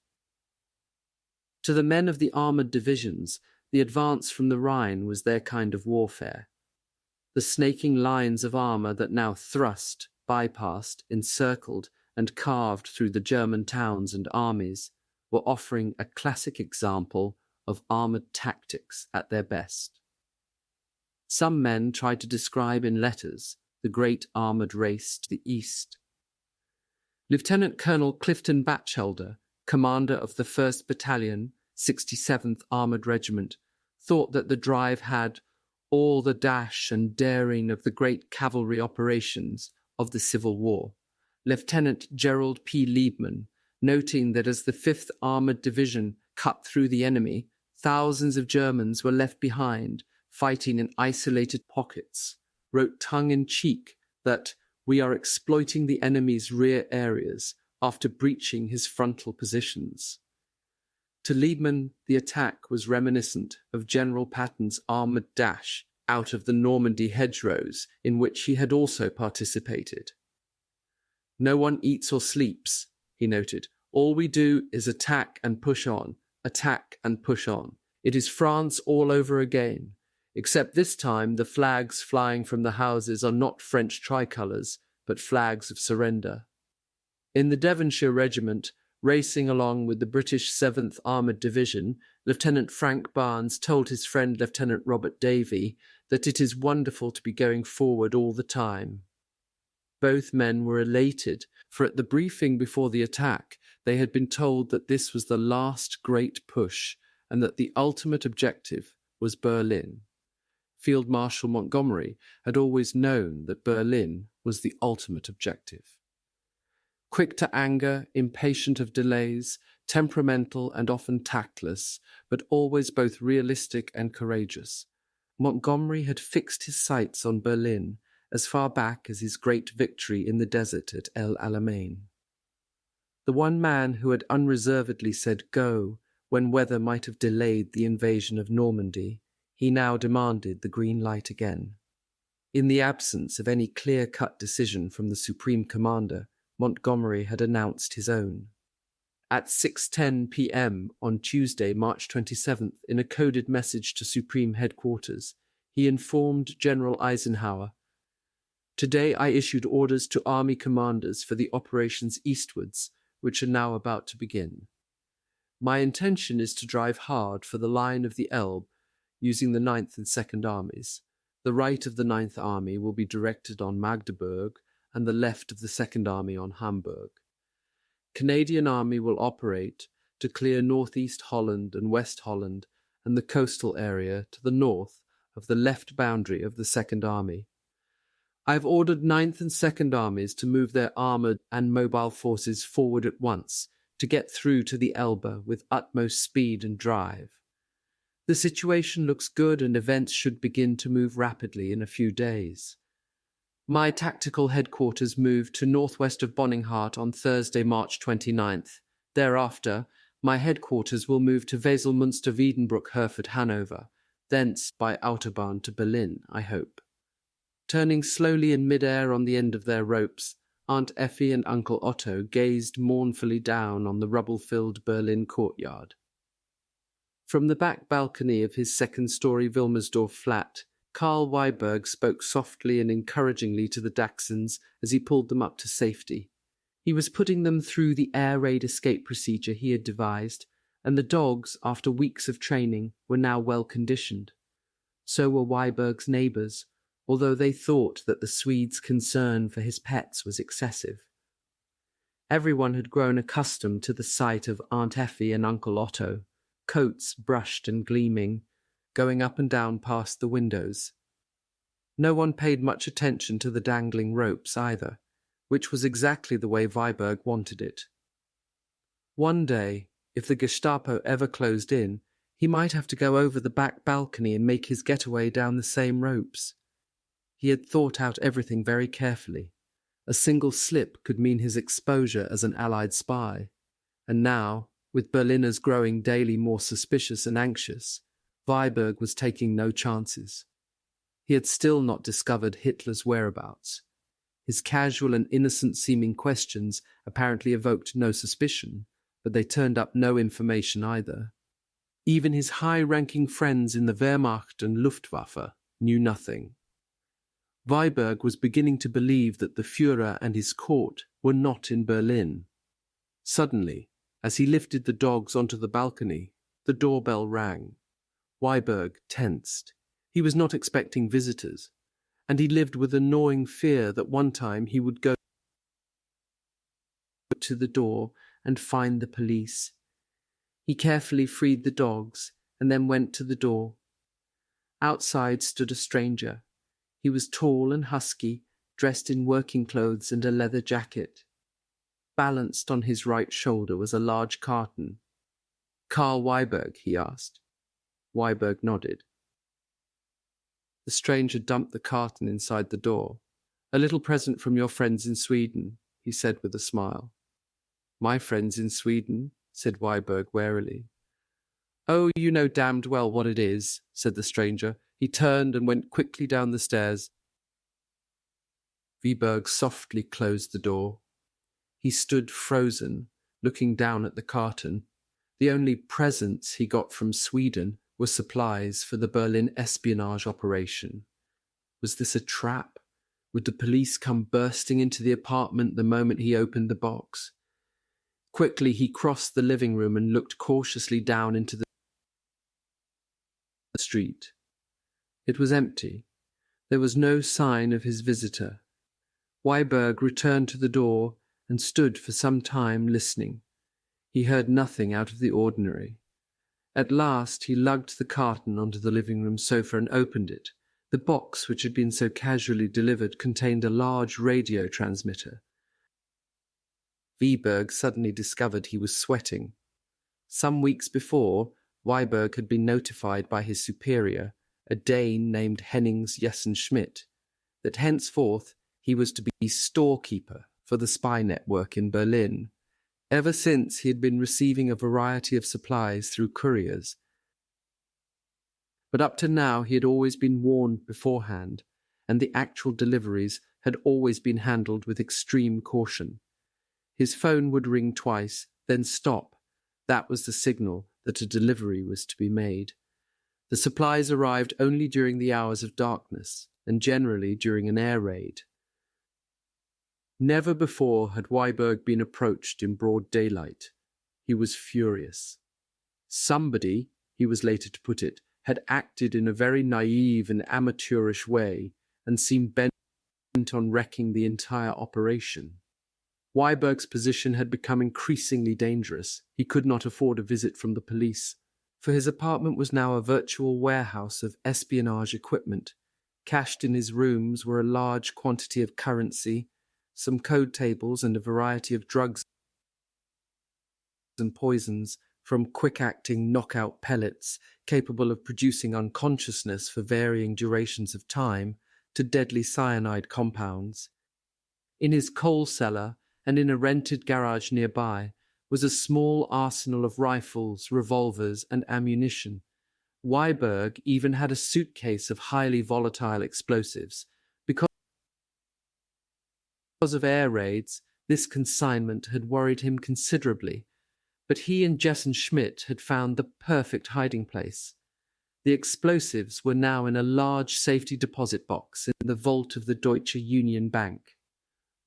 To the men of the armoured divisions, the advance from the Rhine was their kind of warfare. The snaking lines of armour that now thrust, bypassed, encircled, and carved through the German towns and armies were offering a classic example of armoured tactics at their best. Some men tried to describe in letters the great armoured race to the east. Lieutenant Colonel Clifton Batchelder, commander of the 1st Battalion, 67th Armoured Regiment, thought that the drive had all the dash and daring of the great cavalry operations of the Civil War. Lieutenant Gerald P. Liebman, noting that as the 5th Armoured Division cut through the enemy, thousands of Germans were left behind, fighting in isolated pockets, wrote tongue-in-cheek that "we are exploiting the enemy's rear areas after breaching his frontal positions." To Liebman, the attack was reminiscent of General Patton's armoured dash out of the Normandy hedgerows in which he had also participated. "No one eats or sleeps," he noted. "All we do is attack and push on, attack and push on. It is France all over again, except this time the flags flying from the houses are not French tricolours, but flags of surrender." In the Devonshire Regiment, racing along with the British 7th Armoured Division, Lieutenant Frank Barnes told his friend Lieutenant Robert Davey that it is wonderful to be going forward all the time. Both men were elated, for at the briefing before the attack, they had been told that this was the last great push and that the ultimate objective was Berlin. Field Marshal Montgomery had always known that Berlin was the ultimate objective. Quick to anger, impatient of delays, temperamental and often tactless, but always both realistic and courageous, Montgomery had fixed his sights on Berlin as far back as his great victory in the desert at El Alamein. The one man who had unreservedly said go when weather might have delayed the invasion of Normandy, he now demanded the green light again. In the absence of any clear-cut decision from the Supreme Commander, Montgomery had announced his own. At 6:10 p.m. on Tuesday, March 27th, in a coded message to Supreme Headquarters, he informed General Eisenhower, Today I issued orders to army commanders for the operations eastwards, which are now about to begin. My intention is to drive hard for the line of the Elbe, using the 9th and 2nd Armies. The right of the 9th Army will be directed on Magdeburg, and the left of the 2nd Army on Hamburg. Canadian Army will operate to clear northeast Holland and West Holland and the coastal area to the north of the left boundary of the 2nd Army. I have ordered 9th and 2nd Armies to move their armoured and mobile forces forward at once to get through to the Elbe with utmost speed and drive. The situation looks good and events should begin to move rapidly in a few days. My tactical headquarters moved to northwest of Bonninghart on Thursday, March 29th. Thereafter, my headquarters will move to Wesel, Münster, Wiedenbrück, Herford, Hanover, thence by Autobahn to Berlin, I hope. Turning slowly in mid-air on the end of their ropes, Aunt Effie and Uncle Otto gazed mournfully down on the rubble-filled Berlin courtyard. From the back balcony of his second-story Wilmersdorf flat, Karl Weiberg spoke softly and encouragingly to the Dachshunds as he pulled them up to safety. He was putting them through the air raid escape procedure he had devised, and the dogs, after weeks of training, were now well conditioned. So were Weiberg's neighbours, although they thought that the Swede's concern for his pets was excessive. Everyone had grown accustomed to the sight of Aunt Effie and Uncle Otto, coats brushed and gleaming, going up and down past the windows. No one paid much attention to the dangling ropes either, which was exactly the way Weiberg wanted it. One day, if the Gestapo ever closed in, he might have to go over the back balcony and make his getaway down the same ropes. He had thought out everything very carefully. A single slip could mean his exposure as an Allied spy. And now, with Berliners growing daily more suspicious and anxious, Weiberg was taking no chances. He had still not discovered Hitler's whereabouts. His casual and innocent-seeming questions apparently evoked no suspicion, but they turned up no information either. Even his high-ranking friends in the Wehrmacht and Luftwaffe knew nothing. Weiberg was beginning to believe that the Führer and his court were not in Berlin. Suddenly, as he lifted the dogs onto the balcony, the doorbell rang. Weiberg tensed. He was not expecting visitors, and he lived with a gnawing fear that one time he would go to the door and find the police. He carefully freed the dogs and then went to the door. Outside stood a stranger. He was tall and husky, dressed in working clothes and a leather jacket. Balanced on his right shoulder was a large carton. "Karl Weiberg?" he asked. Weiberg nodded. The stranger dumped the carton inside the door. "A little present from your friends in Sweden," he said with a smile. "My friends in Sweden?" said Weiberg warily. "Oh, you know damned well what it is," said the stranger. He turned and went quickly down the stairs. Weiberg softly closed the door. He stood frozen, looking down at the carton. The only presents he got from Sweden were supplies for the Berlin espionage operation. Was this a trap? Would the police come bursting into the apartment the moment he opened the box? Quickly he crossed the living room and looked cautiously down into the street. It was empty. There was no sign of his visitor. Weiberg returned to the door and stood for some time listening. He heard nothing out of the ordinary. At last he lugged the carton onto the living-room sofa and opened it. The box, which had been so casually delivered, contained a large radio transmitter. Weiberg suddenly discovered he was sweating. Some weeks before, Weiberg had been notified by his superior, a Dane named Hennings Jessen Schmidt, that henceforth he was to be storekeeper for the spy network in Berlin. Ever since, he had been receiving a variety of supplies through couriers. But up to now he had always been warned beforehand, and the actual deliveries had always been handled with extreme caution. His phone would ring twice, then stop. That was the signal that a delivery was to be made. The supplies arrived only during the hours of darkness, and generally during an air raid. Never before had Weiberg been approached in broad daylight. He was furious. Somebody, he was later to put it, had acted in a very naive and amateurish way and seemed bent on wrecking the entire operation. Weiberg's position had become increasingly dangerous. He could not afford a visit from the police, for his apartment was now a virtual warehouse of espionage equipment. Cached in his rooms were a large quantity of currency, some code tables, and a variety of drugs and poisons, from quick-acting knockout pellets capable of producing unconsciousness for varying durations of time, to deadly cyanide compounds. In his coal cellar and in a rented garage nearby was a small arsenal of rifles, revolvers, and ammunition. Weiberg even had a suitcase of highly volatile explosives. Because of air raids, this consignment had worried him considerably, but he and Jessen Schmidt had found the perfect hiding place. The explosives were now in a large safety deposit box in the vault of the Deutsche Union Bank.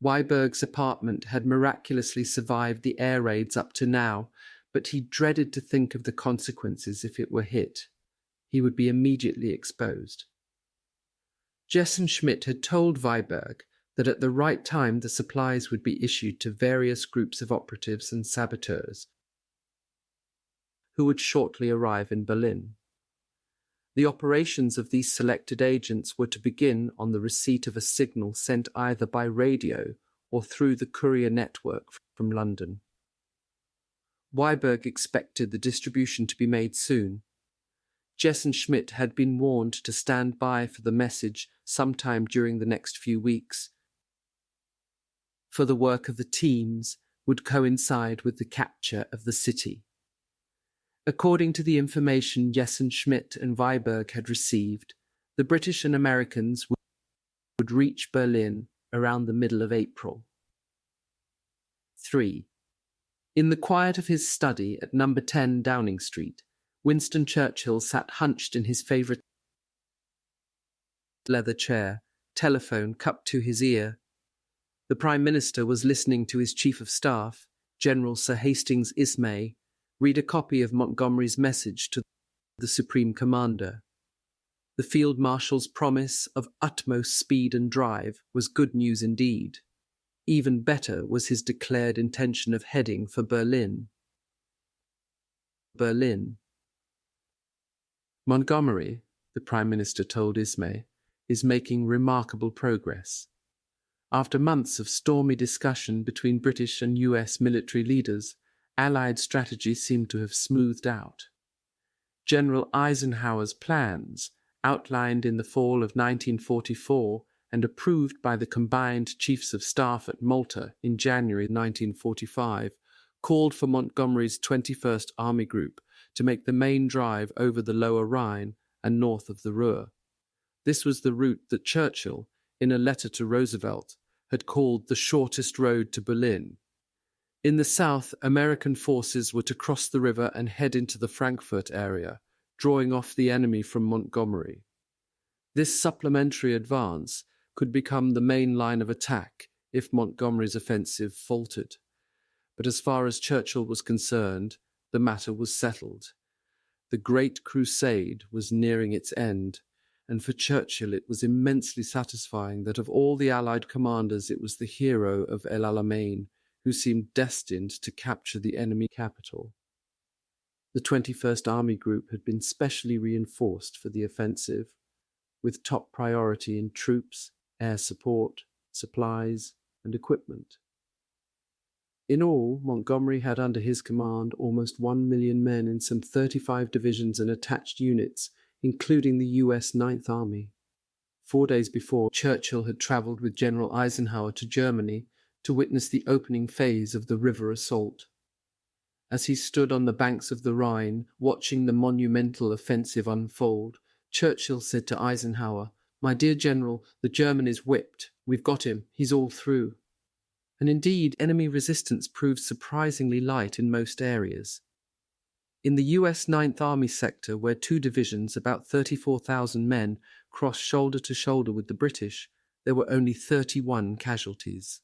Weiberg's apartment had miraculously survived the air raids up to now, but he dreaded to think of the consequences if it were hit. He would be immediately exposed. Jessen Schmidt had told Weiberg that at the right time the supplies would be issued to various groups of operatives and saboteurs who would shortly arrive in Berlin. The operations of these selected agents were to begin on the receipt of a signal sent either by radio or through the courier network from London. Weiberg expected the distribution to be made soon. Jessen Schmidt had been warned to stand by for the message sometime during the next few weeks, for the work of the teams would coincide with the capture of the city. According to the information Jessen Schmidt and Weiberg had received, the British and Americans would reach Berlin around the middle of April. 3. In the quiet of his study at number 10 Downing Street, Winston Churchill sat hunched in his favourite leather chair, telephone cupped to his ear. The Prime Minister was listening to his Chief of Staff, General Sir Hastings Ismay, read a copy of Montgomery's message to the Supreme Commander. The Field Marshal's promise of utmost speed and drive was good news indeed. Even better was his declared intention of heading for Berlin. Montgomery, the Prime Minister told Ismay, is making remarkable progress. After months of stormy discussion between British and US military leaders, Allied strategy seemed to have smoothed out. General Eisenhower's plans, outlined in the fall of 1944 and approved by the combined Chiefs of Staff at Malta in January 1945, called for Montgomery's 21st Army Group to make the main drive over the Lower Rhine and north of the Ruhr. This was the route that Churchill, in a letter to Roosevelt, had called the shortest road to Berlin. In the south, American forces were to cross the river and head into the Frankfurt area, drawing off the enemy from Montgomery. This supplementary advance could become the main line of attack if Montgomery's offensive faltered. But as far as Churchill was concerned, the matter was settled. The Great Crusade was nearing its end, and for Churchill it was immensely satisfying that of all the Allied commanders it was the hero of El Alamein who seemed destined to capture the enemy capital. The 21st Army Group had been specially reinforced for the offensive, with top priority in troops, air support, supplies, and equipment. In all, Montgomery had under his command almost 1 million men in some 35 divisions and attached units, including the US Ninth Army. 4 days before, Churchill had travelled with General Eisenhower to Germany to witness the opening phase of the river assault. As he stood on the banks of the Rhine, watching the monumental offensive unfold, Churchill said to Eisenhower, "My dear General, the German is whipped. We've got him. He's all through." And indeed, enemy resistance proved surprisingly light in most areas. In the US Ninth Army sector, where 2 divisions, about 34,000 men, crossed shoulder to shoulder with the British, there were only 31 casualties.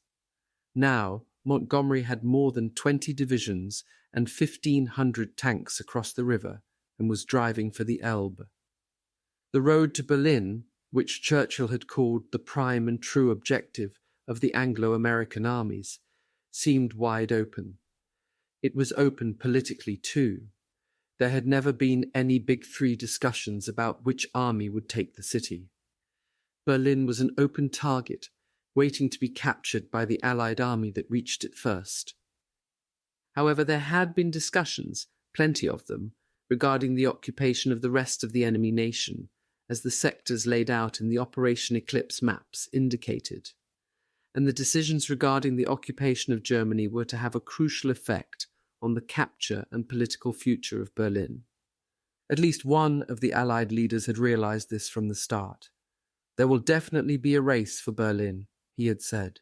Now, Montgomery had more than 20 divisions and 1,500 tanks across the river and was driving for the Elbe. The road to Berlin, which Churchill had called the prime and true objective of the Anglo-American armies, seemed wide open. It was open politically too. There had never been any Big Three discussions about which army would take the city. Berlin was an open target, waiting to be captured by the Allied army that reached it first. However, there had been discussions, plenty of them, regarding the occupation of the rest of the enemy nation, as the sectors laid out in the Operation Eclipse maps indicated. And the decisions regarding the occupation of Germany were to have a crucial effect on the capture and political future of Berlin. At least one of the Allied leaders had realized this from the start. There will definitely be a race for Berlin, he had said.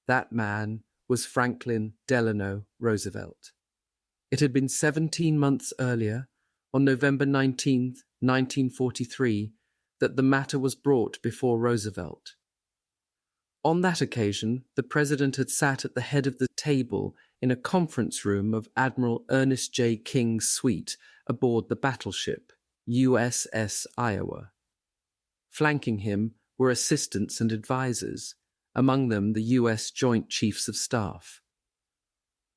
That man was Franklin Delano Roosevelt. It had been 17 months earlier, on November 19, 1943, that the matter was brought before Roosevelt. On that occasion, the president had sat at the head of the table in a conference room of Admiral Ernest J. King's suite aboard the battleship USS Iowa. Flanking him were assistants and advisers, among them the U.S. Joint Chiefs of Staff.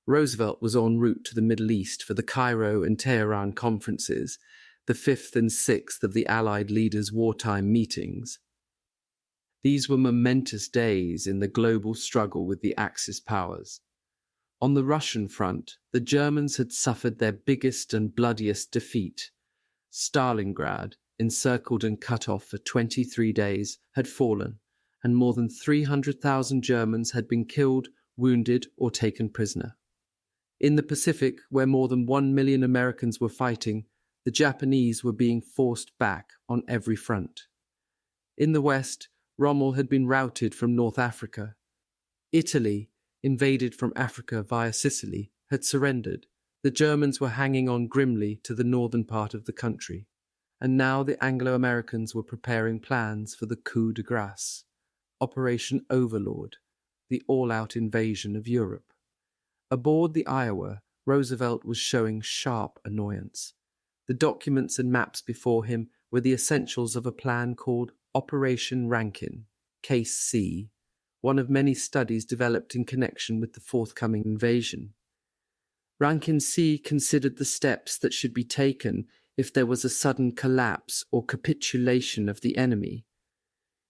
Roosevelt was en route to the Middle East for the Cairo and Tehran conferences, the 5th and 6th of the Allied leaders' wartime meetings. These were momentous days in the global struggle with the Axis powers. On the Russian front, the Germans had suffered their biggest and bloodiest defeat. Stalingrad, encircled and cut off for 23 days, had fallen, and more than 300,000 Germans had been killed, wounded, or taken prisoner. In the Pacific, where more than 1 million Americans were fighting, the Japanese were being forced back on every front. In the West, Rommel had been routed from North Africa. Italy, invaded from Africa via Sicily, had surrendered. The Germans were hanging on grimly to the northern part of the country, and now the Anglo-Americans were preparing plans for the coup de grâce, Operation Overlord, the all-out invasion of Europe. Aboard the Iowa, Roosevelt was showing sharp annoyance. The documents and maps before him were the essentials of a plan called Operation Rankin, Case C, one of many studies developed in connection with the forthcoming invasion. Rankin C considered the steps that should be taken if there was a sudden collapse or capitulation of the enemy.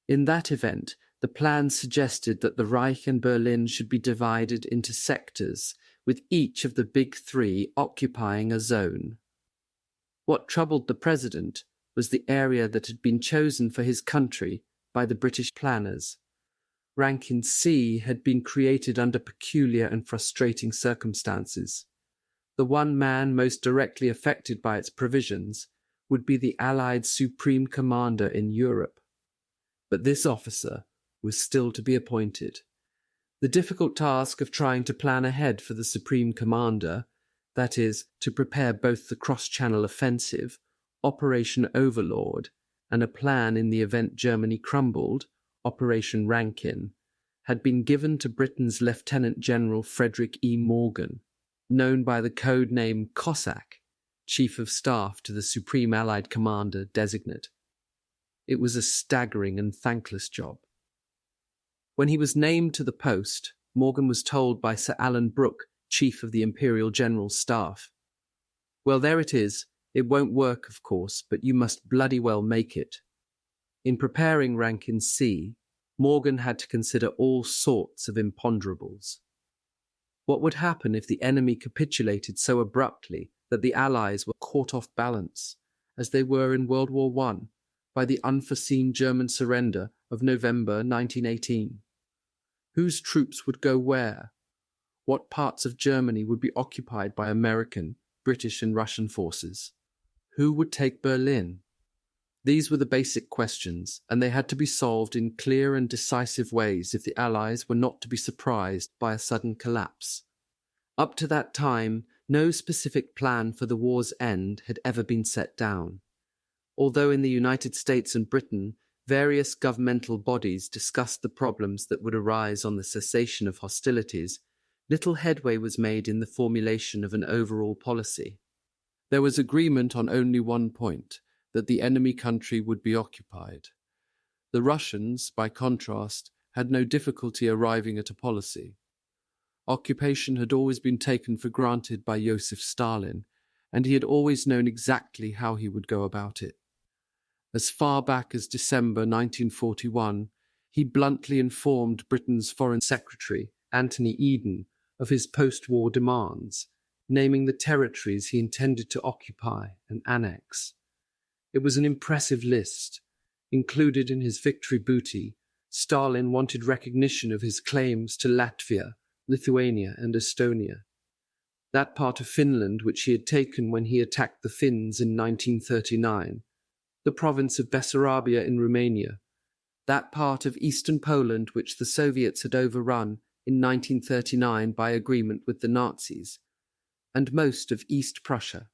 In that event, the plan suggested that the Reich and Berlin should be divided into sectors, with each of the Big Three occupying a zone. What troubled the president was the area that had been chosen for his country by the British planners. Rankin C had been created under peculiar and frustrating circumstances. The one man most directly affected by its provisions would be the Allied Supreme Commander in Europe. But this officer was still to be appointed. The difficult task of trying to plan ahead for the Supreme Commander, that is, to prepare both the cross-channel offensive, Operation Overlord, and a plan in the event Germany crumbled, Operation Rankin, had been given to Britain's Lieutenant General Frederick E. Morgan, known by the code name Cossack, Chief of Staff to the Supreme Allied Commander designate. It was a staggering and thankless job. When he was named to the post, Morgan was told by Sir Alan Brooke, Chief of the Imperial General Staff, "Well, there it is. It won't work, of course, but you must bloody well make it." In preparing Rankin C, Morgan had to consider all sorts of imponderables. What would happen if the enemy capitulated so abruptly that the Allies were caught off balance, as they were in World War I, by the unforeseen German surrender of November 1918? Whose troops would go where? What parts of Germany would be occupied by American, British and Russian forces? Who would take Berlin? These were the basic questions, and they had to be solved in clear and decisive ways if the Allies were not to be surprised by a sudden collapse. Up to that time, no specific plan for the war's end had ever been set down. Although in the United States and Britain various governmental bodies discussed the problems that would arise on the cessation of hostilities, little headway was made in the formulation of an overall policy. There was agreement on only one point, that the enemy country would be occupied. The Russians, by contrast, had no difficulty arriving at a policy. Occupation had always been taken for granted by Joseph Stalin, and he had always known exactly how he would go about it. As far back as December 1941, he bluntly informed Britain's Foreign Secretary, Anthony Eden, of his post-war demands, naming the territories he intended to occupy and annex. It was an impressive list. Included in his victory booty, Stalin wanted recognition of his claims to Latvia, Lithuania, and Estonia. That part of Finland which he had taken when he attacked the Finns in 1939, the province of Bessarabia in Romania, that part of eastern Poland which the Soviets had overrun in 1939 by agreement with the Nazis, and most of East Prussia.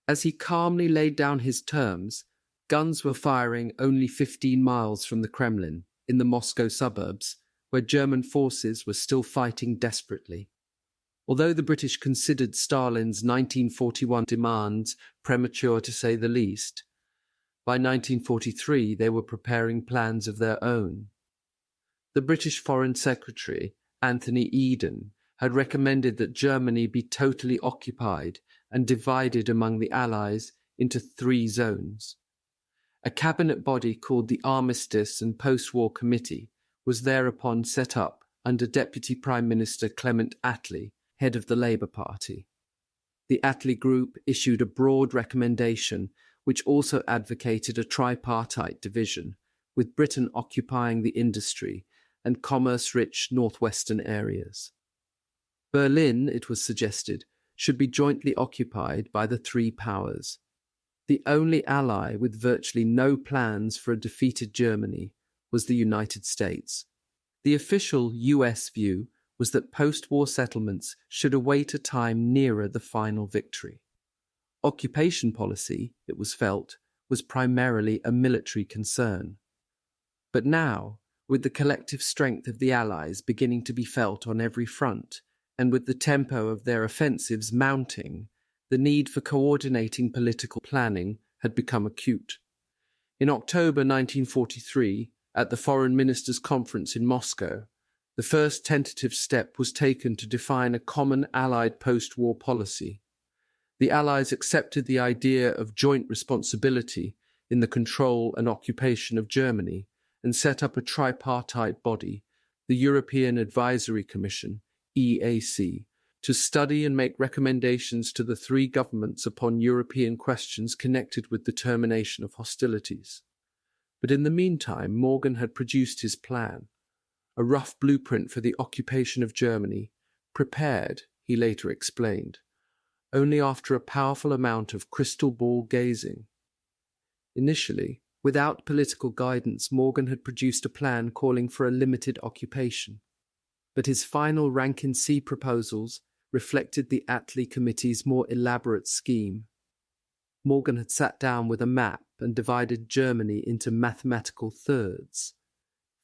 As he calmly laid down his terms, guns were firing only 15 miles from the Kremlin, in the Moscow suburbs, where German forces were still fighting desperately. Although the British considered Stalin's 1941 demands premature to say the least, by 1943 they were preparing plans of their own. The British Foreign Secretary, Anthony Eden, had recommended that Germany be totally occupied and divided among the Allies into 3 zones. A cabinet body called the Armistice and Post-War Committee was thereupon set up under Deputy Prime Minister Clement Attlee, head of the Labour Party. The Attlee Group issued a broad recommendation which also advocated a tripartite division, with Britain occupying the industry and commerce-rich northwestern areas. Berlin, it was suggested, should be jointly occupied by the 3 powers. The only ally with virtually no plans for a defeated Germany was the United States. The official US view was that post-war settlements should await a time nearer the final victory. Occupation policy, it was felt, was primarily a military concern. But now, with the collective strength of the Allies beginning to be felt on every front, and with the tempo of their offensives mounting, the need for coordinating political planning had become acute. In October 1943, at the Foreign Ministers' Conference in Moscow, the first tentative step was taken to define a common Allied post-war policy. The Allies accepted the idea of joint responsibility in the control and occupation of Germany and set up a tripartite body, the European Advisory Commission, EAC, to study and make recommendations to the 3 governments upon European questions connected with the termination of hostilities. But in the meantime, Morgan had produced his plan, a rough blueprint for the occupation of Germany, prepared, he later explained, only after a powerful amount of crystal ball gazing. Initially, without political guidance, Morgan had produced a plan calling for a limited occupation. But his final rank-and-see proposals reflected the Attlee Committee's more elaborate scheme. Morgan had sat down with a map and divided Germany into mathematical thirds,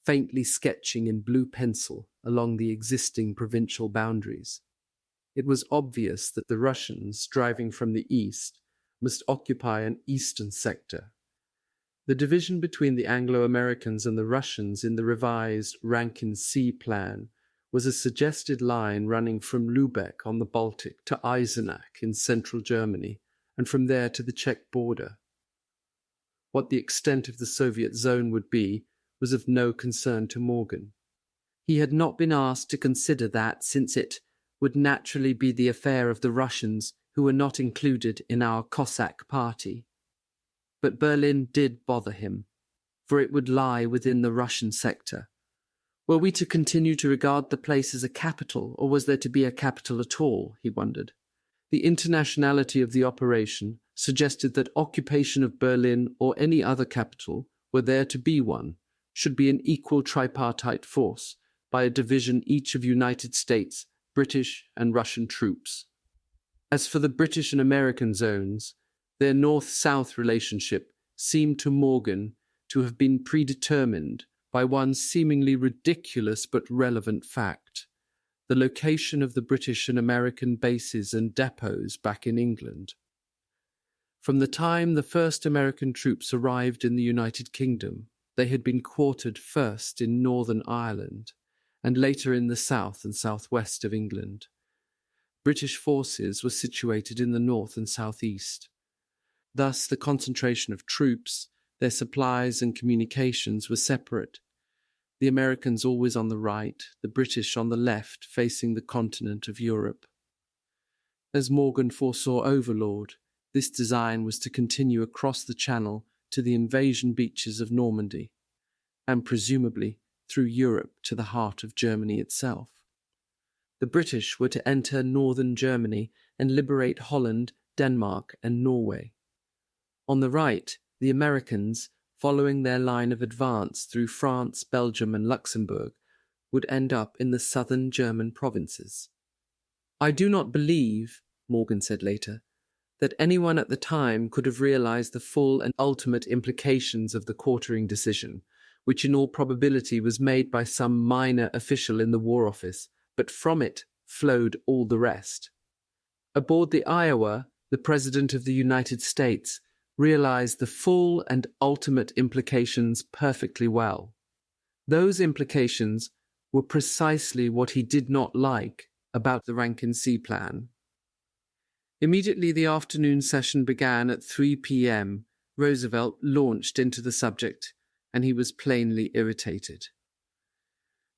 faintly sketching in blue pencil along the existing provincial boundaries. It was obvious that the Russians, driving from the east, must occupy an eastern sector. The division between the Anglo-Americans and the Russians in the revised rank-and-see plan was a suggested line running from Lübeck on the Baltic to Eisenach in central Germany, and from there to the Czech border. What the extent of the Soviet zone would be was of no concern to Morgan. He had not been asked to consider that, since it would naturally be the affair of the Russians who were not included in our Cossack party. But Berlin did bother him, for it would lie within the Russian sector. Were we to continue to regard the place as a capital, or was there to be a capital at all, he wondered. The internationality of the operation suggested that occupation of Berlin or any other capital, were there to be one, should be an equal tripartite force, by a division each of United States, British and Russian troops. As for the British and American zones, their north-south relationship seemed to Morgan to have been predetermined by one seemingly ridiculous but relevant fact: the location of the British and American bases and depots back in England. From the time the first American troops arrived in the United Kingdom, they had been quartered first in Northern Ireland and later in the south and southwest of England. British forces were situated in the north and southeast. Thus, the concentration of troops, their supplies and communications were separate. The Americans always on the right, the British on the left, facing the continent of Europe. As Morgan foresaw Overlord, this design was to continue across the Channel to the invasion beaches of Normandy, and presumably through Europe to the heart of Germany itself. The British were to enter northern Germany and liberate Holland, Denmark, and Norway. On the right, the Americans, following their line of advance through France, Belgium, and Luxembourg, would end up in the southern German provinces. "I do not believe," Morgan said later, "that anyone at the time could have realized the full and ultimate implications of the quartering decision, which in all probability was made by some minor official in the War Office, but from it flowed all the rest." Aboard the Iowa, the President of the United States realized the full and ultimate implications perfectly well. Those implications were precisely what he did not like about the Rankin Sea Plan. Immediately the afternoon session began at 3 p.m., Roosevelt launched into the subject, and he was plainly irritated.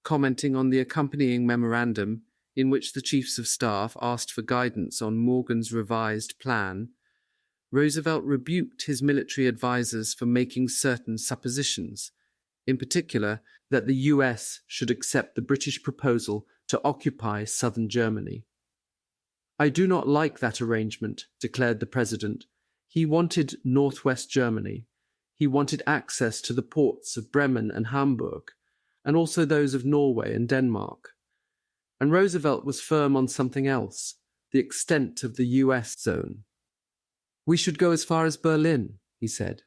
Commenting on the accompanying memorandum, in which the chiefs of staff asked for guidance on Morgan's revised plan, Roosevelt rebuked his military advisers for making certain suppositions, in particular that the US should accept the British proposal to occupy southern Germany. "I do not like that arrangement," declared the President. He wanted northwest Germany. He wanted access to the ports of Bremen and Hamburg, and also those of Norway and Denmark. And Roosevelt was firm on something else: the extent of the US zone. "We should go as far as Berlin," he said.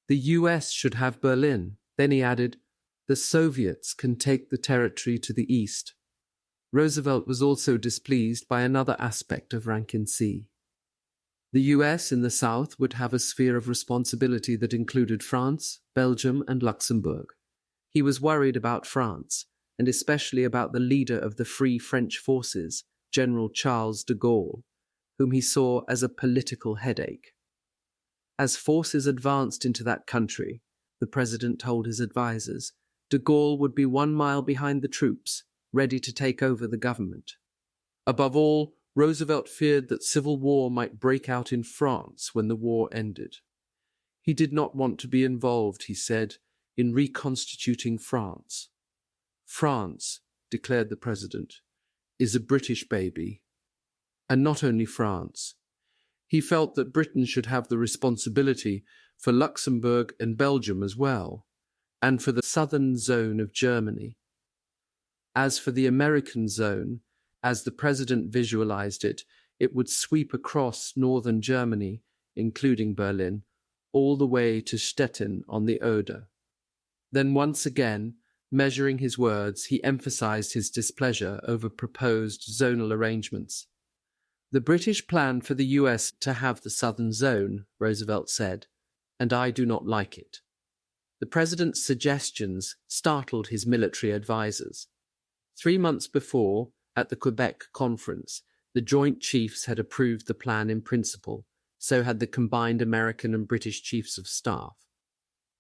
"The US should have Berlin." Then he added, "The Soviets can take the territory to the east." Roosevelt was also displeased by another aspect of Rankin Sea. The US in the south would have a sphere of responsibility that included France, Belgium, and Luxembourg. He was worried about France, and especially about the leader of the Free French forces, General Charles de Gaulle, whom he saw as a political headache. As forces advanced into that country, the President told his advisers, de Gaulle would be 1 mile behind the troops, ready to take over the government. Above all, Roosevelt feared that civil war might break out in France when the war ended. He did not want to be involved, he said, in reconstituting France. "France," declared the President, "is a British baby." And not only France. He felt that Britain should have the responsibility for Luxembourg and Belgium as well, and for the southern zone of Germany. As for the American zone, as the President visualized it, it would sweep across northern Germany, including Berlin, all the way to Stettin on the Oder. Then once again, measuring his words, he emphasized his displeasure over proposed zonal arrangements. "The British plan for the US to have the southern zone," Roosevelt said, "and I do not like it." The President's suggestions startled his military advisers. 3 months before, at the Quebec Conference, the Joint Chiefs had approved the plan in principle, so had the combined American and British Chiefs of Staff.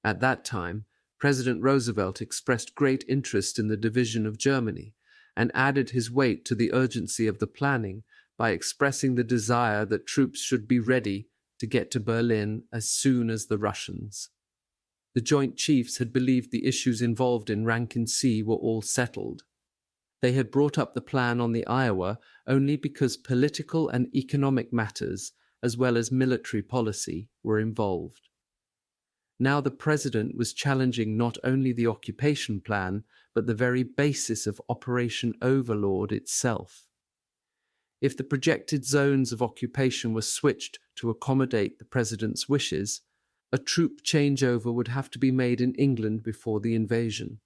At that time, President Roosevelt expressed great interest in the division of Germany and added his weight to the urgency of the planning by expressing the desire that troops should be ready to get to Berlin as soon as the Russians. The Joint Chiefs had believed the issues involved in Rankin Sea were all settled. They had brought up the plan on the Iowa only because political and economic matters, as well as military policy, were involved. Now the President was challenging not only the occupation plan, but the very basis of Operation Overlord itself. If the projected zones of occupation were switched to accommodate the President's wishes, A troop changeover would have to be made in England before the invasion.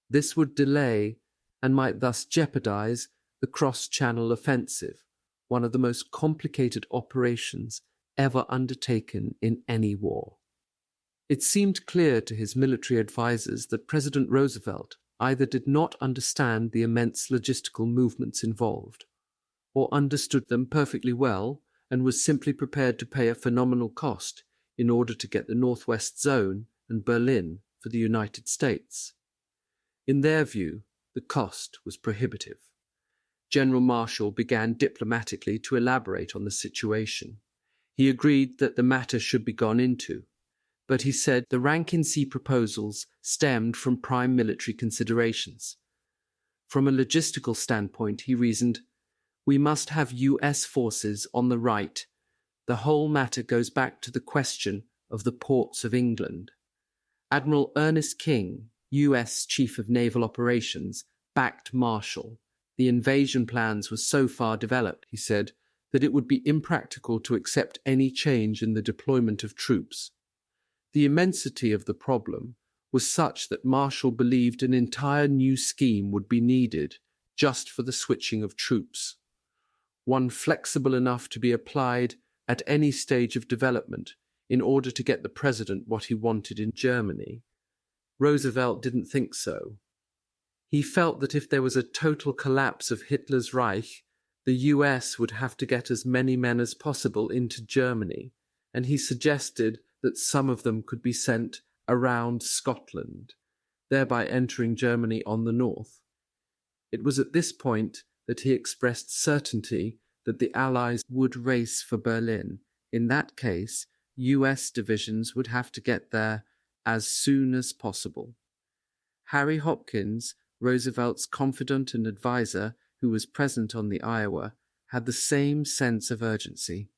This would delay and might thus jeopardize the cross-channel offensive, one of the most complicated operations ever undertaken in any war. It seemed clear to his military advisers that President Roosevelt either did not understand the immense logistical movements involved, or understood them perfectly well and was simply prepared to pay a phenomenal cost in order to get the Northwest Zone and Berlin for the United States. In their view, the cost was prohibitive. General Marshall began diplomatically to elaborate on the situation. He agreed that the matter should be gone into, but he said the rank-and-see proposals stemmed from prime military considerations. From a logistical standpoint, he reasoned, we must have US forces on the right. The whole matter goes back to the question of the ports of England. Admiral Ernest King, US Chief of Naval Operations, backed Marshall. The invasion plans were so far developed, he said, that it would be impractical to accept any change in the deployment of troops. The immensity of the problem was such that Marshall believed an entire new scheme would be needed just for the switching of troops, one flexible enough to be applied at any stage of development in order to get the president what he wanted in Germany. Roosevelt didn't think so. He felt that if there was a total collapse of Hitler's Reich, the US would have to get as many men as possible into Germany, and he suggested that some of them could be sent around Scotland, thereby entering Germany on the north. It was at this point that he expressed certainty that the Allies would race for Berlin. In that case, US divisions would have to get there as soon as possible. Harry Hopkins, Roosevelt's confidant and advisor, who was present on the Iowa, had the same sense of urgency.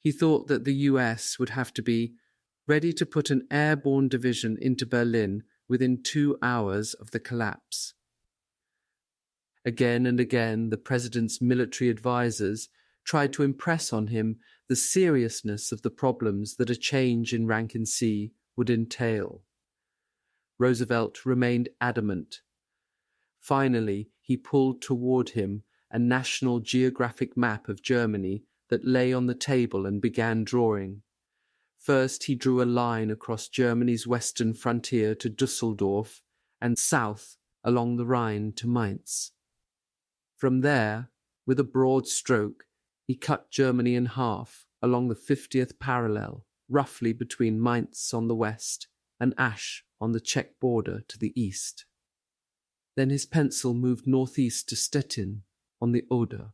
He thought that the US would have to be ready to put an airborne division into Berlin within 2 hours of the collapse. Again and again, the president's military advisers tried to impress on him the seriousness of the problems that a change in rank-and-see would entail. Roosevelt remained adamant. Finally, he pulled toward him a national geographic map of Germany that lay on the table and began drawing. First, he drew a line across Germany's western frontier to Düsseldorf and south along the Rhine to Mainz. From there, with a broad stroke, he cut Germany in half along the 50th parallel, roughly between Mainz on the west and Asch on the Czech border to the east. Then his pencil moved northeast to Stettin on the Oder.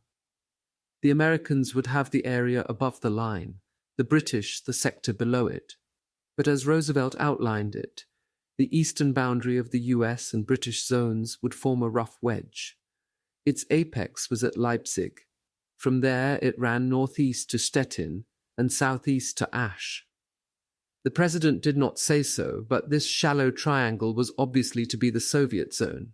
The Americans would have the area above the line, the British the sector below it. But as Roosevelt outlined it, the eastern boundary of the US and British zones would form a rough wedge. Its apex was at Leipzig. From there it ran northeast to Stettin and southeast to Asch. The president did not say so, but this shallow triangle was obviously to be the Soviet zone.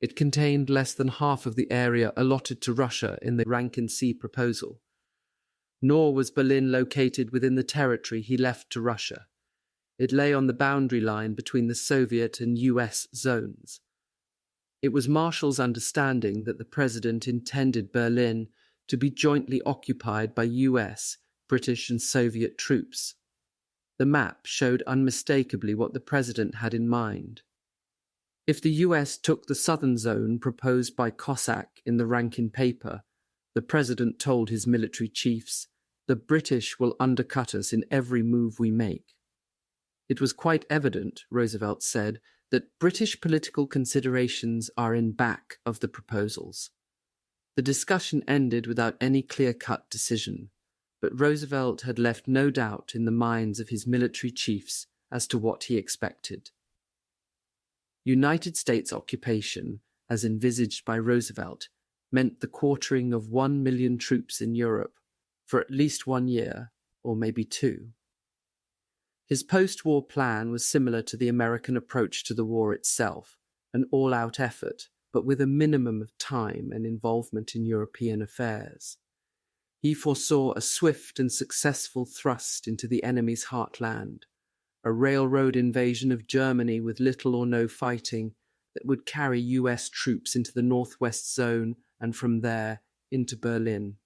It contained less than half of the area allotted to Russia in the rank-and-see proposal. Nor was Berlin located within the territory he left to Russia. It lay on the boundary line between the Soviet and US zones. It was Marshall's understanding that the president intended Berlin to be jointly occupied by US, British and Soviet troops. The map showed unmistakably what the president had in mind. If the US took the southern zone proposed by Cossack in the Rankin paper, the president told his military chiefs, the British will undercut us in every move we make. It was quite evident, Roosevelt said, that British political considerations are in back of the proposals. The discussion ended without any clear-cut decision, but Roosevelt had left no doubt in the minds of his military chiefs as to what he expected. United States occupation, as envisaged by Roosevelt, meant the quartering of 1 million troops in Europe for at least 1 year, or maybe 2. His post-war plan was similar to the American approach to the war itself, an all-out effort, but with a minimum of time and involvement in European affairs. He foresaw a swift and successful thrust into the enemy's heartland, a railroad invasion of Germany with little or no fighting that would carry US troops into the Northwest Zone and from there into Berlin.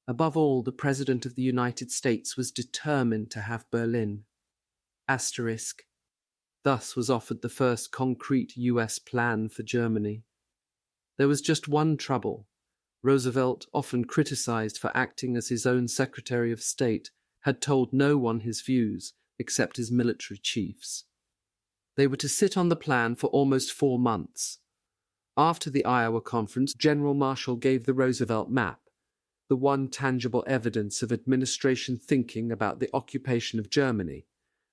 Above all, the President of the United States was determined to have Berlin. Asterisk. Thus was offered the first concrete US plan for Germany. There was just one trouble. Roosevelt, often criticized for acting as his own Secretary of State, had told no one his views except his military chiefs. They were to sit on the plan for almost 4 months. After the Iowa Conference, General Marshall gave the Roosevelt map, the one tangible evidence of administration thinking about the occupation of Germany,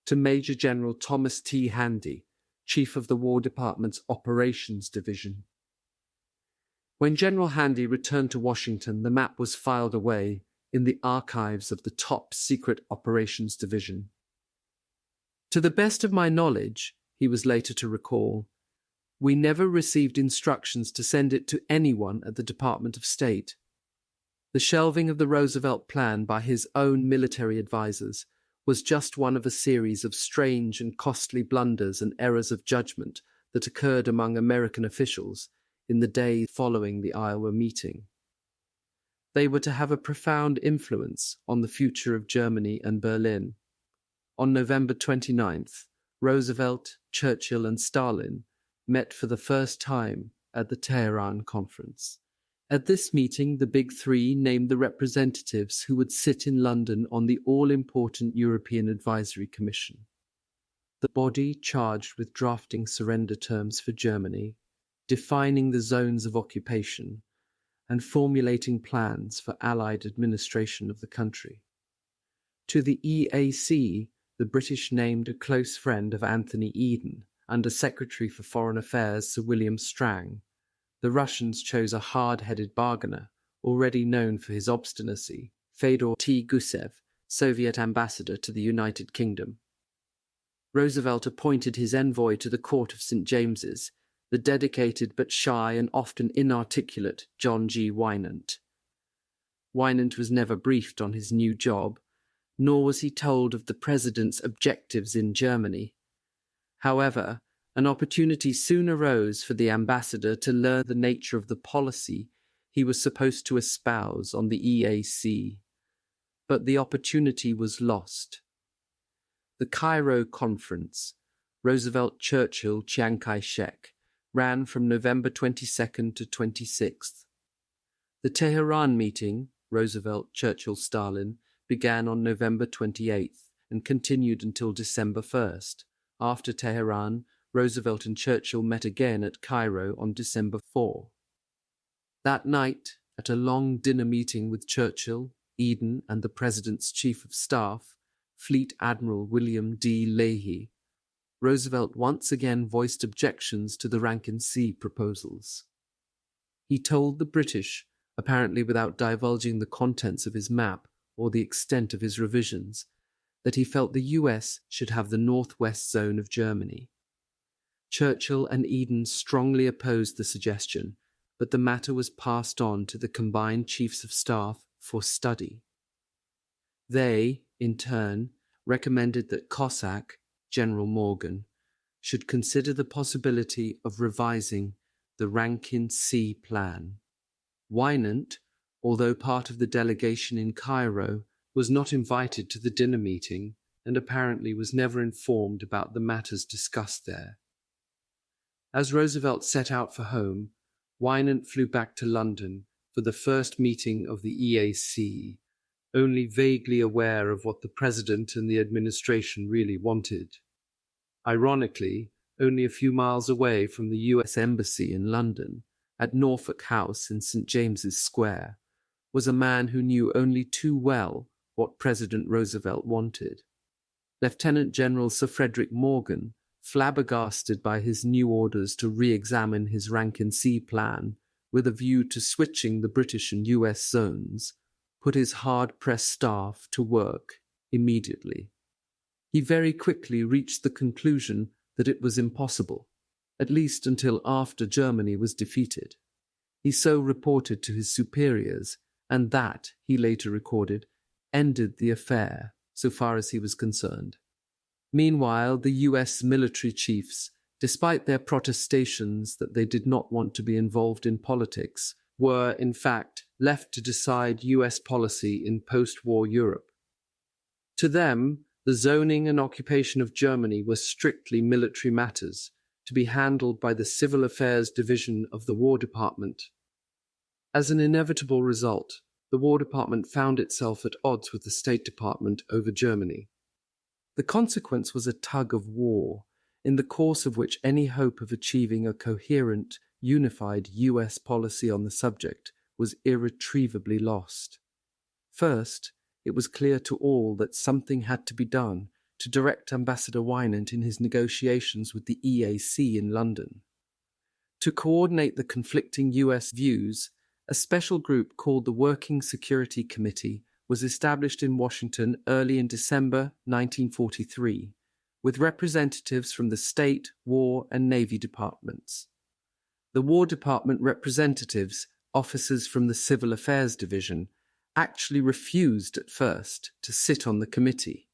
to Major General Thomas T. Handy, Chief of the War Department's Operations Division. When General Handy returned to Washington, the map was filed away in the archives of the Top Secret Operations Division. To the best of my knowledge, he was later to recall, we never received instructions to send it to anyone at the Department of State. The shelving of the Roosevelt plan by his own military advisers was just one of a series of strange and costly blunders and errors of judgment that occurred among American officials in the day following the Iowa meeting. They were to have a profound influence on the future of Germany and Berlin. On November 29th, Roosevelt, Churchill, and Stalin met for the first time at the Tehran Conference. At this meeting, the Big Three named the representatives who would sit in London on the all-important European Advisory Commission, the body charged with drafting surrender terms for Germany, defining the zones of occupation, and formulating plans for Allied administration of the country. To the EAC, the British named a close friend of Anthony Eden, Under Secretary for Foreign Affairs Sir William Strang. The Russians chose a hard-headed bargainer, already known for his obstinacy, Fyodor T. Gusev, Soviet ambassador to the United Kingdom. Roosevelt appointed his envoy to the court of St. James's, the dedicated but shy and often inarticulate John G. Wynant. Wynant was never briefed on his new job, nor was he told of the president's objectives in Germany. However, an opportunity soon arose for the ambassador to learn the nature of the policy he was supposed to espouse on the EAC. But the opportunity was lost. The Cairo Conference, Roosevelt-Churchill-Chiang Kai-shek, ran from November 22nd to 26th. The Tehran meeting, Roosevelt-Churchill-Stalin, began on November 28th and continued until December 1st. After Tehran, Roosevelt and Churchill met again at Cairo on December 4. That night, at a long dinner meeting with Churchill, Eden, and the President's Chief of Staff, Fleet Admiral William D. Leahy, Roosevelt once again voiced objections to the Rankin-Sea proposals. He told the British, apparently without divulging the contents of his map or the extent of his revisions, that he felt the US should have the northwest zone of Germany. Churchill and Eden strongly opposed the suggestion, but the matter was passed on to the combined Chiefs of Staff for study. They, in turn, recommended that Cossack, General Morgan, should consider the possibility of revising the Rankin-Sea Plan. Wynant, although part of the delegation in Cairo, was not invited to the dinner meeting and apparently was never informed about the matters discussed there. As Roosevelt set out for home, Wynant flew back to London for the first meeting of the EAC, only vaguely aware of what the President and the administration really wanted. Ironically, only a few miles away from the US Embassy in London, at Norfolk House in St. James's Square, was a man who knew only too well what President Roosevelt wanted. Lieutenant General Sir Frederick Morgan, flabbergasted by his new orders to re-examine his Rankin-Sea Plan with a view to switching the British and US zones, put his hard-pressed staff to work immediately. He very quickly reached the conclusion that it was impossible, at least until after Germany was defeated. He so reported to his superiors, and that, he later recorded, ended the affair so far as he was concerned. Meanwhile, the US military chiefs, despite their protestations that they did not want to be involved in politics, were, in fact, left to decide US policy in post-war Europe. To them, the zoning and occupation of Germany were strictly military matters, to be handled by the Civil Affairs Division of the War Department. As an inevitable result, the War Department found itself at odds with the State Department over Germany. The consequence was a tug of war, in the course of which any hope of achieving a coherent, unified US policy on the subject was irretrievably lost. First, it was clear to all that something had to be done to direct Ambassador Wynant in his negotiations with the EAC in London. To coordinate the conflicting US views, a special group called the Working Security Committee was established in Washington early in December 1943, with representatives from the State, War, and Navy departments. The War Department representatives, officers from the Civil Affairs Division, actually refused at first to sit on the committee,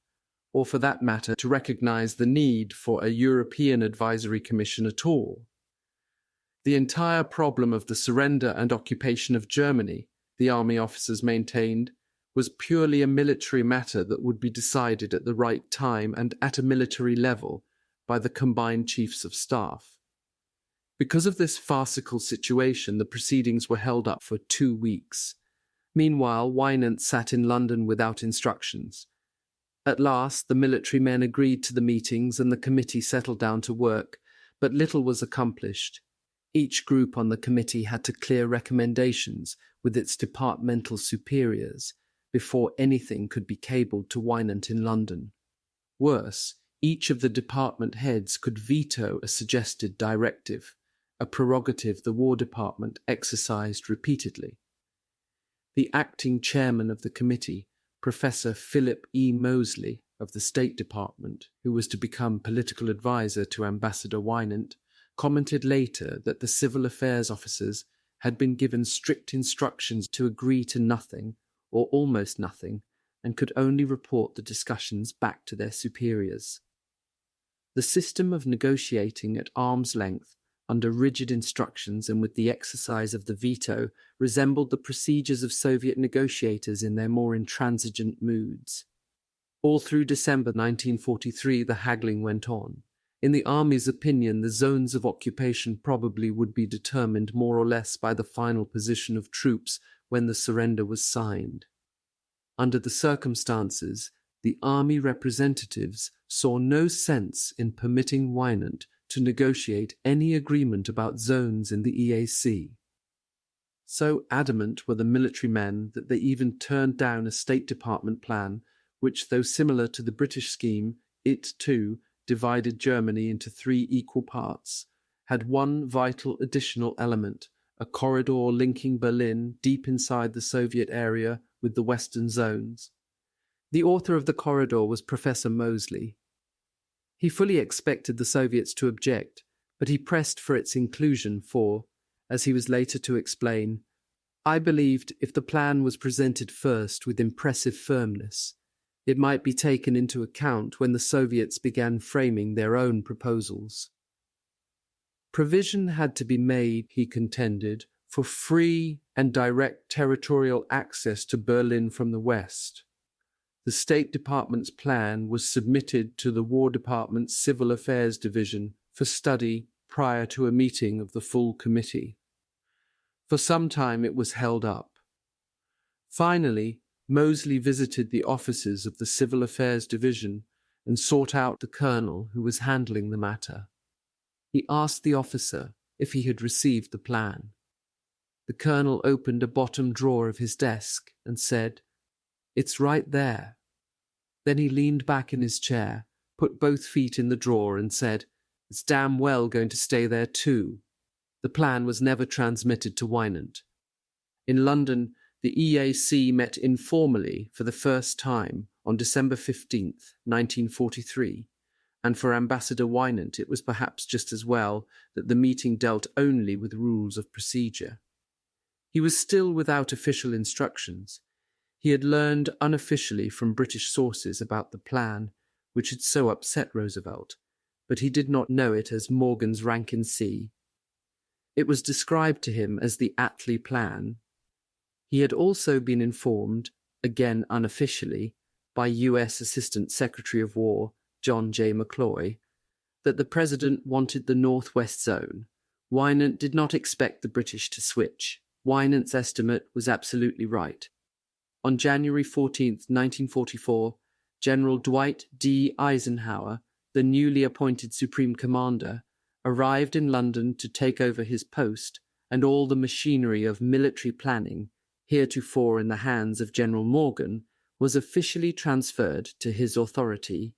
or for that matter to recognize the need for a European Advisory Commission at all. The entire problem of the surrender and occupation of Germany, the army officers maintained, was purely a military matter that would be decided at the right time and at a military level by the combined chiefs of staff. Because of this farcical situation, the proceedings were held up for 2 weeks. Meanwhile, Wynant sat in London without instructions. At last, the military men agreed to the meetings and the committee settled down to work, but little was accomplished. Each group on the committee had to clear recommendations with its departmental superiors before anything could be cabled to Wynant in London. Worse, each of the department heads could veto a suggested directive, a prerogative the War Department exercised repeatedly. The acting chairman of the committee, Professor Philip E. Moseley of the State Department, who was to become political advisor to Ambassador Wynant, commented later that the civil affairs officers had been given strict instructions to agree to nothing, or almost nothing, and could only report the discussions back to their superiors. The system of negotiating at arm's length, under rigid instructions and with the exercise of the veto, resembled the procedures of Soviet negotiators in their more intransigent moods. All through December 1943 the haggling went on. In the Army's opinion, the zones of occupation probably would be determined more or less by the final position of troops when the surrender was signed. Under the circumstances, the Army representatives saw no sense in permitting Wynant to negotiate any agreement about zones in the EAC. So adamant were the military men that they even turned down a State Department plan which, though similar to the British scheme, it too divided Germany into 3 equal parts, had one vital additional element, a corridor linking Berlin deep inside the Soviet area with the Western zones. The author of the corridor was Professor Moseley. He fully expected the Soviets to object, but he pressed for its inclusion for, as he was later to explain, I believed if the plan was presented first with impressive firmness, it might be taken into account when the Soviets began framing their own proposals. Provision had to be made, he contended, for free and direct territorial access to Berlin from the West. The State Department's plan was submitted to the War Department's Civil Affairs Division for study prior to a meeting of the full committee. For some time it was held up. Finally, Moseley visited the offices of the Civil Affairs Division and sought out the colonel who was handling the matter. He asked the officer if he had received the plan. The colonel opened a bottom drawer of his desk and said, "It's right there." Then he leaned back in his chair, put both feet in the drawer and said, "It's damn well going to stay there too." The plan was never transmitted to Wynant. In London, the EAC met informally for the first time on December 15th, 1943, and for Ambassador Wynant it was perhaps just as well that the meeting dealt only with rules of procedure. He was still without official instructions. He had learned unofficially from British sources about the plan which had so upset Roosevelt, but he did not know it as Morgan's Rankin C. It was described to him as the Attlee Plan. He had also been informed, again unofficially, by U.S. Assistant Secretary of War John J. McCloy, that the President wanted the Northwest Zone. Wynant did not expect the British to switch. Wynant's estimate was absolutely right. On January 14, 1944, General Dwight D. Eisenhower, the newly appointed Supreme Commander, arrived in London to take over his post, and all the machinery of military planning, heretofore in the hands of General Morgan, was officially transferred to his authority.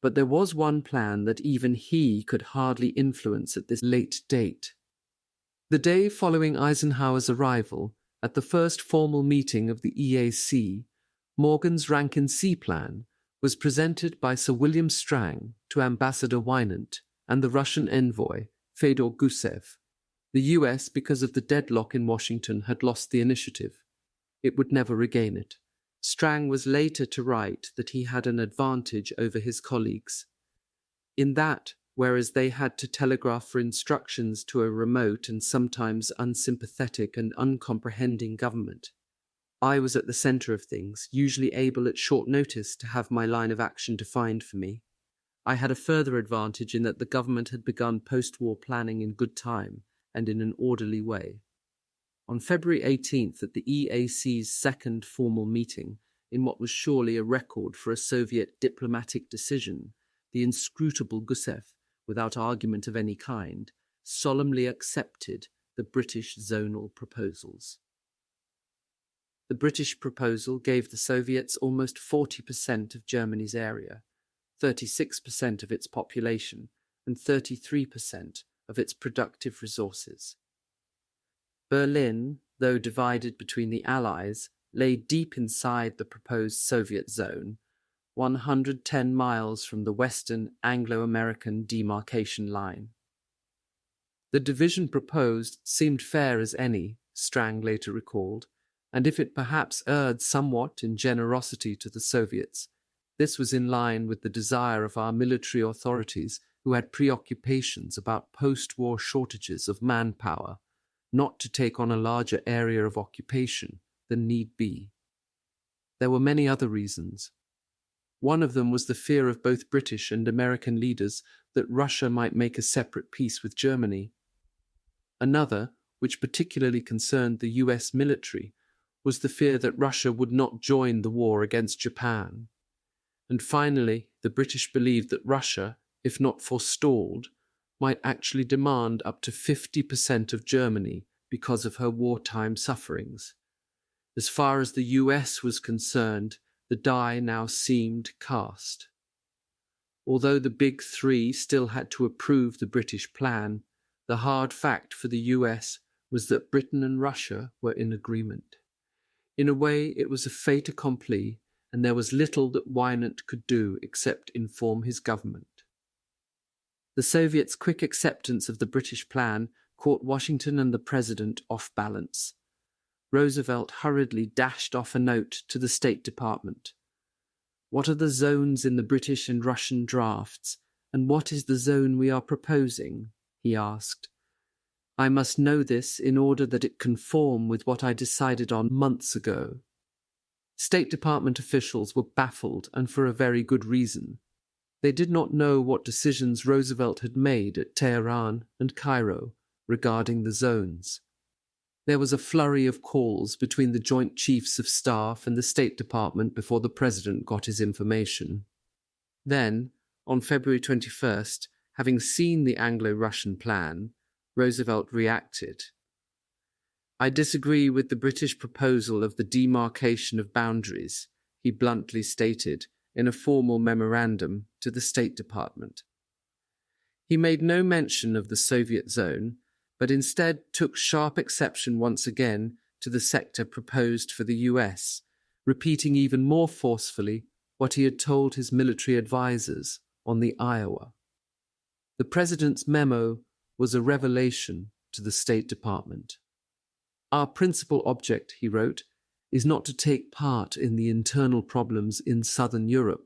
But there was one plan that even he could hardly influence at this late date. The day following Eisenhower's arrival, at the first formal meeting of the EAC, Morgan's Rankin C plan was presented by Sir William Strang to Ambassador Wynant and the Russian envoy, Fedor Gusev. The US, because of the deadlock in Washington, had lost the initiative. It would never regain it. Strang was later to write that he had an advantage over his colleagues. In that, whereas they had to telegraph for instructions to a remote and sometimes unsympathetic and uncomprehending government, I was at the centre of things, usually able at short notice to have my line of action defined for me. I had a further advantage in that the government had begun post-war planning in good time and in an orderly way. On February 18th, at the EAC's second formal meeting, in what was surely a record for a Soviet diplomatic decision, the inscrutable Gusev, without argument of any kind, solemnly accepted the British zonal proposals. The British proposal gave the Soviets almost 40% of Germany's area, 36% of its population, and 33% of its productive resources. Berlin, though divided between the Allies, lay deep inside the proposed Soviet zone, 110 miles from the Western Anglo-American demarcation line. The division proposed seemed fair as any, Strang later recalled, and if it perhaps erred somewhat in generosity to the Soviets, this was in line with the desire of our military authorities who had preoccupations about post-war shortages of manpower, not to take on a larger area of occupation than need be. There were many other reasons. One of them was the fear of both British and American leaders that Russia might make a separate peace with Germany. Another, which particularly concerned the US military, was the fear that Russia would not join the war against Japan. And finally, the British believed that Russia, if not forestalled, might actually demand up to 50% of Germany because of her wartime sufferings. As far as the US was concerned, the die now seemed cast. Although the Big Three still had to approve the British plan, the hard fact for the US was that Britain and Russia were in agreement. In a way, it was a fait accompli, and there was little that Wynant could do except inform his government. The Soviets' quick acceptance of the British plan caught Washington and the President off balance. Roosevelt hurriedly dashed off a note to the State Department. "What are the zones in the British and Russian drafts, and what is the zone we are proposing?" he asked. "I must know this in order that it conform with what I decided on months ago." State Department officials were baffled, and for a very good reason. They did not know what decisions Roosevelt had made at Tehran and Cairo regarding the zones. There was a flurry of calls between the Joint Chiefs of Staff and the State Department before the President got his information. Then, on February 21st, having seen the Anglo-Russian plan, Roosevelt reacted. "I disagree with the British proposal of the demarcation of boundaries," he bluntly stated in a formal memorandum to the State Department. He made no mention of the Soviet zone, but instead took sharp exception once again to the sector proposed for the US, repeating even more forcefully what he had told his military advisers on the Iowa. The President's memo was a revelation to the State Department. Our principal object, he wrote, is not to take part in the internal problems in southern Europe,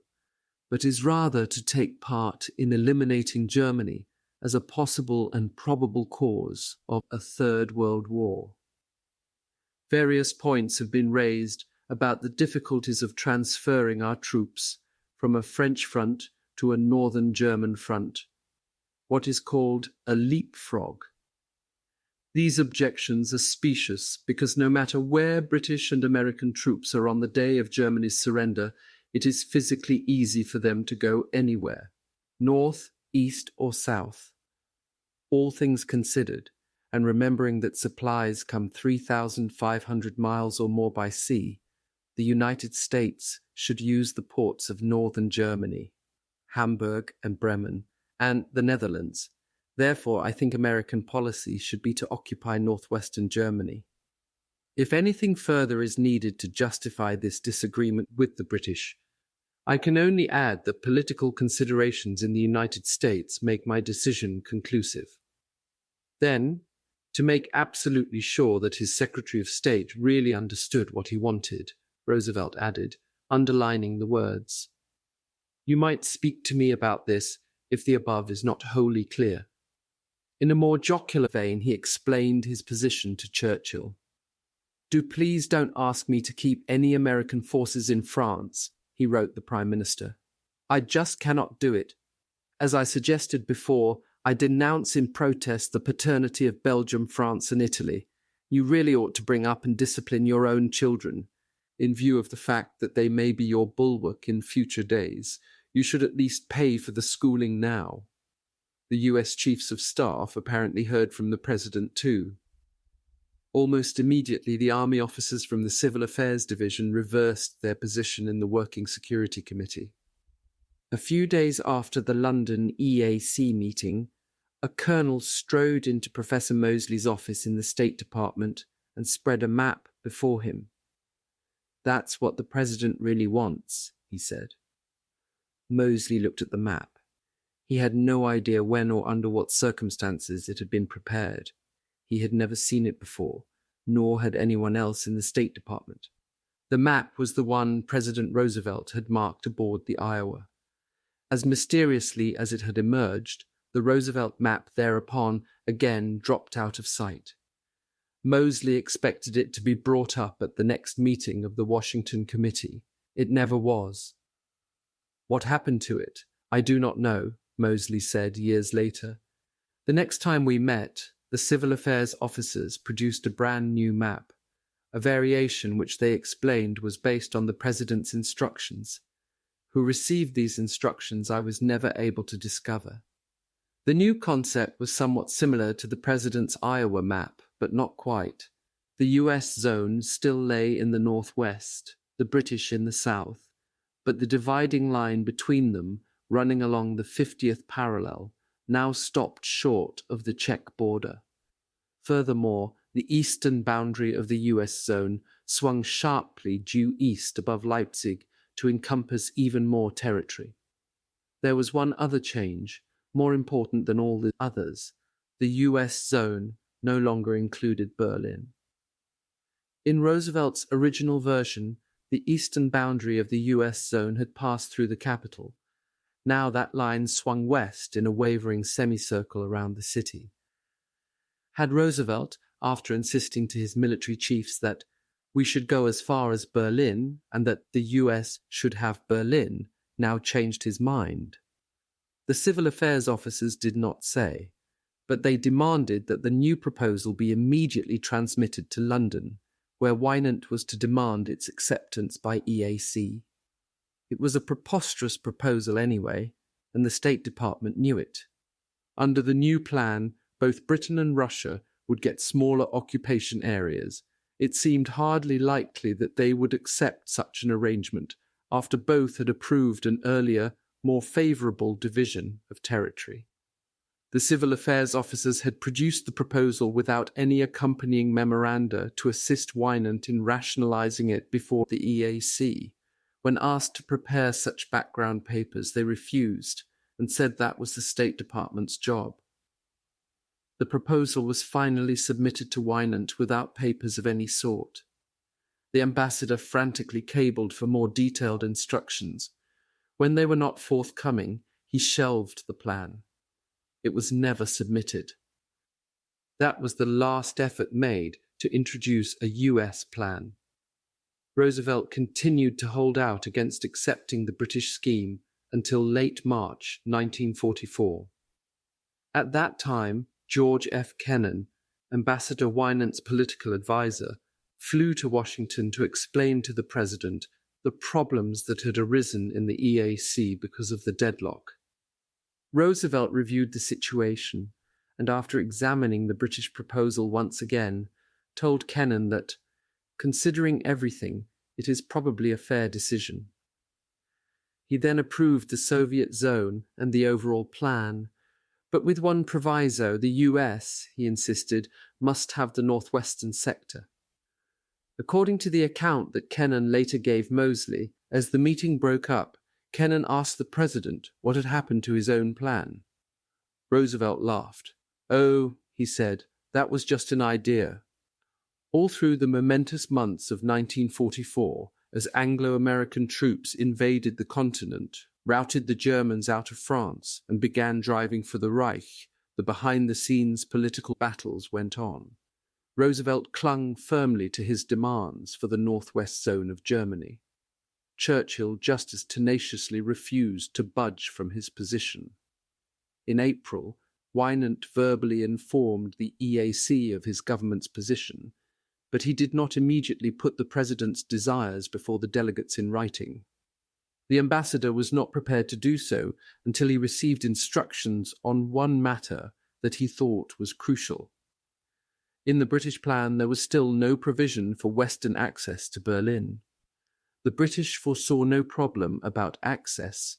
but is rather to take part in eliminating Germany as a possible and probable cause of a Third World War. Various points have been raised about the difficulties of transferring our troops from a French front to a northern German front, what is called a leapfrog. These objections are specious because no matter where British and American troops are on the day of Germany's surrender, it is physically easy for them to go anywhere, north, east, or south. All things considered, and remembering that supplies come 3,500 miles or more by sea, the United States should use the ports of northern Germany, Hamburg and Bremen, and the Netherlands. Therefore, I think American policy should be to occupy northwestern Germany. If anything further is needed to justify this disagreement with the British, I can only add that political considerations in the United States make my decision conclusive. Then, to make absolutely sure that his Secretary of State really understood what he wanted, Roosevelt added, underlining the words, "You might speak to me about this if the above is not wholly clear." In a more jocular vein, he explained his position to Churchill. Please don't ask me to keep any American forces in France," he wrote the Prime Minister. "I just cannot do it. As I suggested before, I denounce in protest the paternity of Belgium, France, and Italy. You really ought to bring up and discipline your own children. In view of the fact that they may be your bulwark in future days, you should at least pay for the schooling now." The US Chiefs of Staff apparently heard from the President too. Almost immediately, the army officers from the Civil Affairs Division reversed their position in the Working Security Committee. A few days after the London EAC meeting, a colonel strode into Professor Mosley's office in the State Department and spread a map before him. "That's what the President really wants," he said. Mosley looked at the map. He had no idea when or under what circumstances it had been prepared. He had never seen it before, nor had anyone else in the State Department. The map was the one President Roosevelt had marked aboard the Iowa. As mysteriously as it had emerged, the Roosevelt map thereupon again dropped out of sight. Mosley expected it to be brought up at the next meeting of the Washington Committee. It never was. "What happened to it? I do not know," Mosley said years later. "The next time we met, the civil affairs officers produced a brand new map, a variation which they explained was based on the President's instructions. Who received these instructions I was never able to discover. The new concept was somewhat similar to the President's Iowa map, but not quite. The US zone still lay in the northwest, the British in the south, but the dividing line between them, running along the 50th parallel, now stopped short of the Czech border. Furthermore, the eastern boundary of the US zone swung sharply due east above Leipzig to encompass even more territory. There was one other change, more important than all the others. The US zone no longer included Berlin. In Roosevelt's original version, the eastern boundary of the US zone had passed through the capital. Now that line swung west in a wavering semicircle around the city. Had Roosevelt, after insisting to his military chiefs that we should go as far as Berlin and that the US should have Berlin, now changed his mind? The civil affairs officers did not say, but they demanded that the new proposal be immediately transmitted to London, where Wynant was to demand its acceptance by EAC. It was a preposterous proposal anyway, and the State Department knew it. Under the new plan, both Britain and Russia would get smaller occupation areas. It seemed hardly likely that they would accept such an arrangement after both had approved an earlier, more favourable division of territory. The civil affairs officers had produced the proposal without any accompanying memoranda to assist Wynant in rationalising it before the EAC. When asked to prepare such background papers, they refused and said that was the State Department's job. The proposal was finally submitted to Wynant without papers of any sort. The ambassador frantically cabled for more detailed instructions. When they were not forthcoming, he shelved the plan. It was never submitted. That was the last effort made to introduce a US plan. Roosevelt continued to hold out against accepting the British scheme until late March 1944. At that time, George F. Kennan, Ambassador Wynant's political advisor, flew to Washington to explain to the president the problems that had arisen in the EAC because of the deadlock. Roosevelt reviewed the situation and, after examining the British proposal once again, told Kennan that, considering everything, it is probably a fair decision. He then approved the Soviet zone and the overall plan, but with one proviso: the US, he insisted, must have the northwestern sector. According to the account that Kennan later gave Moseley, as the meeting broke up, Kennan asked the president what had happened to his own plan. Roosevelt laughed. "Oh," he said, "that was just an idea." All through the momentous months of 1944, as Anglo-American troops invaded the continent, routed the Germans out of France, and began driving for the Reich, the behind-the-scenes political battles went on. Roosevelt clung firmly to his demands for the northwest zone of Germany. Churchill just as tenaciously refused to budge from his position. In April, Wynant verbally informed the EAC of his government's position, but he did not immediately put the president's desires before the delegates in writing. The ambassador was not prepared to do so until he received instructions on one matter that he thought was crucial. In the British plan, there was still no provision for Western access to Berlin. The British foresaw no problem about access.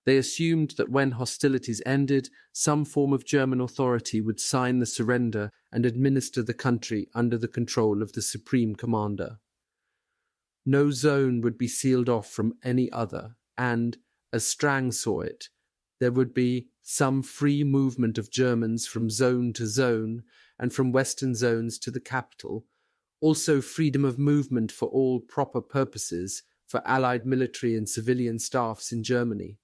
They assumed that when hostilities ended, some form of German authority would sign the surrender and administer the country under the control of the Supreme Commander. No zone would be sealed off from any other, and, as Strang saw it, there would be some free movement of Germans from zone to zone and from western zones to the capital, also freedom of movement for all proper purposes for Allied military and civilian staffs in Germany.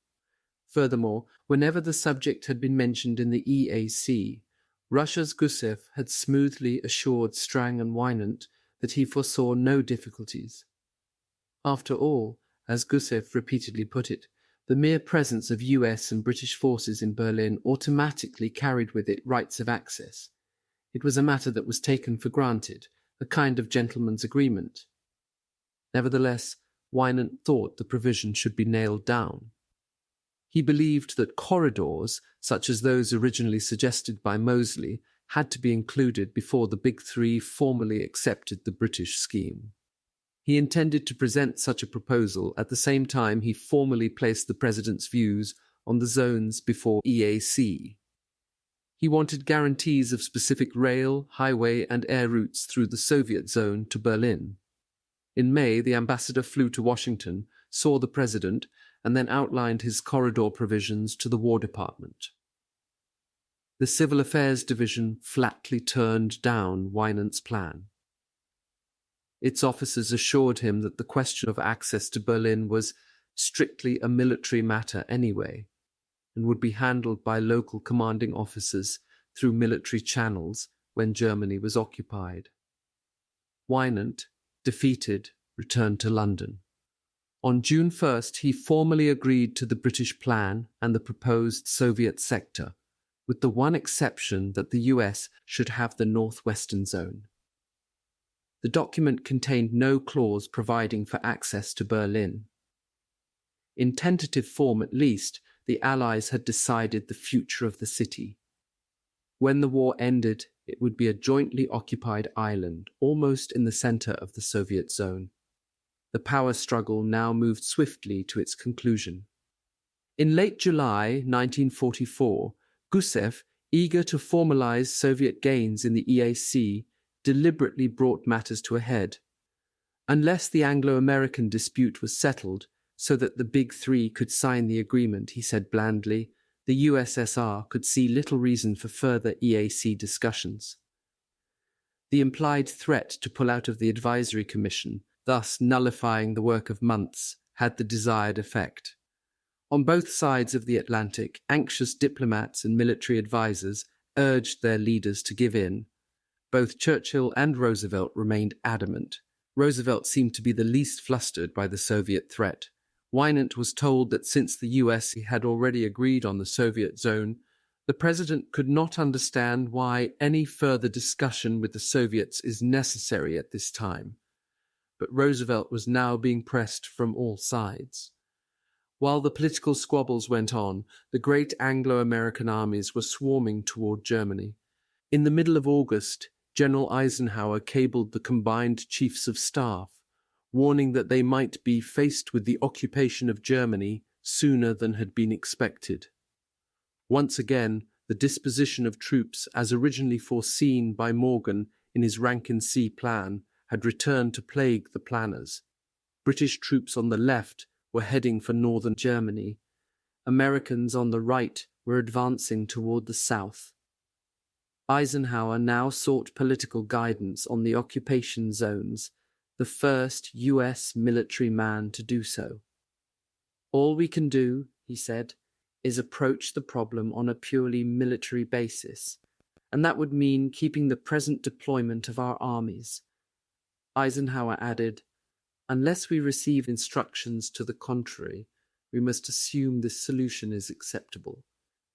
Furthermore, whenever the subject had been mentioned in the EAC, Russia's Gusev had smoothly assured Strang and Wynant that he foresaw no difficulties. After all, as Gusev repeatedly put it, the mere presence of US and British forces in Berlin automatically carried with it rights of access. It was a matter that was taken for granted, a kind of gentleman's agreement. Nevertheless, Wynant thought the provision should be nailed down. He believed that corridors, such as those originally suggested by Moseley, had to be included before the Big Three formally accepted the British scheme. He intended to present such a proposal at the same time he formally placed the president's views on the zones before EAC. He wanted guarantees of specific rail, highway, and air routes through the Soviet zone to Berlin. In May, the ambassador flew to Washington, saw the president, and then outlined his corridor provisions to the War Department. The Civil Affairs Division flatly turned down Wynant's plan. Its officers assured him that the question of access to Berlin was strictly a military matter anyway, and would be handled by local commanding officers through military channels when Germany was occupied. Wynant, defeated, returned to London. On June 1st, he formally agreed to the British plan and the proposed Soviet sector, with the one exception that the US should have the northwestern zone. The document contained no clause providing for access to Berlin. In tentative form at least, the Allies had decided the future of the city. When the war ended, it would be a jointly occupied island, almost in the center of the Soviet zone. The power struggle now moved swiftly to its conclusion. In late July 1944, Gusev, eager to formalize Soviet gains in the EAC, deliberately brought matters to a head. Unless the Anglo-American dispute was settled, so that the Big Three could sign the agreement, he said blandly, the USSR could see little reason for further EAC discussions. The implied threat to pull out of the Advisory Commission, thus nullifying the work of months, had the desired effect. On both sides of the Atlantic, anxious diplomats and military advisers urged their leaders to give in. Both Churchill and Roosevelt remained adamant. Roosevelt seemed to be the least flustered by the Soviet threat. Winant was told that since the US had already agreed on the Soviet zone, the president could not understand why any further discussion with the Soviets is necessary at this time. But Roosevelt was now being pressed from all sides. While the political squabbles went on, the great Anglo-American armies were swarming toward Germany. In the middle of August, General Eisenhower cabled the combined chiefs of staff, warning that they might be faced with the occupation of Germany sooner than had been expected. Once again, the disposition of troops, as originally foreseen by Morgan in his Rankin-C plan, had returned to plague the planners. British troops on the left were heading for northern Germany. Americans on the right were advancing toward the south. Eisenhower now sought political guidance on the occupation zones, the first US military man to do so. "All we can do," he said, "is approach the problem on a purely military basis, and that would mean keeping the present deployment of our armies." Eisenhower added, "Unless we receive instructions to the contrary, we must assume this solution is acceptable,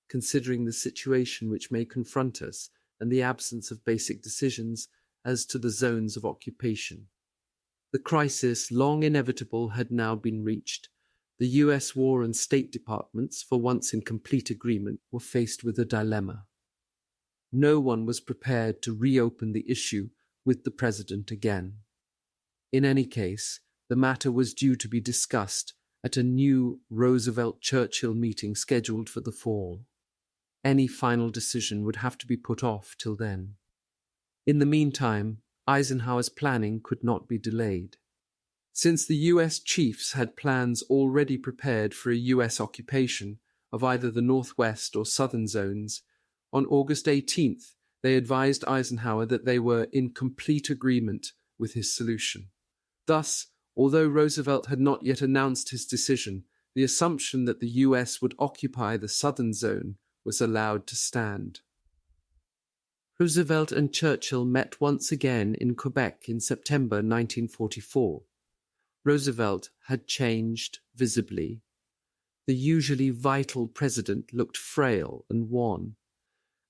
considering the situation which may confront us and the absence of basic decisions as to the zones of occupation." The crisis, long inevitable, had now been reached. The US War and State Departments, for once in complete agreement, were faced with a dilemma. No one was prepared to reopen the issue with the president again. In any case, the matter was due to be discussed at a new Roosevelt-Churchill meeting scheduled for the fall. Any final decision would have to be put off till then. In the meantime, Eisenhower's planning could not be delayed. Since the US chiefs had plans already prepared for a US occupation of either the northwest or southern zones, on August 18th they advised Eisenhower that they were in complete agreement with his solution. Thus, although Roosevelt had not yet announced his decision, the assumption that the US would occupy the southern zone was allowed to stand. Roosevelt and Churchill met once again in Quebec in September 1944. Roosevelt had changed visibly. The usually vital president looked frail and wan.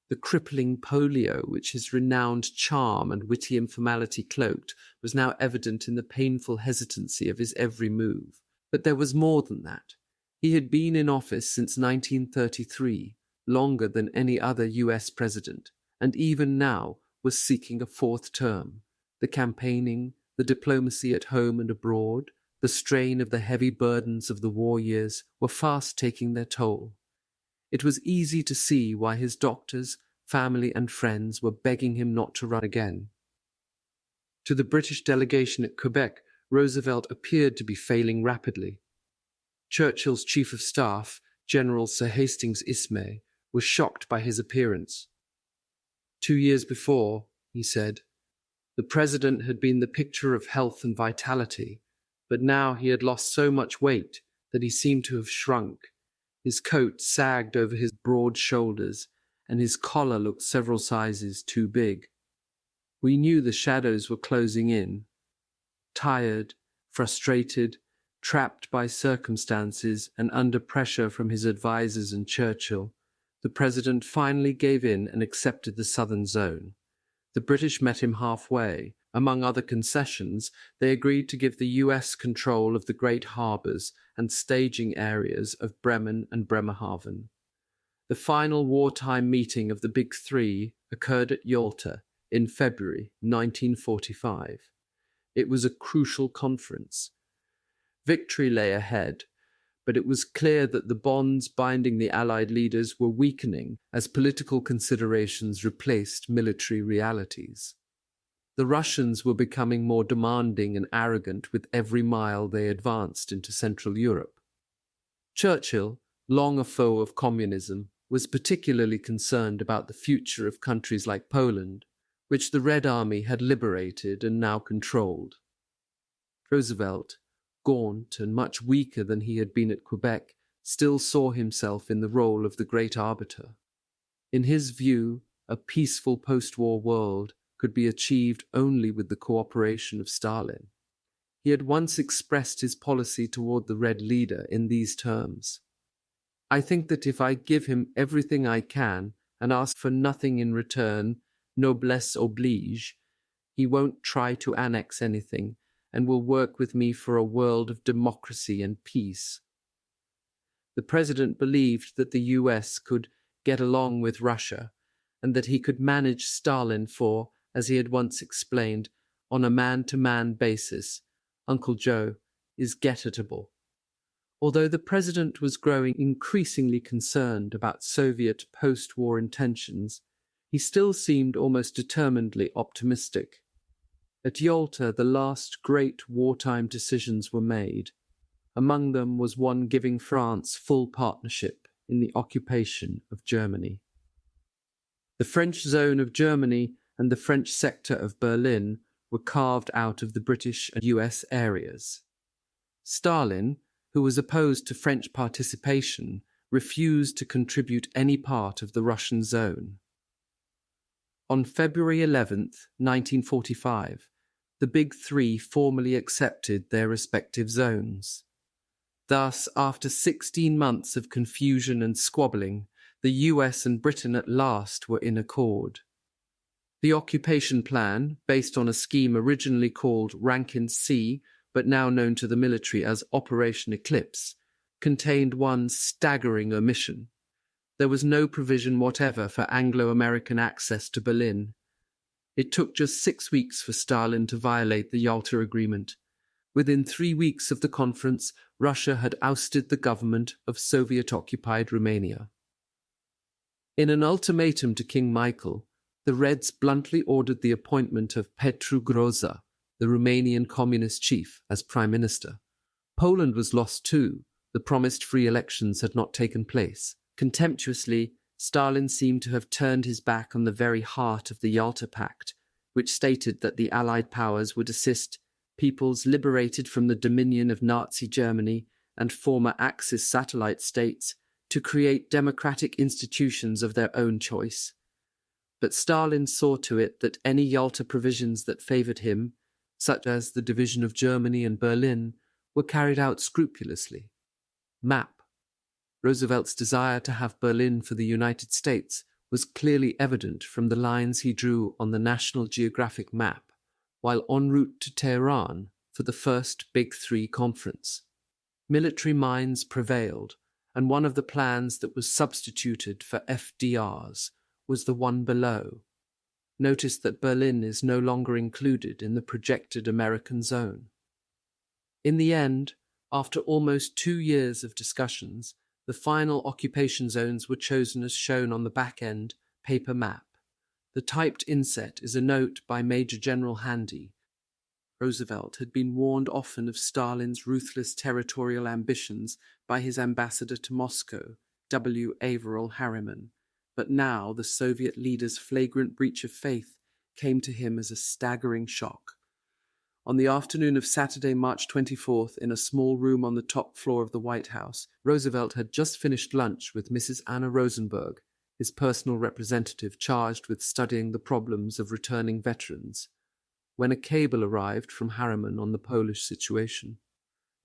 The crippling polio, which his renowned charm and witty informality cloaked, was now evident in the painful hesitancy of his every move. But there was more than that. He had been in office since 1933, longer than any other US president, and even now was seeking a fourth term. The campaigning, the diplomacy at home and abroad, the strain of the heavy burdens of the war years were fast taking their toll. It was easy to see why his doctors, family and friends were begging him not to run again. To the British delegation at Quebec, Roosevelt appeared to be failing rapidly. Churchill's chief of staff, General Sir Hastings Ismay, was shocked by his appearance. 2 years before, he said, the president had been the picture of health and vitality, but now he had lost so much weight that he seemed to have shrunk. His coat sagged over his broad shoulders, and his collar looked several sizes too big. We knew the shadows were closing in. Tired, frustrated, trapped by circumstances and under pressure from his advisers and Churchill, the president finally gave in and accepted the southern zone. The British met him halfway. Among other concessions, they agreed to give the US control of the great harbours and staging areas of Bremen and Bremerhaven. The final wartime meeting of the Big Three occurred at Yalta in February 1945. It was a crucial conference. Victory lay ahead, but it was clear that the bonds binding the Allied leaders were weakening as political considerations replaced military realities. The Russians were becoming more demanding and arrogant with every mile they advanced into Central Europe. Churchill, long a foe of communism, was particularly concerned about the future of countries like Poland, which the Red Army had liberated and now controlled. Roosevelt, gaunt and much weaker than he had been at Quebec, still saw himself in the role of the great arbiter. In his view, a peaceful post-war world could be achieved only with the cooperation of Stalin. He had once expressed his policy toward the Red leader in these terms: "I think that if I give him everything I can and ask for nothing in return, noblesse oblige, he won't try to annex anything and will work with me for a world of democracy and peace." The president believed that the US could get along with Russia and that he could manage Stalin for, as he had once explained, on a man-to-man basis. Uncle Joe is get-atable. Although the president was growing increasingly concerned about Soviet post-war intentions, he still seemed almost determinedly optimistic. At Yalta, the last great wartime decisions were made. Among them was one giving France full partnership in the occupation of Germany. The French zone of Germany and the French sector of Berlin were carved out of the British and US areas. Stalin, who was opposed to French participation, refused to contribute any part of the Russian zone. On February 11, 1945, the Big Three formally accepted their respective zones. Thus, after 16 months of confusion and squabbling, the US and Britain at last were in accord. The occupation plan, based on a scheme originally called Rankin C, but now known to the military as Operation Eclipse, contained one staggering omission. There was no provision whatever for Anglo-American access to Berlin. It took just 6 weeks for Stalin to violate the Yalta Agreement. Within 3 weeks of the conference, Russia had ousted the government of Soviet-occupied Romania. In an ultimatum to King Michael, the Reds bluntly ordered the appointment of Petru Groza, the Romanian communist chief, as prime minister. Poland was lost too. The promised free elections had not taken place. Contemptuously, Stalin seemed to have turned his back on the very heart of the Yalta Pact, which stated that the Allied powers would assist peoples liberated from the dominion of Nazi Germany and former Axis satellite states to create democratic institutions of their own choice. But Stalin saw to it that any Yalta provisions that favored him, such as the division of Germany and Berlin, were carried out scrupulously. Map. Roosevelt's desire to have Berlin for the United States was clearly evident from the lines he drew on the National Geographic map while en route to Tehran for the first Big Three conference. Military minds prevailed, and one of the plans that was substituted for FDR's was the one below. Notice that Berlin is no longer included in the projected American zone. In the end, after almost 2 years of discussions, the final occupation zones were chosen as shown on the back-end paper map. The typed inset is a note by Major General Handy. Roosevelt had been warned often of Stalin's ruthless territorial ambitions by his ambassador to Moscow, W. Averill Harriman, but now the Soviet leader's flagrant breach of faith came to him as a staggering shock. On the afternoon of Saturday, March 24th, in a small room on the top floor of the White House, Roosevelt had just finished lunch with Mrs. Anna Rosenberg, his personal representative charged with studying the problems of returning veterans, when a cable arrived from Harriman on the Polish situation.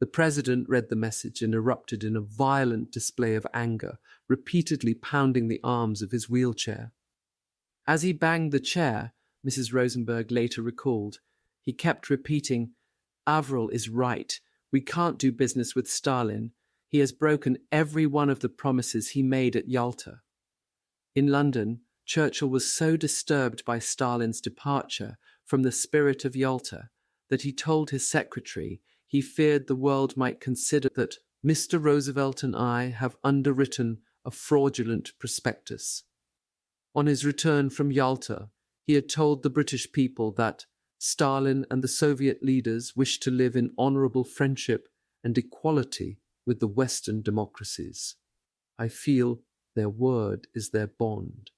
The president read the message and erupted in a violent display of anger, repeatedly pounding the arms of his wheelchair. As he banged the chair, Mrs. Rosenberg later recalled, he kept repeating, "Averill is right. We can't do business with Stalin. He has broken every one of the promises he made at Yalta." In London, Churchill was so disturbed by Stalin's departure from the spirit of Yalta that he told his secretary he feared the world might consider that Mr. Roosevelt and I have underwritten a fraudulent prospectus. On his return from Yalta, he had told the British people that Stalin and the Soviet leaders wished to live in honorable friendship and equality with the Western democracies. I feel their word is their bond.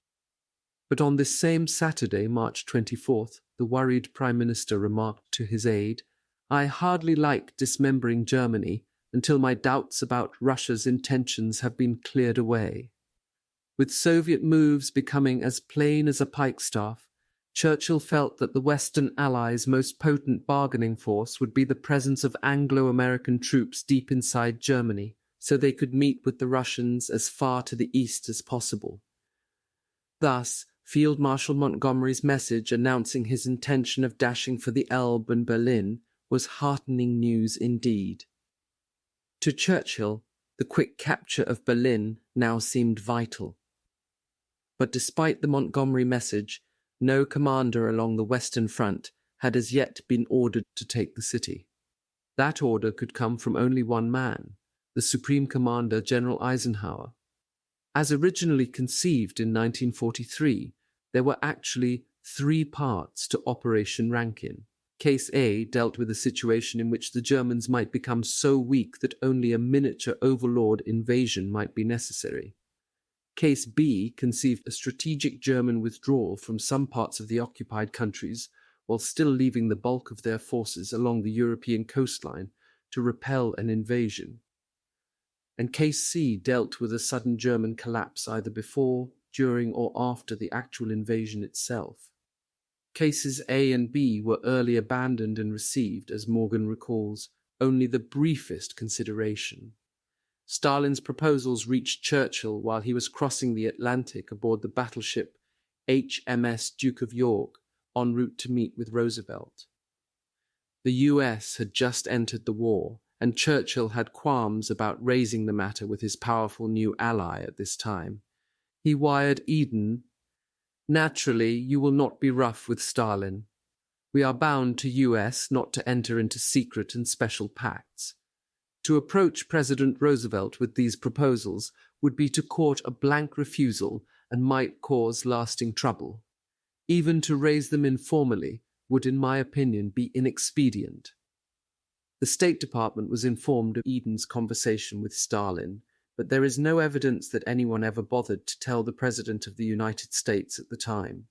But on this same Saturday, March 24th, the worried Prime Minister remarked to his aide, "I hardly like dismembering Germany until my doubts about Russia's intentions have been cleared away." With Soviet moves becoming as plain as a pikestaff, Churchill felt that the Western Allies' most potent bargaining force would be the presence of Anglo-American troops deep inside Germany, so they could meet with the Russians as far to the east as possible. Thus, Field Marshal Montgomery's message announcing his intention of dashing for the Elbe and Berlin was heartening news indeed. To Churchill, the quick capture of Berlin now seemed vital. But despite the Montgomery message, no commander along the Western Front had as yet been ordered to take the city. That order could come from only one man, the Supreme Commander General Eisenhower. As originally conceived in 1943, there were actually 3 parts to Operation Rankin. Case A dealt with a situation in which the Germans might become so weak that only a miniature overlord invasion might be necessary. Case B conceived a strategic German withdrawal from some parts of the occupied countries while still leaving the bulk of their forces along the European coastline to repel an invasion. And Case C dealt with a sudden German collapse either before, during, or after the actual invasion itself. Cases A and B were early abandoned and received, as Morgan recalls, only the briefest consideration. Stalin's proposals reached Churchill while he was crossing the Atlantic aboard the battleship HMS Duke of York, en route to meet with Roosevelt. The US had just entered the war, and Churchill had qualms about raising the matter with his powerful new ally at this time. He wired Eden, "Naturally, you will not be rough with Stalin. We are bound to US not to enter into secret and special pacts. To approach President Roosevelt with these proposals would be to court a blank refusal and might cause lasting trouble. Even to raise them informally would, in my opinion, be inexpedient." The State Department was informed of Eden's conversation with Stalin, but there is no evidence that anyone ever bothered to tell the President of the United States at the time.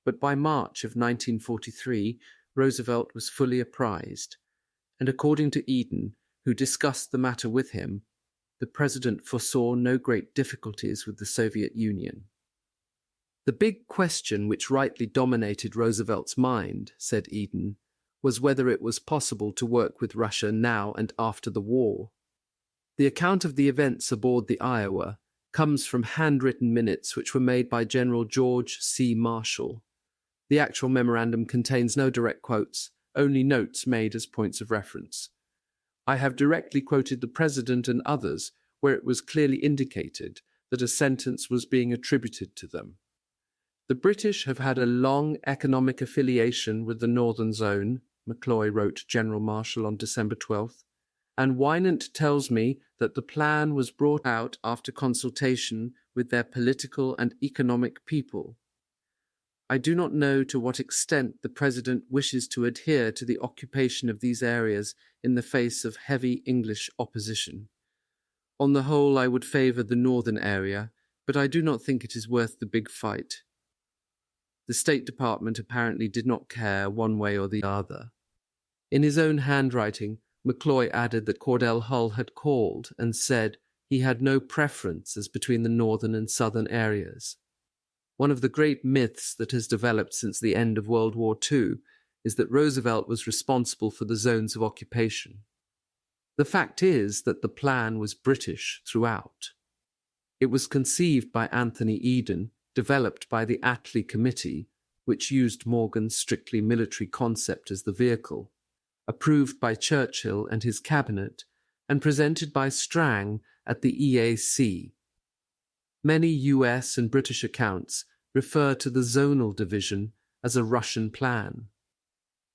But by March of 1943, Roosevelt was fully apprised, and according to Eden, who discussed the matter with him, the President foresaw no great difficulties with the Soviet Union. "The big question which rightly dominated Roosevelt's mind," said Eden, "was whether it was possible to work with Russia now and after the war. The account of the events aboard the Iowa comes from handwritten minutes which were made by General George C. Marshall. The actual memorandum contains no direct quotes, only notes made as points of reference. I have directly quoted the President and others where it was clearly indicated that a sentence was being attributed to them. The British have had a long economic affiliation with the Northern Zone," McCloy wrote General Marshall on December 12th, "and Wynant tells me that the plan was brought out after consultation with their political and economic people. I do not know to what extent the President wishes to adhere to the occupation of these areas in the face of heavy English opposition. On the whole, I would favour the northern area, but I do not think it is worth the big fight." The State Department apparently did not care one way or the other. In his own handwriting, McCloy added that Cordell Hull had called and said he had no preference as between the northern and southern areas. One of the great myths that has developed since the end of World War II is that Roosevelt was responsible for the zones of occupation. The fact is that the plan was British throughout. It was conceived by Anthony Eden, developed by the Attlee Committee, which used Morgan's strictly military concept as the vehicle, approved by Churchill and his cabinet, and presented by Strang at the EAC. Many US and British accounts refer to the zonal division as a Russian plan.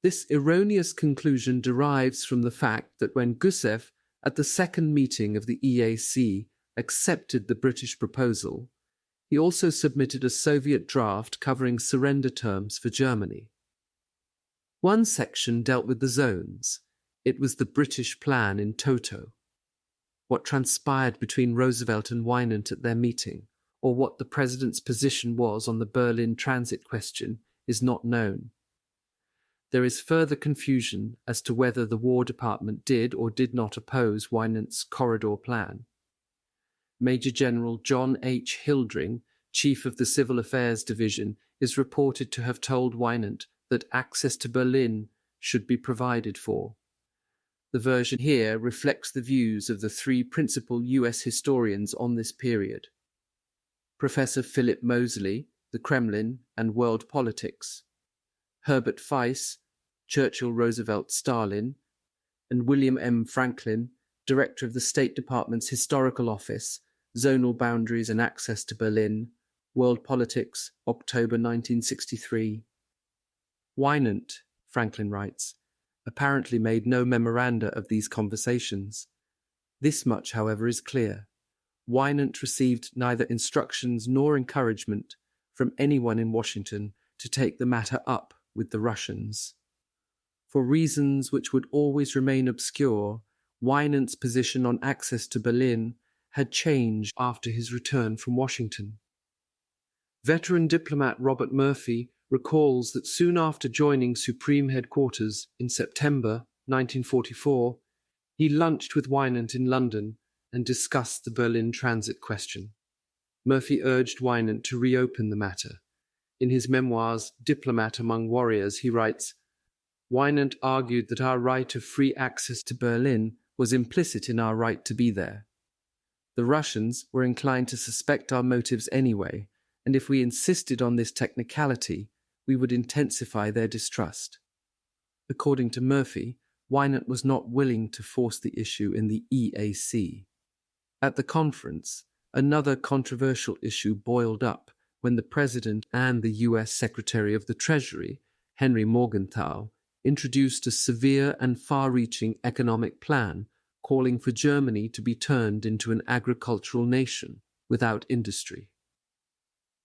This erroneous conclusion derives from the fact that when Gusev, at the second meeting of the EAC, accepted the British proposal, he also submitted a Soviet draft covering surrender terms for Germany. One section dealt with the zones. It was the British plan in toto. what transpired between Roosevelt and Wynant at their meeting, or what the president's position was on the Berlin transit question is not known. There is further confusion as to whether the War Department did or did not oppose Wynant's corridor plan. Major General John H. Hildring, Chief of the Civil Affairs Division, is reported to have told Wynant that access to Berlin should be provided for. The version here reflects the views of the three principal U.S. historians on this period: Professor Philip Moseley, The Kremlin and World Politics; Herbert Feiss, Churchill, Roosevelt, Stalin; and William M. Franklin, Director of the State Department's Historical Office, Zonal Boundaries and Access to Berlin, World Politics, October 1963. Wynant, Franklin writes, apparently made no memoranda of these conversations. This much, however, is clear. Wynant received neither instructions nor encouragement from anyone in Washington to take the matter up with the Russians. For reasons which would always remain obscure, Wynant's position on access to Berlin had changed after his return from Washington. Veteran diplomat Robert Murphy recalls that soon after joining Supreme Headquarters in September 1944, he lunched with Wynant in London and discussed the Berlin transit question. Murphy urged Wynant to reopen the matter. In his memoirs, Diplomat Among Warriors, he writes, Wynant argued that our right of free access to Berlin was implicit in our right to be there. The Russians were inclined to suspect our motives anyway, and if we insisted on this technicality, we would intensify their distrust. According to Murphy, Wynant was not willing to force the issue in the EAC. At the conference, another controversial issue boiled up when the President and the U.S. Secretary of the Treasury, Henry Morgenthau, introduced a severe and far-reaching economic plan calling for Germany to be turned into an agricultural nation without industry.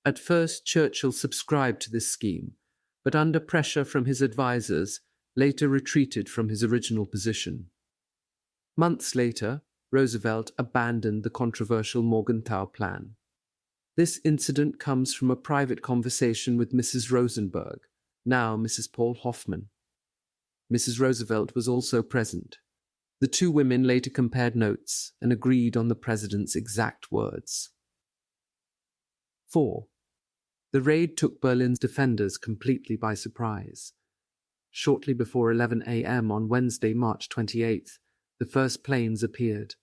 At first, Churchill subscribed to this scheme, but under pressure from his advisers, later retreated from his original position. Months later, Roosevelt abandoned the controversial Morgenthau plan. This incident comes from a private conversation with Mrs. Rosenberg, now Mrs. Paul Hoffman. Mrs. Roosevelt was also present. The two women later compared notes and agreed on the president's exact words. 4. The raid took Berlin's defenders completely by surprise. Shortly before 11 a.m. on Wednesday, March 28th, the first planes appeared.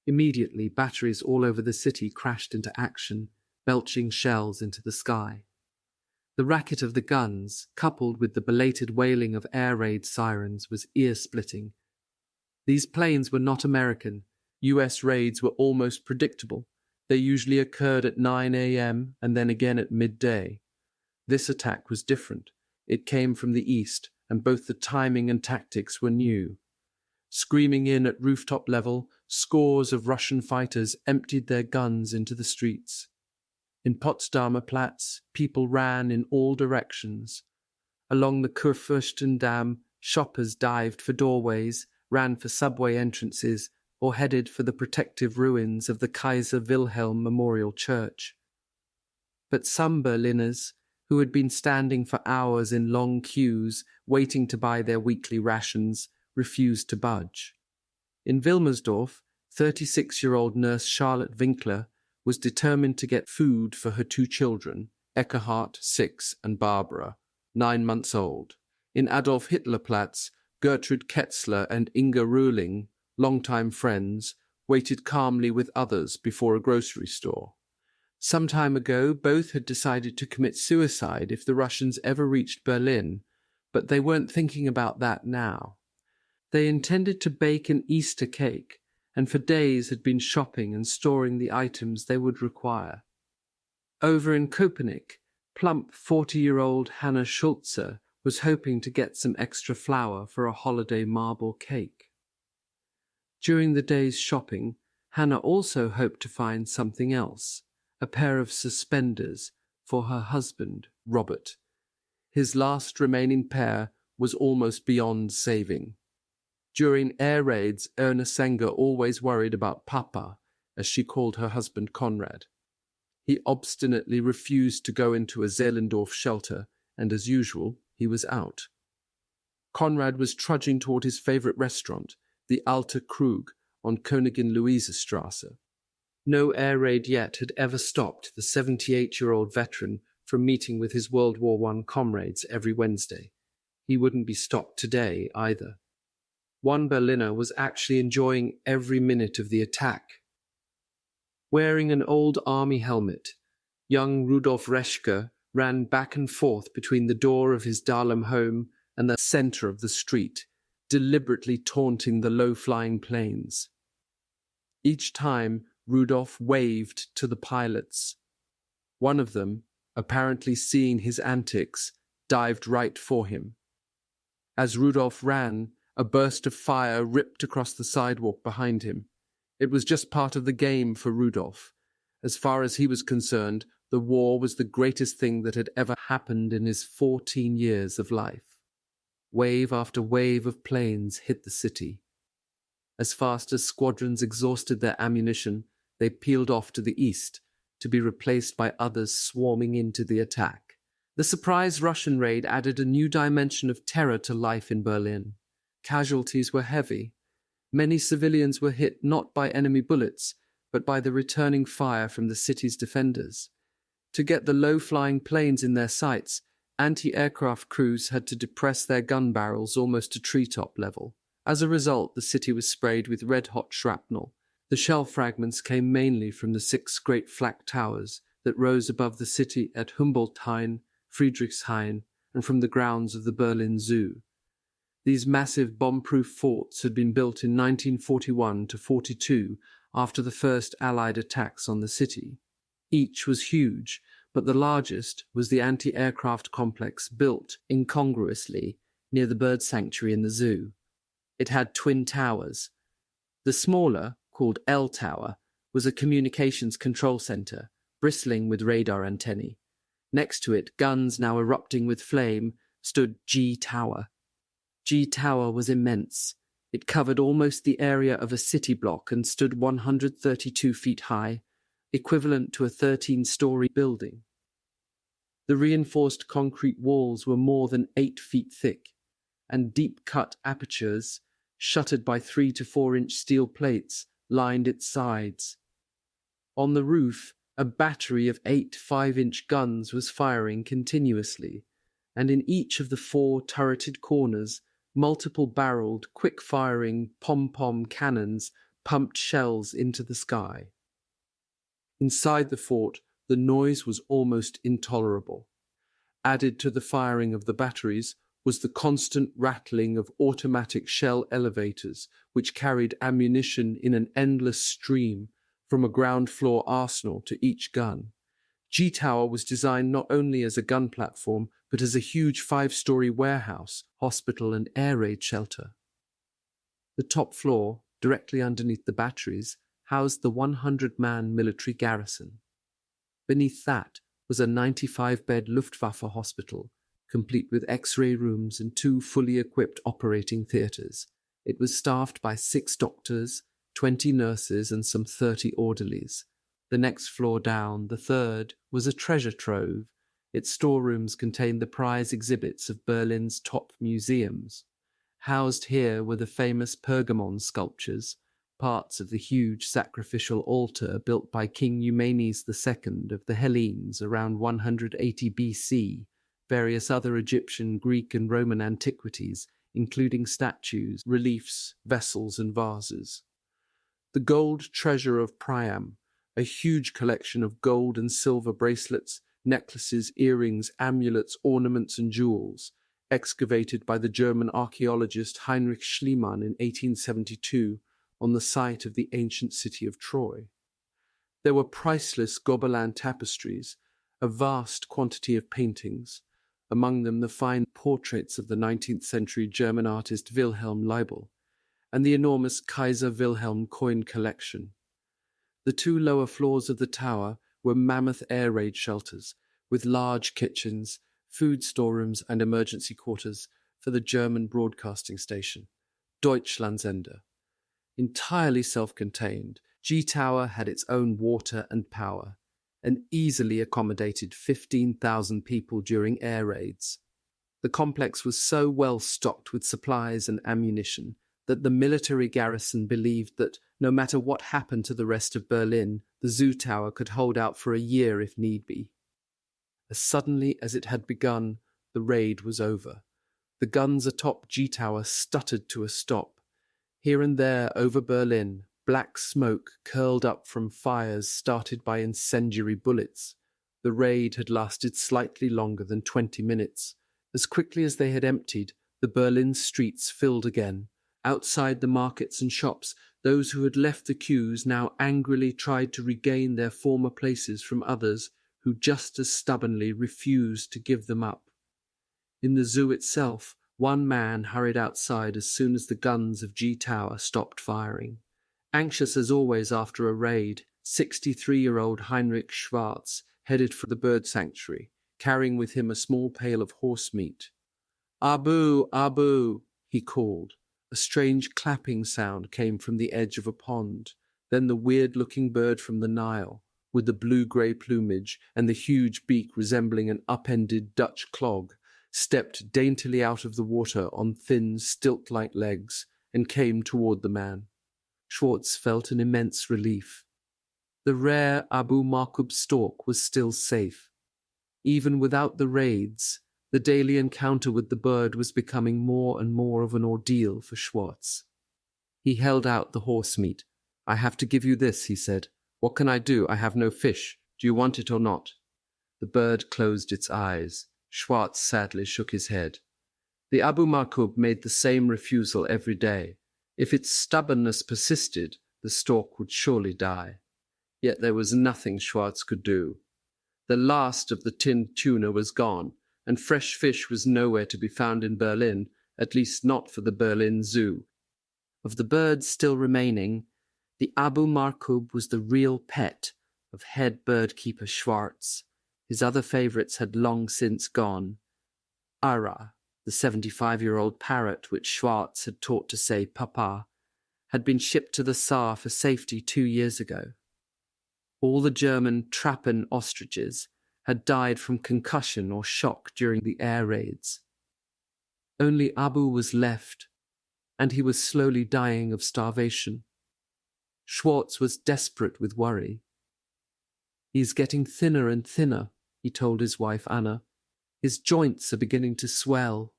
Immediately, batteries all over the city crashed into action, belching shells into the sky. The racket of the guns, coupled with the belated wailing of air raid sirens, was ear-splitting. These planes were not American. U.S. raids were almost predictable. They usually occurred at 9 a.m. and then again at midday. This attack was different. It came from the east, and both the timing and tactics were new. Screaming in at rooftop level, scores of Russian fighters emptied their guns into the streets. In Potsdamer Platz, people ran in all directions. Along the Kurfürstendamm, shoppers dived for doorways, ran for subway entrances, or headed for the protective ruins of the Kaiser Wilhelm Memorial Church. But some Berliners, who had been standing for hours in long queues, waiting to buy their weekly rations, refused to budge. In Wilmersdorf, 36-year-old nurse Charlotte Winkler was determined to get food for her two children, Eckhard, 6, and Barbara, 9 months old. In Adolf Hitler Platz, Gertrude Ketzler and Inga Ruhling, longtime friends, waited calmly with others before a grocery store. Some time ago, both had decided to commit suicide if the Russians ever reached Berlin, but they weren't thinking about that now. They intended to bake an Easter cake, and for days had been shopping and storing the items they would require. Over in Köpenick, plump 40-year-old Hannah Schulze was hoping to get some extra flour for a holiday marble cake. During the day's shopping, Hannah also hoped to find something else, a pair of suspenders for her husband, Robert. His last remaining pair was almost beyond saving. During air raids, Erna Senger always worried about Papa, as she called her husband Konrad. He obstinately refused to go into a Zehlendorf shelter, and as usual, he was out. Konrad was trudging toward his favorite restaurant, the Alte Krug, on Königin-Luise-Strasse. No air raid yet had ever stopped the 78-year-old veteran from meeting with his World War I comrades every Wednesday. He wouldn't be stopped today either. One Berliner was actually enjoying every minute of the attack. Wearing an old army helmet, young Rudolf Reschke ran back and forth between the door of his Darham home and the center of the street, deliberately taunting the low-flying planes. Each time, Rudolf waved to the pilots. One of them, apparently seeing his antics, dived right for him. As Rudolf ran, a burst of fire ripped across the sidewalk behind him. It was just part of the game for Rudolf. As far as he was concerned, the war was the greatest thing that had ever happened in his 14 years of life. Wave after wave of planes hit the city. As fast as squadrons exhausted their ammunition, they peeled off to the east, to be replaced by others swarming into the attack. The surprise Russian raid added a new dimension of terror to life in Berlin. Casualties were heavy. Many civilians were hit not by enemy bullets, but by the returning fire from the city's defenders. To get the low-flying planes in their sights, anti-aircraft crews had to depress their gun barrels almost to treetop level. As a result, the city was sprayed with red-hot shrapnel. The shell fragments came mainly from the 6 great flak towers that rose above the city at Humboldthain, Friedrichshain, and from the grounds of the Berlin Zoo. These massive bomb-proof forts had been built in 1941 to 42 after the first Allied attacks on the city. Each was huge, but the largest was the anti-aircraft complex built incongruously near the bird sanctuary in the zoo. It had twin towers. The smaller, called L Tower, was a communications control center, bristling with radar antennae. Next to it, guns now erupting with flame, stood G Tower. G Tower was immense. It covered almost the area of a city block and stood 132 feet high, equivalent to a 13-story building. The reinforced concrete walls were more than 8 feet thick, and deep-cut apertures, shuttered by 3 to 4-inch steel plates, lined its sides. On the roof, a battery of 8 5-inch guns was firing continuously, and in each of the 4 turreted corners, multiple barreled, quick-firing pom-pom cannons pumped shells into the sky. Inside the fort, the noise was almost intolerable. Added to the firing of the batteries was the constant rattling of automatic shell elevators, which carried ammunition in an endless stream from a ground-floor arsenal to each gun. G-Tower was designed not only as a gun platform, but as a huge 5-story warehouse, hospital, and air raid shelter. The top floor, directly underneath the batteries, housed the 100-man military garrison. Beneath that was a 95-bed Luftwaffe hospital, complete with X-ray rooms and 2 fully equipped operating theatres. It was staffed by 6 doctors, 20 nurses, and some 30 orderlies. The next floor down, the third, was a treasure trove. Its storerooms contained the prize exhibits of Berlin's top museums. Housed here were the famous Pergamon sculptures, parts of the huge sacrificial altar built by King Eumenes II of the Hellenes around 180 BC, various other Egyptian, Greek, and Roman antiquities, including statues, reliefs, vessels, and vases. The gold treasure of Priam, a huge collection of gold and silver bracelets, necklaces, earrings, amulets, ornaments, and jewels, excavated by the German archaeologist Heinrich Schliemann in 1872 on the site of the ancient city of Troy. There were priceless Gobelin tapestries, a vast quantity of paintings, among them the fine portraits of the 19th century German artist Wilhelm Leibl, and the enormous Kaiser Wilhelm coin collection. The 2 lower floors of the tower were mammoth air raid shelters, with large kitchens, food storerooms, and emergency quarters for the German broadcasting station. Deutschlandsende. Entirely self-contained, G-Tower had its own water and power, and easily accommodated 15,000 people during air raids. The complex was so well stocked with supplies and ammunition that the military garrison believed that, no matter what happened to the rest of Berlin, the Zoo Tower could hold out for a year if need be. As suddenly as it had begun, the raid was over. The guns atop G-Tower stuttered to a stop. Here and there over Berlin, black smoke curled up from fires started by incendiary bullets. The raid had lasted slightly longer than 20 minutes. As quickly as they had emptied, the Berlin streets filled again. Outside the markets and shops, those who had left the queues now angrily tried to regain their former places from others who just as stubbornly refused to give them up. In the zoo itself, one man hurried outside as soon as the guns of G-Tower stopped firing. Anxious as always after a raid, 63-year-old Heinrich Schwarz headed for the bird sanctuary, carrying with him a small pail of horse meat. "Abu, Abu," he called. A strange clapping sound came from the edge of a pond. Then the weird-looking bird from the Nile, with the blue-grey plumage and the huge beak resembling an upended Dutch clog, stepped daintily out of the water on thin, stilt-like legs and came toward the man. Schwartz felt an immense relief. The rare Abu Markub stork was still safe. Even without the raids, the daily encounter with the bird was becoming more and more of an ordeal for Schwartz. He held out the horse meat. "I have to give you this," he said. "What can I do? I have no fish. Do you want it or not?" The bird closed its eyes. Schwartz sadly shook his head. The Abu Markub made the same refusal every day. If its stubbornness persisted, the stork would surely die. Yet there was nothing Schwartz could do. The last of the tinned tuna was gone, and fresh fish was nowhere to be found in Berlin, at least not for the Berlin Zoo. Of the birds still remaining, the Abu Markub was the real pet of head bird-keeper Schwartz. His other favourites had long since gone. Ara, the 75-year-old parrot which Schwartz had taught to say Papa, had been shipped to the Saar for safety 2 years ago. All the German Trappen ostriches had died from concussion or shock during the air raids. Only Abu was left, and he was slowly dying of starvation. Schwartz was desperate with worry. "He's getting thinner and thinner," he told his wife Anna. "His joints are beginning to swell.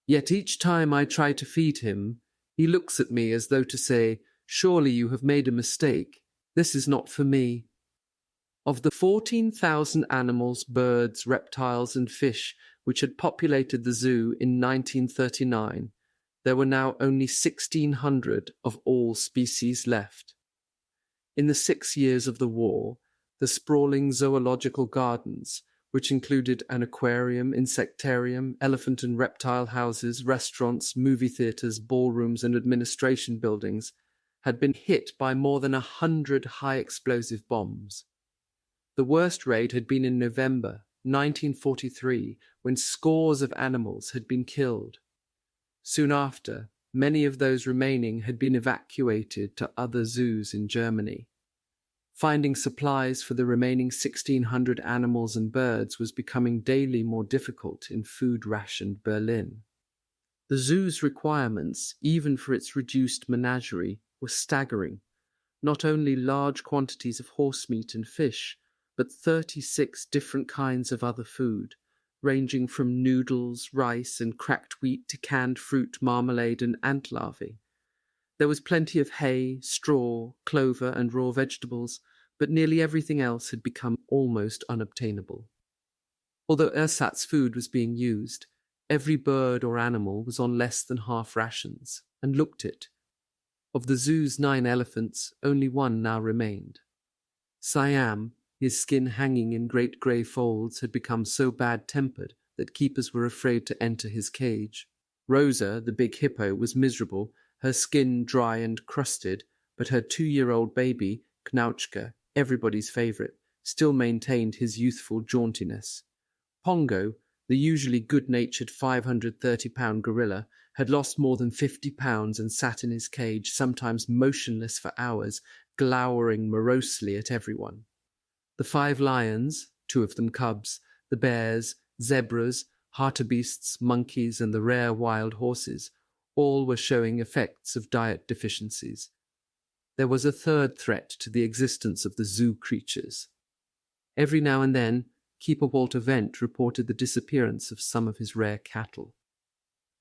Yet each time I try to feed him, he looks at me as though to say, 'Surely you have made a mistake. This is not for me.'" Of the 14,000 animals, birds, reptiles, and fish which had populated the zoo in 1939, there were now only 1,600 of all species left. In the 6 years of the war, the sprawling zoological gardens, which included an aquarium, insectarium, elephant and reptile houses, restaurants, movie theatres, ballrooms, and administration buildings, had been hit by more than 100 high-explosive bombs. The worst raid had been in November 1943, when scores of animals had been killed. Soon after, many of those remaining had been evacuated to other zoos in Germany. Finding supplies for the remaining 1,600 animals and birds was becoming daily more difficult in food-rationed Berlin. The zoo's requirements, even for its reduced menagerie, were staggering. Not only large quantities of horse meat and fish, but 36 different kinds of other food, ranging from noodles, rice, and cracked wheat to canned fruit, marmalade, and ant larvae. There was plenty of hay, straw, clover, and raw vegetables, but nearly everything else had become almost unobtainable. Although ersatz food was being used, every bird or animal was on less than half rations, and looked it. Of the zoo's 9 elephants, only one now remained. Siam, his skin hanging in great grey folds, had become so bad-tempered that keepers were afraid to enter his cage. Rosa, the big hippo, was miserable, her skin dry and crusted, but her 2-year-old baby, Knautschke, everybody's favourite, still maintained his youthful jauntiness. Pongo, The usually good-natured 530-pound gorilla had lost more than 50 pounds and sat in his cage, sometimes motionless for hours, glowering morosely at everyone. The 5 lions, 2 of them cubs, the bears, zebras, hartebeests, monkeys, and the rare wild horses, all were showing effects of diet deficiencies. There was a third threat to the existence of the zoo creatures. Every now and then, Keeper Walter Wendt reported the disappearance of some of his rare cattle.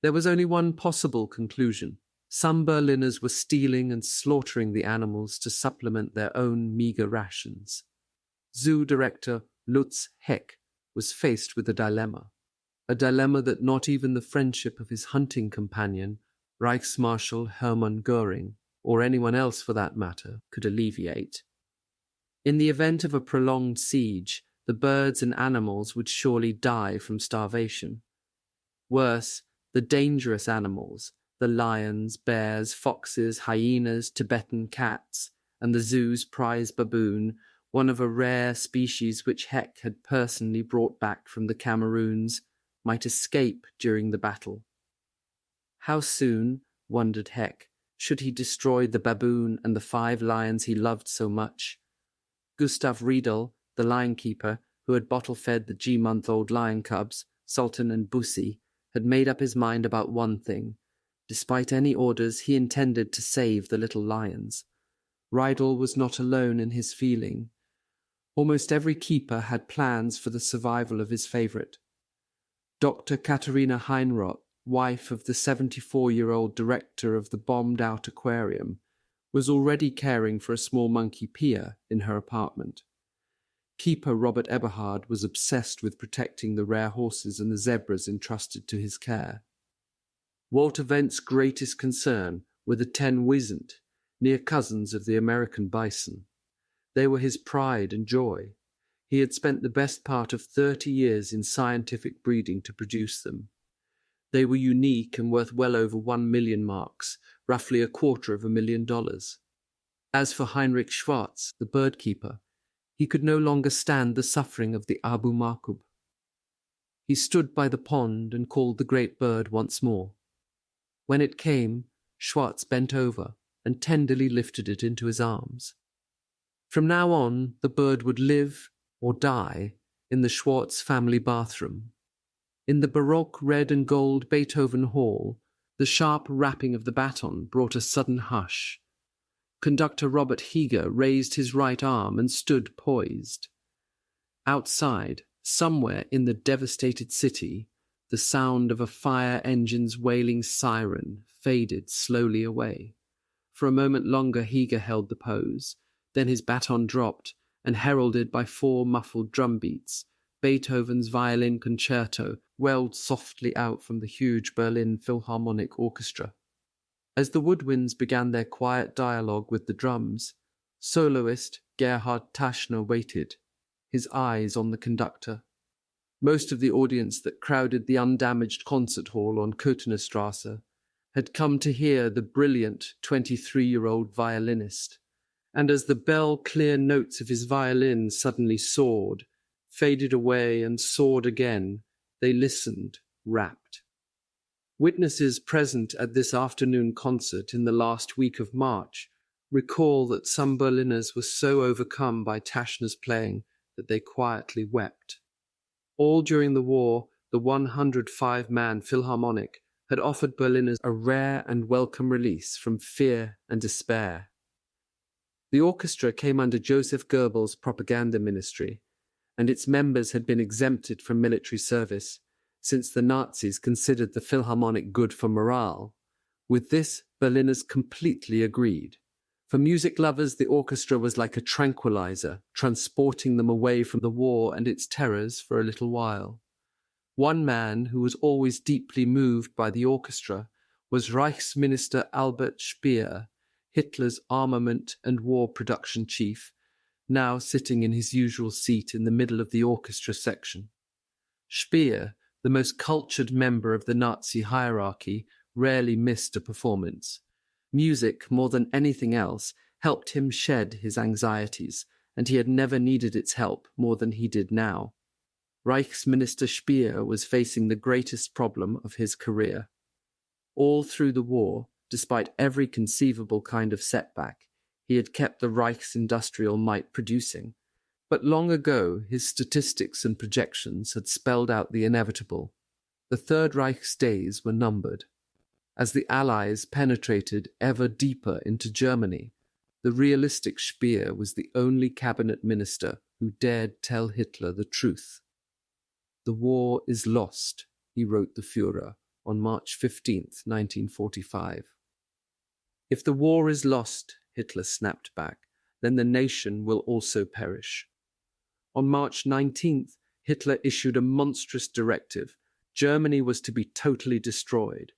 There was only one possible conclusion. Some Berliners were stealing and slaughtering the animals to supplement their own meagre rations. Zoo director Lutz Heck was faced with a dilemma that not even the friendship of his hunting companion, Reichsmarshal Hermann Göring, or anyone else for that matter, could alleviate. In the event of a prolonged siege, the birds and animals would surely die from starvation. Worse, the dangerous animals, the lions, bears, foxes, hyenas, Tibetan cats, and the zoo's prize baboon, one of a rare species which Heck had personally brought back from the Cameroons, might escape during the battle. How soon, wondered Heck, should he destroy the baboon and the 5 lions he loved so much? Gustav Riedel, the lion keeper, who had bottle-fed the G-month-old lion cubs, Sultan and Bussi, had made up his mind about one thing. Despite any orders, he intended to save the little lions. Riedel was not alone in his feeling. Almost every keeper had plans for the survival of his favourite. Dr. Katharina Heinroth, wife of the 74-year-old director of the bombed-out aquarium, was already caring for a small monkey Pia in her apartment. Keeper Robert Eberhard was obsessed with protecting the rare horses and the zebras entrusted to his care. Walter Wendt's greatest concern were the 10 Wisent, near cousins of the American bison. They were his pride and joy. He had spent the best part of 30 years in scientific breeding to produce them. They were unique and worth well over 1 million marks, roughly $250,000. As for Heinrich Schwarz, the bird keeper, he could no longer stand the suffering of the Abu Markub. He stood by the pond and called the great bird once more. When it came, Schwarz bent over and tenderly lifted it into his arms. From now on, the bird would live or die in the Schwarz family bathroom. In the Baroque red and gold Beethoven Hall, the sharp rapping of the baton brought a sudden hush. Conductor Robert Heger raised his right arm and stood poised. Outside, somewhere in the devastated city, the sound of a fire engine's wailing siren faded slowly away. For a moment longer Heger held the pose. Then his baton dropped, and heralded by 4 muffled drum beats, Beethoven's violin concerto welled softly out from the huge Berlin Philharmonic Orchestra. As the woodwinds began their quiet dialogue with the drums, soloist Gerhard Taschner waited, his eyes on the conductor. Most of the audience that crowded the undamaged concert hall on Köthenerstrasse had come to hear the brilliant 23-year-old violinist, and as the bell-clear notes of his violin suddenly soared, faded away and soared again, they listened, rapt. Witnesses present at this afternoon concert in the last week of March recall that some Berliners were so overcome by Taschner's playing that they quietly wept. All during the war, the 105-man Philharmonic had offered Berliners a rare and welcome release from fear and despair. The orchestra came under Joseph Goebbels' propaganda ministry, and its members had been exempted from military service, since the Nazis considered the Philharmonic good for morale. With this, Berliners completely agreed. For music lovers, the orchestra was like a tranquilizer, transporting them away from the war and its terrors for a little while. One man who was always deeply moved by the orchestra was Reichsminister Albert Speer, Hitler's armament and war production chief, now sitting in his usual seat in the middle of the orchestra section. Speer, the most cultured member of the Nazi hierarchy, rarely missed a performance. Music, more than anything else, helped him shed his anxieties, and he had never needed its help more than he did now. Reichsminister Speer was facing the greatest problem of his career. All through the war, despite every conceivable kind of setback, he had kept the Reich's industrial might producing. But long ago, his statistics and projections had spelled out the inevitable. The Third Reich's days were numbered. As the Allies penetrated ever deeper into Germany, the realistic Speer was the only cabinet minister who dared tell Hitler the truth. "The war is lost," he wrote the Führer on March 15, 1945. "If the war is lost," Hitler snapped back, "then the nation will also perish." On March 19th, Hitler issued a monstrous directive. Germany was to be totally destroyed.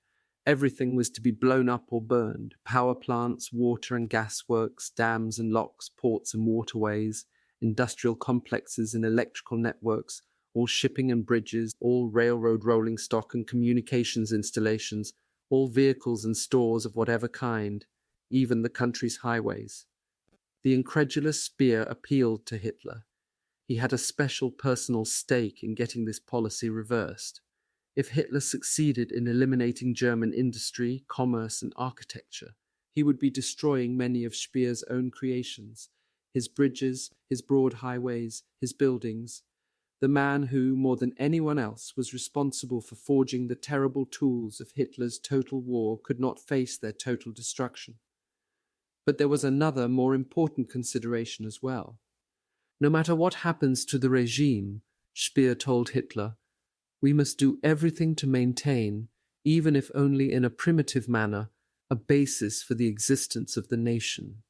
Everything was to be blown up or burned: power plants, water and gas works, dams and locks, ports and waterways, industrial complexes and electrical networks, all shipping and bridges, all railroad rolling stock and communications installations, all vehicles and stores of whatever kind, even the country's highways. The incredulous Speer appealed to Hitler. He had a special personal stake in getting this policy reversed. If Hitler succeeded in eliminating German industry, commerce, and architecture, he would be destroying many of Speer's own creations: his bridges, his broad highways, his buildings. The man who, more than anyone else, was responsible for forging the terrible tools of Hitler's total war could not face their total destruction. But there was another, more important consideration as well. No matter what happens to the regime, Speer told Hitler, we must do everything to maintain, even if only in a primitive manner, a basis for the existence of the nation.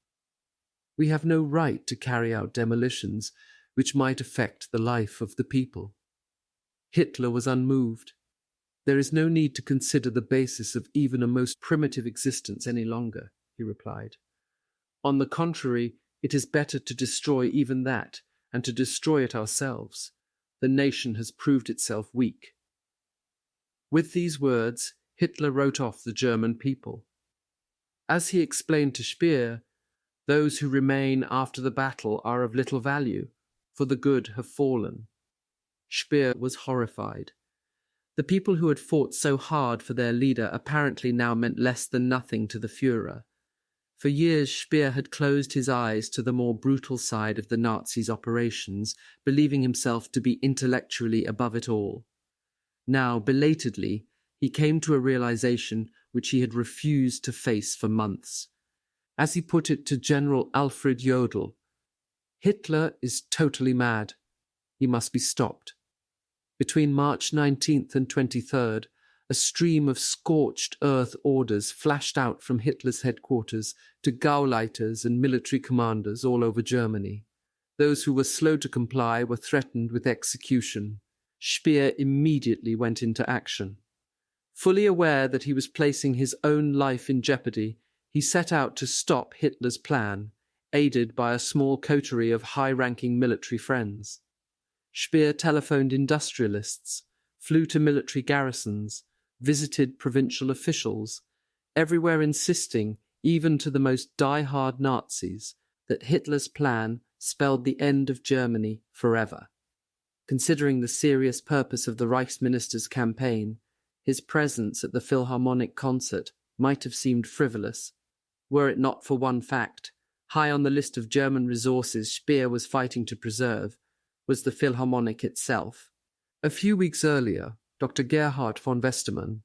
We have no right to carry out demolitions which might affect the life of the people. Hitler was unmoved. There is no need to consider the basis of even a most primitive existence any longer, he replied. On the contrary, it is better to destroy even that, and to destroy it ourselves. The nation has proved itself weak. With these words, Hitler wrote off the German people. As he explained to Speer, those who remain after the battle are of little value, for the good have fallen. Speer was horrified. The people who had fought so hard for their leader apparently now meant less than nothing to the Führer. For years Speer had closed his eyes to the more brutal side of the Nazis' operations, believing himself to be intellectually above it all. Now, belatedly, he came to a realization which he had refused to face for months. As he put it to General Alfred Jodl, Hitler is totally mad. He must be stopped. Between March 19th and 23rd, a stream of scorched earth orders flashed out from Hitler's headquarters to Gauleiters and military commanders all over Germany. Those who were slow to comply were threatened with execution. Speer immediately went into action. Fully aware that he was placing his own life in jeopardy, he set out to stop Hitler's plan, aided by a small coterie of high-ranking military friends. Speer telephoned industrialists, flew to military garrisons, visited provincial officials, everywhere insisting, even to the most die-hard Nazis, that Hitler's plan spelled the end of Germany forever. Considering the serious purpose of the Reichsminister's campaign, his presence at the Philharmonic concert might have seemed frivolous, were it not for one fact. High on the list of German resources Speer was fighting to preserve was the Philharmonic itself. A few weeks earlier, Dr. Gerhard von Westermann,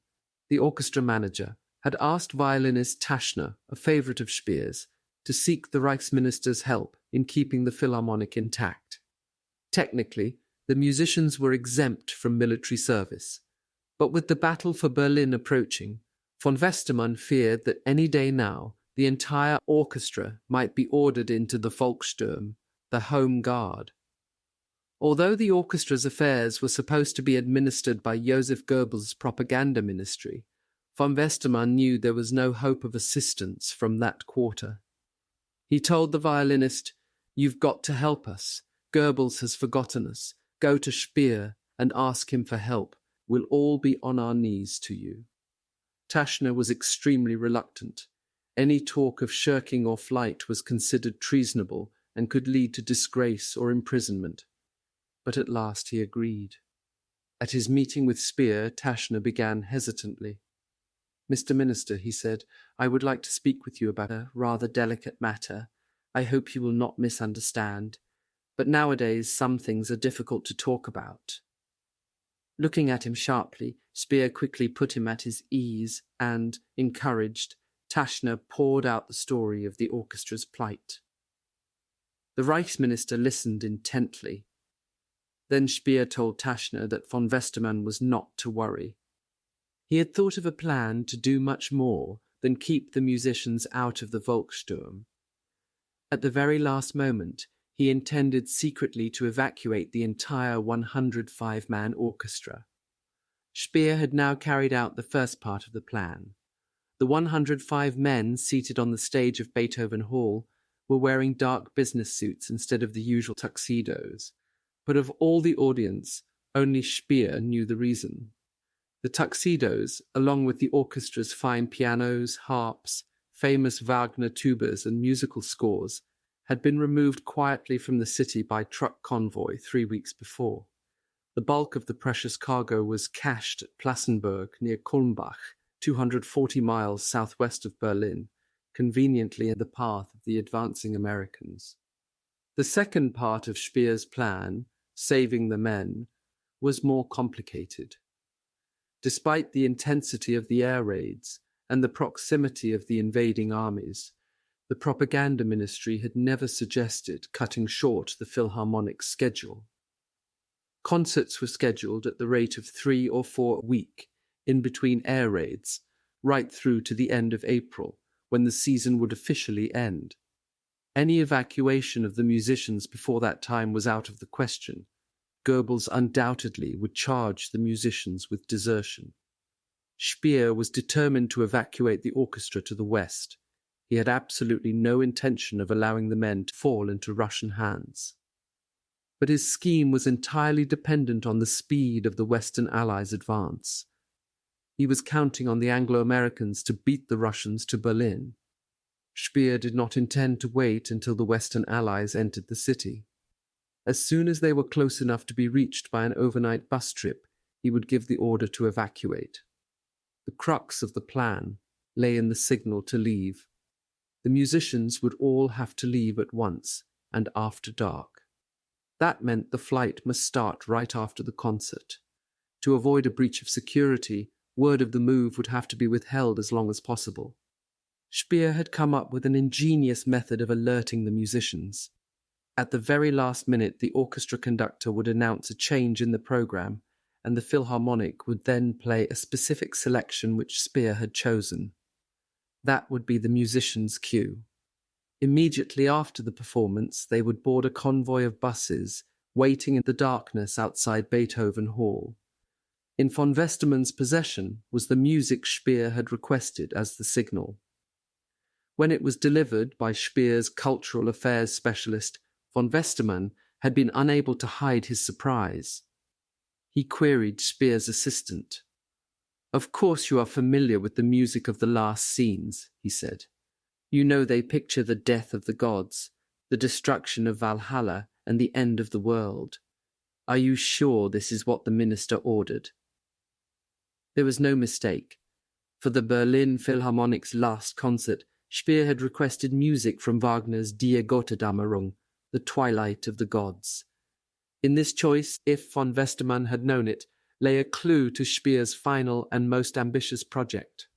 the orchestra manager, had asked violinist Taschner, a favourite of Speer's, to seek the Reichsminister's help in keeping the Philharmonic intact. Technically, the musicians were exempt from military service, but with the battle for Berlin approaching, von Westermann feared that any day now the entire orchestra might be ordered into the Volkssturm, the Home Guard. Although the orchestra's affairs were supposed to be administered by Joseph Goebbels' propaganda ministry, von Westermann knew there was no hope of assistance from that quarter. He told the violinist, "You've got to help us. Goebbels has forgotten us. Go to Speer and ask him for help. We'll all be on our knees to you." Taschner was extremely reluctant. Any talk of shirking or flight was considered treasonable and could lead to disgrace or imprisonment. But at last he agreed. At his meeting with Speer, Taschner began hesitantly. "Mr. Minister," he said, "I would like to speak with you about a rather delicate matter. I hope you will not misunderstand. But nowadays some things are difficult to talk about." Looking at him sharply, Speer quickly put him at his ease and, encouraged, Taschner poured out the story of the orchestra's plight. The Reichsminister listened intently. Then Speer told Taschner that von Westermann was not to worry. He had thought of a plan to do much more than keep the musicians out of the Volkssturm. At the very last moment, he intended secretly to evacuate the entire 105-man orchestra. Speer had now carried out the first part of the plan. The 105 men seated on the stage of Beethoven Hall were wearing dark business suits instead of the usual tuxedos, but of all the audience, only Speer knew the reason. The tuxedos, along with the orchestra's fine pianos, harps, famous Wagner tubas and musical scores, had been removed quietly from the city by truck convoy 3 weeks before. The bulk of the precious cargo was cached at Plassenburg near Kulmbach, 240 miles southwest of Berlin, conveniently in the path of the advancing Americans. The second part of Speer's plan, saving the men, was more complicated. Despite the intensity of the air raids and the proximity of the invading armies, the propaganda ministry had never suggested cutting short the Philharmonic's schedule. Concerts were scheduled at the rate of 3 or 4 a week, in between air raids, right through to the end of April, when the season would officially end. Any evacuation of the musicians before that time was out of the question. Goebbels undoubtedly would charge the musicians with desertion. Speer was determined to evacuate the orchestra to the west. He had absolutely no intention of allowing the men to fall into Russian hands. But his scheme was entirely dependent on the speed of the Western Allies' advance. He was counting on the Anglo-Americans to beat the Russians to Berlin. Speer did not intend to wait until the Western Allies entered the city. As soon as they were close enough to be reached by an overnight bus trip, he would give the order to evacuate. The crux of the plan lay in the signal to leave. The musicians would all have to leave at once and after dark. That meant the flight must start right after the concert. To avoid a breach of security, word of the move would have to be withheld as long as possible. Speer had come up with an ingenious method of alerting the musicians. At the very last minute, the orchestra conductor would announce a change in the program, and the Philharmonic would then play a specific selection which Speer had chosen. That would be the musicians' cue. Immediately after the performance, they would board a convoy of buses, waiting in the darkness outside Beethoven Hall. In von Westermann's possession was the music Speer had requested as the signal. When it was delivered by Speer's cultural affairs specialist, von Westermann had been unable to hide his surprise. He queried Speer's assistant. "Of course you are familiar with the music of the last scenes," he said. "You know they picture the death of the gods, the destruction of Valhalla, and the end of the world. Are you sure this is what the minister ordered?" There was no mistake. For the Berlin Philharmonic's last concert, Speer had requested music from Wagner's Die Götterdämmerung, the Twilight of the Gods. In this choice, if von Westermann had known it, lay a clue to Speer's final and most ambitious project.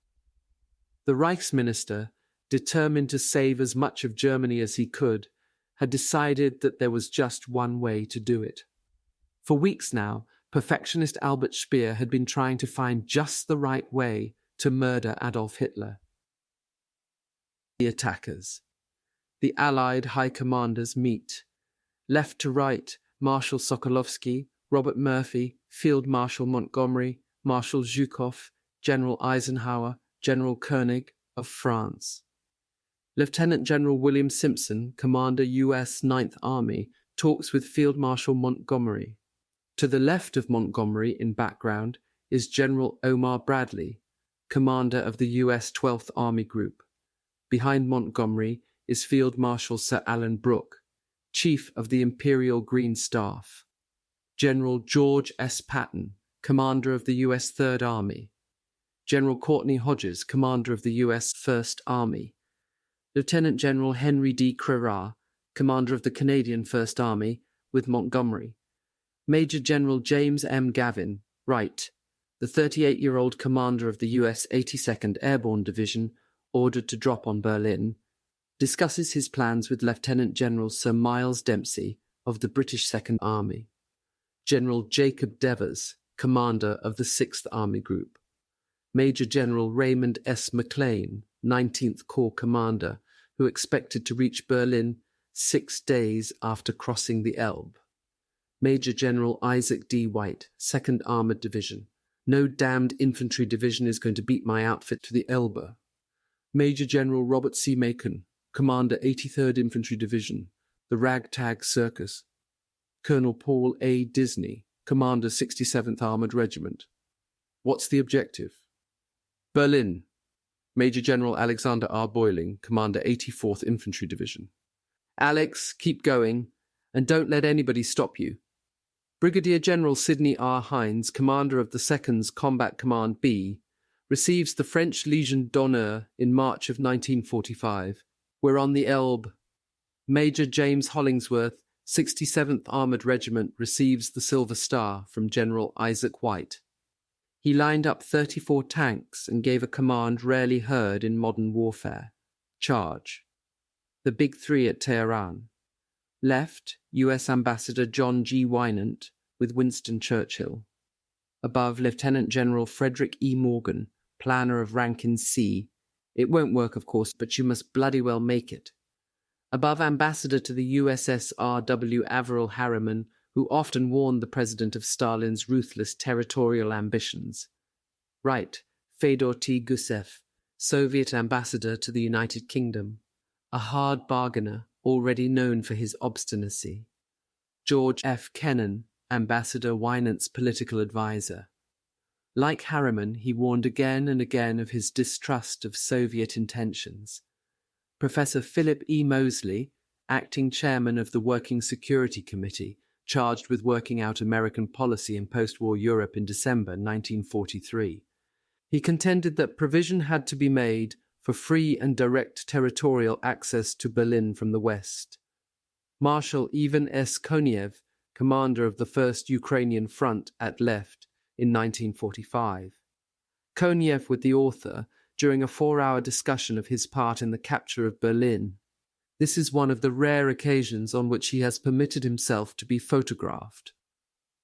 The Reichsminister, determined to save as much of Germany as he could, had decided that there was just one way to do it. For weeks now, perfectionist Albert Speer had been trying to find just the right way to murder Adolf Hitler. The attackers. The Allied high commanders meet. Left to right, Marshal Sokolovsky, Robert Murphy, Field Marshal Montgomery, Marshal Zhukov, General Eisenhower, General Koenig of France. Lieutenant General William Simpson, Commander U.S. Ninth Army, talks with Field Marshal Montgomery. To the left of Montgomery in background is General Omar Bradley, commander of the U.S. 12th Army Group. Behind Montgomery is Field Marshal Sir Alan Brooke, Chief of the Imperial Green Staff. General George S. Patton, commander of the U.S. Third Army. General Courtney Hodges, commander of the U.S. First Army. Lieutenant General Henry D. Crerar, commander of the Canadian First Army, with Montgomery. Major General James M. Gavin, Wright, the 38-year-old commander of the U.S. 82nd Airborne Division, ordered to drop on Berlin, discusses his plans with Lieutenant General Sir Miles Dempsey of the British Second Army. General Jacob Devers, commander of the 6th Army Group. Major General Raymond S. McLean, 19th Corps commander, who expected to reach Berlin 6 days after crossing the Elbe. Major General Isaac D. White, 2nd Armored Division. No damned infantry division is going to beat my outfit to the Elbe. Major General Robert C. Macon, commander 83rd Infantry Division, the Ragtag Circus. Colonel Paul A. Disney, commander 67th Armored Regiment. What's the objective? Berlin. Major General Alexander R. Boiling, commander 84th Infantry Division. Alex, keep going, and don't let anybody stop you. Brigadier General Sidney R. Hines, commander of the 2nd's Combat Command B, receives the French Legion d'Honneur in March of 1945. We're on the Elbe. Major James Hollingsworth, 67th Armored Regiment, receives the Silver Star from General Isaac White. He lined up 34 tanks and gave a command rarely heard in modern warfare. Charge. The Big Three at Tehran. Left, U.S. Ambassador John G. Wynant with Winston Churchill. Above, Lieutenant General Frederick E. Morgan, planner of Rankin C. It won't work, of course, but you must bloody well make it. Above, Ambassador to the USS R.W. Averell Harriman, who often warned the president of Stalin's ruthless territorial ambitions. Right, Fedor T. Gusev, Soviet ambassador to the United Kingdom, a hard bargainer already known for his obstinacy. George F. Kennan, Ambassador Wynant's political advisor. Like Harriman, he warned again and again of his distrust of Soviet intentions. Professor Philip E. Moseley, acting chairman of the Working Security Committee, charged with working out American policy in post-war Europe in December 1943. He contended that provision had to be made for free and direct territorial access to Berlin from the west. Marshal Ivan S. Konev, commander of the First Ukrainian Front at left in 1945. Konev with the author during a 4-hour discussion of his part in the capture of Berlin. This is one of the rare occasions on which he has permitted himself to be photographed.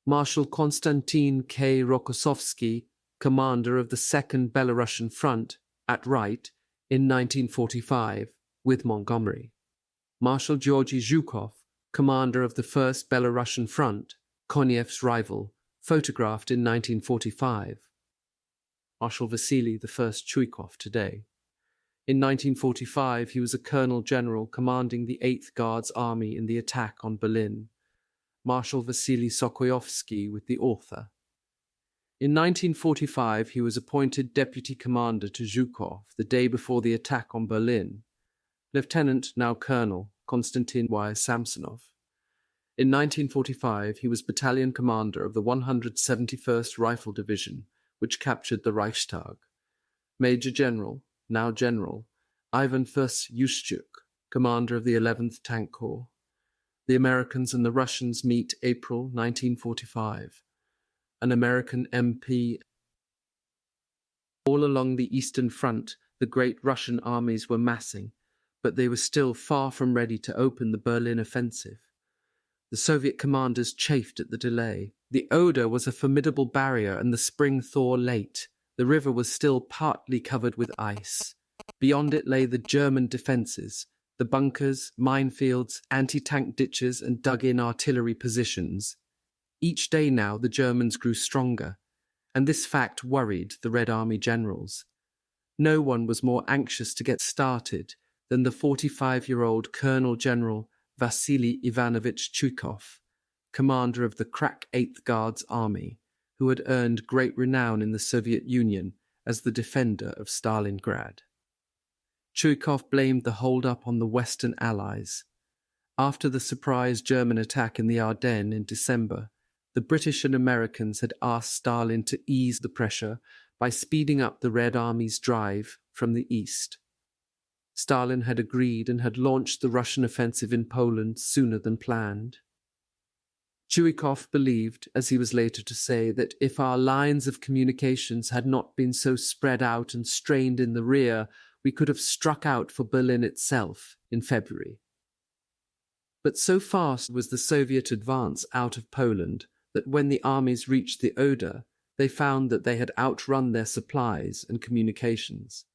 Marshal Konstantin K. Rokossovsky, commander of the Second Belarusian Front, at right, in 1945, with Montgomery. Marshal Georgy Zhukov, commander of the First Belarusian Front, Konev's rival, photographed in 1945. Marshal Vasily I Chuikov today. In 1945, he was a colonel general commanding the 8th Guards Army in the attack on Berlin. Marshal Vasily Sokoyovsky with the author. In 1945, he was appointed deputy commander to Zhukov the day before the attack on Berlin. Lieutenant, now Colonel, Konstantin Y. Samsonov. In 1945, he was battalion commander of the 171st Rifle Division, which captured the Reichstag. Major General, now General, Ivan Fus Yushchuk, commander of the 11th Tank Corps. The Americans and the Russians meet April 1945. An American MP. All along the Eastern Front, the great Russian armies were massing, but they were still far from ready to open the Berlin offensive. The Soviet commanders chafed at the delay. The Oder was a formidable barrier and the spring thaw late. The river was still partly covered with ice. Beyond it lay the German defences, the bunkers, minefields, anti-tank ditches and dug-in artillery positions. Each day now the Germans grew stronger, and this fact worried the Red Army generals. No one was more anxious to get started than the 45-year-old Colonel General Vasily Ivanovich Chuikov, commander of the crack 8th Guards Army, who had earned great renown in the Soviet Union as the defender of Stalingrad. Chuikov blamed the hold-up on the Western Allies. After the surprise German attack in the Ardennes in December, The British and Americans had asked Stalin to ease the pressure by speeding up the Red Army's drive from the east. Stalin had agreed and had launched the Russian offensive in Poland sooner than planned. Chuikov believed, as he was later to say, that if our lines of communications had not been so spread out and strained in the rear, we could have struck out for Berlin itself in February. But so fast was the Soviet advance out of Poland that when the armies reached the Oder, they found that they had outrun their supplies and communications.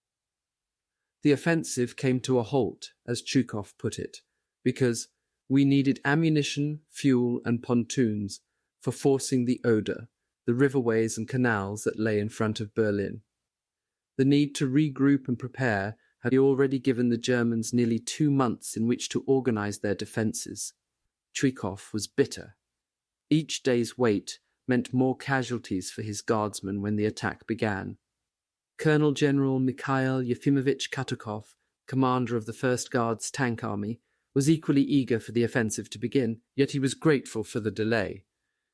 The offensive came to a halt, as Chuikov put it, because we needed ammunition, fuel, and pontoons for forcing the Oder, the riverways and canals that lay in front of Berlin. The need to regroup and prepare had already given the Germans nearly 2 months in which to organize their defenses. Chuikov was bitter. Each day's wait meant more casualties for his guardsmen when the attack began. Colonel General Mikhail Yefimovich Katukov, commander of the 1st Guards Tank Army, was equally eager for the offensive to begin, yet he was grateful for the delay.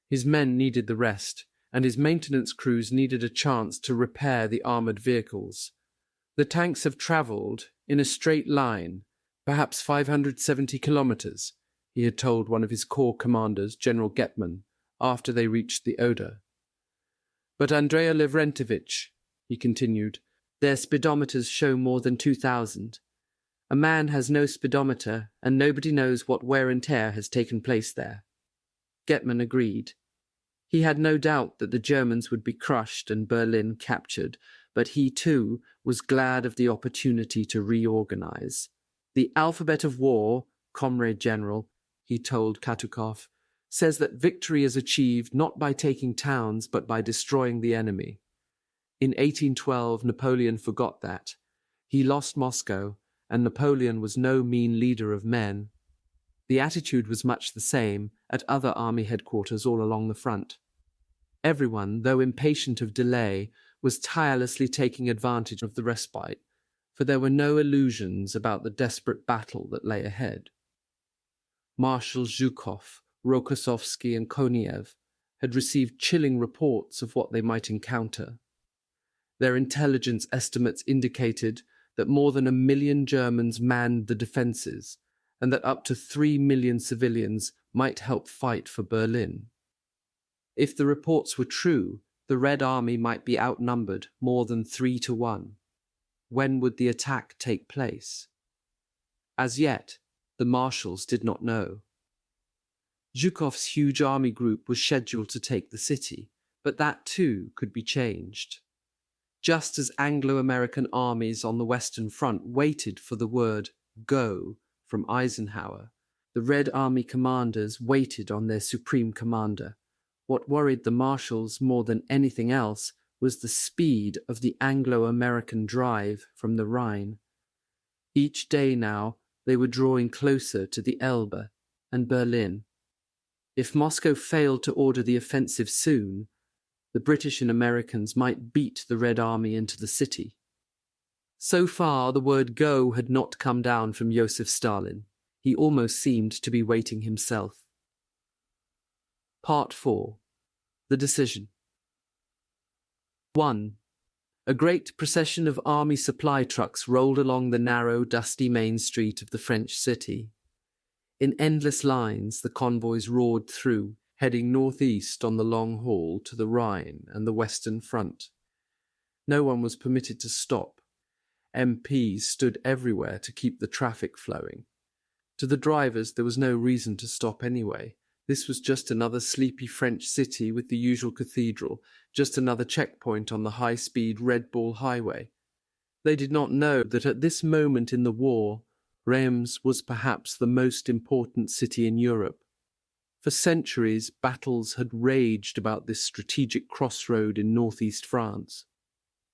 His men needed the rest, and his maintenance crews needed a chance to repair the armoured vehicles. The tanks have travelled in a straight line, perhaps 570 kilometres, he had told one of his corps commanders, General Getman, after they reached the Oder. But Andrei Lavrentovich, he continued, their speedometers show more than 2,000. A man has no speedometer, and nobody knows what wear and tear has taken place there. Getman agreed. He had no doubt that the Germans would be crushed and Berlin captured, but he too was glad of the opportunity to reorganize. The alphabet of war, Comrade General, he told Katukov, says that victory is achieved not by taking towns but by destroying the enemy. In 1812, Napoleon forgot that. He lost Moscow, and Napoleon was no mean leader of men. The attitude was much the same at other army headquarters all along the front. Everyone, though impatient of delay, was tirelessly taking advantage of the respite, for there were no illusions about the desperate battle that lay ahead. Marshals Zhukov, Rokossovsky, and Koniev had received chilling reports of what they might encounter. Their intelligence estimates indicated that more than 1 million Germans manned the defences, and that up to 3 million civilians might help fight for Berlin. If the reports were true, the Red Army might be outnumbered more than 3 to 1. When would the attack take place? As yet, the marshals did not know. Zhukov's huge army group was scheduled to take the city, but that too could be changed. Just as Anglo-American armies on the Western Front waited for the word "go" from Eisenhower, the Red Army commanders waited on their supreme commander. What worried the marshals more than anything else was the speed of the Anglo-American drive from the Rhine. Each day now they were drawing closer to the Elbe and Berlin. If Moscow failed to order the offensive soon, the British and Americans might beat the Red Army into the city. So far, the word "go" had not come down from Joseph Stalin. He almost seemed to be waiting himself. Part 4. The Decision. 1. A great procession of army supply trucks rolled along the narrow, dusty main street of the French city. In endless lines, the convoys roared through, heading northeast on the long haul to the Rhine and the Western Front. No one was permitted to stop. MPs stood everywhere to keep the traffic flowing. To the drivers, there was no reason to stop anyway. This was just another sleepy French city with the usual cathedral, just another checkpoint on the high-speed Red Bull highway. They did not know that at this moment in the war, Reims was perhaps the most important city in Europe. For centuries, battles had raged about this strategic crossroad in northeast France.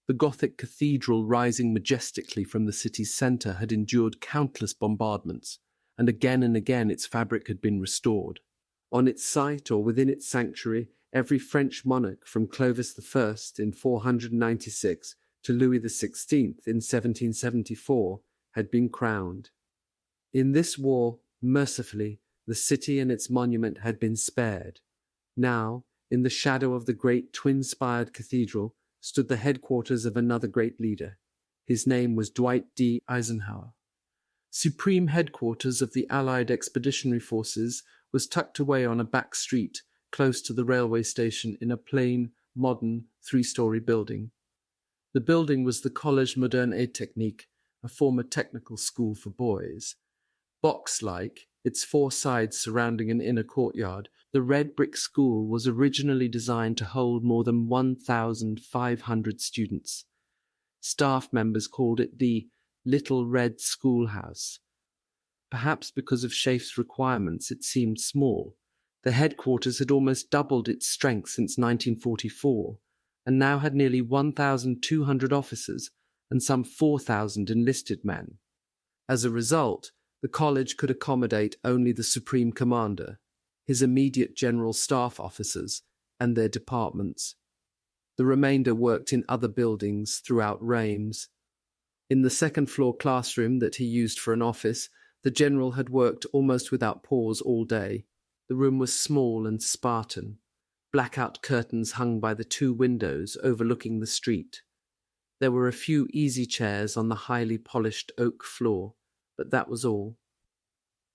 The Gothic cathedral rising majestically from the city's centre had endured countless bombardments, and again its fabric had been restored. On its site or within its sanctuary, every French monarch from Clovis I in 496 to Louis XVI in 1774 had been crowned. In this war, mercifully, the city and its monument had been spared. Now, in the shadow of the great twin-spired cathedral, stood the headquarters of another great leader. His name was Dwight D. Eisenhower. Supreme headquarters of the Allied Expeditionary Forces was tucked away on a back street close to the railway station in a plain, modern, three-story building. The building was the Collège Moderne et Technique, a former technical school for boys. Box-like, its four sides surrounding an inner courtyard, the red brick school was originally designed to hold more than 1,500 students. Staff members called it the Little Red Schoolhouse. Perhaps because of SHAEF's requirements, it seemed small. The headquarters had almost doubled its strength since 1944, and now had nearly 1,200 officers and some 4,000 enlisted men. As a result, the college could accommodate only the Supreme Commander, his immediate general staff officers, and their departments. The remainder worked in other buildings throughout Reims. In the second-floor classroom that he used for an office, the general had worked almost without pause all day. The room was small and Spartan. Blackout curtains hung by the two windows overlooking the street. There were a few easy chairs on the highly polished oak floor, but that was all.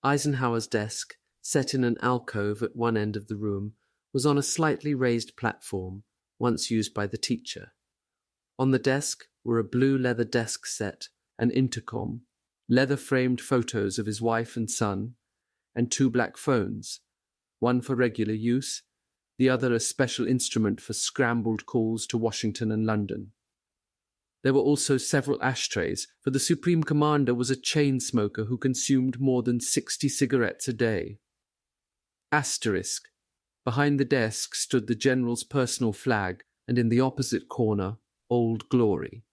Eisenhower's desk, set in an alcove at one end of the room, was on a slightly raised platform, once used by the teacher. On the desk were a blue leather desk set, an intercom, leather-framed photos of his wife and son, and two black phones, one for regular use, the other a special instrument for scrambled calls to Washington and London. There were also several ashtrays, for the Supreme Commander was a chain smoker who consumed more than 60 cigarettes a day. Asterisk. Behind the desk stood the general's personal flag, and in the opposite corner, Old Glory.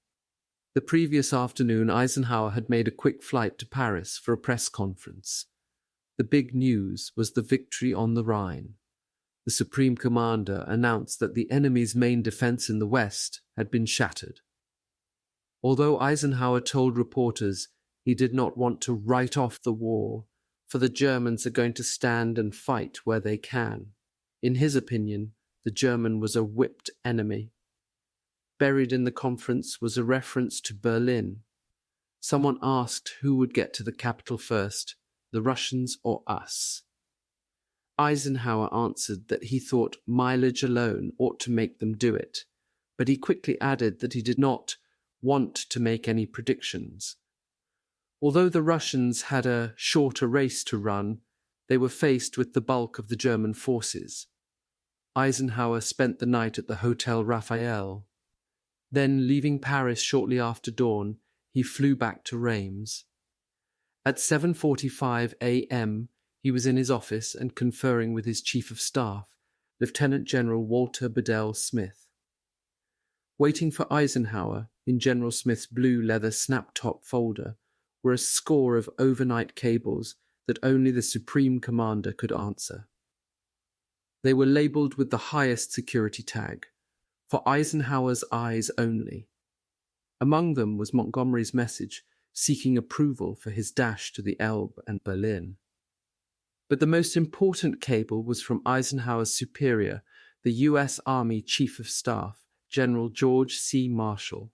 The previous afternoon, Eisenhower had made a quick flight to Paris for a press conference. The big news was the victory on the Rhine. The Supreme Commander announced that the enemy's main defense in the West had been shattered. Although Eisenhower told reporters he did not want to write off the war, for the Germans are going to stand and fight where they can. In his opinion, the German was a whipped enemy. Buried in the conference was a reference to Berlin. Someone asked who would get to the capital first, the Russians or us. Eisenhower answered that he thought mileage alone ought to make them do it, but he quickly added that he did not want to make any predictions. Although the Russians had a shorter race to run, they were faced with the bulk of the German forces. Eisenhower spent the night at the Hotel Raphael. Then, leaving Paris shortly after dawn, he flew back to Reims. At 7:45 a.m., he was in his office and conferring with his Chief of Staff, Lieutenant General Walter Bedell Smith. Waiting for Eisenhower, in General Smith's blue leather snap-top folder, were a score of overnight cables that only the Supreme Commander could answer. They were labelled with the highest security tag, for Eisenhower's eyes only. Among them was Montgomery's message seeking approval for his dash to the Elbe and Berlin. But the most important cable was from Eisenhower's superior, the U.S. Army Chief of Staff, General George C. Marshall.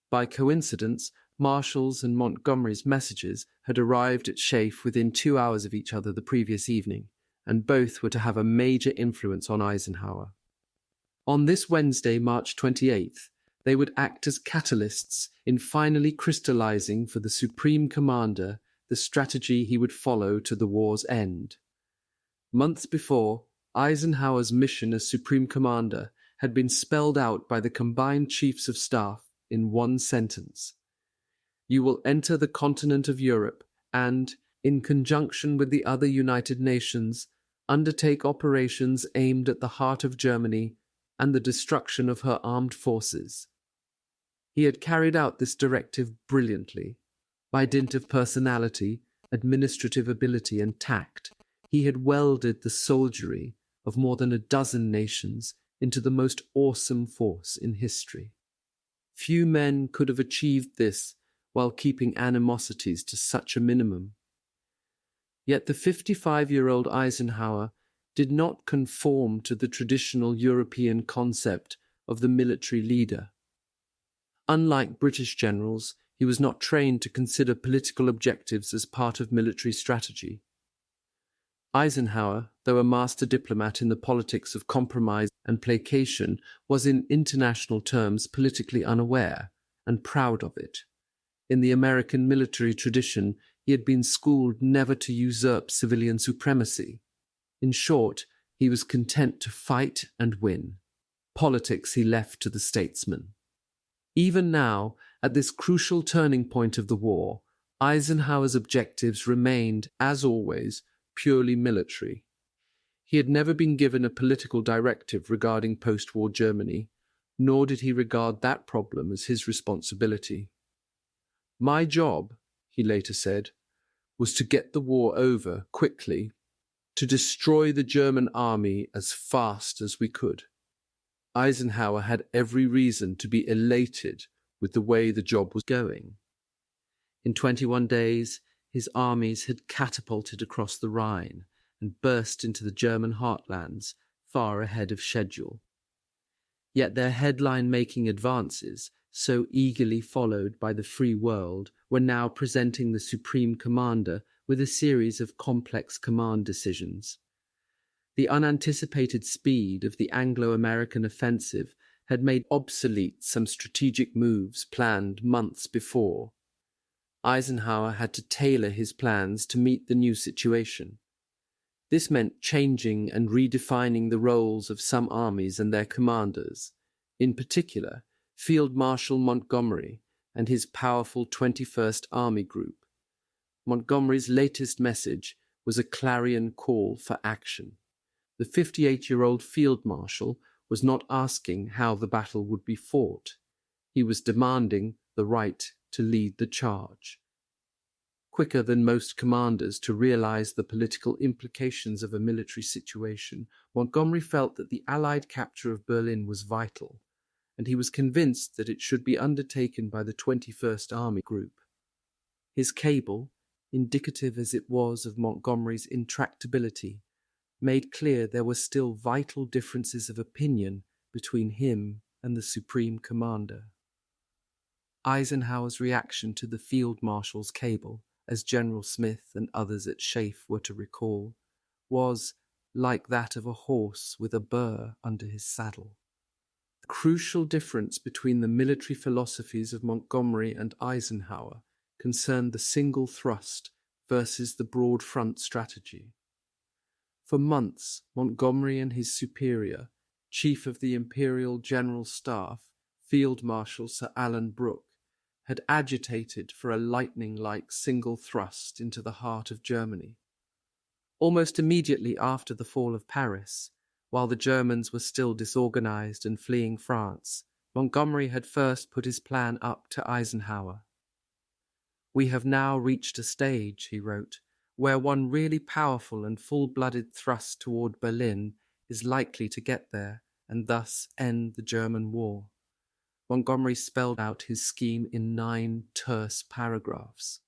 By coincidence, Marshall's and Montgomery's messages had arrived at SHAEF within 2 hours of each other the previous evening, and both were to have a major influence on Eisenhower. On this Wednesday, March 28th, they would act as catalysts in finally crystallizing for the Supreme Commander the strategy he would follow to the war's end. Months before, Eisenhower's mission as Supreme Commander had been spelled out by the combined Chiefs of Staff in one sentence. You will enter the continent of Europe and, in conjunction with the other United Nations, undertake operations aimed at the heart of Germany and the destruction of her armed forces. He had carried out this directive brilliantly. By dint of personality, administrative ability, and tact, he had welded the soldiery of more than a dozen nations into the most awesome force in history. Few men could have achieved this while keeping animosities to such a minimum. Yet the 55-year-old Eisenhower did not conform to the traditional European concept of the military leader. Unlike British generals, he was not trained to consider political objectives as part of military strategy. Eisenhower, though a master diplomat in the politics of compromise and placation, was in international terms politically unaware and proud of it. In the American military tradition, he had been schooled never to usurp civilian supremacy. In short, he was content to fight and win. Politics he left to the statesman. Even now, at this crucial turning point of the war, Eisenhower's objectives remained, as always, purely military. He had never been given a political directive regarding post-war Germany, nor did he regard that problem as his responsibility. "My job," he later said, "was to get the war over quickly, to destroy the German army as fast as we could." Eisenhower had every reason to be elated with the way the job was going. In 21 days, his armies had catapulted across the Rhine and burst into the German heartlands far ahead of schedule. Yet their headline-making advances, so eagerly followed by the free world, were now presenting the Supreme Commander with a series of complex command decisions. The unanticipated speed of the Anglo-American offensive had made obsolete some strategic moves planned months before. Eisenhower had to tailor his plans to meet the new situation. This meant changing and redefining the roles of some armies and their commanders, in particular, Field Marshal Montgomery and his powerful 21st Army Group. Montgomery's latest message was a clarion call for action. The 58-year-old Field Marshal was not asking how the battle would be fought. He was demanding the right to lead the charge. Quicker than most commanders to realize the political implications of a military situation, Montgomery felt that the Allied capture of Berlin was vital, and he was convinced that it should be undertaken by the 21st Army Group. His cable, indicative as it was of Montgomery's intractability, made clear there were still vital differences of opinion between him and the Supreme Commander. Eisenhower's reaction to the Field Marshal's cable, as General Smith and others at SHAEF were to recall, was like that of a horse with a burr under his saddle. The crucial difference between the military philosophies of Montgomery and Eisenhower concerned the single thrust versus the broad front strategy. For months, Montgomery and his superior, Chief of the Imperial General Staff, Field Marshal Sir Alan Brooke, had agitated for a lightning-like single thrust into the heart of Germany. Almost immediately after the fall of Paris, while the Germans were still disorganized and fleeing France, Montgomery had first put his plan up to Eisenhower. "We have now reached a stage," he wrote, "where one really powerful and full-blooded thrust toward Berlin is likely to get there and thus end the German war." Montgomery spelled out his scheme in 9 terse paragraphs.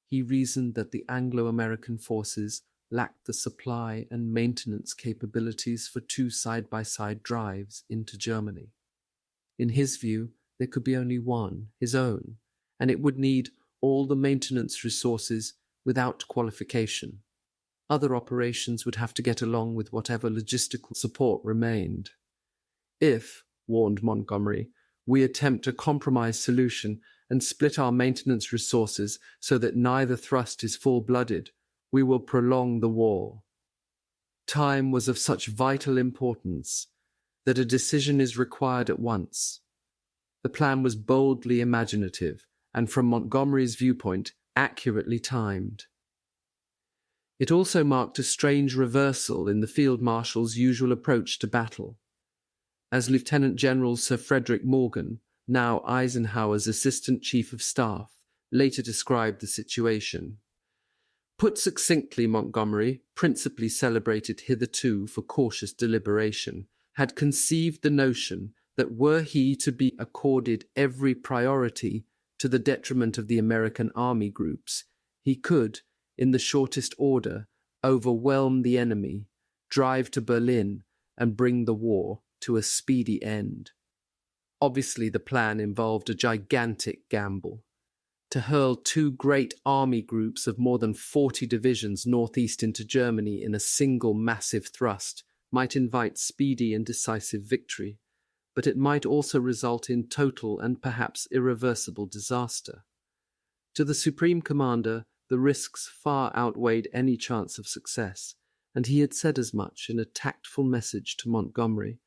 He reasoned that the Anglo-American forces lacked the supply and maintenance capabilities for 2 side-by-side drives into Germany. In his view, there could be only one, his own, and it would need all the maintenance resources without qualification. Other operations would have to get along with whatever logistical support remained. "If," warned Montgomery, "we attempt a compromise solution and split our maintenance resources so that neither thrust is full-blooded, we will prolong the war. Time was of such vital importance that a decision is required at once." The plan was boldly imaginative and, from Montgomery's viewpoint, accurately timed. It also marked a strange reversal in the Field Marshal's usual approach to battle. As Lieutenant General Sir Frederick Morgan, now Eisenhower's Assistant Chief of Staff, later described the situation. "Put succinctly, Montgomery, principally celebrated hitherto for cautious deliberation, had conceived the notion that were he to be accorded every priority to the detriment of the American army groups, he could, in the shortest order, overwhelm the enemy, drive to Berlin, and bring the war to a speedy end. Obviously, the plan involved a gigantic gamble. To hurl two great army groups of more than 40 divisions northeast into Germany in a single massive thrust might invite speedy and decisive victory, but it might also result in total and perhaps irreversible disaster. To the Supreme Commander, the risks far outweighed any chance of success, and he had said as much in a tactful message to Montgomery.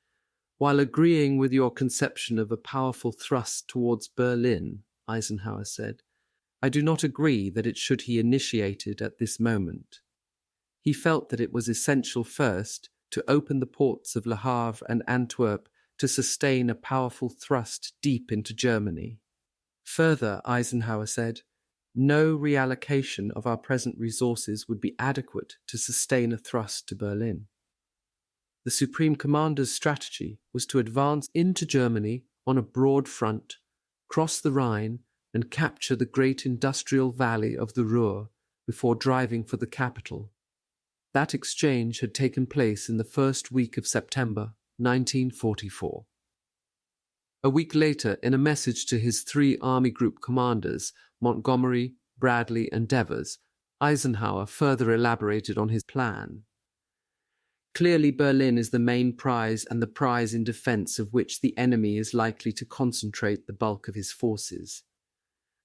While agreeing with your conception of a powerful thrust towards Berlin, Eisenhower said, I do not agree that it should be initiated at this moment. He felt that it was essential first to open the ports of Le Havre and Antwerp to sustain a powerful thrust deep into Germany. Further, Eisenhower said, no reallocation of our present resources would be adequate to sustain a thrust to Berlin. The Supreme Commander's strategy was to advance into Germany on a broad front, cross the Rhine, and capture the great industrial valley of the Ruhr before driving for the capital. That exchange had taken place in the first week of September 1944. A week later, in a message to his three army group commanders, Montgomery, Bradley, and Devers, Eisenhower further elaborated on his plan. Clearly, Berlin is the main prize and the prize in defense of which the enemy is likely to concentrate the bulk of his forces.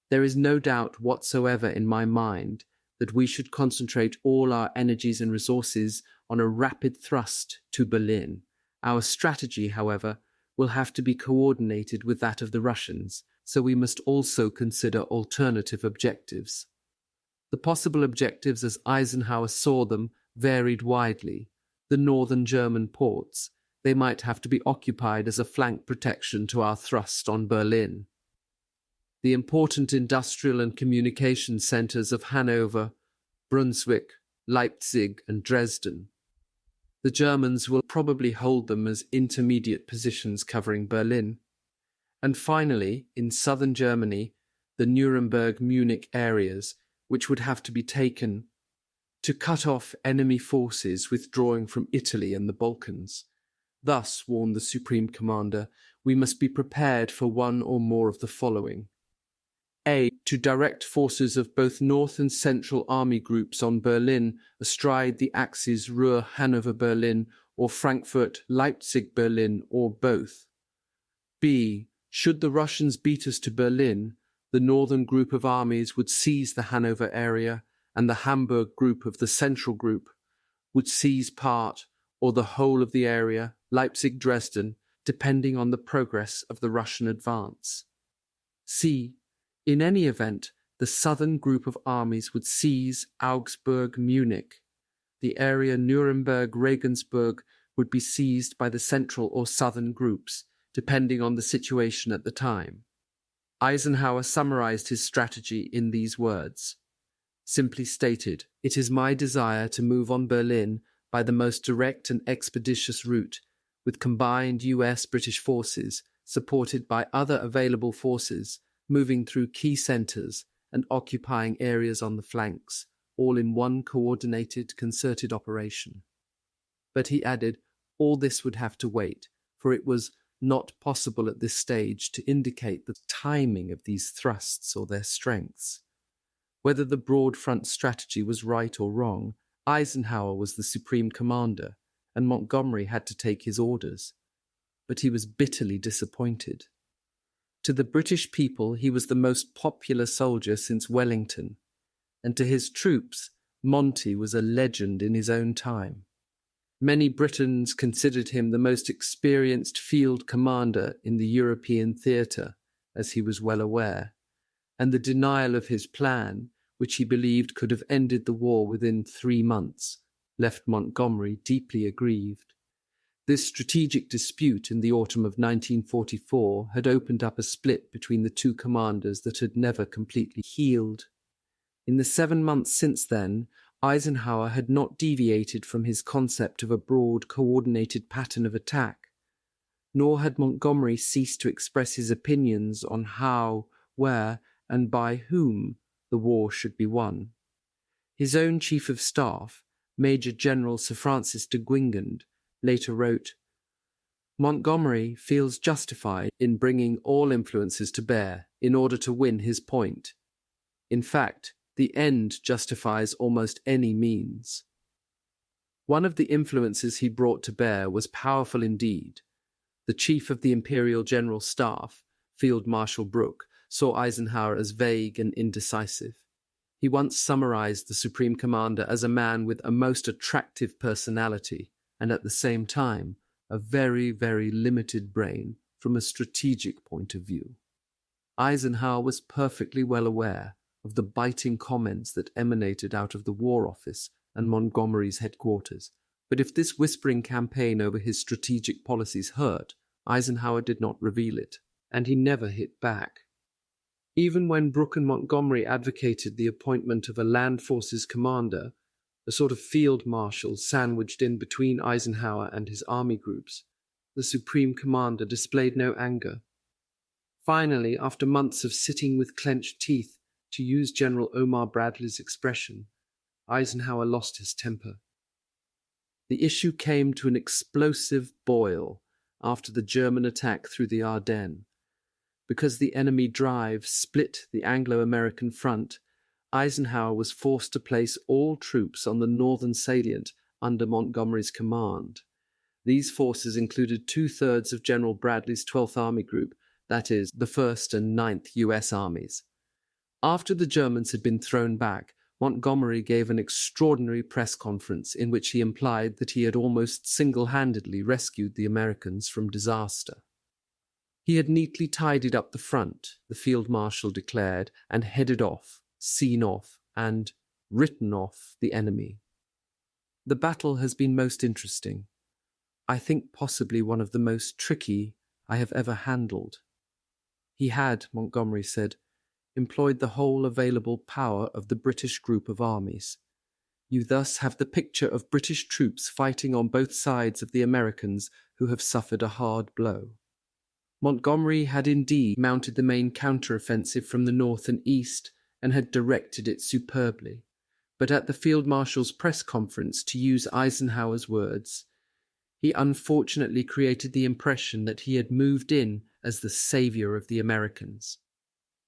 There is no doubt whatsoever in my mind that we should concentrate all our energies and resources on a rapid thrust to Berlin. Our strategy, however, will have to be coordinated with that of the Russians, so we must also consider alternative objectives. The possible objectives as Eisenhower saw them varied widely. The northern German ports, they might have to be occupied as a flank protection to our thrust on Berlin. The important industrial and communication centers of Hanover, Brunswick, Leipzig, and Dresden. The Germans will probably hold them as intermediate positions covering Berlin. And finally, in southern Germany, the Nuremberg-Munich areas, which would have to be taken to cut off enemy forces withdrawing from Italy and the Balkans. Thus, warned the Supreme Commander, we must be prepared for one or more of the following. A. To direct forces of both North and Central Army groups on Berlin astride the axes Ruhr-Hanover-Berlin or Frankfurt-Leipzig-Berlin or both. B. Should the Russians beat us to Berlin, the northern group of armies would seize the Hanover area and the Hamburg group of the Central Group would seize part or the whole of the area, Leipzig-Dresden, depending on the progress of the Russian advance. C. In any event, the southern group of armies would seize Augsburg-Munich. The area Nuremberg-Regensburg would be seized by the central or southern groups, depending on the situation at the time. Eisenhower summarized his strategy in these words. Simply stated, it is my desire to move on Berlin by the most direct and expeditious route, with combined US-British forces, supported by other available forces, moving through key centers and occupying areas on the flanks, all in one coordinated, concerted operation. But he added, all this would have to wait, for it was not possible at this stage to indicate the timing of these thrusts or their strengths. Whether the broad front strategy was right or wrong, Eisenhower was the Supreme Commander, and Montgomery had to take his orders. But he was bitterly disappointed. To the British people, he was the most popular soldier since Wellington, and to his troops, Monty was a legend in his own time. Many Britons considered him the most experienced field commander in the European theatre, as he was well aware, and the denial of his plan, which he believed could have ended the war within 3 months, left Montgomery deeply aggrieved. This strategic dispute in the autumn of 1944 had opened up a split between the two commanders that had never completely healed. In the 7 months since then, Eisenhower had not deviated from his concept of a broad, coordinated pattern of attack, nor had Montgomery ceased to express his opinions on how, where, and by whom the war should be won. His own Chief of Staff, Major General Sir Francis de Guingand, later wrote, "Montgomery feels justified in bringing all influences to bear in order to win his point. In fact, the end justifies almost any means." One of the influences he brought to bear was powerful indeed. The chief of the Imperial General Staff, Field Marshal Brooke, saw Eisenhower as vague and indecisive. He once summarized the Supreme Commander as a man with a most attractive personality and at the same time a very, very limited brain from a strategic point of view. Eisenhower was perfectly well aware of the biting comments that emanated out of the War Office and Montgomery's headquarters, but if this whispering campaign over his strategic policies hurt, Eisenhower did not reveal it, and he never hit back. Even when Brooke and Montgomery advocated the appointment of a land forces commander, a sort of field marshal sandwiched in between Eisenhower and his army groups, the Supreme Commander displayed no anger. Finally, after months of sitting with clenched teeth, to use General Omar Bradley's expression, Eisenhower lost his temper. The issue came to an explosive boil after the German attack through the Ardennes. Because the enemy drive split the Anglo-American front, Eisenhower was forced to place all troops on the northern salient under Montgomery's command. These forces included 2/3 of General Bradley's 12th Army Group, that is, the 1st and 9th U.S. Armies. After the Germans had been thrown back, Montgomery gave an extraordinary press conference in which he implied that he had almost single-handedly rescued the Americans from disaster. He had neatly tidied up the front, the Field Marshal declared, and headed off, seen off, and written off the enemy. The battle has been most interesting. I think possibly one of the most tricky I have ever handled. He had, Montgomery said, employed the whole available power of the British group of armies. You thus have the picture of British troops fighting on both sides of the Americans who have suffered a hard blow. Montgomery had indeed mounted the main counteroffensive from the north and east and had directed it superbly. But at the Field Marshal's press conference, to use Eisenhower's words, he unfortunately created the impression that he had moved in as the savior of the Americans.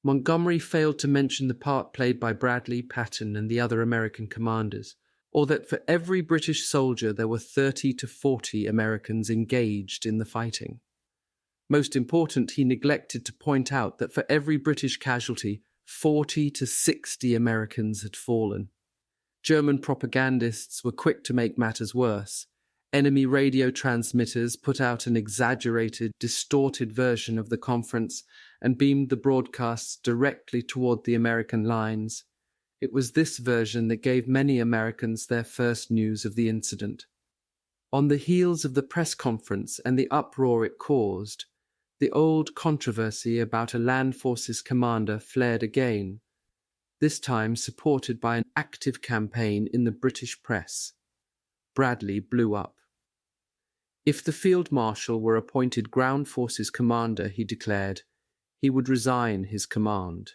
Montgomery failed to mention the part played by Bradley, Patton, and the other American commanders, or that for every British soldier there were 30 to 40 Americans engaged in the fighting. Most important, he neglected to point out that for every British casualty, 40 to 60 Americans had fallen. German propagandists were quick to make matters worse. Enemy radio transmitters put out an exaggerated, distorted version of the conference and beamed the broadcasts directly toward the American lines. It was this version that gave many Americans their first news of the incident. On the heels of the press conference and the uproar it caused, the old controversy about a land forces commander flared again, this time supported by an active campaign in the British press. Bradley blew up. If the Field Marshal were appointed Ground Forces Commander, he declared, he would resign his command.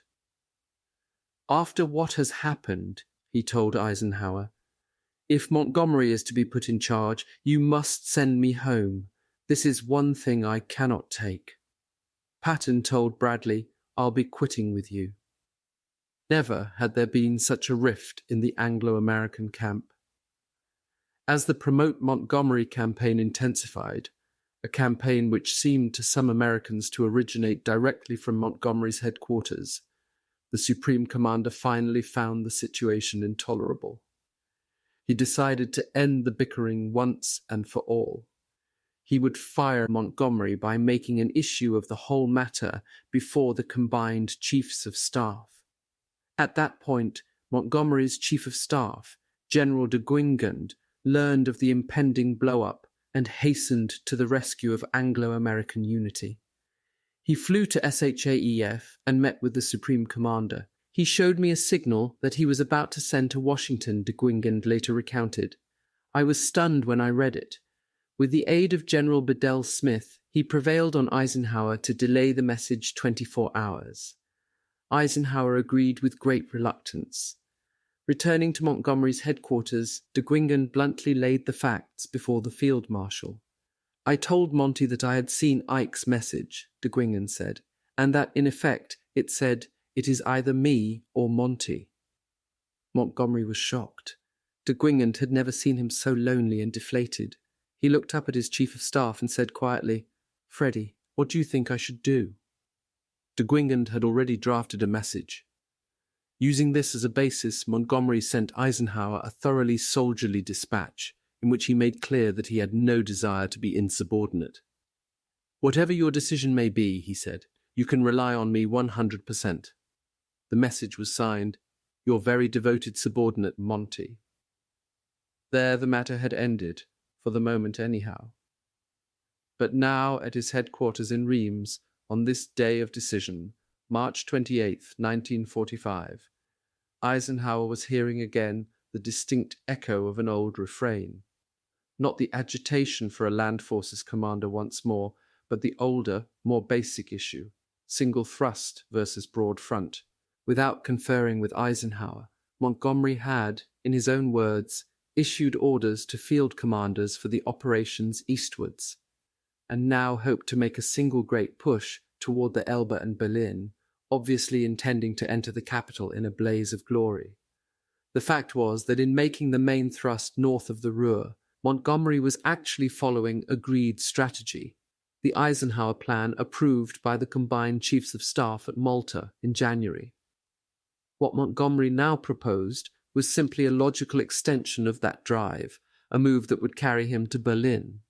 After what has happened, he told Eisenhower, if Montgomery is to be put in charge, you must send me home. This is one thing I cannot take. Patton told Bradley, I'll be quitting with you. Never had there been such a rift in the Anglo-American camp. As the Promote Montgomery campaign intensified, a campaign which seemed to some Americans to originate directly from Montgomery's headquarters, the Supreme Commander finally found the situation intolerable. He decided to end the bickering once and for all. He would fire Montgomery by making an issue of the whole matter before the combined chiefs of staff. At that point, Montgomery's chief of staff, General de Guingand, learned of the impending blow-up and hastened to the rescue of Anglo-American unity. He flew to SHAEF and met with the Supreme Commander. He showed me a signal that he was about to send to Washington, de Guingand later recounted. I was stunned when I read it. With the aid of General Bedell Smith, he prevailed on Eisenhower to delay the message 24 hours. Eisenhower agreed with great reluctance. Returning to Montgomery's headquarters, de Guingen bluntly laid the facts before the field marshal. "I told Monty that I had seen Ike's message," de Guingen said, "and that, in effect, it said, 'It is either me or Monty.'" Montgomery was shocked. De Guingen had never seen him so lonely and deflated. He looked up at his chief of staff and said quietly, "Freddie, what do you think I should do?" De Guingen had already drafted a message. Using this as a basis, Montgomery sent Eisenhower a thoroughly soldierly dispatch, in which he made clear that he had no desire to be insubordinate. "Whatever your decision may be," he said, "you can rely on me 100%. The message was signed, "Your very devoted subordinate, Monty." There the matter had ended, for the moment anyhow. But now, at his headquarters in Reims, on this day of decision, March 28, 1945, Eisenhower was hearing again the distinct echo of an old refrain. Not the agitation for a land forces commander once more, but the older, more basic issue, single thrust versus broad front. Without conferring with Eisenhower, Montgomery had, in his own words, issued orders to field commanders for the operations eastwards, and now hoped to make a single great push toward the Elbe and Berlin, obviously intending to enter the capital in a blaze of glory. The fact was that in making the main thrust north of the Ruhr, Montgomery was actually following agreed strategy, the Eisenhower plan approved by the combined chiefs of staff at Malta in January. What Montgomery now proposed was simply a logical extension of that drive, a move that would carry him to Berlin.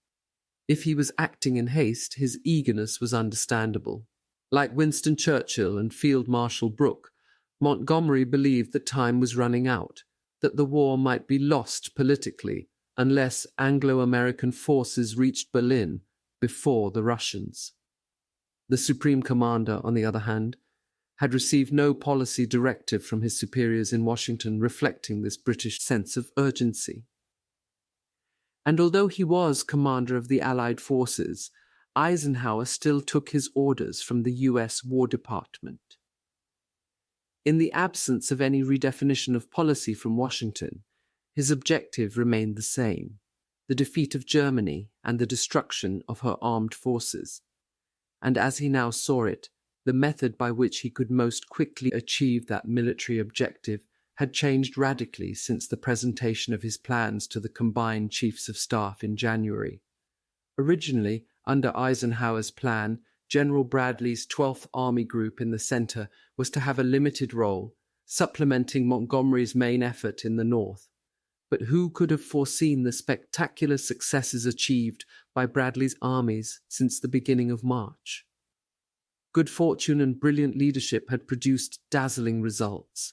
If he was acting in haste, his eagerness was understandable. Like Winston Churchill and Field Marshal Brooke, Montgomery believed that time was running out, that the war might be lost politically unless Anglo-American forces reached Berlin before the Russians. The Supreme Commander, on the other hand, had received no policy directive from his superiors in Washington reflecting this British sense of urgency. And although he was commander of the Allied forces, Eisenhower still took his orders from the U.S. War Department. In the absence of any redefinition of policy from Washington, his objective remained the same: the defeat of Germany and the destruction of her armed forces. And as he now saw it, the method by which he could most quickly achieve that military objective had changed radically since the presentation of his plans to the combined chiefs of staff in January. Originally, under Eisenhower's plan, General Bradley's 12th Army Group in the center was to have a limited role, supplementing Montgomery's main effort in the north. But who could have foreseen the spectacular successes achieved by Bradley's armies since the beginning of March? Good fortune and brilliant leadership had produced dazzling results.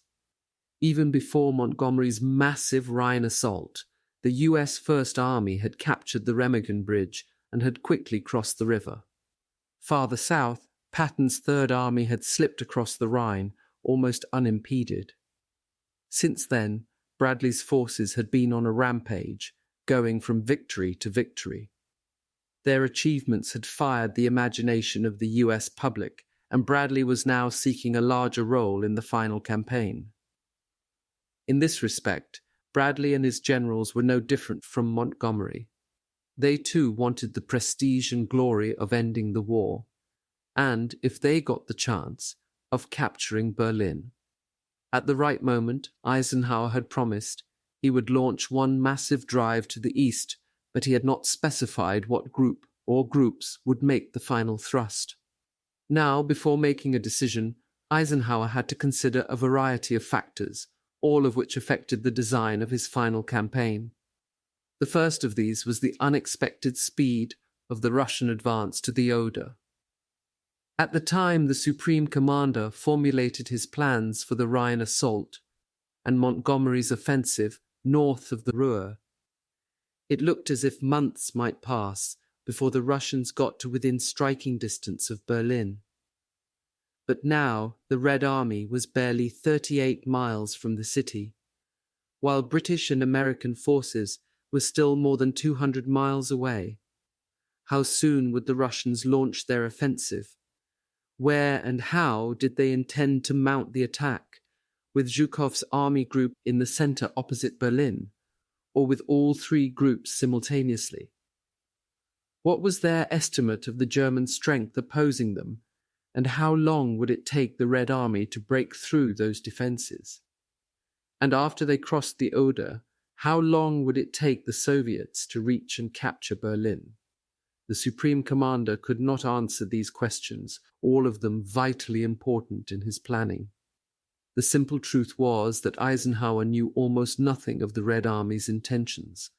Even before Montgomery's massive Rhine assault, the U.S. First Army had captured the Remagen Bridge and had quickly crossed the river. Farther south, Patton's Third Army had slipped across the Rhine, almost unimpeded. Since then, Bradley's forces had been on a rampage, going from victory to victory. Their achievements had fired the imagination of the U.S. public, and Bradley was now seeking a larger role in the final campaign. In this respect, Bradley and his generals were no different from Montgomery. They too wanted the prestige and glory of ending the war, and, if they got the chance, of capturing Berlin. At the right moment, Eisenhower had promised he would launch one massive drive to the east, but he had not specified what group or groups would make the final thrust. Now, before making a decision, Eisenhower had to consider a variety of factors, all of which affected the design of his final campaign. The first of these was the unexpected speed of the Russian advance to the Oder. At the time the Supreme Commander formulated his plans for the Rhine assault and Montgomery's offensive north of the Ruhr, it looked as if months might pass before the Russians got to within striking distance of Berlin. But now the Red Army was barely 38 miles from the city, while British and American forces were still more than 200 miles away. How soon would the Russians launch their offensive? Where and how did they intend to mount the attack? with Zhukov's army group in the center opposite Berlin, or with all three groups simultaneously? What was their estimate of the German strength opposing them, and how long would it take the Red Army to break through those defenses? And after they crossed the Oder, how long would it take the Soviets to reach and capture Berlin? The Supreme Commander could not answer these questions, all of them vitally important in his planning. The simple truth was that Eisenhower knew almost nothing of the Red Army's intentions.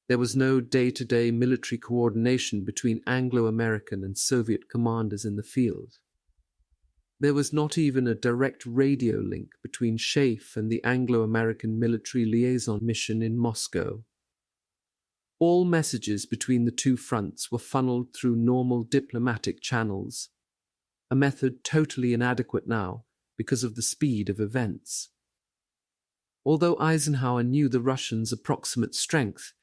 There was no day-to-day military coordination between Anglo-American and Soviet commanders in the field. There was not even a direct radio link between Schaeff and the Anglo-American military liaison mission in Moscow. All messages between the two fronts were funneled through normal diplomatic channels, a method totally inadequate now because of the speed of events. Although Eisenhower knew the Russians' approximate strength,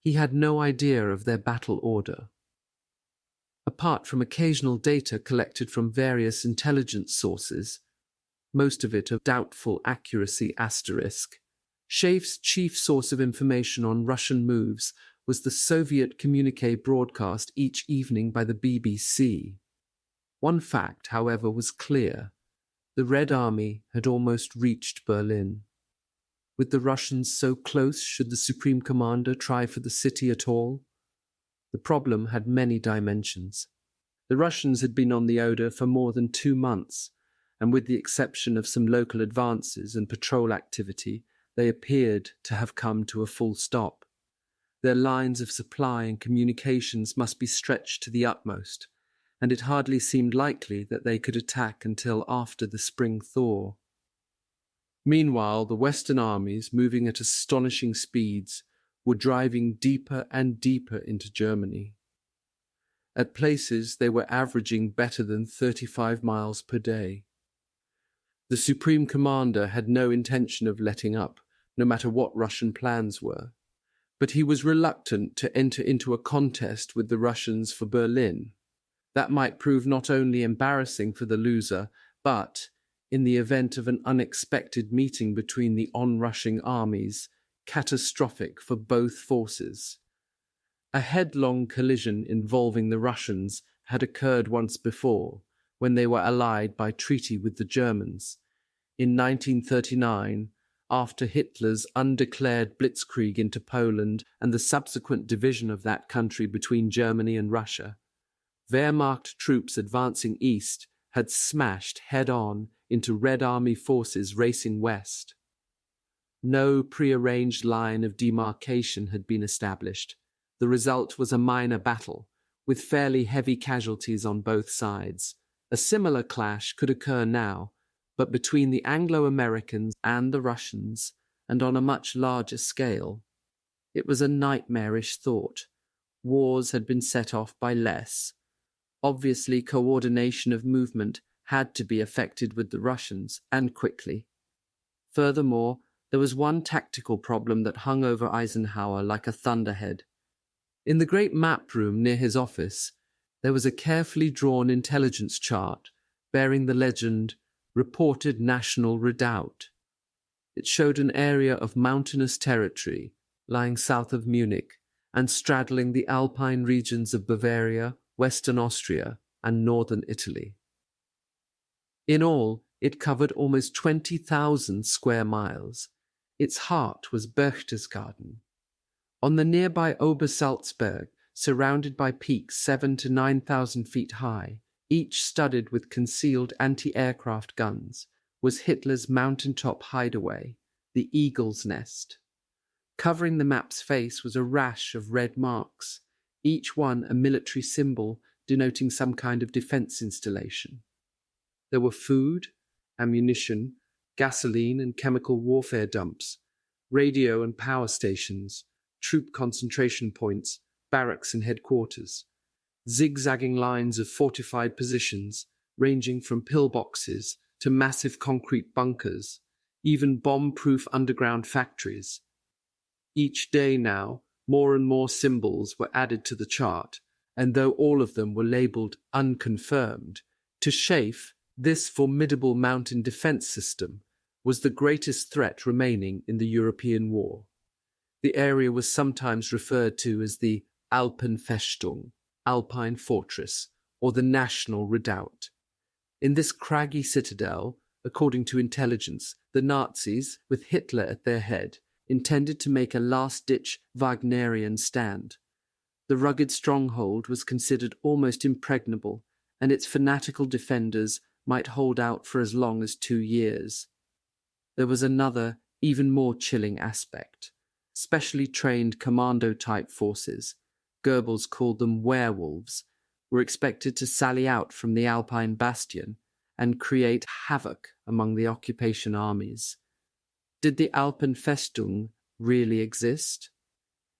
he had no idea of their battle order. Apart from occasional data collected from various intelligence sources, most of it of doubtful accuracy asterisk, Schaeff's chief source of information on Russian moves was the Soviet communique broadcast each evening by the BBC. One fact, however, was clear. The Red Army had almost reached Berlin. With the Russians so close, should the Supreme Commander try for the city at all? The problem had many dimensions. The Russians had been on the Oder for more than 2 months, and with the exception of some local advances and patrol activity, they appeared to have come to a full stop. Their lines of supply and communications must be stretched to the utmost, and it hardly seemed likely that they could attack until after the spring thaw. Meanwhile, the Western armies, moving at astonishing speeds, were driving deeper and deeper into Germany. At places, they were averaging better than 35 miles per day. The Supreme Commander had no intention of letting up, no matter what Russian plans were, but he was reluctant to enter into a contest with the Russians for Berlin. That might prove not only embarrassing for the loser, but, in the event of an unexpected meeting between the onrushing armies, catastrophic for both forces. A headlong collision involving the Russians had occurred once before, when they were allied by treaty with the Germans. In 1939, after Hitler's undeclared blitzkrieg into Poland and the subsequent division of that country between Germany and Russia, Wehrmacht troops advancing east had smashed head-on into Red Army forces racing west. No prearranged line of demarcation had been established. The result was a minor battle, with fairly heavy casualties on both sides. A similar clash could occur now, but between the Anglo-Americans and the Russians, and on a much larger scale. It was a nightmarish thought. Wars had been set off by less. Obviously, coordination of movement had to be effected with the Russians, and quickly. Furthermore, there was one tactical problem that hung over Eisenhower like a thunderhead. In the great map room near his office, there was a carefully drawn intelligence chart bearing the legend, Reported National Redoubt. It showed an area of mountainous territory lying south of Munich and straddling the alpine regions of Bavaria, Western Austria, and northern Italy. In all, it covered almost 20,000 square miles. Its heart was Berchtesgaden. On the nearby Obersalzberg, surrounded by peaks 7,000 to 9,000 feet high, each studded with concealed anti-aircraft guns, was Hitler's mountaintop hideaway, the Eagle's Nest. Covering the map's face was a rash of red marks, each one a military symbol denoting some kind of defense installation. There were food, ammunition, gasoline and chemical warfare dumps, radio and power stations, troop concentration points, barracks and headquarters, zigzagging lines of fortified positions ranging from pillboxes to massive concrete bunkers, even bomb-proof underground factories. Each day now, more and more symbols were added to the chart, and though all of them were labelled unconfirmed, to Schaeff, this formidable mountain defence system was the greatest threat remaining in the European war. The area was sometimes referred to as the Alpenfestung, Alpine Fortress, or the National Redoubt. In this craggy citadel, according to intelligence, the Nazis, with Hitler at their head, intended to make a last-ditch Wagnerian stand. The rugged stronghold was considered almost impregnable, and its fanatical defenders might hold out for as long as 2 years. There was another, even more chilling aspect. Specially trained commando-type forces, Goebbels called them werewolves, were expected to sally out from the Alpine bastion and create havoc among the occupation armies. Did the Alpenfestung really exist?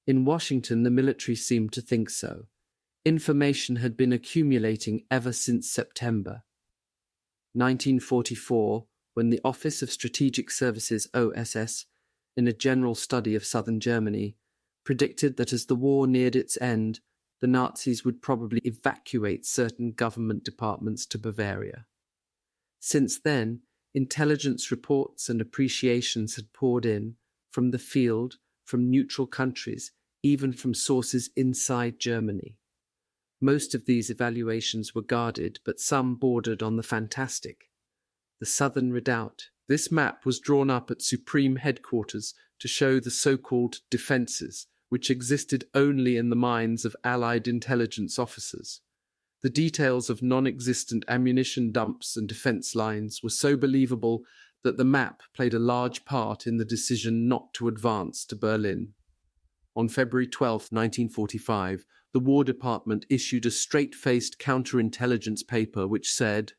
In Washington, the military seemed to think so. Information had been accumulating ever since September 1944, when the Office of Strategic Services OSS, in a general study of southern Germany, predicted that as the war neared its end, the Nazis would probably evacuate certain government departments to Bavaria. Since then, intelligence reports and appreciations had poured in, from the field, from neutral countries, even from sources inside Germany. Most of these evaluations were guarded, but some bordered on the fantastic. The Southern Redoubt. This map was drawn up at Supreme Headquarters to show the so-called defences, which existed only in the minds of Allied intelligence officers. The details of non-existent ammunition dumps and defence lines were so believable that the map played a large part in the decision not to advance to Berlin. On February 12, 1945, the War Department issued a straight-faced counterintelligence paper which said,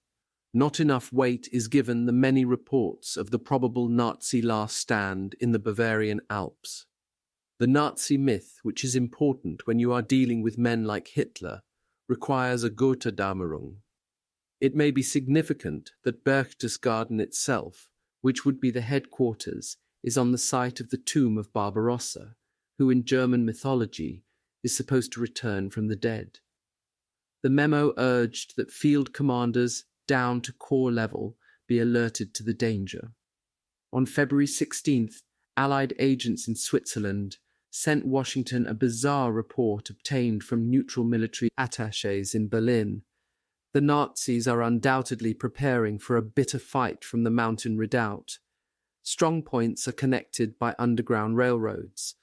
"Not enough weight is given the many reports of the probable Nazi last stand in the Bavarian Alps. The Nazi myth, which is important when you are dealing with men like Hitler, requires a Götterdämmerung. It may be significant that Berchtesgaden itself, which would be the headquarters, is on the site of the tomb of Barbarossa, who in German mythology is supposed to return from the dead." The memo urged that field commanders down to corps level be alerted to the danger. On February 16th, Allied agents in Switzerland sent Washington a bizarre report obtained from neutral military attachés in Berlin. The Nazis are undoubtedly preparing for a bitter fight from the mountain redoubt. Strong points are connected by underground railroads.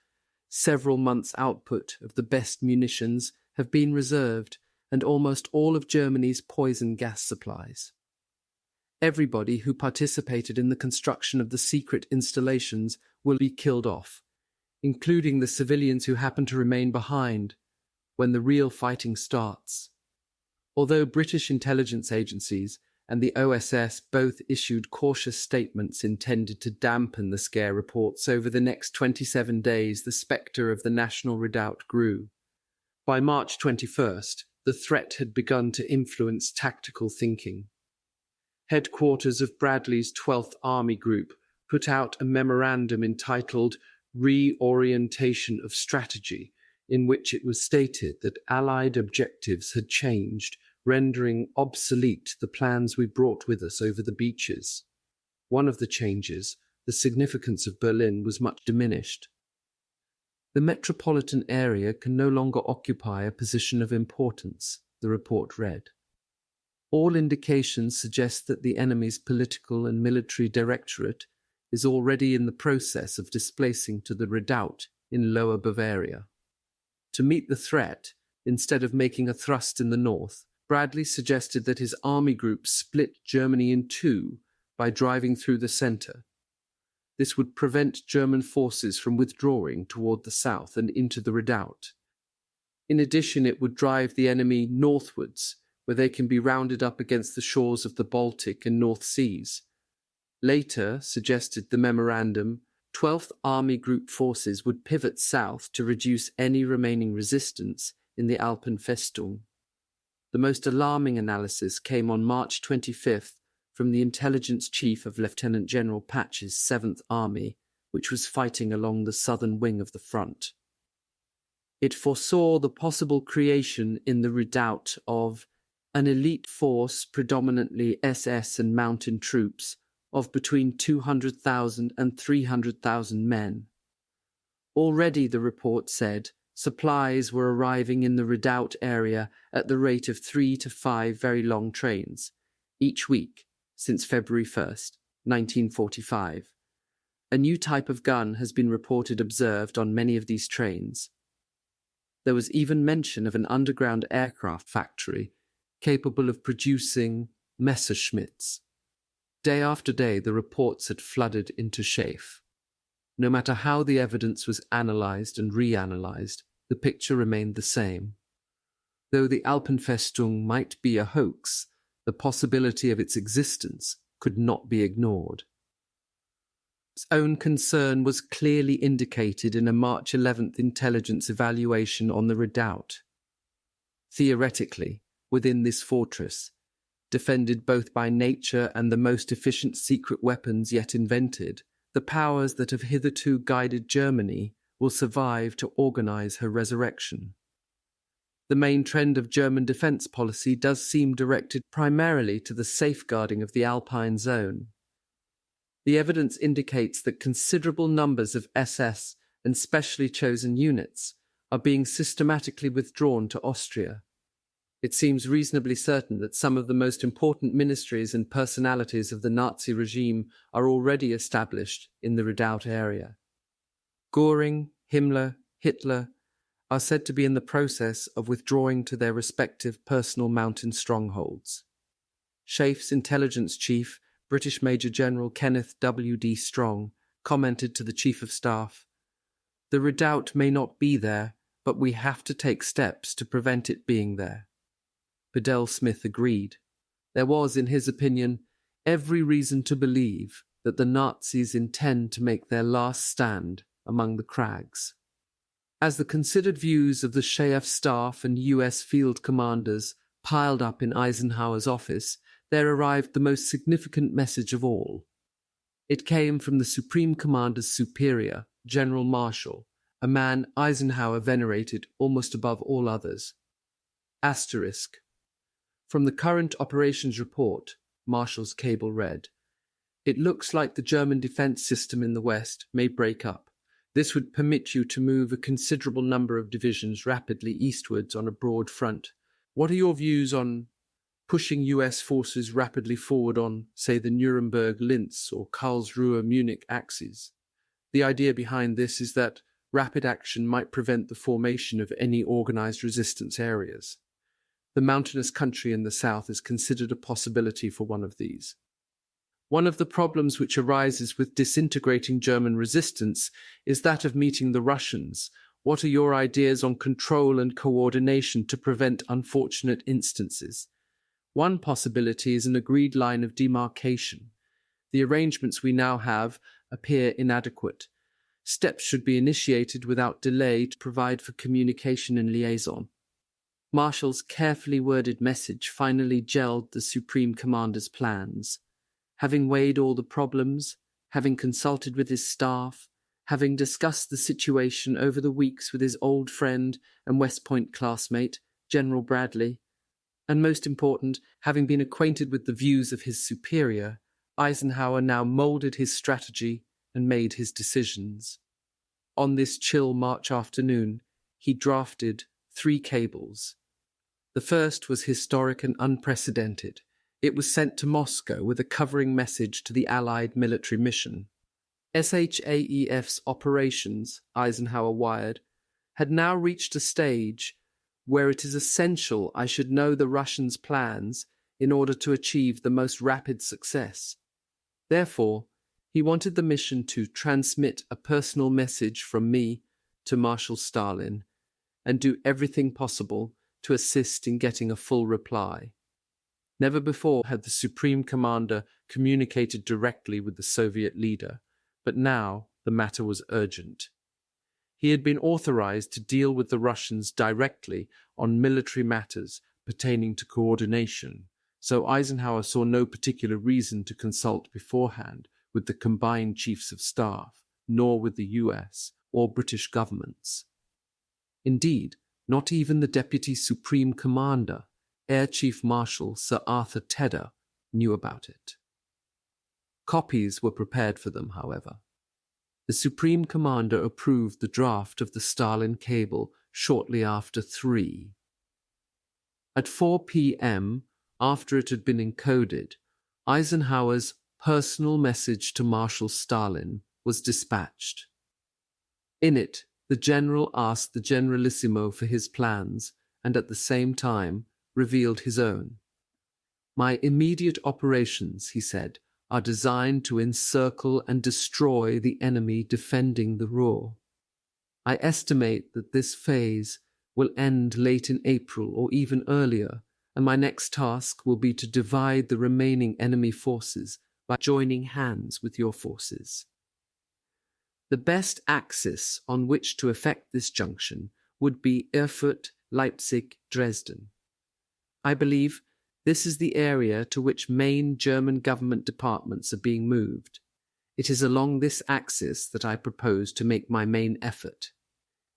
Several months' output of the best munitions have been reserved, and almost all of Germany's poison gas supplies. Everybody who participated in the construction of the secret installations will be killed off, including the civilians who happen to remain behind when the real fighting starts. Although British intelligence agencies and the OSS both issued cautious statements intended to dampen the scare reports, over the next 27 days the spectre of the National Redoubt grew. By March 21st, the threat had begun to influence tactical thinking. Headquarters of Bradley's 12th Army Group put out a memorandum entitled Reorientation of Strategy, in which it was stated that Allied objectives had changed, rendering obsolete the plans we brought with us over the beaches. One of the changes, the significance of Berlin, was much diminished. The metropolitan area can no longer occupy a position of importance, the report read. All indications suggest that the enemy's political and military directorate is already in the process of displacing to the redoubt in Lower Bavaria. To meet the threat, instead of making a thrust in the north, Bradley suggested that his army group split Germany in two by driving through the centre. This would prevent German forces from withdrawing toward the south and into the redoubt. In addition, it would drive the enemy northwards, where they can be rounded up against the shores of the Baltic and North Seas. Later, suggested the memorandum, 12th Army Group forces would pivot south to reduce any remaining resistance in the Alpenfestung. The most alarming analysis came on March 25th from the intelligence chief of Lieutenant General Patch's 7th Army, which was fighting along the southern wing of the front. It foresaw the possible creation in the redoubt of an elite force, predominantly SS and mountain troops, of between 200,000 and 300,000 men. Already, the report said, supplies were arriving in the redoubt area at the rate of 3 to 5 very long trains, each week, since February 1st, 1945. A new type of gun has been reported observed on many of these trains. There was even mention of an underground aircraft factory capable of producing Messerschmitts. Day after day, the reports had flooded into Schaef. No matter how the evidence was analyzed and reanalyzed, the picture remained the same. Though the Alpenfestung might be a hoax, the possibility of its existence could not be ignored. Its own concern was clearly indicated in a March 11th intelligence evaluation on the redoubt. Theoretically, within this fortress, defended both by nature and the most efficient secret weapons yet invented, the powers that have hitherto guided Germany will survive to organize her resurrection. The main trend of German defense policy does seem directed primarily to the safeguarding of the Alpine zone. The evidence indicates that considerable numbers of SS and specially chosen units are being systematically withdrawn to Austria. It seems reasonably certain that some of the most important ministries and personalities of the Nazi regime are already established in the redoubt area. Göring, Himmler, Hitler are said to be in the process of withdrawing to their respective personal mountain strongholds. Schaef's intelligence chief, British Major General Kenneth W.D. Strong, commented to the Chief of Staff, "The redoubt may not be there, but we have to take steps to prevent it being there." Bedell Smith agreed. There was, in his opinion, every reason to believe that the Nazis intend to make their last stand among the crags. As the considered views of the Schaef staff and U.S. field commanders piled up in Eisenhower's office, there arrived the most significant message of all. It came from the Supreme Commander's superior, General Marshall, a man Eisenhower venerated almost above all others. Asterisk. From the current operations report, Marshall's cable read, "It looks like the German defense system in the West may break up. This would permit you to move a considerable number of divisions rapidly eastwards on a broad front. What are your views on pushing U.S. forces rapidly forward on, say, the Nuremberg-Linz or Karlsruhe-Munich axes? The idea behind this is that rapid action might prevent the formation of any organized resistance areas. The mountainous country in the south is considered a possibility for one of these. One of the problems which arises with disintegrating German resistance is that of meeting the Russians. What are your ideas on control and coordination to prevent unfortunate instances? One possibility is an agreed line of demarcation. The arrangements we now have appear inadequate. Steps should be initiated without delay to provide for communication and liaison." Marshall's carefully worded message finally gelled the Supreme Commander's plans. Having weighed all the problems, having consulted with his staff, having discussed the situation over the weeks with his old friend and West Point classmate, General Bradley, and most important, having been acquainted with the views of his superior, Eisenhower now molded his strategy and made his decisions. On this chill March afternoon, he drafted 3 cables. The first was historic and unprecedented. It was sent to Moscow with a covering message to the Allied military mission. SHAEF's operations, Eisenhower wired, had now reached a stage where it is essential I should know the Russians' plans in order to achieve the most rapid success. Therefore, he wanted the mission to transmit a personal message from me to Marshal Stalin and do everything possible to assist in getting a full reply. Never before had the Supreme Commander communicated directly with the Soviet leader, but now the matter was urgent. He had been authorized to deal with the Russians directly on military matters pertaining to coordination, so Eisenhower saw no particular reason to consult beforehand with the combined chiefs of staff, nor with the US or British governments. Indeed, not even the Deputy Supreme Commander, Air Chief Marshal Sir Arthur Tedder, knew about it. Copies were prepared for them, however. The Supreme Commander approved the draft of the Stalin cable shortly after 3. At 4 p.m., after it had been encoded, Eisenhower's personal message to Marshal Stalin was dispatched. In it, the general asked the Generalissimo for his plans and at the same time revealed his own. "My immediate operations," he said, "are designed to encircle and destroy the enemy defending the Ruhr. I estimate that this phase will end late in April or even earlier, and my next task will be to divide the remaining enemy forces by joining hands with your forces. The best axis on which to effect this junction would be Erfurt, Leipzig, Dresden. I believe this is the area to which main German government departments are being moved. It is along this axis that I propose to make my main effort.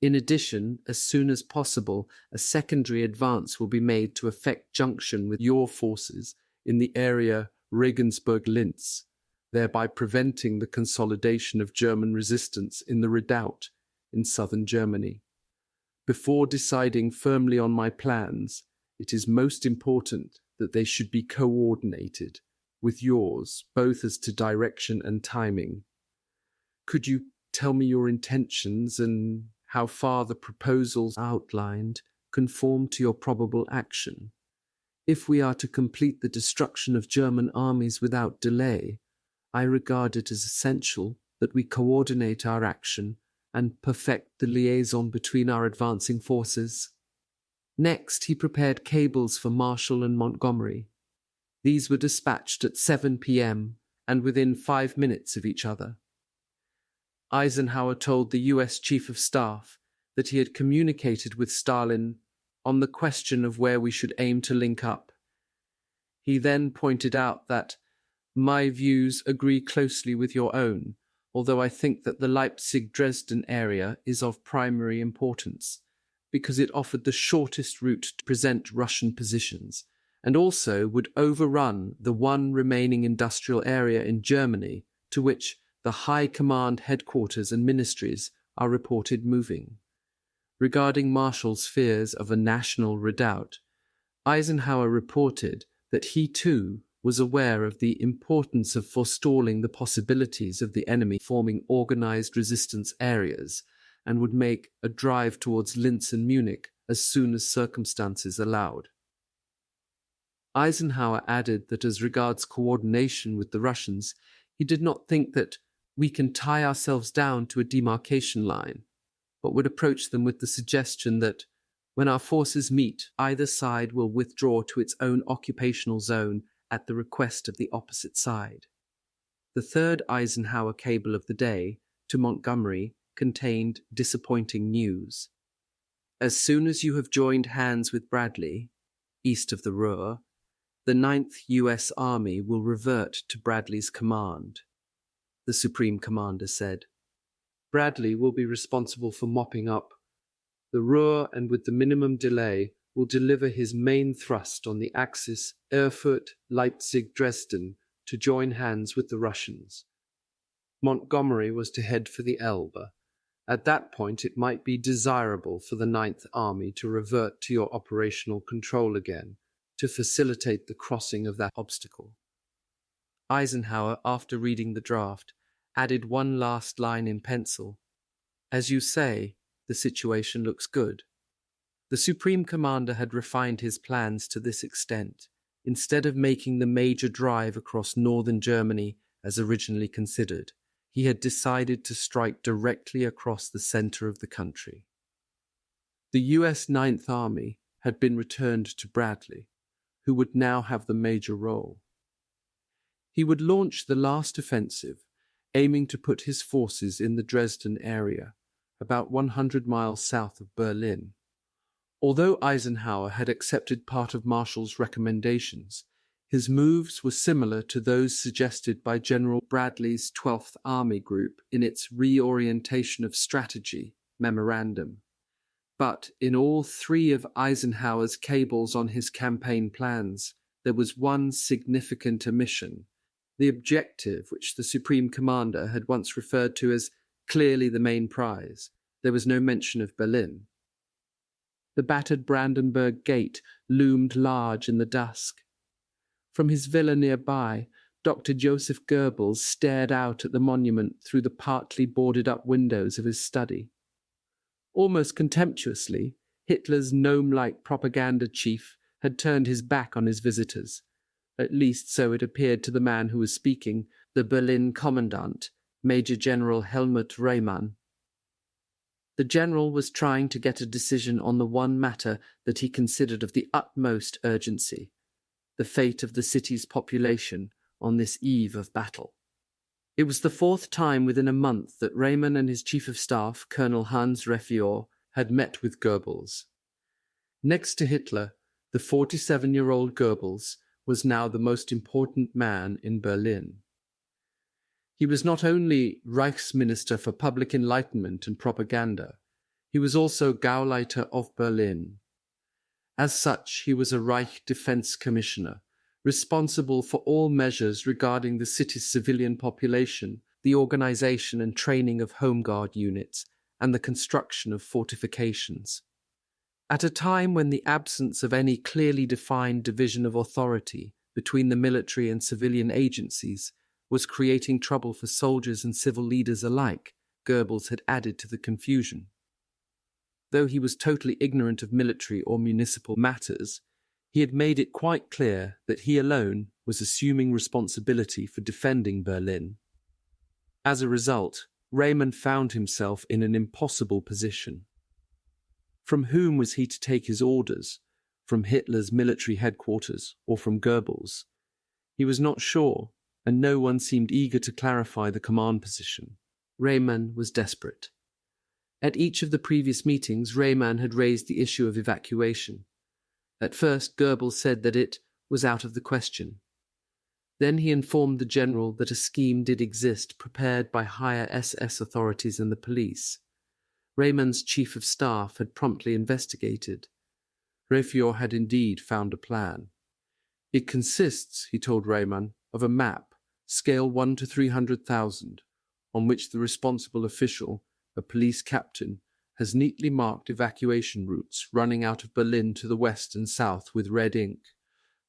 In addition, as soon as possible, a secondary advance will be made to effect junction with your forces in the area Regensburg-Linz, thereby preventing the consolidation of German resistance in the redoubt in southern Germany. Before deciding firmly on my plans, it is most important that they should be coordinated with yours, both as to direction and timing. Could you tell me your intentions and how far the proposals outlined conform to your probable action? If we are to complete the destruction of German armies without delay, I regard it as essential that we coordinate our action and perfect the liaison between our advancing forces." Next, he prepared cables for Marshall and Montgomery. These were dispatched at 7 p.m. and within 5 minutes of each other. Eisenhower told the U.S. Chief of Staff that he had communicated with Stalin on the question of where we should aim to link up. He then pointed out that "my views agree closely with your own, although I think that the Leipzig-Dresden area is of primary importance, because it offered the shortest route to present Russian positions, and also would overrun the one remaining industrial area in Germany to which the High Command headquarters and ministries are reported moving." Regarding Marshall's fears of a national redoubt, Eisenhower reported that he too was aware of the importance of forestalling the possibilities of the enemy forming organized resistance areas and would make a drive towards Linz and Munich as soon as circumstances allowed. Eisenhower added that as regards coordination with the Russians, he did not think that we can tie ourselves down to a demarcation line, but would approach them with the suggestion that when our forces meet, either side will withdraw to its own occupational zone at the request of the opposite side. The third Eisenhower cable of the day, to Montgomery, contained disappointing news. "As soon as you have joined hands with Bradley, east of the Ruhr, the 9th U.S. Army will revert to Bradley's command," the Supreme Commander said. "Bradley will be responsible for mopping up the Ruhr and with the minimum delay will deliver his main thrust on the axis Erfurt, Leipzig, Dresden to join hands with the Russians. Montgomery was to head for the Elbe. At that point it might be desirable for the 9th Army to revert to your operational control again, to facilitate the crossing of that obstacle." Eisenhower, after reading the draft, added one last line in pencil. "As you say, the situation looks good." The Supreme Commander had refined his plans to this extent. Instead of making the major drive across northern Germany as originally considered, he had decided to strike directly across the center of the country. The U.S. 9th Army had been returned to Bradley, who would now have the major role. He would launch the last offensive, aiming to put his forces in the Dresden area, about 100 miles south of Berlin. Although Eisenhower had accepted part of Marshall's recommendations, his moves were similar to those suggested by General Bradley's 12th Army Group in its Reorientation of Strategy memorandum. But in all three of Eisenhower's cables on his campaign plans, there was one significant omission, the objective which the Supreme Commander had once referred to as clearly the main prize. There was no mention of Berlin. The battered Brandenburg Gate loomed large in the dusk. From his villa nearby, Dr. Joseph Goebbels stared out at the monument through the partly boarded-up windows of his study. Almost contemptuously, Hitler's gnome-like propaganda chief had turned his back on his visitors. At least so it appeared to the man who was speaking, the Berlin commandant, Major General Helmut Rayman. The general was trying to get a decision on the one matter that he considered of the utmost urgency, the fate of the city's population on this eve of battle. It was the fourth time within a month that Rayman and his chief of staff, Colonel Hans Refior, had met with Goebbels. Next to Hitler, the 47-year-old Goebbels was now the most important man in Berlin. He was not only Reichsminister for Public Enlightenment and Propaganda, he was also Gauleiter of Berlin. As such, he was a Reich Defense Commissioner, responsible for all measures regarding the city's civilian population, the organization and training of Home Guard units, and the construction of fortifications. At a time when the absence of any clearly defined division of authority between the military and civilian agencies was creating trouble for soldiers and civil leaders alike, Goebbels had added to the confusion. Though he was totally ignorant of military or municipal matters, he had made it quite clear that he alone was assuming responsibility for defending Berlin. As a result, Rayman found himself in an impossible position. From whom was he to take his orders? From Hitler's military headquarters or from Goebbels? He was not sure, and no one seemed eager to clarify the command position. Rayman was desperate. At each of the previous meetings, Rayman had raised the issue of evacuation. At first, Goebbels said that it was out of the question. Then he informed the general that a scheme did exist prepared by higher SS authorities and the police. Rayman's chief of staff had promptly investigated. Refior had indeed found a plan. It consists, he told Rayman, of a map, scale 1 to 300,000, on which the responsible official, a police captain, has neatly marked evacuation routes running out of Berlin to the west and south with red ink.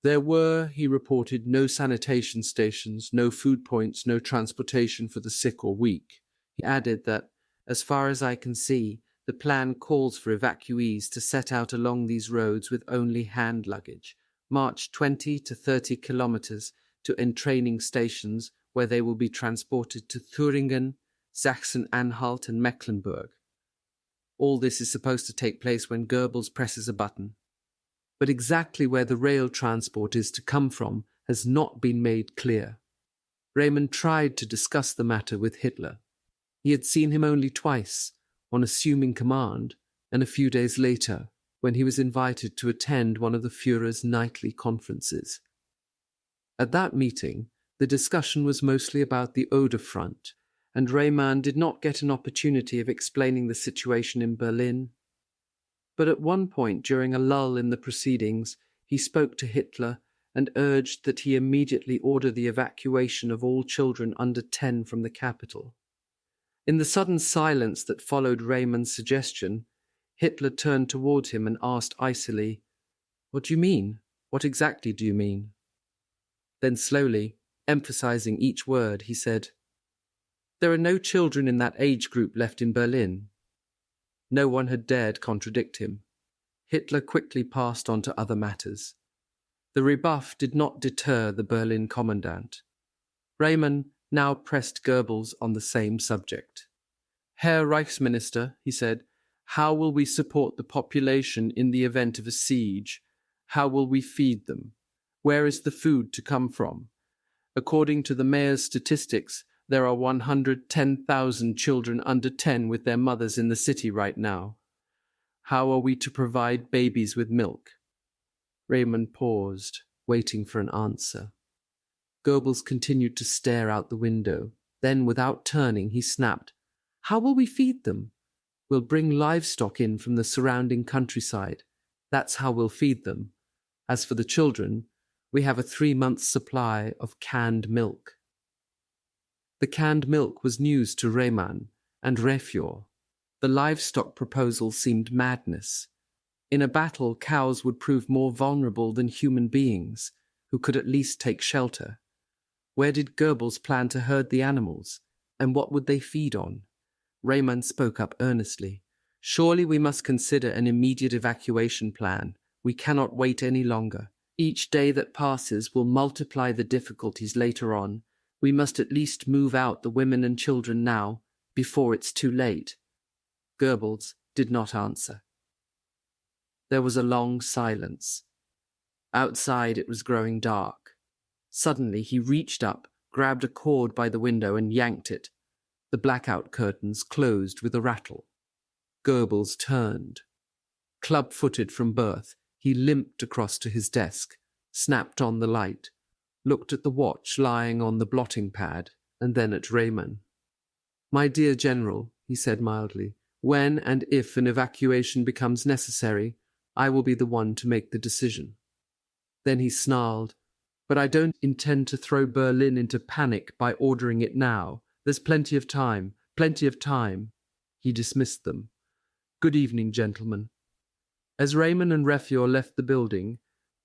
There were, he reported, no sanitation stations, no food points, no transportation for the sick or weak. He added that, as far as I can see, the plan calls for evacuees to set out along these roads with only hand luggage, march 20 to 30 kilometers to entraining stations where they will be transported to Thüringen, Sachsen-Anhalt and Mecklenburg. All this is supposed to take place when Goebbels presses a button. But exactly where the rail transport is to come from has not been made clear. Rayman tried to discuss the matter with Hitler. He had seen him only twice, on assuming command, and a few days later, when he was invited to attend one of the Führer's nightly conferences. At that meeting, the discussion was mostly about the Oder front, and Rayman did not get an opportunity of explaining the situation in Berlin. But at one point during a lull in the proceedings, he spoke to Hitler and urged that he immediately order the evacuation of all children under 10 from the capital. In the sudden silence that followed Rayman's suggestion, Hitler turned toward him and asked icily, "What do you mean? What exactly do you mean?" Then slowly, emphasizing each word, he said, "There are no children in that age group left in Berlin." No one had dared contradict him. Hitler quickly passed on to other matters. The rebuff did not deter the Berlin commandant. Rayman now pressed Goebbels on the same subject. "Herr Reichsminister," he said, "how will we support the population in the event of a siege? How will we feed them? Where is the food to come from? According to the mayor's statistics, there are 110,000 children under 10 with their mothers in the city right now. How are we to provide babies with milk?" Rayman paused, waiting for an answer. Goebbels continued to stare out the window. Then, without turning, he snapped, "How will we feed them? We'll bring livestock in from the surrounding countryside. That's how we'll feed them. As for the children, we have a 3-month supply of canned milk." The canned milk was news to Rayman and Refior. The livestock proposal seemed madness. In a battle, cows would prove more vulnerable than human beings, who could at least take shelter. Where did Goebbels plan to herd the animals, and what would they feed on? Rayman spoke up earnestly. Surely we must consider an immediate evacuation plan. We cannot wait any longer. Each day that passes will multiply the difficulties later on. We must at least move out the women and children now, before it's too late. Goebbels did not answer. There was a long silence. Outside it was growing dark. Suddenly he reached up, grabbed a cord by the window and yanked it. The blackout curtains closed with a rattle. Goebbels turned. Club-footed from birth, he limped across to his desk, snapped on the light, looked at the watch lying on the blotting pad, and then at Rayman. "My dear General," he said mildly, "when and if an evacuation becomes necessary, I will be the one to make the decision." Then he snarled, "But I don't intend to throw Berlin into panic by ordering it now. There's plenty of time, plenty of time." He dismissed them. "Good evening, gentlemen." As Rayman and Refior left the building,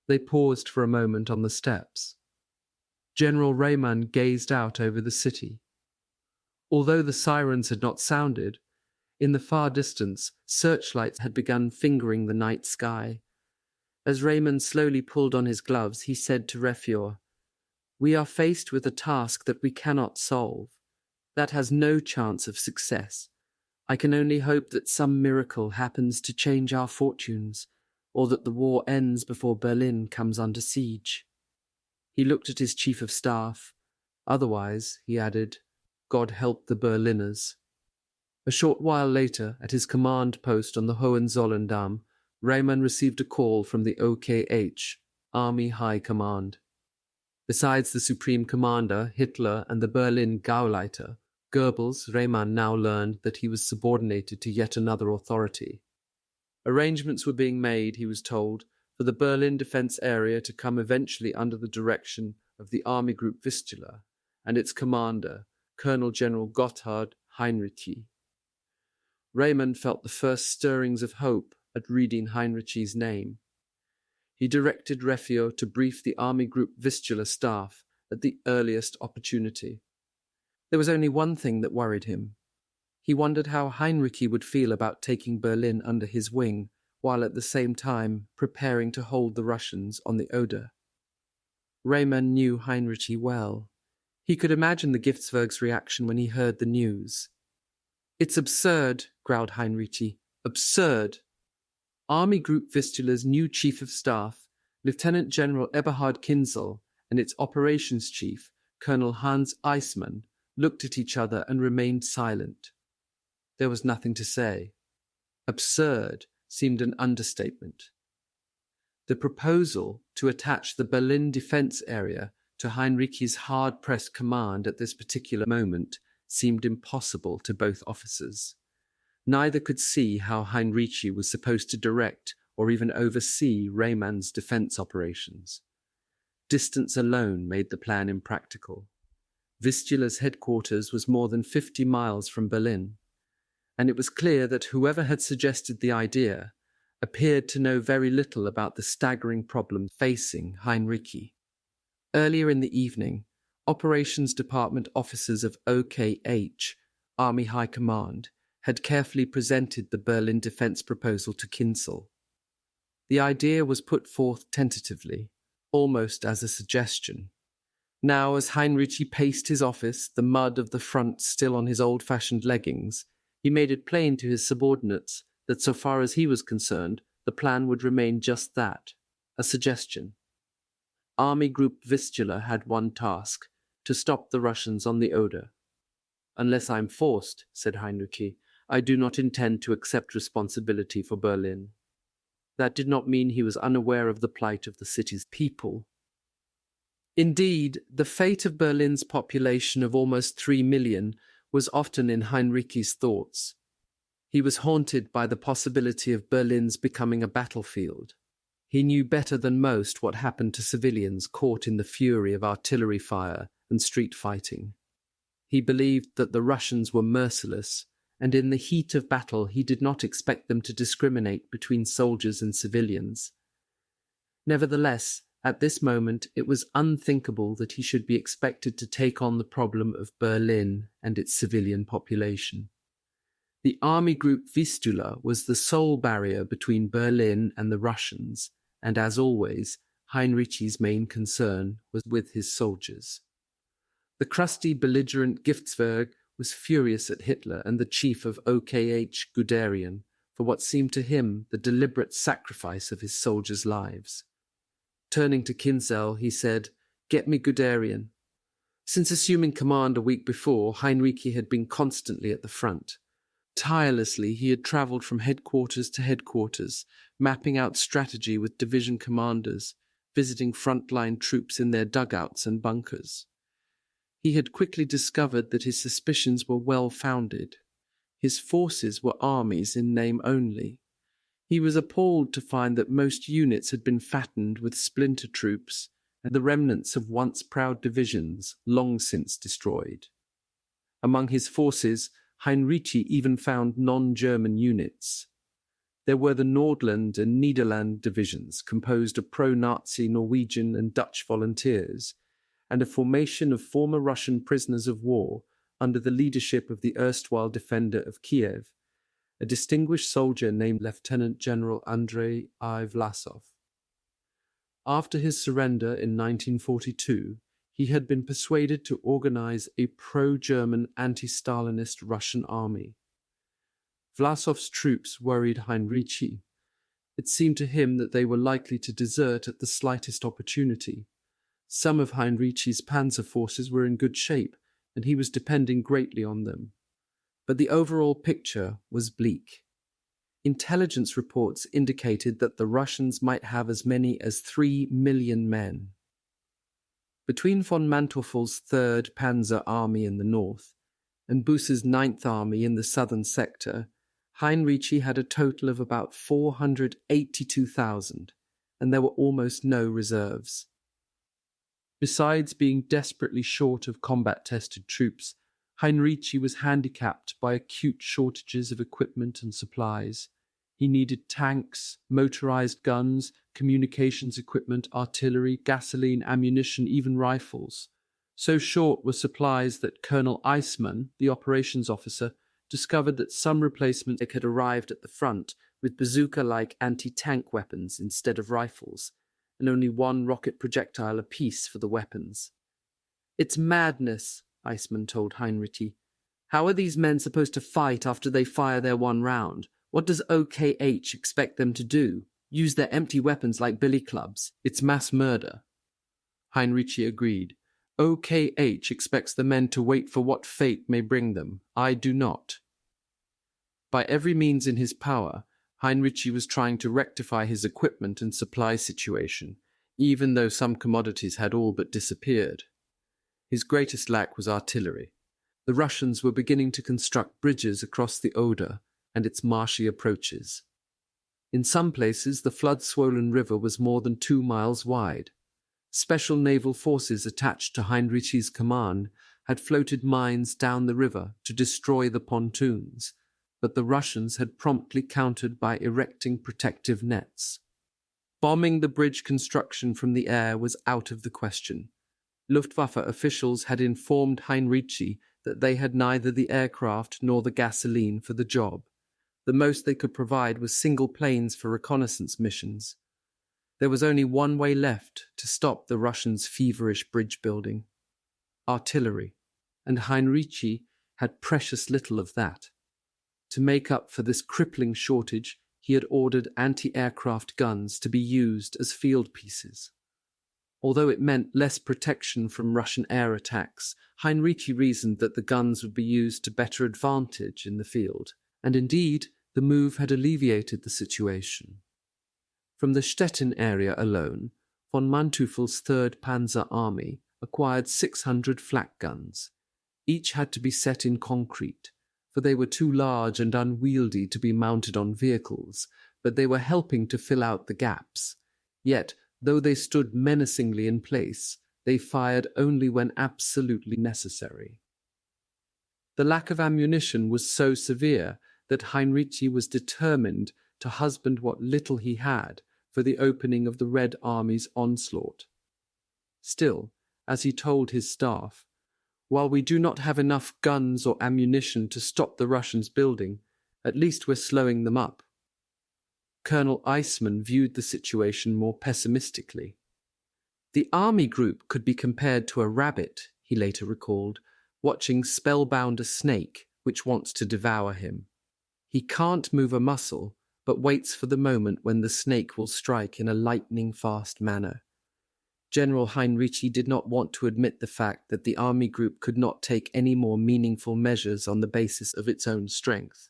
they paused for a moment on the steps. General Rayman gazed out over the city. Although the sirens had not sounded, in the far distance, searchlights had begun fingering the night sky. As Rayman slowly pulled on his gloves, he said to Refior, "We are faced with a task that we cannot solve. That has no chance of success. I can only hope that some miracle happens to change our fortunes, or that the war ends before Berlin comes under siege." He looked at his chief of staff. "Otherwise," he added, "God help the Berliners." A short while later, at his command post on the Hohenzollern-Damm, Rayman received a call from the OKH, Army High Command. Besides the Supreme Commander, Hitler, and the Berlin Gauleiter, Goebbels, Rayman now learned that he was subordinated to yet another authority. Arrangements were being made, he was told, for the Berlin defense area to come eventually under the direction of the Army Group Vistula and its commander, Colonel General Gotthard Hinrichi. Rayman felt the first stirrings of hope at reading Hinrichi's name. He directed Refior to brief the Army Group Vistula staff at the earliest opportunity. There was only one thing that worried him. He wondered how Hinrichi would feel about taking Berlin under his wing, while at the same time preparing to hold the Russians on the Oder. Rayman knew Hinrichi well. He could imagine the Giftswerk's reaction when he heard the news. "It's absurd," growled Hinrichi. "Absurd." Army Group Vistula's new Chief of Staff, Lieutenant General Eberhard Kinzel, and its operations chief, Colonel Hans Eismann, looked at each other and remained silent. There was nothing to say. Absurd seemed an understatement. The proposal to attach the Berlin defense area to Hinrichi's hard-pressed command at this particular moment seemed impossible to both officers. Neither could see how Hinrichi was supposed to direct or even oversee Rayman's defense operations. Distance alone made the plan impractical. Vistula's headquarters was more than 50 miles from Berlin, and it was clear that whoever had suggested the idea appeared to know very little about the staggering problem facing Hinrichi. Earlier in the evening, Operations Department officers of OKH, Army High Command, had carefully presented the Berlin defense proposal to Kinzel. The idea was put forth tentatively, almost as a suggestion. Now, as Hinrichi paced his office, the mud of the front still on his old-fashioned leggings, he made it plain to his subordinates that so far as he was concerned, the plan would remain just that, a suggestion. Army Group Vistula had one task, to stop the Russians on the Oder. "Unless I'm forced," said Hinrichi, "I do not intend to accept responsibility for Berlin." That did not mean he was unaware of the plight of the city's people. Indeed, the fate of Berlin's population of almost 3 million was often in Hinrichi's thoughts. He was haunted by the possibility of Berlin's becoming a battlefield. He knew better than most what happened to civilians caught in the fury of artillery fire and street fighting. He believed that the Russians were merciless, and in the heat of battle he did not expect them to discriminate between soldiers and civilians. Nevertheless, at this moment it was unthinkable that he should be expected to take on the problem of Berlin and its civilian population. The army group Vistula was the sole barrier between Berlin and the Russians, and as always, Hinrichi's main concern was with his soldiers. The crusty, belligerent Giftswerk was furious at Hitler and the chief of OKH, Guderian, for what seemed to him the deliberate sacrifice of his soldiers' lives. Turning to Kinzel, he said, "Get me Guderian." Since assuming command a week before, Hinrichi had been constantly at the front. Tirelessly, he had travelled from headquarters to headquarters, mapping out strategy with division commanders, visiting frontline troops in their dugouts and bunkers. He had quickly discovered that his suspicions were well-founded. His forces were armies in name only. He was appalled to find that most units had been fattened with splinter troops and the remnants of once proud divisions long since destroyed. Among his forces, Hinrichi even found non-German units. There were the Nordland and Nederland divisions, composed of pro-Nazi Norwegian and Dutch volunteers, and a formation of former Russian prisoners of war under the leadership of the erstwhile defender of Kiev, a distinguished soldier named Lieutenant General Andrei I. Vlasov. After his surrender in 1942, he had been persuaded to organize a pro-German anti-Stalinist Russian army. Vlasov's troops worried Hinrichi. It seemed to him that they were likely to desert at the slightest opportunity. Some of Hinrichi's panzer forces were in good shape, and he was depending greatly on them. But the overall picture was bleak. Intelligence reports indicated that the Russians might have as many as 3 million men. Between von Manteuffel's 3rd Panzer Army in the north and Buss's 9th Army in the southern sector, Hinrichi had a total of about 482,000, and there were almost no reserves. Besides being desperately short of combat-tested troops, Hinrichi was handicapped by acute shortages of equipment and supplies. He needed tanks, motorized guns, communications equipment, artillery, gasoline, ammunition, even rifles. So short were supplies that Colonel Eismann, the operations officer, discovered that some replacements had arrived at the front with bazooka-like anti-tank weapons instead of rifles, and only one rocket projectile apiece for the weapons. "It's madness," Eismann told Hinrichi. "How are these men supposed to fight after they fire their one round? What does OKH expect them to do? Use their empty weapons like billy clubs? It's mass murder." Hinrichi agreed. "OKH expects the men to wait for what fate may bring them. I do not." By every means in his power, Hinrichi was trying to rectify his equipment and supply situation, even though some commodities had all but disappeared. His greatest lack was artillery. The Russians were beginning to construct bridges across the Oder and its marshy approaches. In some places, the flood-swollen river was more than 2 miles wide. Special naval forces attached to Hinrichi's command had floated mines down the river to destroy the pontoons, but the Russians had promptly countered by erecting protective nets. Bombing the bridge construction from the air was out of the question. Luftwaffe officials had informed Hinrichi that they had neither the aircraft nor the gasoline for the job. The most they could provide was single planes for reconnaissance missions. There was only one way left to stop the Russians' feverish bridge building: artillery, and Hinrichi had precious little of that. To make up for this crippling shortage, he had ordered anti-aircraft guns to be used as field pieces. Although it meant less protection from Russian air attacks, Hinrichi reasoned that the guns would be used to better advantage in the field, and indeed, the move had alleviated the situation. From the Stettin area alone, von Manteuffel's 3rd Panzer Army acquired 600 flak guns. Each had to be set in concrete, for they were too large and unwieldy to be mounted on vehicles, but they were helping to fill out the gaps. Yet, though they stood menacingly in place, they fired only when absolutely necessary. The lack of ammunition was so severe that Hinrichi was determined to husband what little he had for the opening of the Red Army's onslaught. Still, as he told his staff, while we do not have enough guns or ammunition to stop the Russians building, at least we're slowing them up. Colonel Eisman viewed the situation more pessimistically. The army group could be compared to a rabbit, he later recalled, watching spellbound a snake which wants to devour him. He can't move a muscle, but waits for the moment when the snake will strike in a lightning-fast manner. General Hinrichi did not want to admit the fact that the army group could not take any more meaningful measures on the basis of its own strength.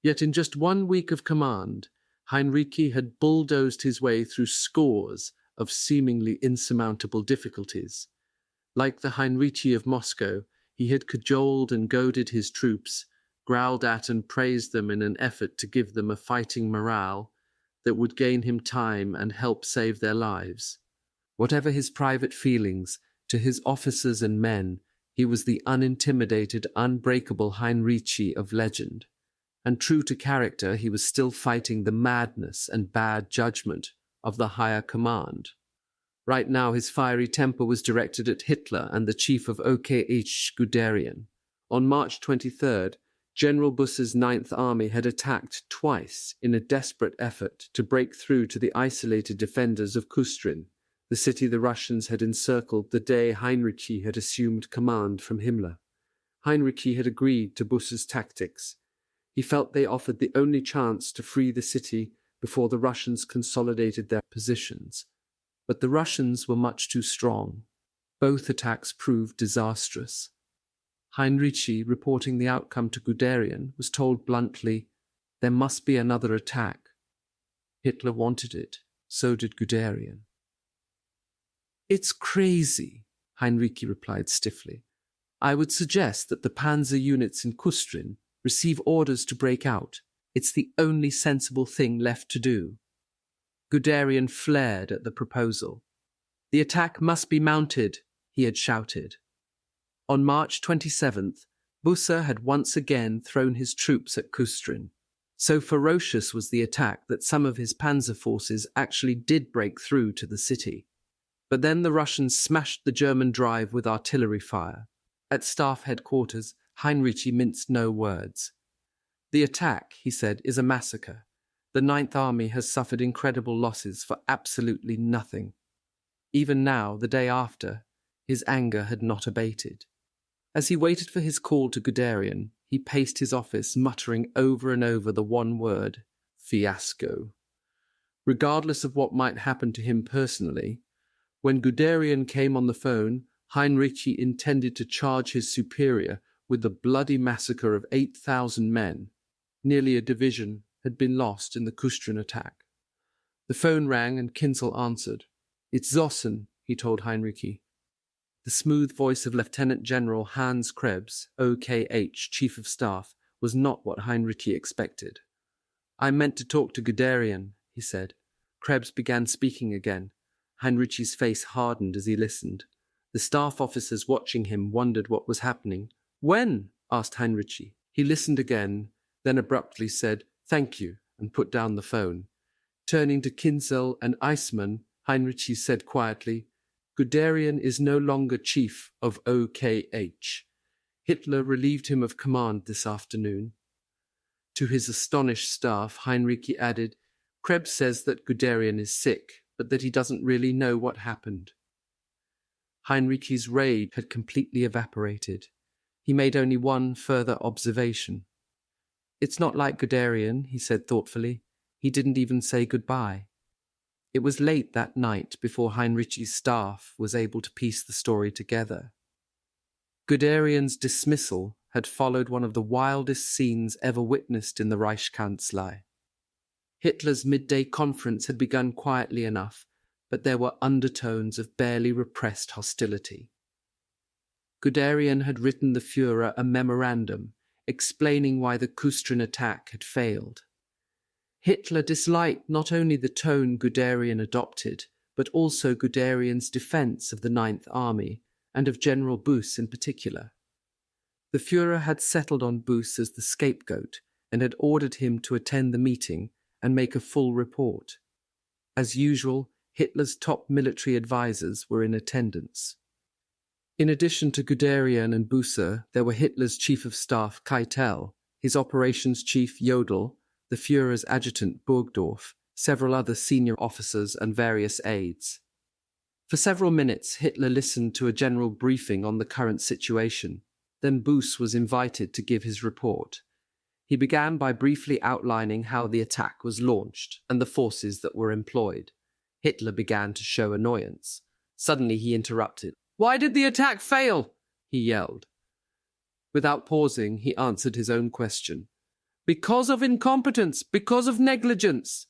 Yet in just 1 week of command, Hinrichi had bulldozed his way through scores of seemingly insurmountable difficulties. Like the Hinrichi of Moscow, he had cajoled and goaded his troops, growled at and praised them in an effort to give them a fighting morale that would gain him time and help save their lives. Whatever his private feelings, to his officers and men, he was the unintimidated, unbreakable Hinrichi of legend. And true to character, he was still fighting the madness and bad judgment of the higher command. Right now his fiery temper was directed at Hitler and the chief of OKH Guderian. On March 23rd, General Buss's Ninth Army had attacked twice in a desperate effort to break through to the isolated defenders of Kustrin, the city the Russians had encircled the day Hinrichi had assumed command from Himmler. Hinrichi had agreed to Buss's tactics. He felt they offered the only chance to free the city before the Russians consolidated their positions. But the Russians were much too strong. Both attacks proved disastrous. Hinrichi, reporting the outcome to Guderian, was told bluntly, "There must be another attack." Hitler wanted it, so did Guderian. "It's crazy," Hinrichi replied stiffly. "I would suggest that the panzer units in Kustrin receive orders to break out. It's the only sensible thing left to do." Guderian flared at the proposal. "The attack must be mounted," he had shouted. On March 27th, Busse had once again thrown his troops at Kustrin. So ferocious was the attack that some of his panzer forces actually did break through to the city. But then the Russians smashed the German drive with artillery fire. At staff headquarters, Hinrichi minced no words. "The attack," he said, "is a massacre. The Ninth Army has suffered incredible losses for absolutely nothing." Even now, the day after, his anger had not abated. As he waited for his call to Guderian, he paced his office, muttering over and over the one word, fiasco. Regardless of what might happen to him personally, when Guderian came on the phone, Hinrichi intended to charge his superior with the bloody massacre of 8,000 men. Nearly a division had been lost in the Kustrin attack. The phone rang and Kinzel answered. "It's Zossen," he told Hinrichi. The smooth voice of Lieutenant General Hans Krebs, OKH, Chief of Staff, was not what Hinrichi expected. "I meant to talk to Guderian," he said. Krebs began speaking again. Heinrichi's face hardened as he listened. The staff officers watching him wondered what was happening. "When?" asked Hinrichi. He listened again, then abruptly said, "Thank you," and put down the phone. Turning to Kinzel and Eisman, Hinrichi said quietly, "Guderian is no longer chief of OKH. Hitler relieved him of command this afternoon." To his astonished staff, Hinrichi added, "Krebs says that Guderian is sick, but that he doesn't really know what happened." Heinrichi's rage had completely evaporated. He made only one further observation. "It's not like Guderian," he said thoughtfully. "He didn't even say goodbye." It was late that night before Heinrichi's staff was able to piece the story together. Guderian's dismissal had followed one of the wildest scenes ever witnessed in the Reichskanzlei. Hitler's midday conference had begun quietly enough, but there were undertones of barely repressed hostility. Guderian had written the Führer a memorandum explaining why the Kustrin attack had failed. Hitler disliked not only the tone Guderian adopted, but also Guderian's defense of the Ninth Army and of General Busse in particular. The Führer had settled on Buss as the scapegoat and had ordered him to attend the meeting and make a full report. As usual, Hitler's top military advisors were in attendance. In addition to Guderian and Busse, there were Hitler's chief of staff Keitel, his operations chief Jodl, the Führer's adjutant Burgdorf, several other senior officers and various aides. For several minutes, Hitler listened to a general briefing on the current situation. Then Busse was invited to give his report. He began by briefly outlining how the attack was launched and the forces that were employed. Hitler began to show annoyance. Suddenly he interrupted. "Why did the attack fail?" he yelled. Without pausing, he answered his own question. "Because of incompetence, because of negligence."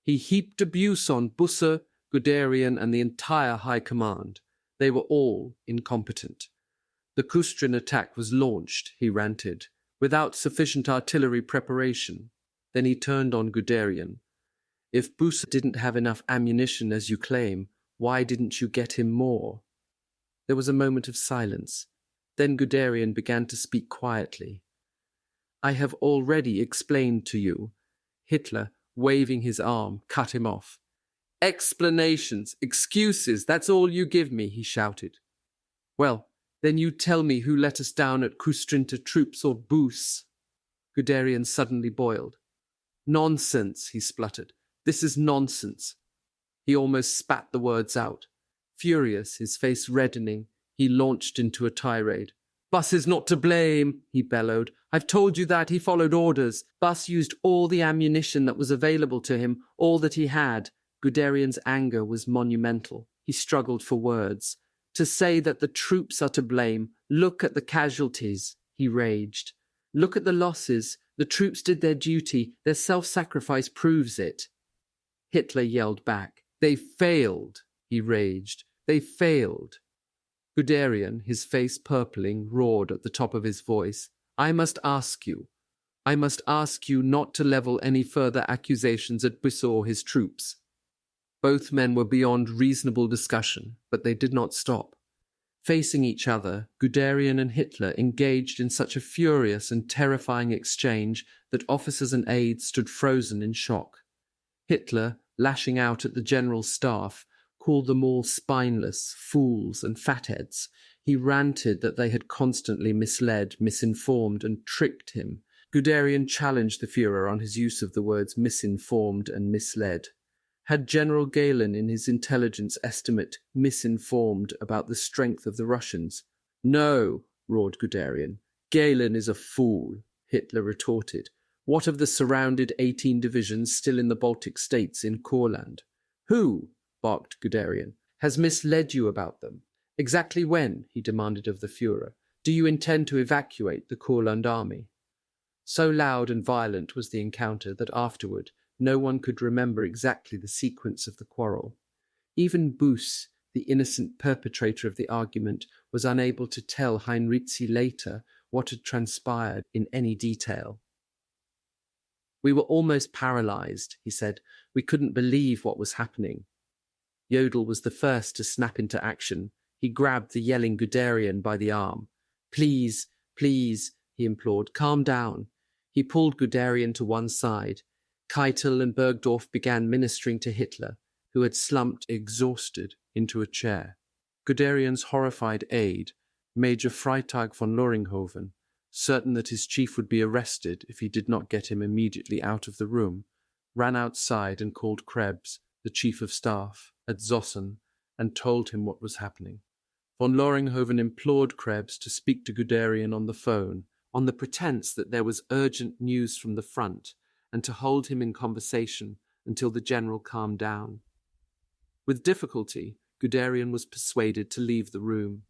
He heaped abuse on Busse, Guderian, and the entire High Command. They were all incompetent. The Kustrin attack was launched, he ranted, without sufficient artillery preparation. Then he turned on Guderian. "If Busse didn't have enough ammunition as you claim, why didn't you get him more?" There was a moment of silence. Then Guderian began to speak quietly. "I have already explained to you." Hitler, waving his arm, cut him off. "Explanations, excuses, that's all you give me," he shouted. "Well, then you tell me who let us down at Kustrin to troops or Busse." Guderian suddenly boiled. "Nonsense," he spluttered. "This is nonsense." He almost spat the words out. Furious, his face reddening, he launched into a tirade. "Buss is not to blame," he bellowed. "I've told you that. He followed orders. Buss used all the ammunition that was available to him, all that he had." Guderian's anger was monumental. He struggled for words. "To say that the troops are to blame, look at the casualties," he raged. "Look at the losses. The troops did their duty. Their self-sacrifice proves it." Hitler yelled back. "They failed," he raged. "They failed." Guderian, his face purpling, roared at the top of his voice. I must ask you not to level any further accusations at Busse or his troops." Both men were beyond reasonable discussion, but they did not stop. Facing each other, Guderian and Hitler engaged in such a furious and terrifying exchange that officers and aides stood frozen in shock. Hitler, lashing out at the general staff, called them all spineless, fools, and fatheads. He ranted that they had constantly misled, misinformed, and tricked him. Guderian challenged the Führer on his use of the words misinformed and misled. Had General Galen in his intelligence estimate misinformed about the strength of the Russians? "No," roared Guderian. "Galen is a fool," Hitler retorted. "What of the surrounded 18 divisions still in the Baltic states in Courland?" "Who," barked Guderian, "has misled you about them? Exactly when," he demanded of the Führer, "do you intend to evacuate the Courland army?" So loud and violent was the encounter that afterward no one could remember exactly the sequence of the quarrel. Even Busse, the innocent perpetrator of the argument, was unable to tell Hinrichi later what had transpired in any detail. "We were almost paralyzed," he said. "We couldn't believe what was happening." Jodl was the first to snap into action. He grabbed the yelling Guderian by the arm. "Please, please," he implored, "calm down." He pulled Guderian to one side. Keitel and Burgdorf began ministering to Hitler, who had slumped, exhausted, into a chair. Guderian's horrified aide, Major Freitag von Loringhoven, certain that his chief would be arrested if he did not get him immediately out of the room, ran outside and called Krebs, the chief of staff, at Zossen, and told him what was happening. Von Loringhoven implored Krebs to speak to Guderian on the phone, on the pretense that there was urgent news from the front, and to hold him in conversation until the general calmed down. With difficulty, Guderian was persuaded to leave the room.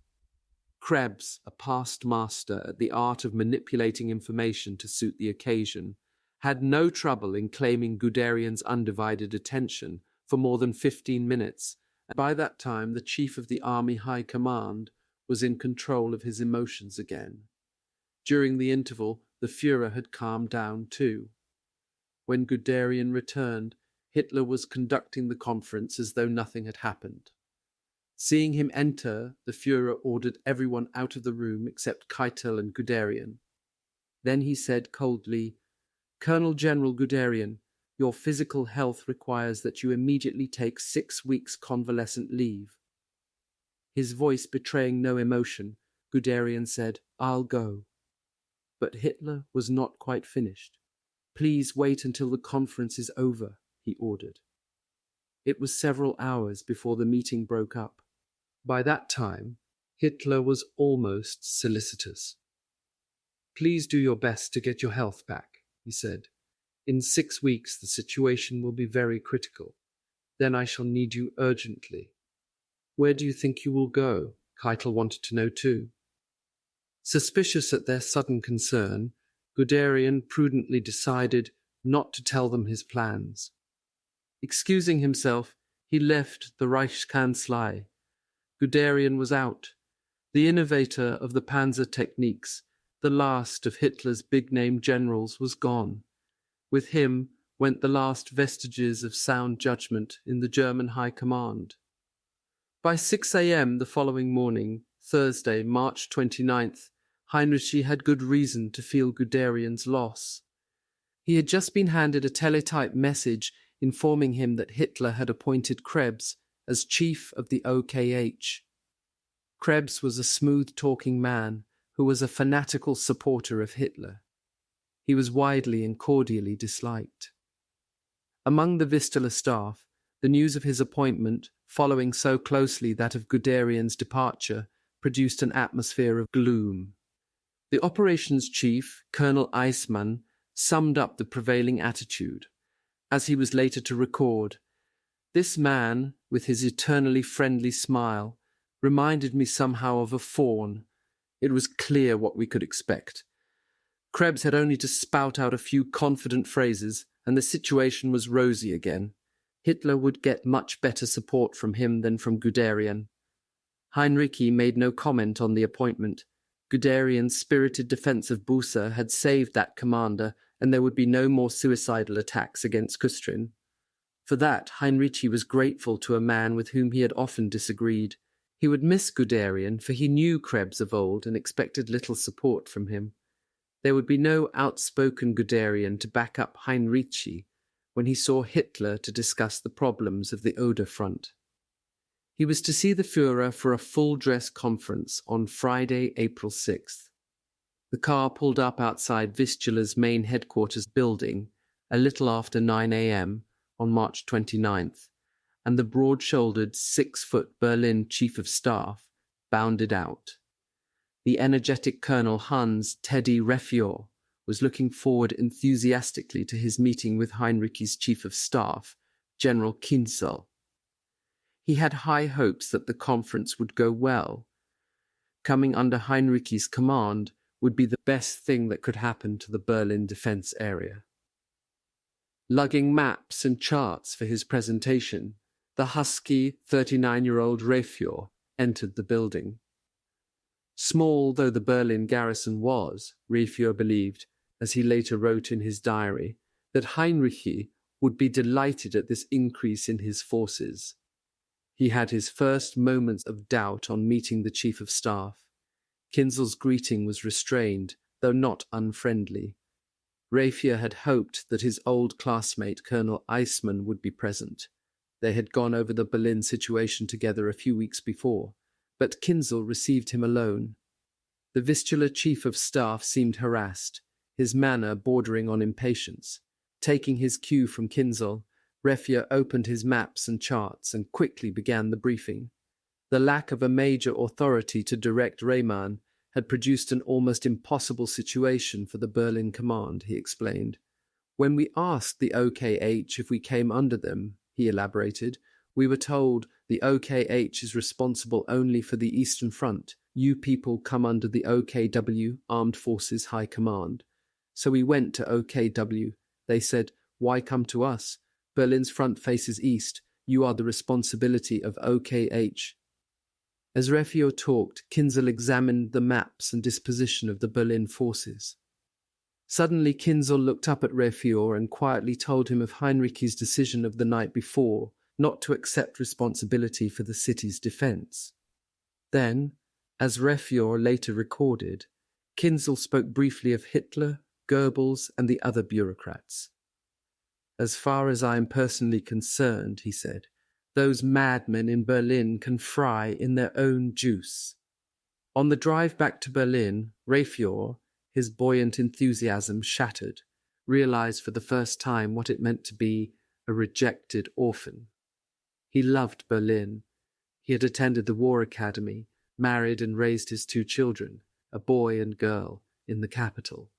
Krebs, a past master at the art of manipulating information to suit the occasion, had no trouble in claiming Guderian's undivided attention for more than 15 minutes, and by that time the chief of the Army High Command was in control of his emotions again. During the interval, the Führer had calmed down too. When Guderian returned, Hitler was conducting the conference as though nothing had happened. Seeing him enter, the Führer ordered everyone out of the room except Keitel and Guderian. Then he said coldly, "Colonel General Guderian, your physical health requires that you immediately take 6 weeks convalescent leave." His voice betraying no emotion, Guderian said, "I'll go." But Hitler was not quite finished. "Please wait until the conference is over," he ordered. It was several hours before the meeting broke up. By that time, Hitler was almost solicitous. "Please do your best to get your health back," he said. "In 6 weeks the situation will be very critical. Then I shall need you urgently." "Where do you think you will go?" Keitel wanted to know too. Suspicious at their sudden concern, Guderian prudently decided not to tell them his plans. Excusing himself, he left the Reichskanzlei. Guderian was out. The innovator of the panzer techniques, the last of Hitler's big-name generals, was gone. With him went the last vestiges of sound judgment in the German High Command. By 6 a.m. the following morning, Thursday, March 29th, Hinrichi had good reason to feel Guderian's loss. He had just been handed a teletype message informing him that Hitler had appointed Krebs as chief of the OKH. Krebs was a smooth-talking man who was a fanatical supporter of Hitler. He was widely and cordially disliked. Among the Vistula staff, the news of his appointment, following so closely that of Guderian's departure, produced an atmosphere of gloom. The operations chief, Colonel Eismann, summed up the prevailing attitude. As he was later to record, "This man, with his eternally friendly smile, reminded me somehow of a faun. It was clear what we could expect. Krebs had only to spout out a few confident phrases, and the situation was rosy again. Hitler would get much better support from him than from Guderian." Hinrichi made no comment on the appointment. Guderian's spirited defense of Busa had saved that commander, and there would be no more suicidal attacks against Kustrin. For that, Hinrichi was grateful to a man with whom he had often disagreed. He would miss Guderian, for he knew Krebs of old and expected little support from him. There would be no outspoken Guderian to back up Hinrichi when he saw Hitler to discuss the problems of the Oder front. He was to see the Führer for a full-dress conference on Friday, April 6th. The car pulled up outside Vistula's main headquarters building a little after 9 a.m. on March 29th, and the broad-shouldered, 6-foot Berlin chief of staff bounded out. The energetic Colonel Hans Teddy Refior was looking forward enthusiastically to his meeting with Hinrichi's chief of staff, General Kinzel. He had high hopes that the conference would go well. Coming under Hinrichi's command would be the best thing that could happen to the Berlin defense area. Lugging maps and charts for his presentation, the husky 39-year-old Refior entered the building. Small though the Berlin garrison was, Refior believed, as he later wrote in his diary, that Hinrichi would be delighted at this increase in his forces. He had his first moments of doubt on meeting the chief of staff. Kinzel's greeting was restrained, though not unfriendly. Refior had hoped that his old classmate Colonel Eismann would be present. They had gone over the Berlin situation together a few weeks before, but Kinzel received him alone. The Vistula chief of staff seemed harassed, his manner bordering on impatience. Taking his cue from Kinzel, Refior opened his maps and charts and quickly began the briefing. The lack of a major authority to direct Rayman had produced an almost impossible situation for the Berlin command, he explained. When we asked the OKH if we came under them, he elaborated, we were told the OKH is responsible only for the Eastern Front. You people come under the OKW, Armed Forces High Command. So we went to OKW. They said, why come to us? Berlin's front faces east. You are the responsibility of OKH. As Refior talked, Kinzel examined the maps and disposition of the Berlin forces. Suddenly Kinzel looked up at Refior and quietly told him of Hinrichi's decision of the night before not to accept responsibility for the city's defense. Then, as Refior later recorded, Kinzel spoke briefly of Hitler, Goebbels, and the other bureaucrats. "As far as I am personally concerned," he said, "those madmen in Berlin can fry in their own juice." On the drive back to Berlin, Refior, his buoyant enthusiasm shattered, realized for the first time what it meant to be a rejected orphan. He loved Berlin. He had attended the War Academy, married and raised his 2 children, a boy and girl, in the capital.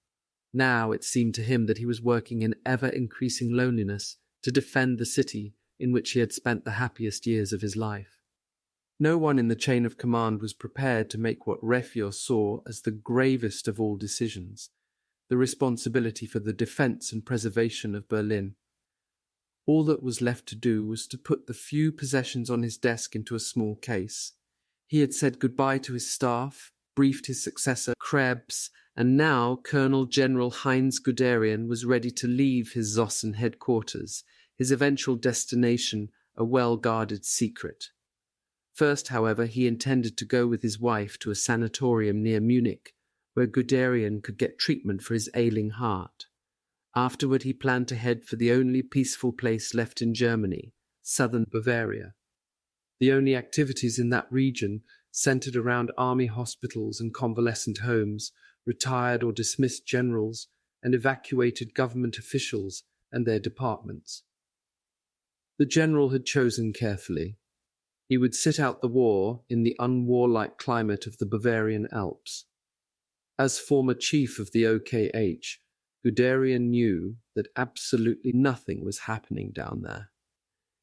Now it seemed to him that he was working in ever-increasing loneliness to defend the city in which he had spent the happiest years of his life. No one in the chain of command was prepared to make what Refior saw as the gravest of all decisions, the responsibility for the defense and preservation of Berlin. All that was left to do was to put the few possessions on his desk into a small case. He had said goodbye to his staff, briefed his successor, Krebs, and now Colonel General Heinz Guderian was ready to leave his Zossen headquarters, his eventual destination a well-guarded secret. First, however, he intended to go with his wife to a sanatorium near Munich, where Guderian could get treatment for his ailing heart. Afterward, he planned to head for the only peaceful place left in Germany, southern Bavaria. The only activities in that region centered around army hospitals and convalescent homes, retired or dismissed generals, and evacuated government officials and their departments. The general had chosen carefully. He would sit out the war in the unwarlike climate of the Bavarian Alps. As former chief of the OKH, Guderian knew that absolutely nothing was happening down there.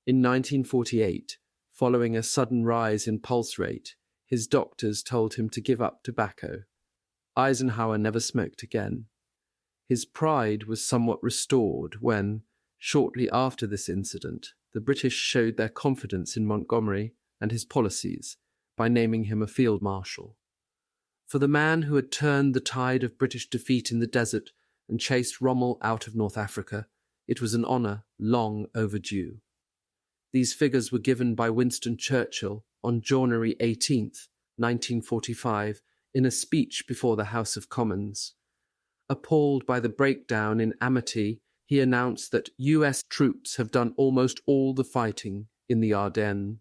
In 1948, following a sudden rise in pulse rate, his doctors told him to give up tobacco. Eisenhower never smoked again. His pride was somewhat restored when, shortly after this incident, the British showed their confidence in Montgomery and his policies by naming him a field marshal. For the man who had turned the tide of British defeat in the desert and chased Rommel out of North Africa, it was an honour long overdue. These figures were given by Winston Churchill on January 18th, 1945, in a speech before the House of Commons. Appalled by the breakdown in amity, he announced that US troops have done almost all the fighting in the Ardennes,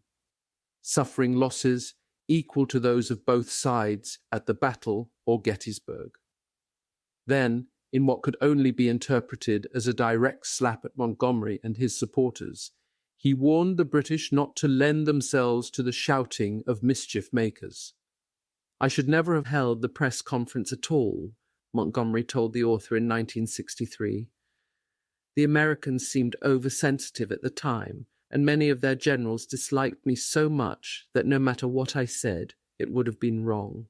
suffering losses equal to those of both sides at the Battle or Gettysburg. Then, in what could only be interpreted as a direct slap at Montgomery and his supporters, he warned the British not to lend themselves to the shouting of mischief-makers. "I should never have held the press conference at all," Montgomery told the author in 1963. "The Americans seemed oversensitive at the time, and many of their generals disliked me so much that no matter what I said, it would have been wrong."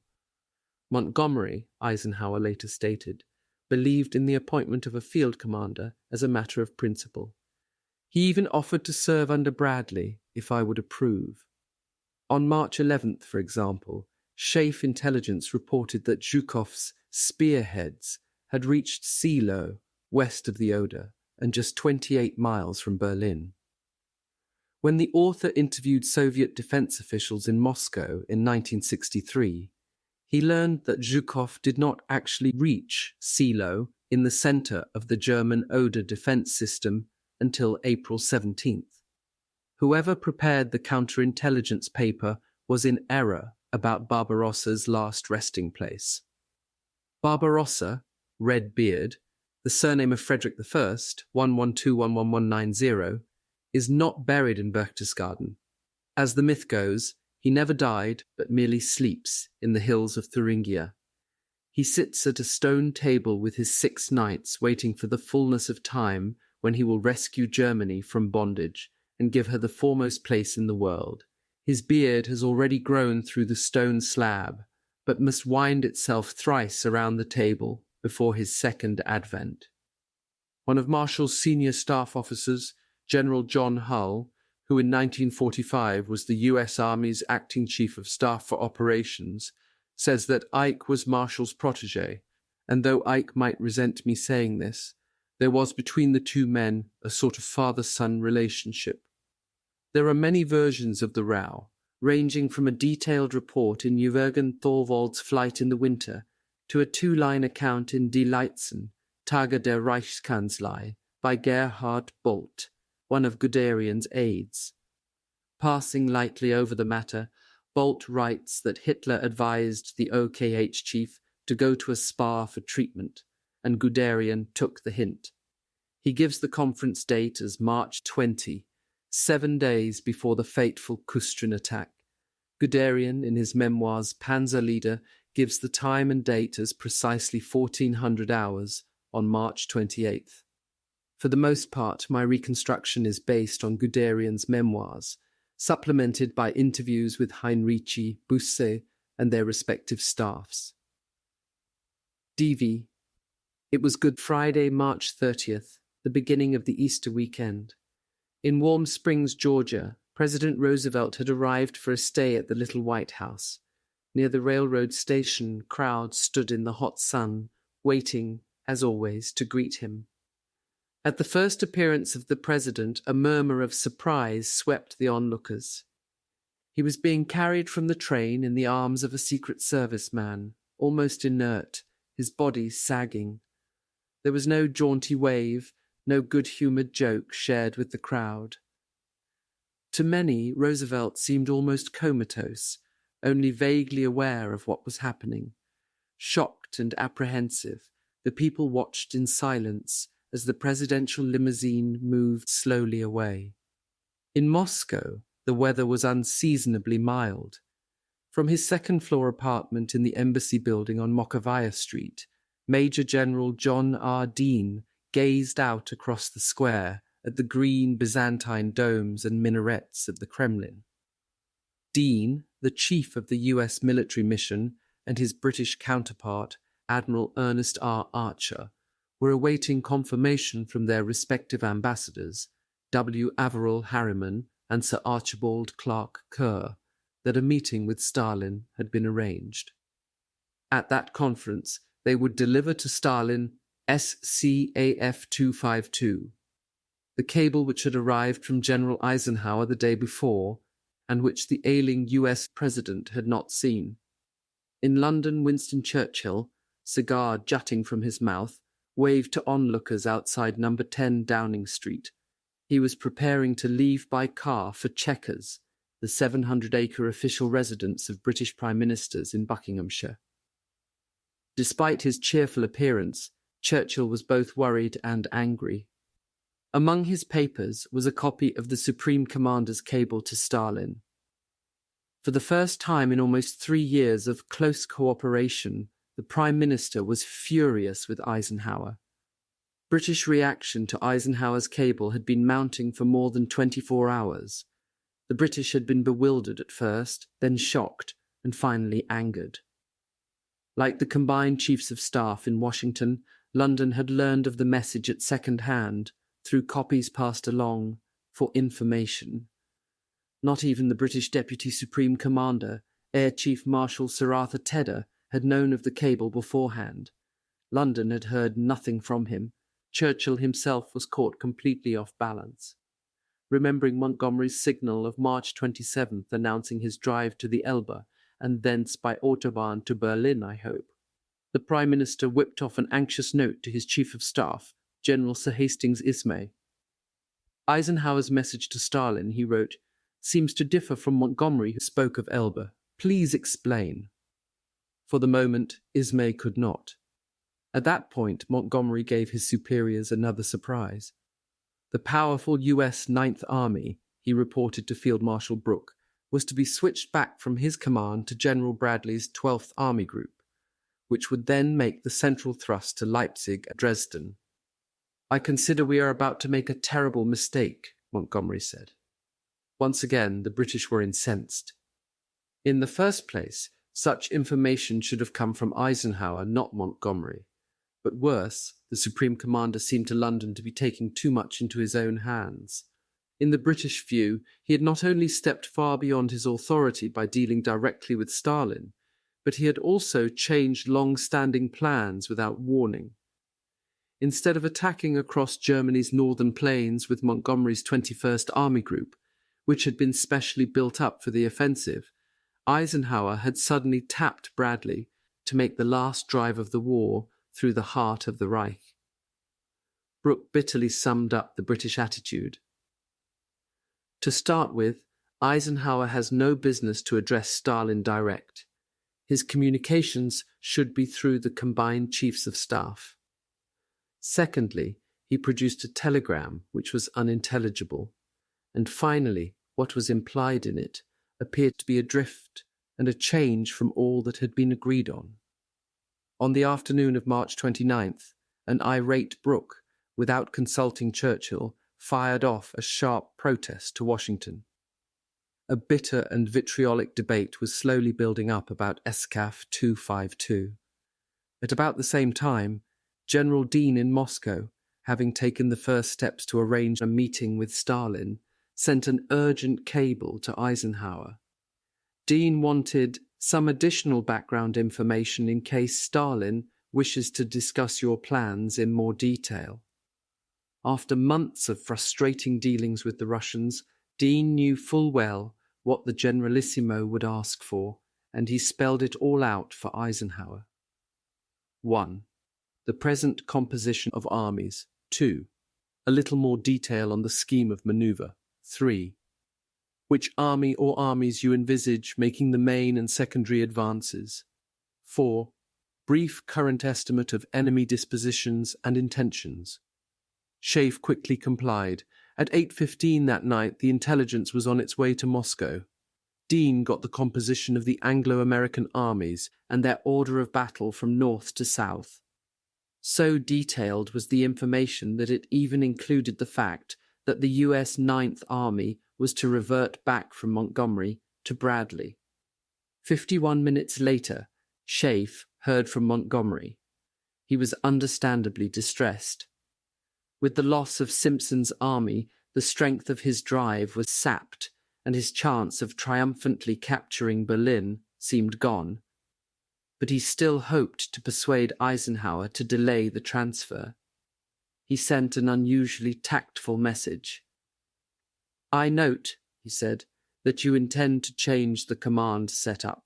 Montgomery, Eisenhower later stated, believed in the appointment of a field commander as a matter of principle. "He even offered to serve under Bradley if I would approve." On March 11th, for example, Schaef intelligence reported that Zhukov's spearheads had reached Seelow, west of the Oder, and just 28 miles from Berlin. When the author interviewed Soviet defense officials in Moscow in 1963, he learned that Zhukov did not actually reach Seelow in the center of the German Oder defense system until April 17th. Whoever prepared the counterintelligence paper was in error about Barbarossa's last resting place. Barbarossa, Red Beard, the surname of Frederick I, 112-11190, is not buried in Berchtesgaden. As the myth goes, he never died, but merely sleeps in the hills of Thuringia. He sits at a stone table with his 6 knights, waiting for the fullness of time when he will rescue Germany from bondage and give her the foremost place in the world. His beard has already grown through the stone slab, but must wind itself thrice around the table before his second advent. One of Marshall's senior staff officers, General John Hull, who in 1945 was the U.S. Army's acting chief of staff for operations, says that Ike was Marshall's protege, and though Ike might resent me saying this, there was between the two men a sort of father-son relationship. There are many versions of the row, ranging from a detailed report in Jürgen Thorwald's Flight in the Winter to a two-line account in Die Leitzen, Tage der Reichskanzlei, by Gerhard Bolt, one of Guderian's aides. Passing lightly over the matter, Bolt writes that Hitler advised the OKH chief to go to a spa for treatment, and Guderian took the hint. He gives the conference date as March 20, 7 days before the fateful Kustrin attack. Guderian, in his memoirs Panzer Leader, gives the time and date as precisely 1400 hours on March 28th. For the most part, my reconstruction is based on Guderian's memoirs, supplemented by interviews with Hinrichi, Busset, and their respective staffs. DV. It was Good Friday, March 30th, the beginning of the Easter weekend. In Warm Springs, Georgia, President Roosevelt had arrived for a stay at the Little White House. Near the railroad station, crowds stood in the hot sun, waiting, as always, to greet him. At the first appearance of the president, a murmur of surprise swept the onlookers. He was being carried from the train in the arms of a Secret Service man, almost inert, his body sagging. There was no jaunty wave, no good-humoured joke shared with the crowd. To many, Roosevelt seemed almost comatose, only vaguely aware of what was happening. Shocked and apprehensive, the people watched in silence as the presidential limousine moved slowly away. In Moscow, the weather was unseasonably mild. From his second-floor apartment in the embassy building on Mokovaya Street, Major General John R. Dean gazed out across the square at the green Byzantine domes and minarets of the Kremlin. Dean, the chief of the U.S. military mission, and his British counterpart, Admiral Ernest R. Archer, were awaiting confirmation from their respective ambassadors, W. Averell Harriman and Sir Archibald Clark Kerr, that a meeting with Stalin had been arranged. At that conference, they would deliver to Stalin SCAF 252, the cable which had arrived from General Eisenhower the day before, and which the ailing US president had not seen. In London, Winston Churchill, cigar jutting from his mouth, waved to onlookers outside No. 10 Downing Street. He was preparing to leave by car for Chequers, the 700-acre official residence of British Prime Ministers in Buckinghamshire. Despite his cheerful appearance, Churchill was both worried and angry. Among his papers was a copy of the Supreme Commander's cable to Stalin. For the first time in almost 3 years of close cooperation, the Prime Minister was furious with Eisenhower. British reaction to Eisenhower's cable had been mounting for more than 24 hours. The British had been bewildered at first, then shocked, and finally angered. Like the combined chiefs of staff in Washington, London had learned of the message at second hand, through copies passed along, for information. Not even the British Deputy Supreme Commander, Air Chief Marshal Sir Arthur Tedder, had known of the cable beforehand. London had heard nothing from him. Churchill himself was caught completely off balance. Remembering Montgomery's signal of March 27th announcing his drive to the Elbe, and thence by Autobahn to Berlin, I hope, the Prime Minister whipped off an anxious note to his Chief of Staff, General Sir Hastings Ismay. Eisenhower's message to Stalin, he wrote, seems to differ from Montgomery, who spoke of Elbe. Please explain. For the moment, Ismay could not. At that point, Montgomery gave his superiors another surprise. The powerful US Ninth Army, he reported to Field Marshal Brooke, was to be switched back from his command to General Bradley's 12th Army Group, which would then make the central thrust to Leipzig and Dresden. I consider we are about to make a terrible mistake, Montgomery said. Once again, the British were incensed. In the first place, such information should have come from Eisenhower, not Montgomery. But worse, the Supreme Commander seemed to London to be taking too much into his own hands. In the British view, he had not only stepped far beyond his authority by dealing directly with Stalin, but he had also changed long-standing plans without warning. Instead of attacking across Germany's northern plains with Montgomery's 21st Army Group, which had been specially built up for the offensive, Eisenhower had suddenly tapped Bradley to make the last drive of the war through the heart of the Reich. Brooke bitterly summed up the British attitude. To start with, Eisenhower has no business to address Stalin direct. His communications should be through the combined chiefs of staff. Secondly, he produced a telegram which was unintelligible. And finally, what was implied in it appeared to be a drift and a change from all that had been agreed on. On the afternoon of March 29th, an irate Brooke, without consulting Churchill, fired off a sharp protest to Washington. A bitter and vitriolic debate was slowly building up about ESCAF 252. At about the same time, General Dean in Moscow, having taken the first steps to arrange a meeting with Stalin, sent an urgent cable to Eisenhower. Dean wanted some additional background information in case Stalin wishes to discuss your plans in more detail. After months of frustrating dealings with the Russians, Dean knew full well what the Generalissimo would ask for, and he spelled it all out for Eisenhower. 1. The present composition of armies. 2. A little more detail on the scheme of manoeuvre. 3. Which army or armies you envisage making the main and secondary advances. 4. Brief current estimate of enemy dispositions and intentions. Schaeff quickly complied. At 8:15 that night, the intelligence was on its way to Moscow. Dean got the composition of the Anglo-American armies and their order of battle from north to south. So detailed was the information that it even included the fact that the US Ninth Army was to revert back from Montgomery to Bradley. 51 minutes later, Schaeff heard from Montgomery. He was understandably distressed. With the loss of Simpson's army, the strength of his drive was sapped, and his chance of triumphantly capturing Berlin seemed gone. But he still hoped to persuade Eisenhower to delay the transfer. He sent an unusually tactful message. "I note," he said, "that you intend to change the command setup.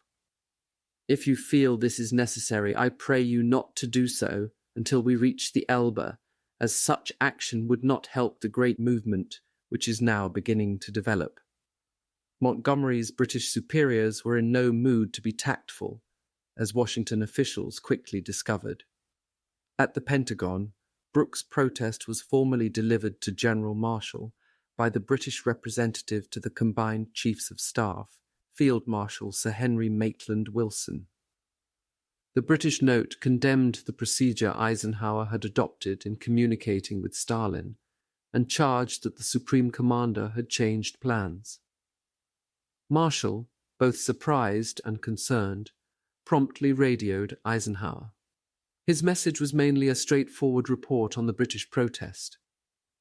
If you feel this is necessary, I pray you not to do so until we reach the Elbe, as such action would not help the great movement which is now beginning to develop." Montgomery's British superiors were in no mood to be tactful, as Washington officials quickly discovered. At the Pentagon, Brooke's protest was formally delivered to General Marshall by the British representative to the combined Chiefs of Staff, Field Marshal Sir Henry Maitland Wilson. The British note condemned the procedure Eisenhower had adopted in communicating with Stalin and charged that the Supreme Commander had changed plans. Marshall, both surprised and concerned, promptly radioed Eisenhower. His message was mainly a straightforward report on the British protest.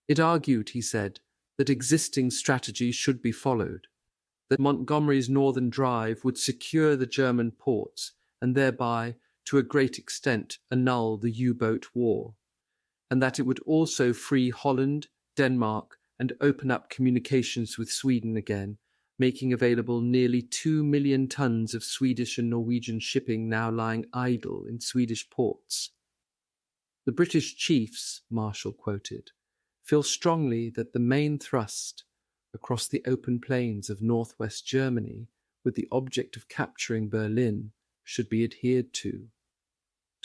It argued, he said, that existing strategy should be followed, that Montgomery's northern drive would secure the German ports and thereby, to a great extent, annul the U-boat war, and that it would also free Holland, Denmark, and open up communications with Sweden again, making available nearly 2 million tons of Swedish and Norwegian shipping now lying idle in Swedish ports. The British chiefs, Marshall quoted, feel strongly that the main thrust across the open plains of northwest Germany with the object of capturing Berlin should be adhered to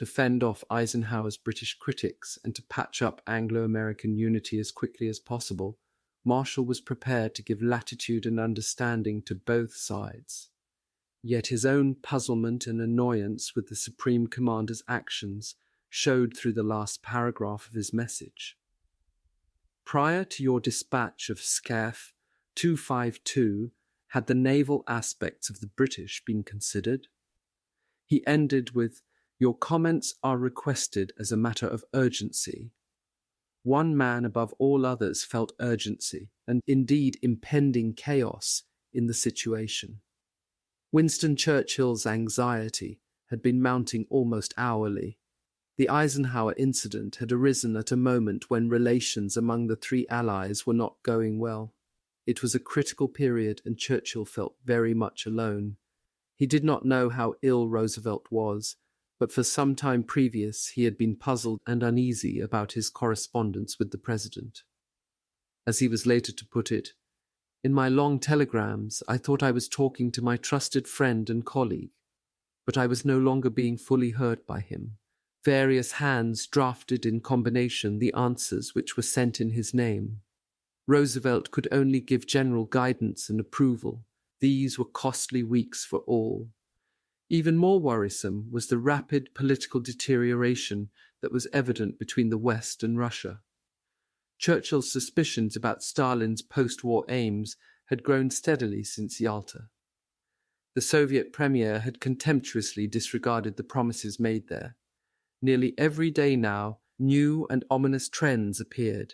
fend off Eisenhower's British critics and to patch up Anglo-American unity as quickly as possible. Marshall was prepared to give latitude and understanding to both sides. Yet his own puzzlement and annoyance with the Supreme Commander's actions showed through the last paragraph of his message. Prior to your dispatch of SCAF 252, had the naval aspects of the British been considered? He ended with, "Your comments are requested as a matter of urgency." One man above all others felt urgency, and indeed impending chaos, in the situation. Winston Churchill's anxiety had been mounting almost hourly. The Eisenhower incident had arisen at a moment when relations among the three allies were not going well. It was a critical period, and Churchill felt very much alone. He did not know how ill Roosevelt was, but for some time previous he had been puzzled and uneasy about his correspondence with the president. As he was later to put it, "In my long telegrams, I thought I was talking to my trusted friend and colleague, but I was no longer being fully heard by him. Various hands drafted in combination the answers which were sent in his name. Roosevelt could only give general guidance and approval. These were costly weeks for all. Even more worrisome was the rapid political deterioration that was evident between the West and Russia. Churchill's suspicions about Stalin's post-war aims had grown steadily since Yalta. The Soviet premier had contemptuously disregarded the promises made there. Nearly every day now, new and ominous trends appeared.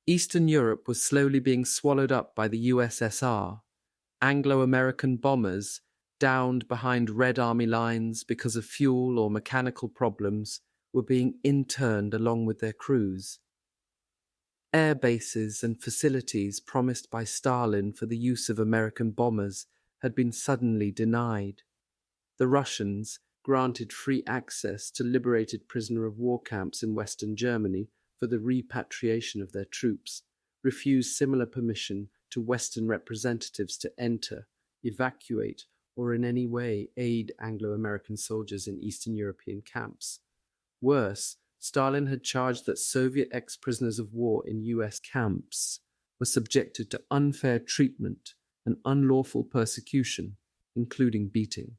Eastern Europe was slowly being swallowed up by the USSR. Anglo-American bombers, downed behind Red Army lines because of fuel or mechanical problems, were being interned along with their crews. Air bases and facilities promised by Stalin for the use of American bombers had been suddenly denied. The Russians, granted free access to liberated prisoner-of-war camps in Western Germany for the repatriation of their troops, refused similar permission to Western representatives to enter, evacuate, or in any way aid Anglo-American soldiers in Eastern European camps. Worse, Stalin had charged that Soviet ex-prisoners of war in US camps were subjected to unfair treatment and unlawful persecution, including beating.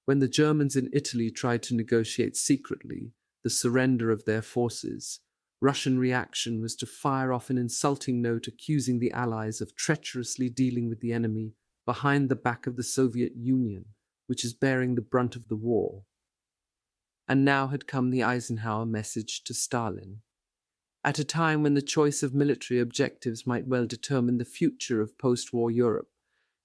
When the Germans in Italy tried to negotiate secretly the surrender of their forces, Russian reaction was to fire off an insulting note accusing the Allies of treacherously dealing with the enemy behind the back of the Soviet Union, which is bearing the brunt of the war. And now had come the Eisenhower message to Stalin. At a time when the choice of military objectives might well determine the future of post-war Europe,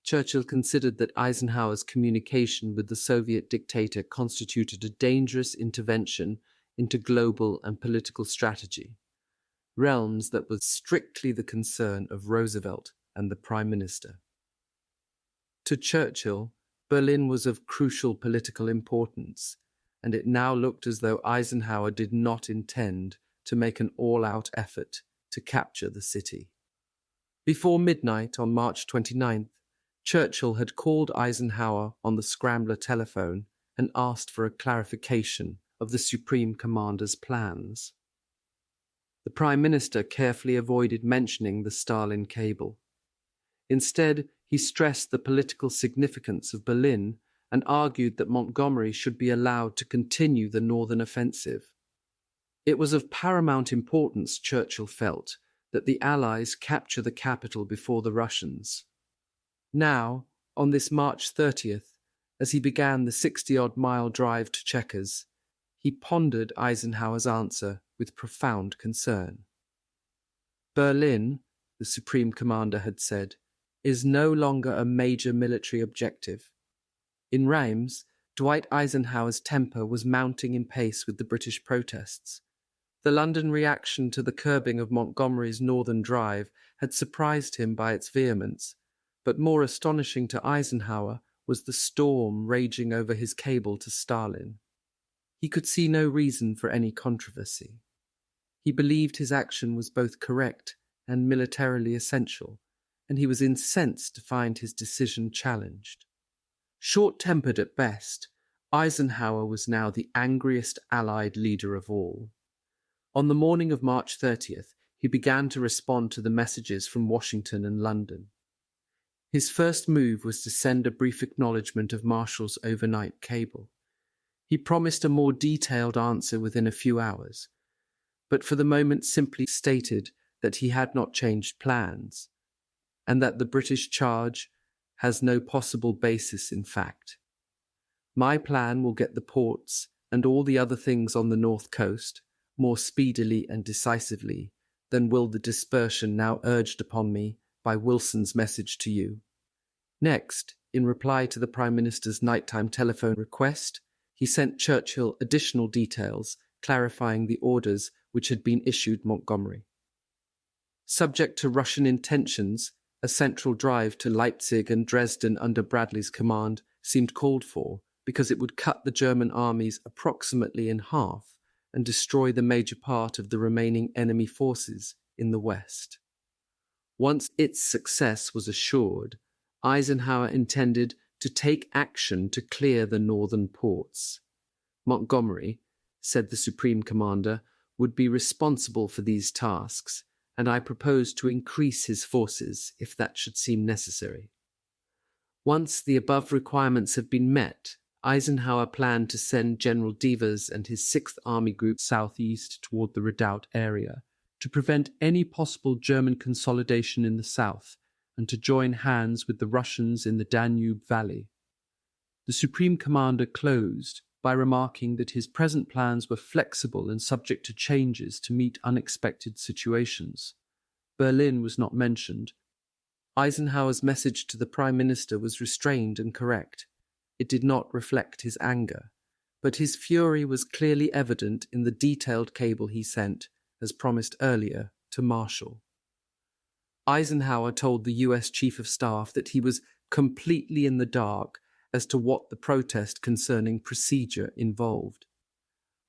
Churchill considered that Eisenhower's communication with the Soviet dictator constituted a dangerous intervention into global and political strategy, realms that were strictly the concern of Roosevelt and the Prime Minister. To Churchill, Berlin was of crucial political importance, and it now looked as though Eisenhower did not intend to make an all-out effort to capture the city. Before midnight on March 29th, Churchill had called Eisenhower on the scrambler telephone and asked for a clarification of the Supreme Commander's plans. The Prime Minister carefully avoided mentioning the Stalin cable. Instead, he stressed the political significance of Berlin and argued that Montgomery should be allowed to continue the northern offensive. It was of paramount importance, Churchill felt, that the Allies capture the capital before the Russians. Now, on this March 30th, as he began the 60-odd-mile drive to Chequers, he pondered Eisenhower's answer with profound concern. Berlin, the Supreme Commander had said, is no longer a major military objective. In Reims, Dwight Eisenhower's temper was mounting in pace with the British protests. The London reaction to the curbing of Montgomery's northern drive had surprised him by its vehemence, but more astonishing to Eisenhower was the storm raging over his cable to Stalin. He could see no reason for any controversy. He believed his action was both correct and militarily essential, and he was incensed to find his decision challenged. Short-tempered at best, Eisenhower was now the angriest Allied leader of all. On the morning of March 30th, he began to respond to the messages from Washington and London. His first move was to send a brief acknowledgement of Marshall's overnight cable. He promised a more detailed answer within a few hours, but for the moment simply stated that he had not changed plans, and that the British charge has no possible basis in fact. My plan will get the ports and all the other things on the north coast more speedily and decisively than will the dispersion now urged upon me by Wilson's message to you. Next, in reply to the Prime Minister's nighttime telephone request, he sent Churchill additional details clarifying the orders which had been issued Montgomery. Subject to Russian intentions, a central drive to Leipzig and Dresden under Bradley's command seemed called for because it would cut the German armies approximately in half and destroy the major part of the remaining enemy forces in the west. Once its success was assured, Eisenhower intended to take action to clear the northern ports. Montgomery, said the Supreme Commander, would be responsible for these tasks, and I proposed to increase his forces if that should seem necessary. Once the above requirements have been met, Eisenhower planned to send General Devers and his 6th Army Group southeast toward the redoubt area to prevent any possible German consolidation in the south and to join hands with the Russians in the Danube Valley. The Supreme Commander closed by remarking that his present plans were flexible and subject to changes to meet unexpected situations. Berlin was not mentioned. Eisenhower's message to the Prime Minister was restrained and correct. It did not reflect his anger, but his fury was clearly evident in the detailed cable he sent, as promised earlier, to Marshall. Eisenhower told the U.S. Chief of Staff that he was completely in the dark as to what the protest concerning procedure involved.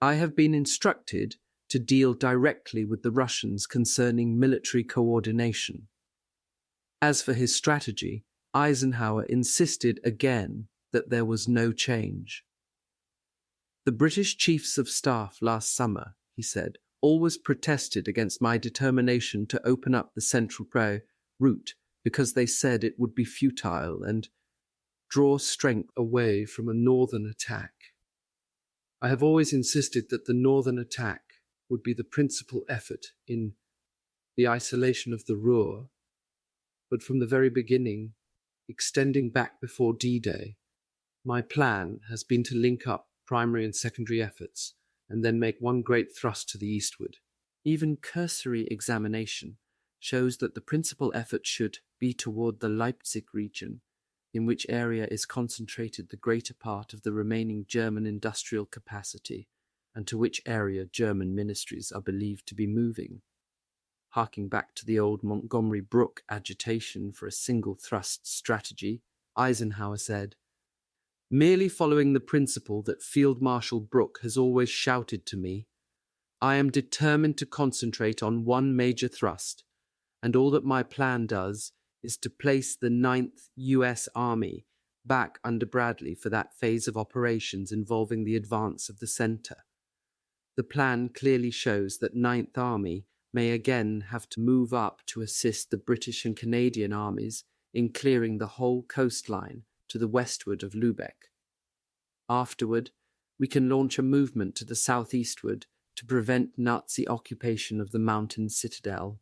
I have been instructed to deal directly with the Russians concerning military coordination. As for his strategy, Eisenhower insisted again that there was no change. The British Chiefs of Staff last summer, he said, always protested against my determination to open up the Central route because they said it would be futile and draw strength away from a northern attack. I have always insisted that the northern attack would be the principal effort in the isolation of the Ruhr, but from the very beginning, extending back before D-Day, my plan has been to link up primary and secondary efforts and then make one great thrust to the eastward. Even cursory examination shows that the principal effort should be toward the Leipzig region, in which area is concentrated the greater part of the remaining German industrial capacity, and to which area German ministries are believed to be moving. Harking back to the old Montgomery Brook agitation for a single thrust strategy, Eisenhower said, "Merely following the principle that Field Marshal Brooke has always shouted to me, I am determined to concentrate on one major thrust, and all that my plan does is to place the 9th U.S. Army back under Bradley for that phase of operations involving the advance of the center. The plan clearly shows that 9th Army may again have to move up to assist the British and Canadian armies in clearing the whole coastline to the westward of Lübeck. Afterward, we can launch a movement to the southeastward to prevent Nazi occupation of the mountain citadel.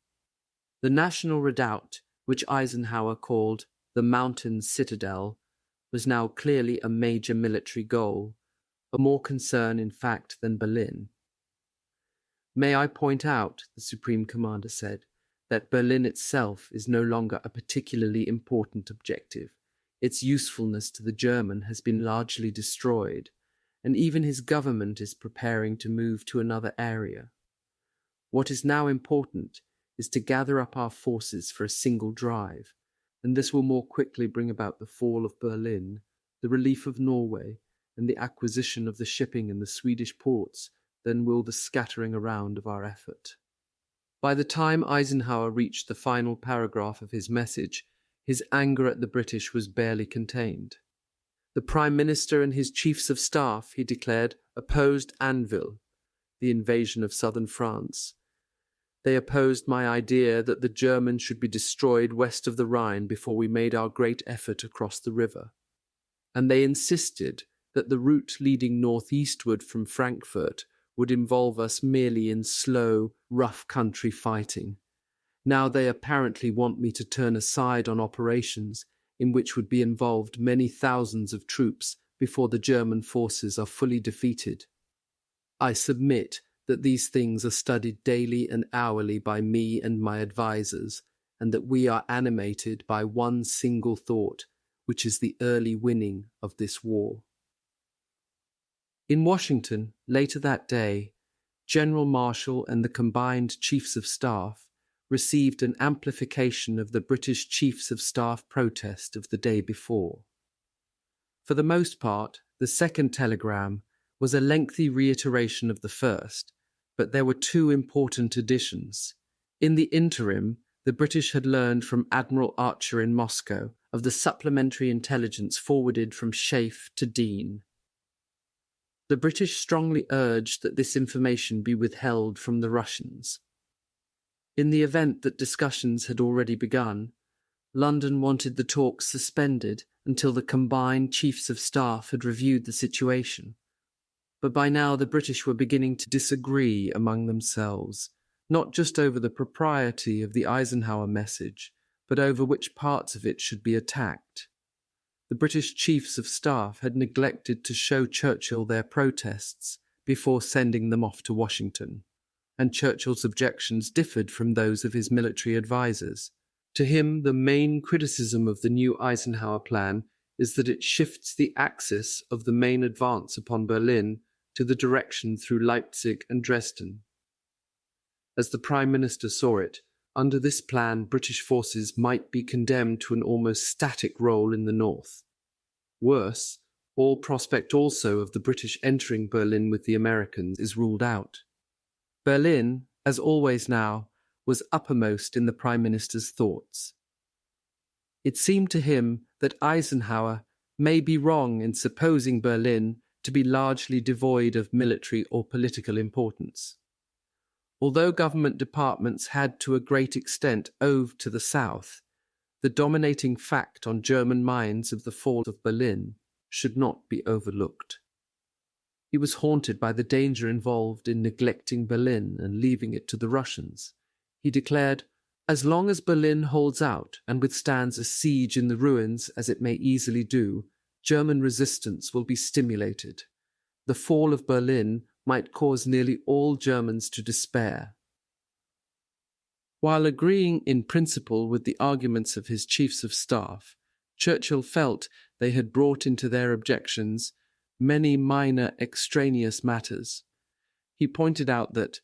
The National Redoubt, which Eisenhower called the mountain citadel, was now clearly a major military goal, of more concern in fact than Berlin. May I point out, the Supreme Commander said, that Berlin itself is no longer a particularly important objective. Its usefulness to the German has been largely destroyed, and even his government is preparing to move to another area. What is now important is to gather up our forces for a single drive, and this will more quickly bring about the fall of Berlin, the relief of Norway, and the acquisition of the shipping in the Swedish ports than will the scattering around of our effort." By the time Eisenhower reached the final paragraph of his message, his anger at the British was barely contained. The Prime Minister and his Chiefs of Staff, he declared, opposed Anvil, the invasion of southern France. They opposed my idea that the Germans should be destroyed west of the Rhine before we made our great effort across the river. And they insisted that the route leading northeastward from Frankfurt would involve us merely in slow, rough country fighting. Now they apparently want me to turn aside on operations in which would be involved many thousands of troops before the German forces are fully defeated. I submit that these things are studied daily and hourly by me and my advisers, and that we are animated by one single thought, which is the early winning of this war. In Washington, later that day, General Marshall and the combined Chiefs of Staff received an amplification of the British Chiefs of Staff protest of the day before. For the most part, the second telegram was a lengthy reiteration of the first, but there were two important additions. In the interim, the British had learned from Admiral Archer in Moscow of the supplementary intelligence forwarded from Schaeff to Dean. The British strongly urged that this information be withheld from the Russians. In the event that discussions had already begun, London wanted the talks suspended until the combined Chiefs of Staff had reviewed the situation. But by now the British were beginning to disagree among themselves, not just over the propriety of the Eisenhower message, but over which parts of it should be attacked. The British Chiefs of Staff had neglected to show Churchill their protests before sending them off to Washington, and Churchill's objections differed from those of his military advisers. To him, the main criticism of the new Eisenhower plan is that it shifts the axis of the main advance upon Berlin to the direction through Leipzig and Dresden. As the Prime Minister saw it, under this plan British forces might be condemned to an almost static role in the north. Worse, all prospect also of the British entering Berlin with the Americans is ruled out. Berlin, as always now, was uppermost in the Prime Minister's thoughts. It seemed to him that Eisenhower may be wrong in supposing Berlin to be largely devoid of military or political importance. Although government departments had to a great extent owed to the South, the dominating fact on German minds of the fall of Berlin should not be overlooked. He was haunted by the danger involved in neglecting Berlin and leaving it to the Russians. He declared, "As long as Berlin holds out and withstands a siege in the ruins, as it may easily do, German resistance will be stimulated. The fall of Berlin might cause nearly all Germans to despair." While agreeing in principle with the arguments of his Chiefs of Staff, Churchill felt they had brought into their objections many minor extraneous matters. He pointed out that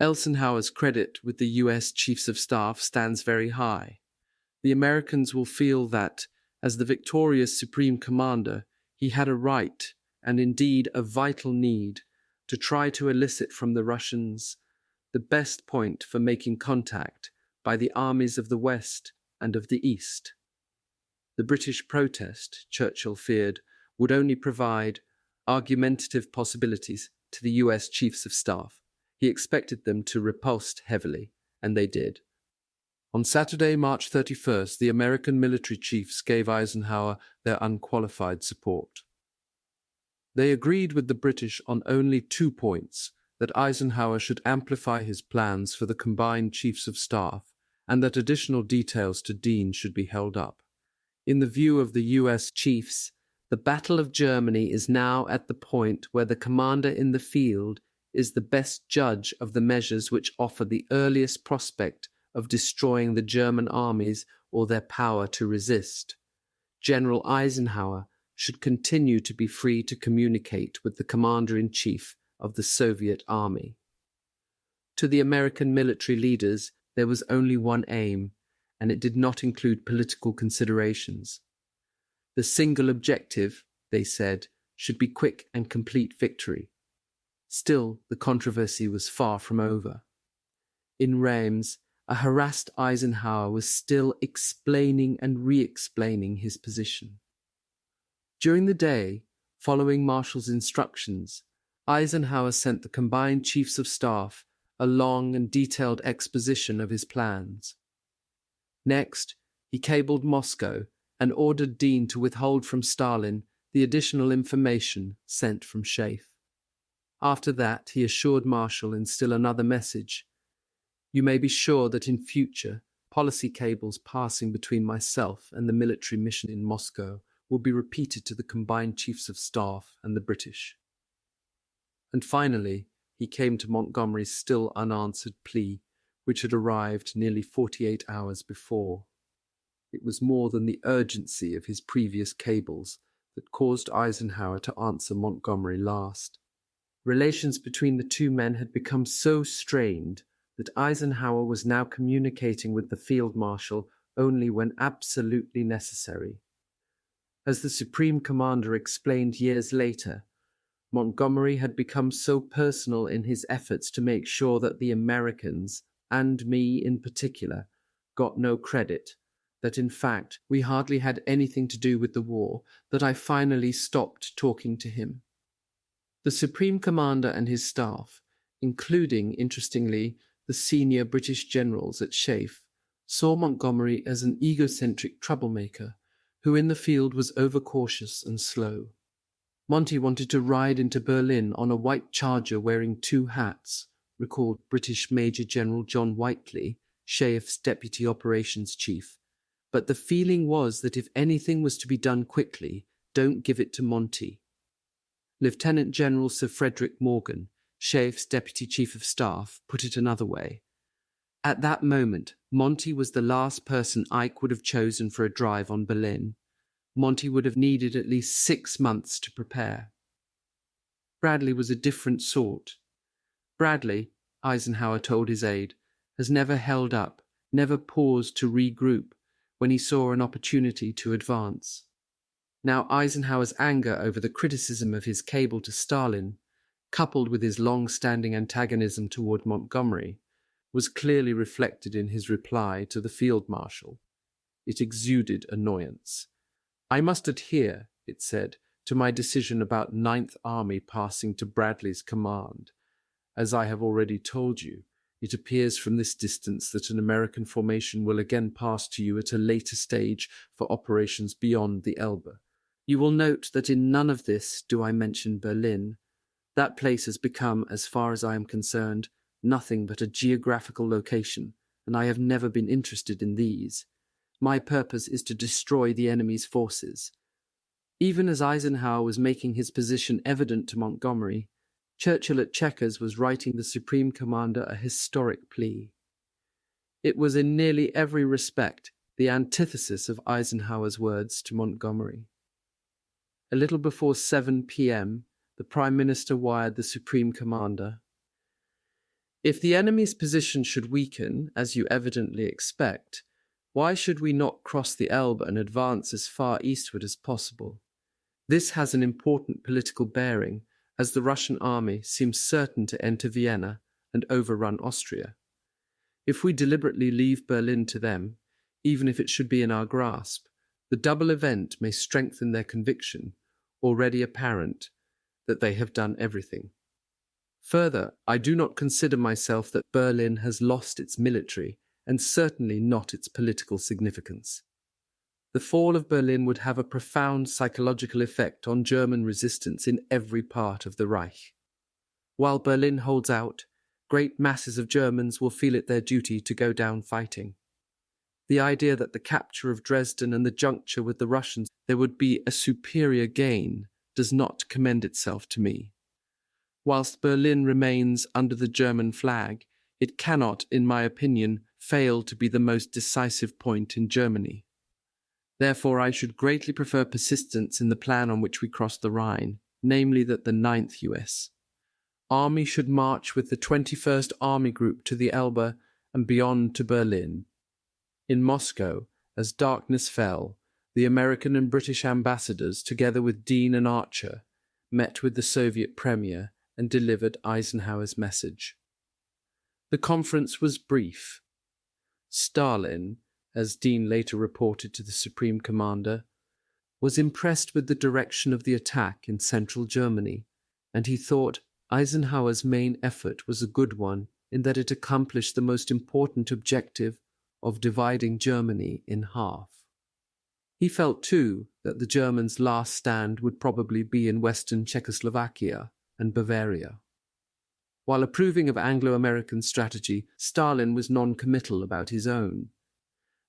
Eisenhower's credit with the US Chiefs of Staff stands very high. The Americans will feel that, as the victorious Supreme Commander, he had a right, and indeed a vital need, to try to elicit from the Russians the best point for making contact by the armies of the West and of the East. The British protest, Churchill feared, would only provide argumentative possibilities to the US Chiefs of Staff. He expected them to riposte heavily, and they did. On Saturday, March 31st, the American military chiefs gave Eisenhower their unqualified support. They agreed with the British on only 2 points: that Eisenhower should amplify his plans for the combined Chiefs of Staff, and that additional details to Dean should be held up. In the view of the US chiefs, the Battle of Germany is now at the point where the commander in the field is the best judge of the measures which offer the earliest prospect of destroying the German armies or their power to resist. General Eisenhower should continue to be free to communicate with the commander-in-chief of the Soviet army. To the American military leaders, there was only one aim, and it did not include political considerations. The single objective, they said, should be quick and complete victory. Still, the controversy was far from over. In Reims, a harassed Eisenhower was still explaining and re-explaining his position. During the day, following Marshall's instructions, Eisenhower sent the combined Chiefs of Staff a long and detailed exposition of his plans. Next, he cabled Moscow and ordered Dean to withhold from Stalin the additional information sent from Schaeff. After that, he assured Marshall in still another message, "You may be sure that in future, policy cables passing between myself and the military mission in Moscow will be repeated to the combined Chiefs of Staff and the British." And finally, he came to Montgomery's still unanswered plea, which had arrived nearly 48 hours before. It was more than the urgency of his previous cables that caused Eisenhower to answer Montgomery last. Relations between the two men had become so strained that Eisenhower was now communicating with the field marshal only when absolutely necessary. As the Supreme Commander explained years later, Montgomery had become so personal in his efforts to make sure that the Americans, and me in particular, got no credit, that in fact we hardly had anything to do with the war, that I finally stopped talking to him. The Supreme Commander and his staff, including, interestingly, the senior British generals at SHAEF, saw Montgomery as an egocentric troublemaker who in the field was overcautious and slow. Monty wanted to ride into Berlin on a white charger wearing 2 hats, recalled British Major General John Whiteley, SHAEF's Deputy Operations Chief, but the feeling was that if anything was to be done quickly, don't give it to Monty. Lieutenant General Sir Frederick Morgan, SHAEF's Deputy Chief of Staff, put it another way. At that moment, Monty was the last person Ike would have chosen for a drive on Berlin. Monty would have needed at least 6 months to prepare. Bradley was a different sort. Bradley, Eisenhower told his aide, has never held up, never paused to regroup when he saw an opportunity to advance. Now Eisenhower's anger over the criticism of his cable to Stalin, coupled with his long-standing antagonism toward Montgomery, was clearly reflected in his reply to the field marshal. It exuded annoyance. I must adhere, it said, to my decision about 9th Army passing to Bradley's command. As I have already told you, it appears from this distance that an American formation will again pass to you at a later stage for operations beyond the Elbe. You will note that in none of this do I mention Berlin. That place has become, as far as I am concerned, nothing but a geographical location, and I have never been interested in these. My purpose is to destroy the enemy's forces. Even as Eisenhower was making his position evident to Montgomery, Churchill at Chequers was writing the Supreme Commander a historic plea. It was in nearly every respect the antithesis of Eisenhower's words to Montgomery. A little before 7 p.m., the Prime Minister wired the Supreme Commander, "If the enemy's position should weaken, as you evidently expect, why should we not cross the Elbe and advance as far eastward as possible? This has an important political bearing, as the Russian army seems certain to enter Vienna and overrun Austria. If we deliberately leave Berlin to them, even if it should be in our grasp, the double event may strengthen their conviction, already apparent, that they have done everything. Further, I do not consider myself that Berlin has lost its military and certainly not its political significance. The fall of Berlin would have a profound psychological effect on German resistance in every part of the Reich. While Berlin holds out, great masses of Germans will feel it their duty to go down fighting. The idea that the capture of Dresden and the juncture with the Russians there would be a superior gain does not commend itself to me. Whilst Berlin remains under the German flag, it cannot, in my opinion, fail to be the most decisive point in Germany. Therefore, I should greatly prefer persistence in the plan on which we cross the Rhine, namely that the 9th US Army should march with the 21st Army Group to the Elbe and beyond to Berlin. In Moscow, as darkness fell, the American and British ambassadors, together with Dean and Archer, met with the Soviet Premier and delivered Eisenhower's message. The conference was brief. Stalin, as Dean later reported to the Supreme Commander, was impressed with the direction of the attack in central Germany, and he thought Eisenhower's main effort was a good one in that it accomplished the most important objective of dividing Germany in half. He felt, too, that the Germans' last stand would probably be in western Czechoslovakia and Bavaria. While approving of Anglo-American strategy, Stalin was non-committal about his own.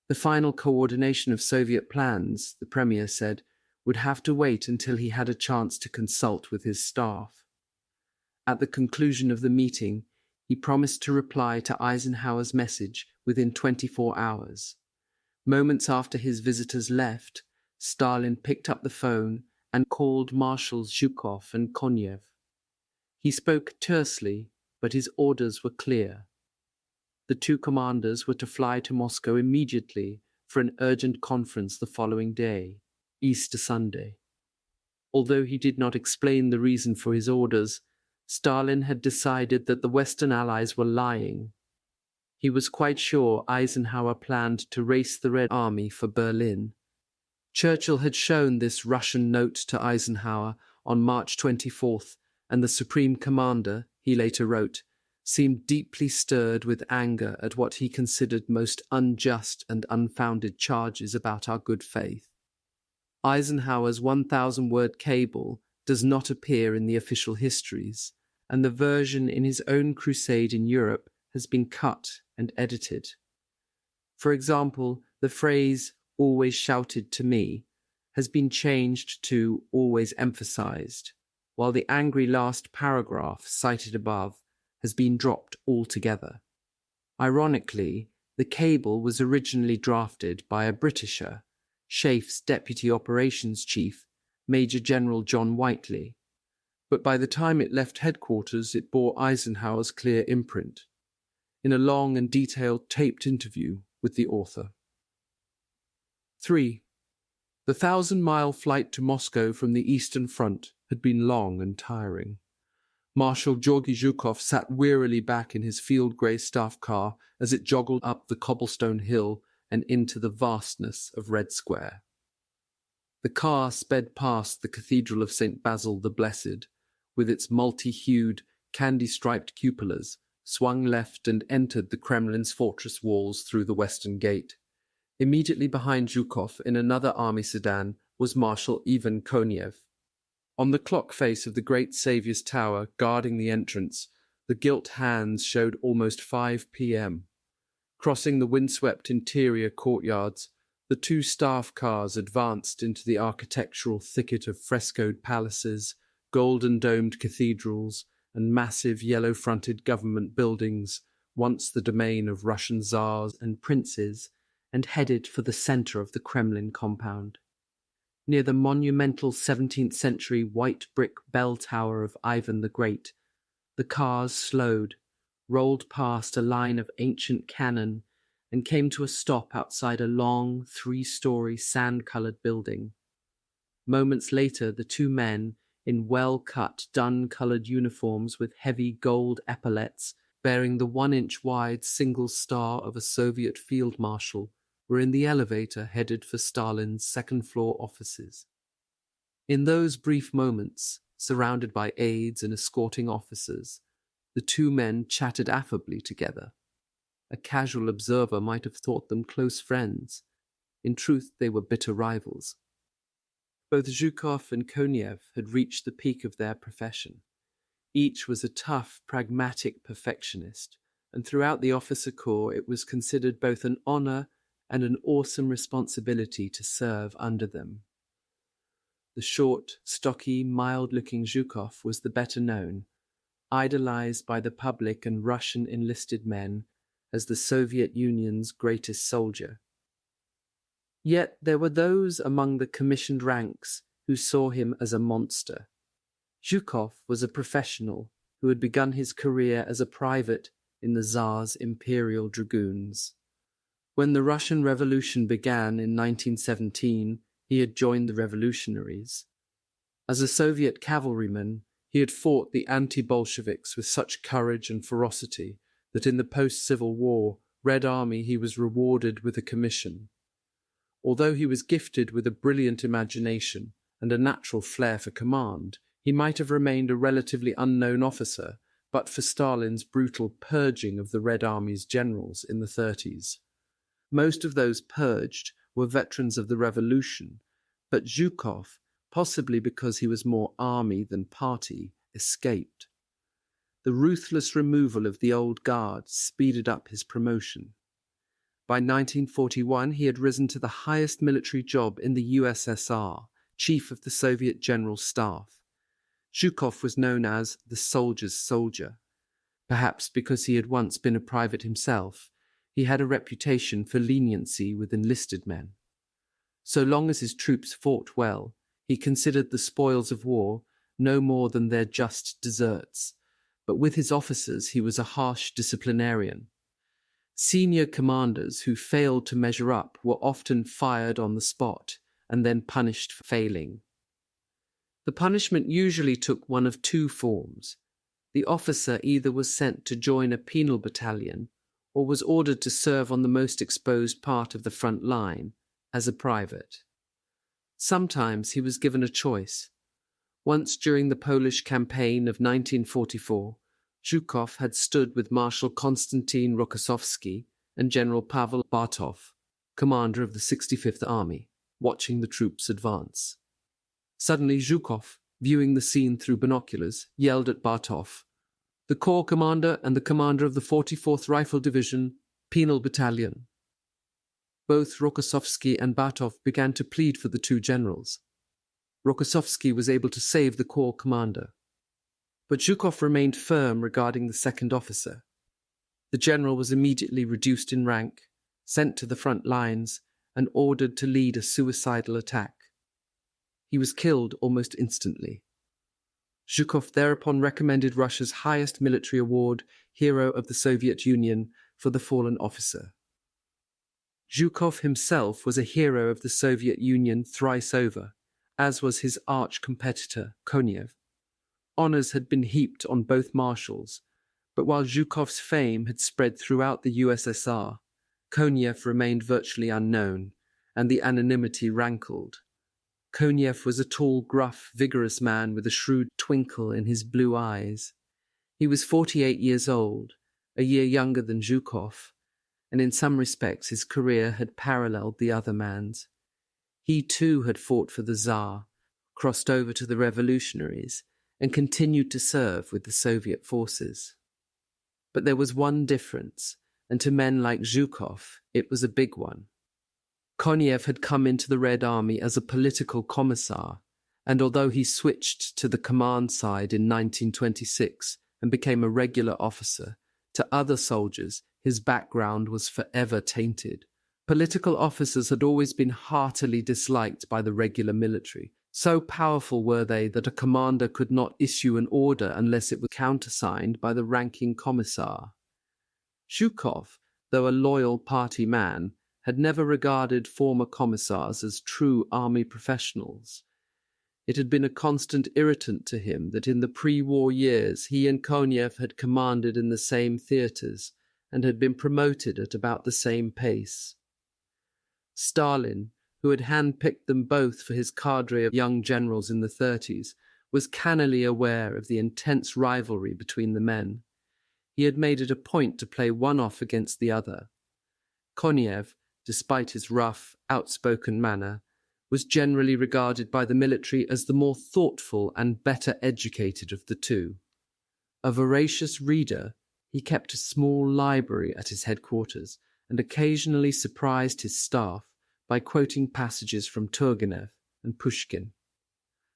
The final coordination of Soviet plans, the Premier said, would have to wait until he had a chance to consult with his staff. At the conclusion of the meeting, he promised to reply to Eisenhower's message within 24 hours. Moments after his visitors left, Stalin picked up the phone and called Marshals Zhukov and Konev. He spoke tersely, but his orders were clear. the two commanders were to fly to Moscow immediately for an urgent conference the following day, Easter Sunday. Although he did not explain the reason for his orders, Stalin had decided that the Western Allies were lying. He was quite sure Eisenhower planned to race the Red Army for Berlin. Churchill had shown this Russian note to Eisenhower on March 24th, and the Supreme Commander, he later wrote, seemed deeply stirred with anger at what he considered most unjust and unfounded charges about our good faith. Eisenhower's 1,000-word cable does not appear in the official histories, and the version in his own crusade in Europe has been cut and edited. For example, the phrase, "always shouted to me," has been changed to "always emphasized," while the angry last paragraph cited above has been dropped altogether. Ironically, the cable was originally drafted by a Britisher, SHAEF's Deputy Operations Chief, Major General John Whiteley, but by the time it left headquarters it bore Eisenhower's clear imprint, in a long and detailed taped interview with the author. 3. The 1,000-mile flight to Moscow from the Eastern Front had been long and tiring. Marshal Georgy Zhukov sat wearily back in his field-grey staff car as it joggled up the cobblestone hill and into the vastness of Red Square. The car sped past the Cathedral of St. Basil the Blessed, with its multi-hued, candy-striped cupolas, swung left and entered the Kremlin's fortress walls through the Western Gate. Immediately behind Zhukov, in another army sedan, was Marshal Ivan Konev. On the clock face of the Great Saviour's Tower, guarding the entrance, the gilt hands showed almost 5 p.m. Crossing the windswept interior courtyards, the two staff cars advanced into the architectural thicket of frescoed palaces, golden-domed cathedrals, and massive yellow-fronted government buildings, once the domain of Russian czars and princes, and headed for the center of the Kremlin compound. Near the monumental 17th-century white brick bell tower of Ivan the Great, the cars slowed, rolled past a line of ancient cannon, and came to a stop outside a long, 3-story sand-colored building. Moments later, the two men, in well-cut, dun-colored uniforms with heavy gold epaulets bearing the 1-inch-wide single star of a Soviet field marshal, were in the elevator headed for Stalin's second-floor offices. In those brief moments, surrounded by aides and escorting officers, the two men chatted affably together. A casual observer might have thought them close friends. In truth, they were bitter rivals. Both Zhukov and Konev had reached the peak of their profession. Each was a tough, pragmatic perfectionist, and throughout the officer corps it was considered both an honor and an awesome responsibility to serve under them. The short, stocky, mild-looking Zhukov was the better known, idolized by the public and Russian enlisted men as the Soviet Union's greatest soldier. Yet there were those among the commissioned ranks who saw him as a monster. Zhukov was a professional who had begun his career as a private in the Tsar's Imperial Dragoons. When the Russian Revolution began in 1917, he had joined the revolutionaries. As a Soviet cavalryman, he had fought the anti-Bolsheviks with such courage and ferocity that in the post-Civil War Red Army he was rewarded with a commission. Although he was gifted with a brilliant imagination and a natural flair for command, he might have remained a relatively unknown officer but for Stalin's brutal purging of the Red Army's generals in the 30s. Most of those purged were veterans of the revolution, but Zhukov, possibly because he was more army than party, escaped. The ruthless removal of the old guard speeded up his promotion. By 1941, he had risen to the highest military job in the USSR, Chief of the Soviet General Staff. Zhukov was known as the soldier's soldier. Perhaps because he had once been a private himself, he had a reputation for leniency with enlisted men. So long as his troops fought well, he considered the spoils of war no more than their just deserts, but with his officers he was a harsh disciplinarian. Senior commanders who failed to measure up were often fired on the spot and then punished for failing. The punishment usually took one of two forms. The officer either was sent to join a penal battalion or was ordered to serve on the most exposed part of the front line as a private. Sometimes he was given a choice. Once during the Polish campaign of 1944, Zhukov had stood with Marshal Konstantin Rokossovsky and General Pavel Bartov, commander of the 65th Army, watching the troops advance. Suddenly Zhukov, viewing the scene through binoculars, yelled at Bartov, "The Corps commander and the commander of the 44th Rifle Division, Penal Battalion." Both Rokossovsky and Bartov began to plead for the two generals. Rokossovsky was able to save the Corps commander. But Zhukov remained firm regarding the second officer. The general was immediately reduced in rank, sent to the front lines, and ordered to lead a suicidal attack. He was killed almost instantly. Zhukov thereupon recommended Russia's highest military award, Hero of the Soviet Union, for the fallen officer. Zhukov himself was a hero of the Soviet Union thrice over, as was his arch-competitor, Konev. Honours had been heaped on both marshals, but while Zhukov's fame had spread throughout the USSR, Konev remained virtually unknown, and the anonymity rankled. Konev was a tall, gruff, vigorous man with a shrewd twinkle in his blue eyes. He was 48 years old, a year younger than Zhukov, and in some respects his career had paralleled the other man's. He too had fought for the Tsar, crossed over to the revolutionaries, and continued to serve with the Soviet forces. But there was one difference, and to men like Zhukov, it was a big one. Konev had come into the Red Army as a political commissar, and although he switched to the command side in 1926 and became a regular officer, to other soldiers his background was forever tainted. Political officers had always been heartily disliked by the regular military. So powerful were they that a commander could not issue an order unless it was countersigned by the ranking commissar. Zhukov, though a loyal party man, had never regarded former commissars as true army professionals. It had been a constant irritant to him that in the pre-war years he and Konev had commanded in the same theatres and had been promoted at about the same pace. Stalin, who had handpicked them both for his cadre of young generals in the 30s, was cannily aware of the intense rivalry between the men. He had made it a point to play one off against the other. Konev, despite his rough, outspoken manner, was generally regarded by the military as the more thoughtful and better educated of the two. A voracious reader, he kept a small library at his headquarters and occasionally surprised his staff by quoting passages from Turgenev and Pushkin.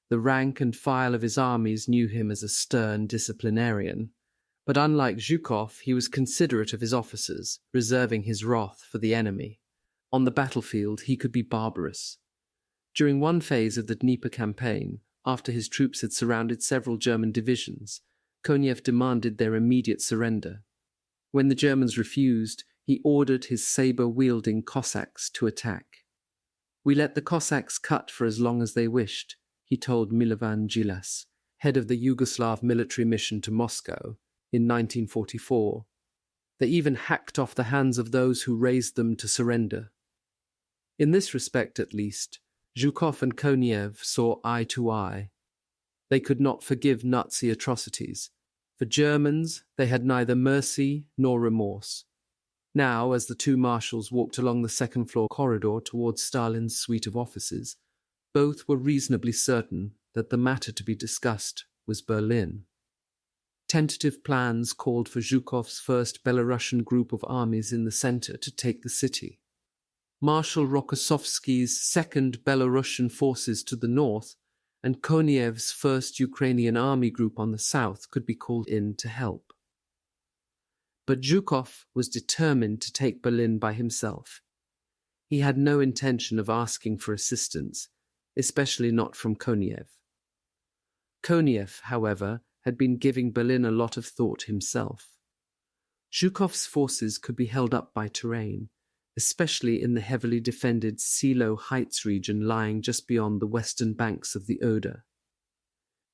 The rank and file of his armies knew him as a stern disciplinarian, but unlike Zhukov, he was considerate of his officers, reserving his wrath for the enemy. On the battlefield, he could be barbarous. During one phase of the Dnieper campaign, after his troops had surrounded several German divisions, Konev demanded their immediate surrender. When the Germans refused, he ordered his sabre-wielding Cossacks to attack. "We let the Cossacks cut for as long as they wished," he told Milovan Djilas, head of the Yugoslav military mission to Moscow, in 1944. "They even hacked off the hands of those who raised them to surrender." In this respect, at least, Zhukov and Konev saw eye to eye. They could not forgive Nazi atrocities. For Germans, they had neither mercy nor remorse. Now, as the two marshals walked along the second-floor corridor towards Stalin's suite of offices, both were reasonably certain that the matter to be discussed was Berlin. Tentative plans called for Zhukov's first Belarusian group of armies in the center to take the city. Marshal Rokossovsky's second Belarusian forces to the north and Konev's first Ukrainian army group on the south could be called in to help. But Zhukov was determined to take Berlin by himself. He had no intention of asking for assistance, especially not from Konev. Konev, however, had been giving Berlin a lot of thought himself. Zhukov's forces could be held up by terrain, especially in the heavily defended Silo Heights region lying just beyond the western banks of the Oder.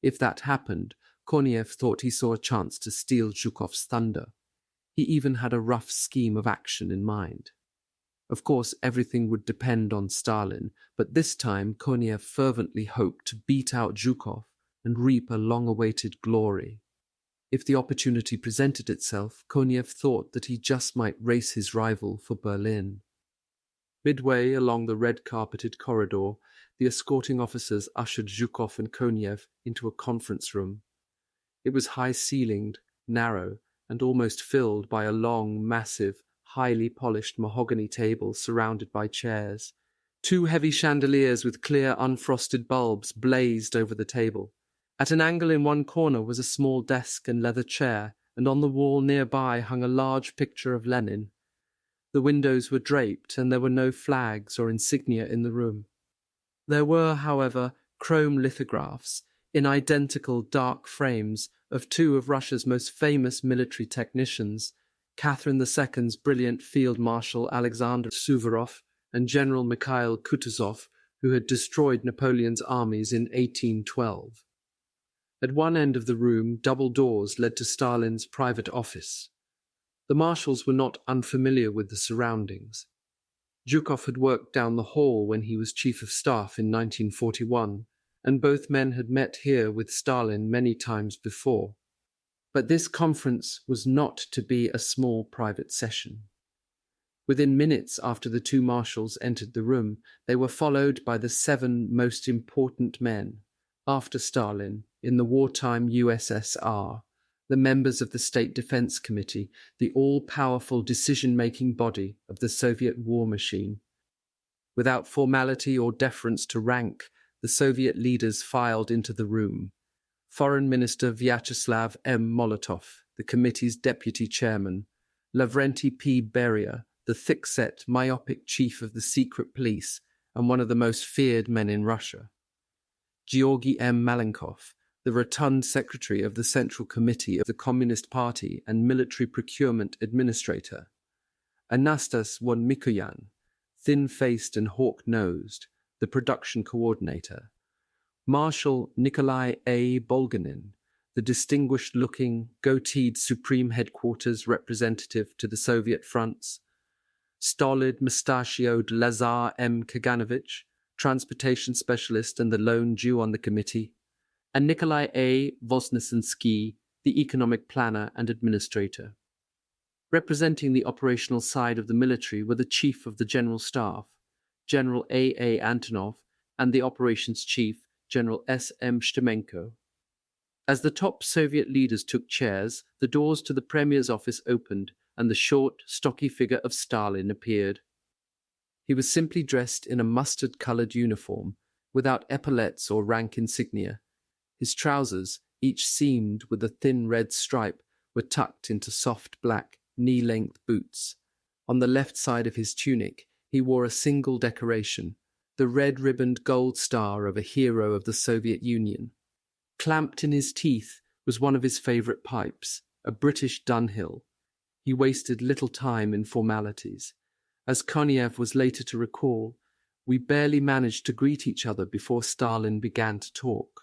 If that happened, Korniev thought he saw a chance to steal Zhukov's thunder. He even had a rough scheme of action in mind. Of course, everything would depend on Stalin, but this time Korniev fervently hoped to beat out Zhukov and reap a long-awaited glory. If the opportunity presented itself, Korniev thought that he just might race his rival for Berlin. Midway along the red-carpeted corridor, the escorting officers ushered Zhukov and Korniev into a conference room. It was high-ceilinged, narrow, and almost filled by a long, massive, highly polished mahogany table surrounded by chairs. 2 heavy chandeliers with clear, unfrosted bulbs blazed over the table. At an angle in one corner was a small desk and leather chair, and on the wall nearby hung a large picture of Lenin. The windows were draped, and there were no flags or insignia in the room. There were, however, chrome lithographs in identical dark frames of 2 of Russia's most famous military technicians, Catherine II's brilliant Field Marshal Alexander Suvorov and General Mikhail Kutuzov, who had destroyed Napoleon's armies in 1812. At one end of the room, double doors led to Stalin's private office. The marshals were not unfamiliar with the surroundings. Zhukov had worked down the hall when he was chief of staff in 1941, and both men had met here with Stalin many times before. But this conference was not to be a small private session. Within minutes after the 2 marshals entered the room, they were followed by the 7 most important men, after Stalin, in the wartime USSR, the members of the State Defense Committee, the all-powerful decision-making body of the Soviet war machine. Without formality or deference to rank, the Soviet leaders filed into the room. Foreign Minister Vyacheslav M. Molotov, the committee's deputy chairman, Lavrenti P. Beria, the thick-set, myopic chief of the secret police and one of the most feared men in Russia, Georgy M. Malenkov, the rotund secretary of the Central Committee of the Communist Party and military procurement administrator, Anastas von Mikoyan, thin-faced and hawk-nosed, the production coordinator, Marshal Nikolai A. Bulganin, the distinguished-looking, goateed Supreme Headquarters representative to the Soviet fronts, stolid, mustachioed Lazar M. Kaganovich, transportation specialist and the lone Jew on the committee, and Nikolai A. Vosnesensky, the economic planner and administrator. Representing the operational side of the military were the chief of the General Staff, General A. A. Antonov, and the operations chief, General S. M. Shtemenko. As the top Soviet leaders took chairs, the doors to the Premier's office opened, and the short, stocky figure of Stalin appeared. He was simply dressed in a mustard-coloured uniform, without epaulets or rank insignia. His trousers, each seamed with a thin red stripe, were tucked into soft black, knee-length boots. On the left side of his tunic, he wore a single decoration, the red-ribboned gold star of a hero of the Soviet Union. Clamped in his teeth was one of his favourite pipes, a British Dunhill. He wasted little time in formalities. As Korniev was later to recall, we barely managed to greet each other before Stalin began to talk.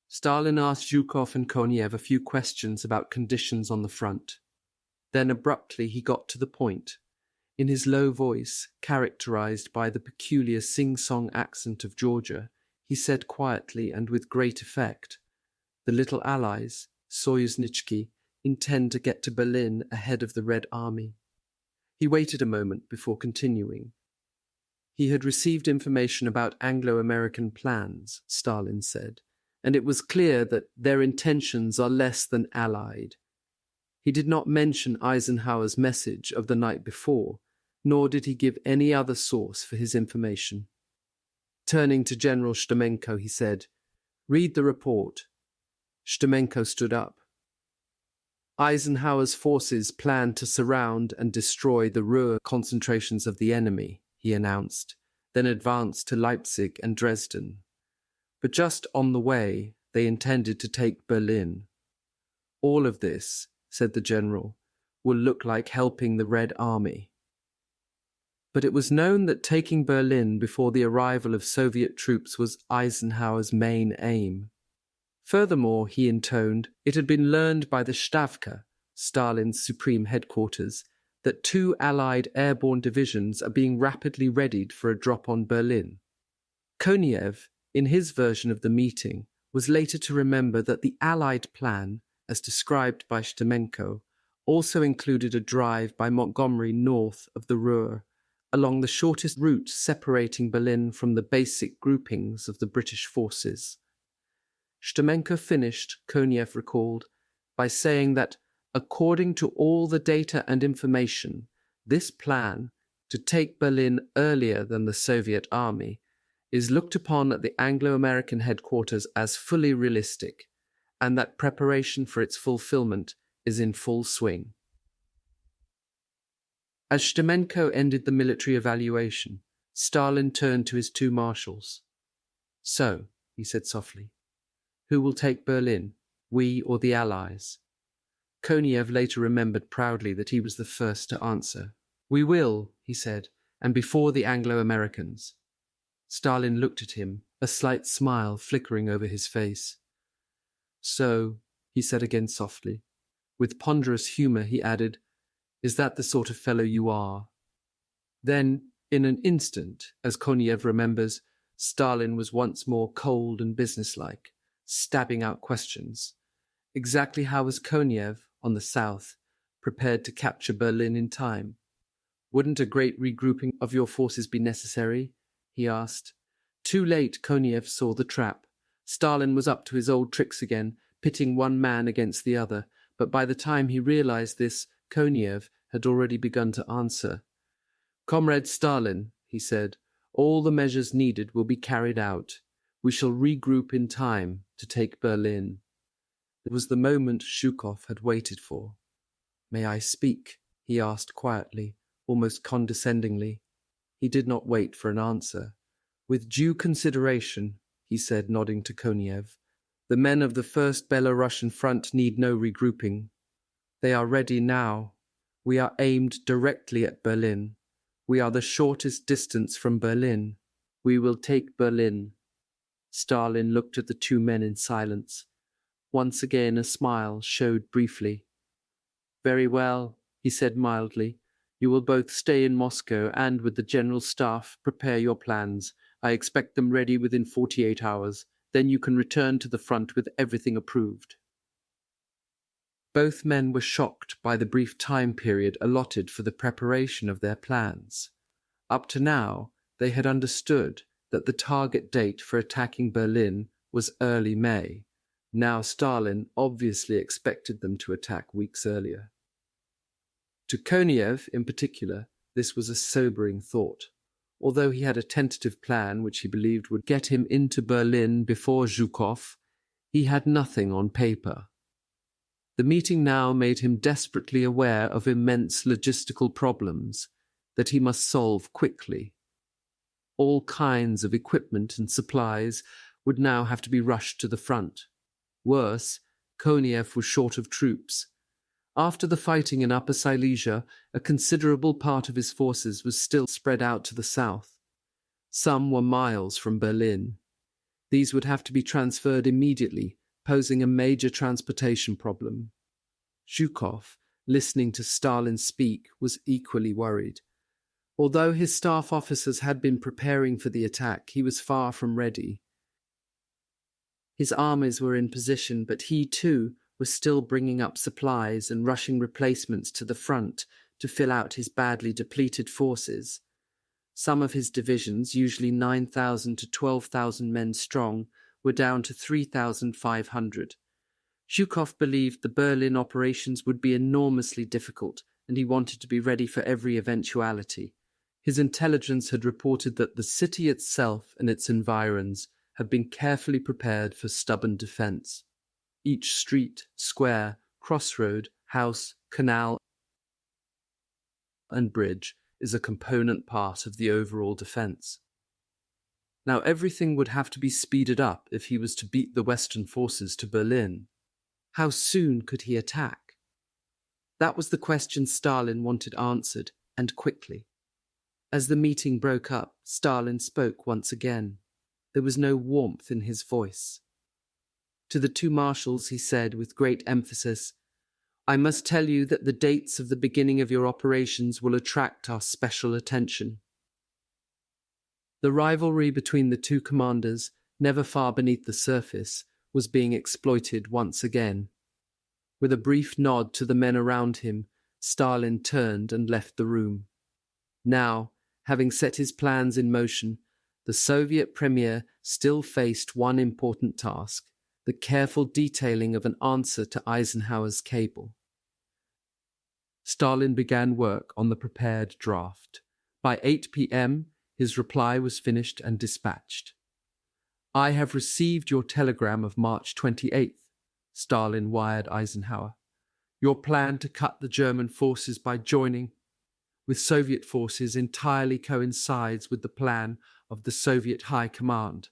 Stalin asked Zhukov and Korniev a few questions about conditions on the front. Then abruptly he got to the point. In his low voice, characterized by the peculiar sing-song accent of Georgia, he said quietly and with great effect, "The little allies, Soyuznichki, intend to get to Berlin ahead of the Red Army." He waited a moment before continuing. He had received information about Anglo-American plans, Stalin said, and it was clear that their intentions are less than allied. He did not mention Eisenhower's message of the night before, nor did he give any other source for his information. Turning to General Shtemenko, he said, "Read the report." Shtemenko stood up. "Eisenhower's forces planned to surround and destroy the Ruhr concentrations of the enemy," he announced, then advanced to Leipzig and Dresden. But just on the way, they intended to take Berlin. "All of this," said the general, will look like helping the Red Army. But it was known that taking Berlin before the arrival of Soviet troops was Eisenhower's main aim. Furthermore, he intoned, it had been learned by the Stavka, Stalin's supreme headquarters, that 2 Allied airborne divisions are being rapidly readied for a drop on Berlin. Konev, in his version of the meeting, was later to remember that the Allied plan, as described by Stemenko, also included a drive by Montgomery north of the Ruhr, along the shortest route separating Berlin from the basic groupings of the British forces. Stemenko finished, Konev recalled, by saying that, according to all the data and information, this plan, to take Berlin earlier than the Soviet army, is looked upon at the Anglo-American headquarters as fully realistic, and that preparation for its fulfillment is in full swing. As Stemenko ended the military evaluation, Stalin turned to his 2 marshals. So, he said softly, who will take Berlin, we or the Allies? Konev later remembered proudly that he was the first to answer. We will, he said, and before the Anglo-Americans. Stalin looked at him, a slight smile flickering over his face. So, he said again softly. With ponderous humour, he added, is that the sort of fellow you are? Then, in an instant, as Konev remembers, Stalin was once more cold and businesslike, stabbing out questions. Exactly how was Konev, on the south, prepared to capture Berlin in time? Wouldn't a great regrouping of your forces be necessary? He asked. Too late, Konev saw the trap. Stalin was up to his old tricks again, pitting one man against the other, but by the time he realized this, Konev had already begun to answer. Comrade Stalin, he said, all the measures needed will be carried out. We shall regroup in time to take Berlin. It was the moment Zhukov had waited for. May I speak? He asked quietly, almost condescendingly. He did not wait for an answer. With due consideration, he said, nodding to Konev, the men of the First Belarusian Front need no regrouping. They are ready now. We are aimed directly at Berlin. We are the shortest distance from Berlin. We will take Berlin. Stalin looked at the 2 men in silence. Once again a smile showed briefly. Very well, he said mildly. You will both stay in Moscow and with the General Staff prepare your plans. I expect them ready within 48 hours. Then you can return to the front with everything approved. Both men were shocked by the brief time period allotted for the preparation of their plans. Up to now, they had understood that the target date for attacking Berlin was early May. Now Stalin obviously expected them to attack weeks earlier. To Konev, in particular, this was a sobering thought. Although he had a tentative plan which he believed would get him into Berlin before Zhukov, he had nothing on paper. The meeting now made him desperately aware of immense logistical problems that he must solve quickly. All kinds of equipment and supplies would now have to be rushed to the front. Worse, Konev was short of troops. After the fighting in Upper Silesia, a considerable part of his forces was still spread out to the south. Some were miles from Berlin. These would have to be transferred immediately, posing a major transportation problem. Zhukov, listening to Stalin speak, was equally worried. Although his staff officers had been preparing for the attack, he was far from ready. His armies were in position, but he too was still bringing up supplies and rushing replacements to the front to fill out his badly depleted forces. Some of his divisions, usually 9,000 to 12,000 men strong, were down to 3,500. Zhukov believed the Berlin operations would be enormously difficult, and he wanted to be ready for every eventuality. His intelligence had reported that the city itself and its environs had been carefully prepared for stubborn defense. Each street, square, crossroad, house, canal, and bridge is a component part of the overall defense. Now everything would have to be speeded up if he was to beat the Western forces to Berlin. How soon could he attack? That was the question Stalin wanted answered, and quickly. As the meeting broke up, Stalin spoke once again. There was no warmth in his voice. To the two marshals he said with great emphasis, "I must tell you that the dates of the beginning of your operations will attract our special attention." The rivalry between the two commanders, never far beneath the surface, was being exploited once again. With a brief nod to the men around him, Stalin turned and left the room. Now, having set his plans in motion, the Soviet premier still faced one important task: the careful detailing of an answer to Eisenhower's cable. Stalin began work on the prepared draft. By 8 p.m., his reply was finished and dispatched. "I have received your telegram of March 28th, Stalin wired Eisenhower. "Your plan to cut the German forces by joining with Soviet forces entirely coincides with the plan of the Soviet High Command."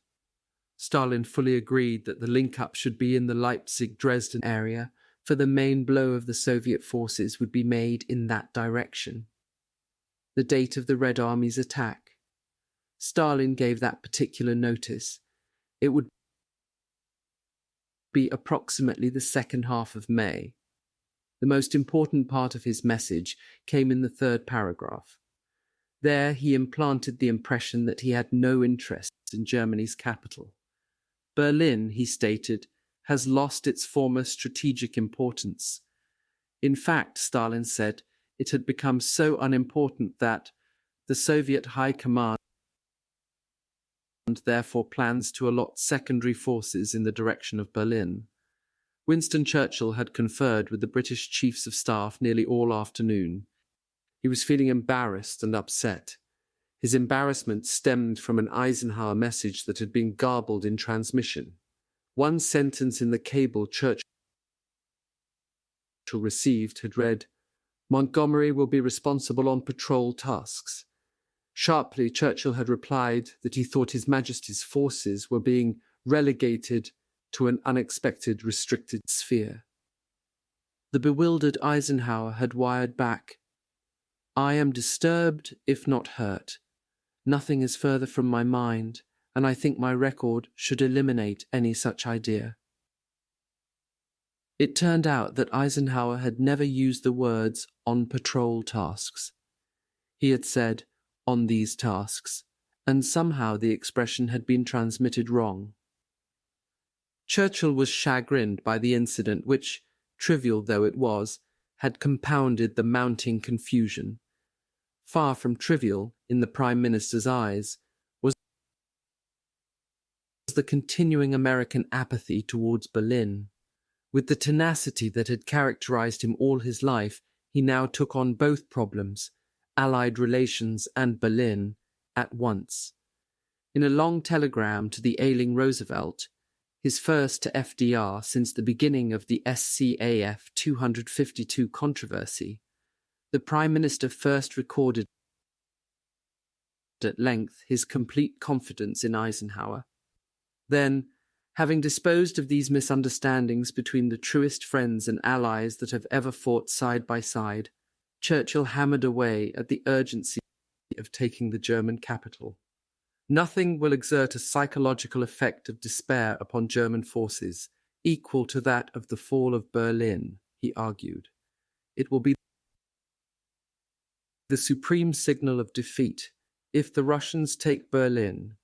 Stalin fully agreed that the link-up should be in the Leipzig-Dresden area, for the main blow of the Soviet forces would be made in that direction. The date of the Red Army's attack. Stalin gave that particular notice. It would be approximately the second half of May. The most important part of his message came in the third paragraph. There he implanted the impression that he had no interest in Germany's capital. Berlin, he stated, has lost its former strategic importance. In fact, Stalin said, it had become so unimportant that the Soviet High Command therefore plans to allot secondary forces in the direction of Berlin. Winston Churchill had conferred with the British Chiefs of Staff nearly all afternoon. He was feeling embarrassed and upset. His embarrassment stemmed from an Eisenhower message that had been garbled in transmission. One sentence in the cable Churchill received had read, "Montgomery will be responsible on patrol tasks." Sharply, Churchill had replied that he thought His Majesty's forces were being relegated to an unexpected restricted sphere. The bewildered Eisenhower had wired back, "I am disturbed, if not hurt. Nothing is further from my mind, and I think my record should eliminate any such idea." It turned out that Eisenhower had never used the words "on patrol tasks." He had said, "on these tasks," and somehow the expression had been transmitted wrong. Churchill was chagrined by the incident which, trivial though it was, had compounded the mounting confusion. Far from trivial, in the Prime Minister's eyes, was the continuing American apathy towards Berlin. With the tenacity that had characterized him all his life, he now took on both problems, Allied relations and Berlin, at once. In a long telegram to the ailing Roosevelt, his first to FDR since the beginning of the SCAF 252 controversy, the Prime Minister first recorded at length his complete confidence in Eisenhower. Then, having disposed of these misunderstandings between the truest friends and allies that have ever fought side by side, Churchill hammered away at the urgency of taking the German capital. Nothing will exert a psychological effect of despair upon German forces equal to that of the fall of Berlin, he argued. It will be the supreme signal of defeat. If the Russians take Berlin,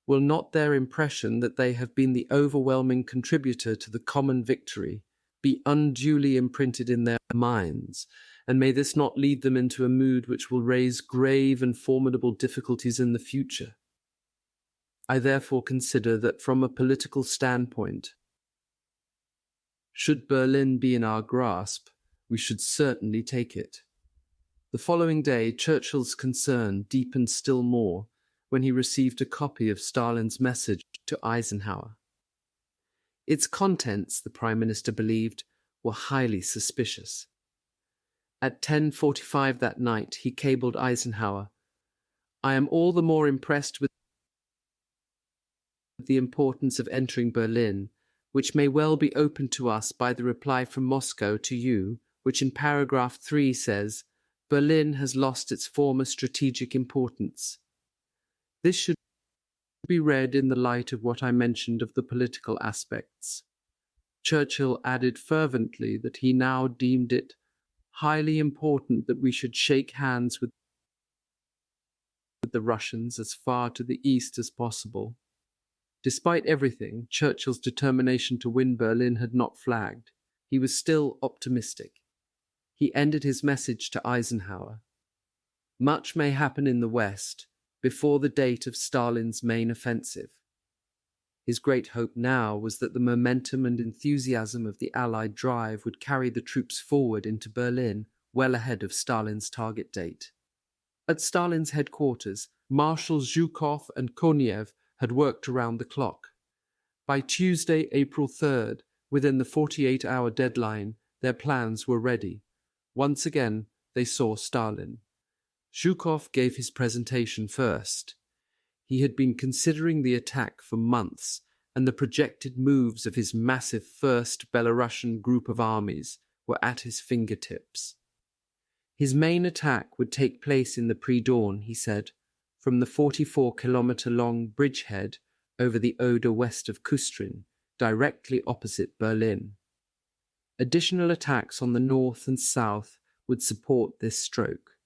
will not their impression that they have been the overwhelming contributor to the common victory be unduly imprinted in their minds, and may this not lead them into a mood which will raise grave and formidable difficulties in the future? I therefore consider that from a political standpoint, should Berlin be in our grasp, we should certainly take it. The following day, Churchill's concern deepened still more when he received a copy of Stalin's message to Eisenhower. Its contents, the Prime Minister believed, were highly suspicious. At 10:45 that night, he cabled Eisenhower, "I am all the more impressed with the importance of entering Berlin, which may well be opened to us by the reply from Moscow to you which in paragraph 3 says, "Berlin has lost its former strategic importance." This should be read in the light of what I mentioned of the political aspects. Churchill added fervently that he now deemed it highly important that we should shake hands with the Russians as far to the east as possible. Despite everything, Churchill's determination to win Berlin had not flagged. He was still optimistic. He ended his message to Eisenhower. "Much may happen in the West before the date of Stalin's main offensive." His great hope now was that the momentum and enthusiasm of the Allied drive would carry the troops forward into Berlin well ahead of Stalin's target date. At Stalin's headquarters, Marshals Zhukov and Konev had worked around the clock. By Tuesday, April 3rd, within the 48-hour deadline, their plans were ready. Once again, they saw Stalin. Zhukov gave his presentation first. He had been considering the attack for months, and the projected moves of his massive First Belarusian group of armies were at his fingertips. His main attack would take place in the pre-dawn, he said, from the 44-kilometer-long bridgehead over the Oder west of Kustrin, directly opposite Berlin. Additional attacks on the north and south would support this stroke.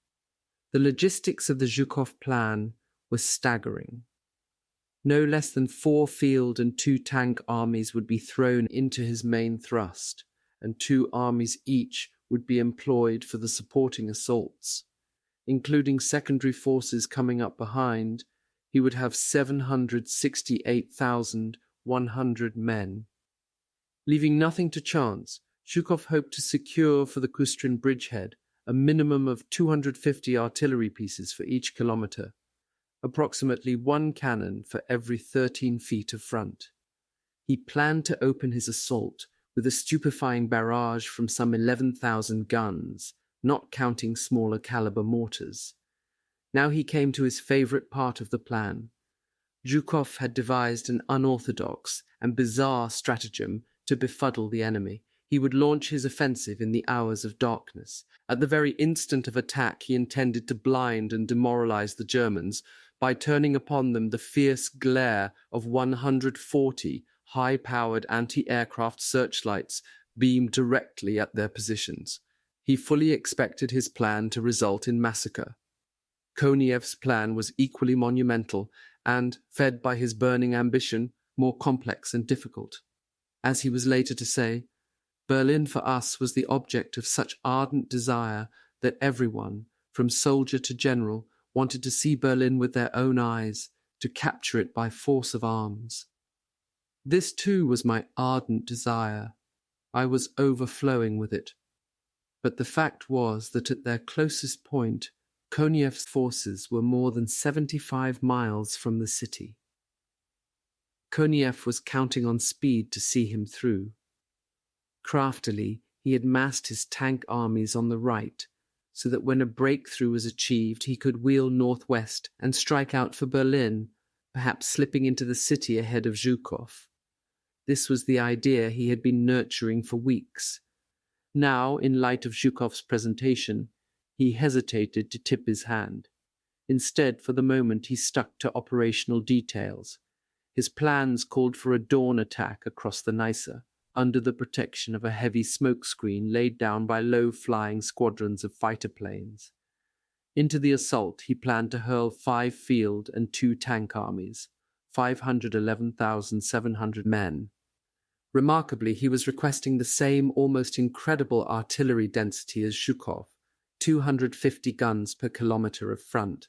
The logistics of the Zhukov plan were staggering. No less than 4 field and 2 tank armies would be thrown into his main thrust, and 2 armies each would be employed for the supporting assaults. Including secondary forces coming up behind, he would have 768,100 men. Leaving nothing to chance, Zhukov hoped to secure for the Kustrin bridgehead a minimum of 250 artillery pieces for each kilometer, approximately 1 cannon for every 13 feet of front. He planned to open his assault with a stupefying barrage from some 11,000 guns, not counting smaller caliber mortars. Now he came to his favorite part of the plan. Zhukov had devised an unorthodox and bizarre stratagem to befuddle the enemy. He would launch his offensive in the hours of darkness. At the very instant of attack, he intended to blind and demoralize the Germans by turning upon them the fierce glare of 140 high-powered anti-aircraft searchlights beamed directly at their positions. He fully expected his plan to result in massacre. Konev's plan was equally monumental and, fed by his burning ambition, more complex and difficult. As he was later to say, "Berlin for us was the object of such ardent desire that everyone, from soldier to general, wanted to see Berlin with their own eyes, to capture it by force of arms. This too was my ardent desire. I was overflowing with it. But the fact was that at their closest point, Konev's forces were more than 75 miles from the city. Konev was counting on speed to see him through. Craftily, he had massed his tank armies on the right, so that when a breakthrough was achieved, he could wheel northwest and strike out for Berlin, perhaps slipping into the city ahead of Zhukov. This was the idea he had been nurturing for weeks. Now, in light of Zhukov's presentation, he hesitated to tip his hand. Instead, for the moment, he stuck to operational details. His plans called for a dawn attack across the Neisse, under the protection of a heavy smoke screen laid down by low-flying squadrons of fighter planes. Into the assault, he planned to hurl 5 field and 2 tank armies, 511,700 men. Remarkably, he was requesting the same almost incredible artillery density as Zhukov, 250 guns per kilometer of front,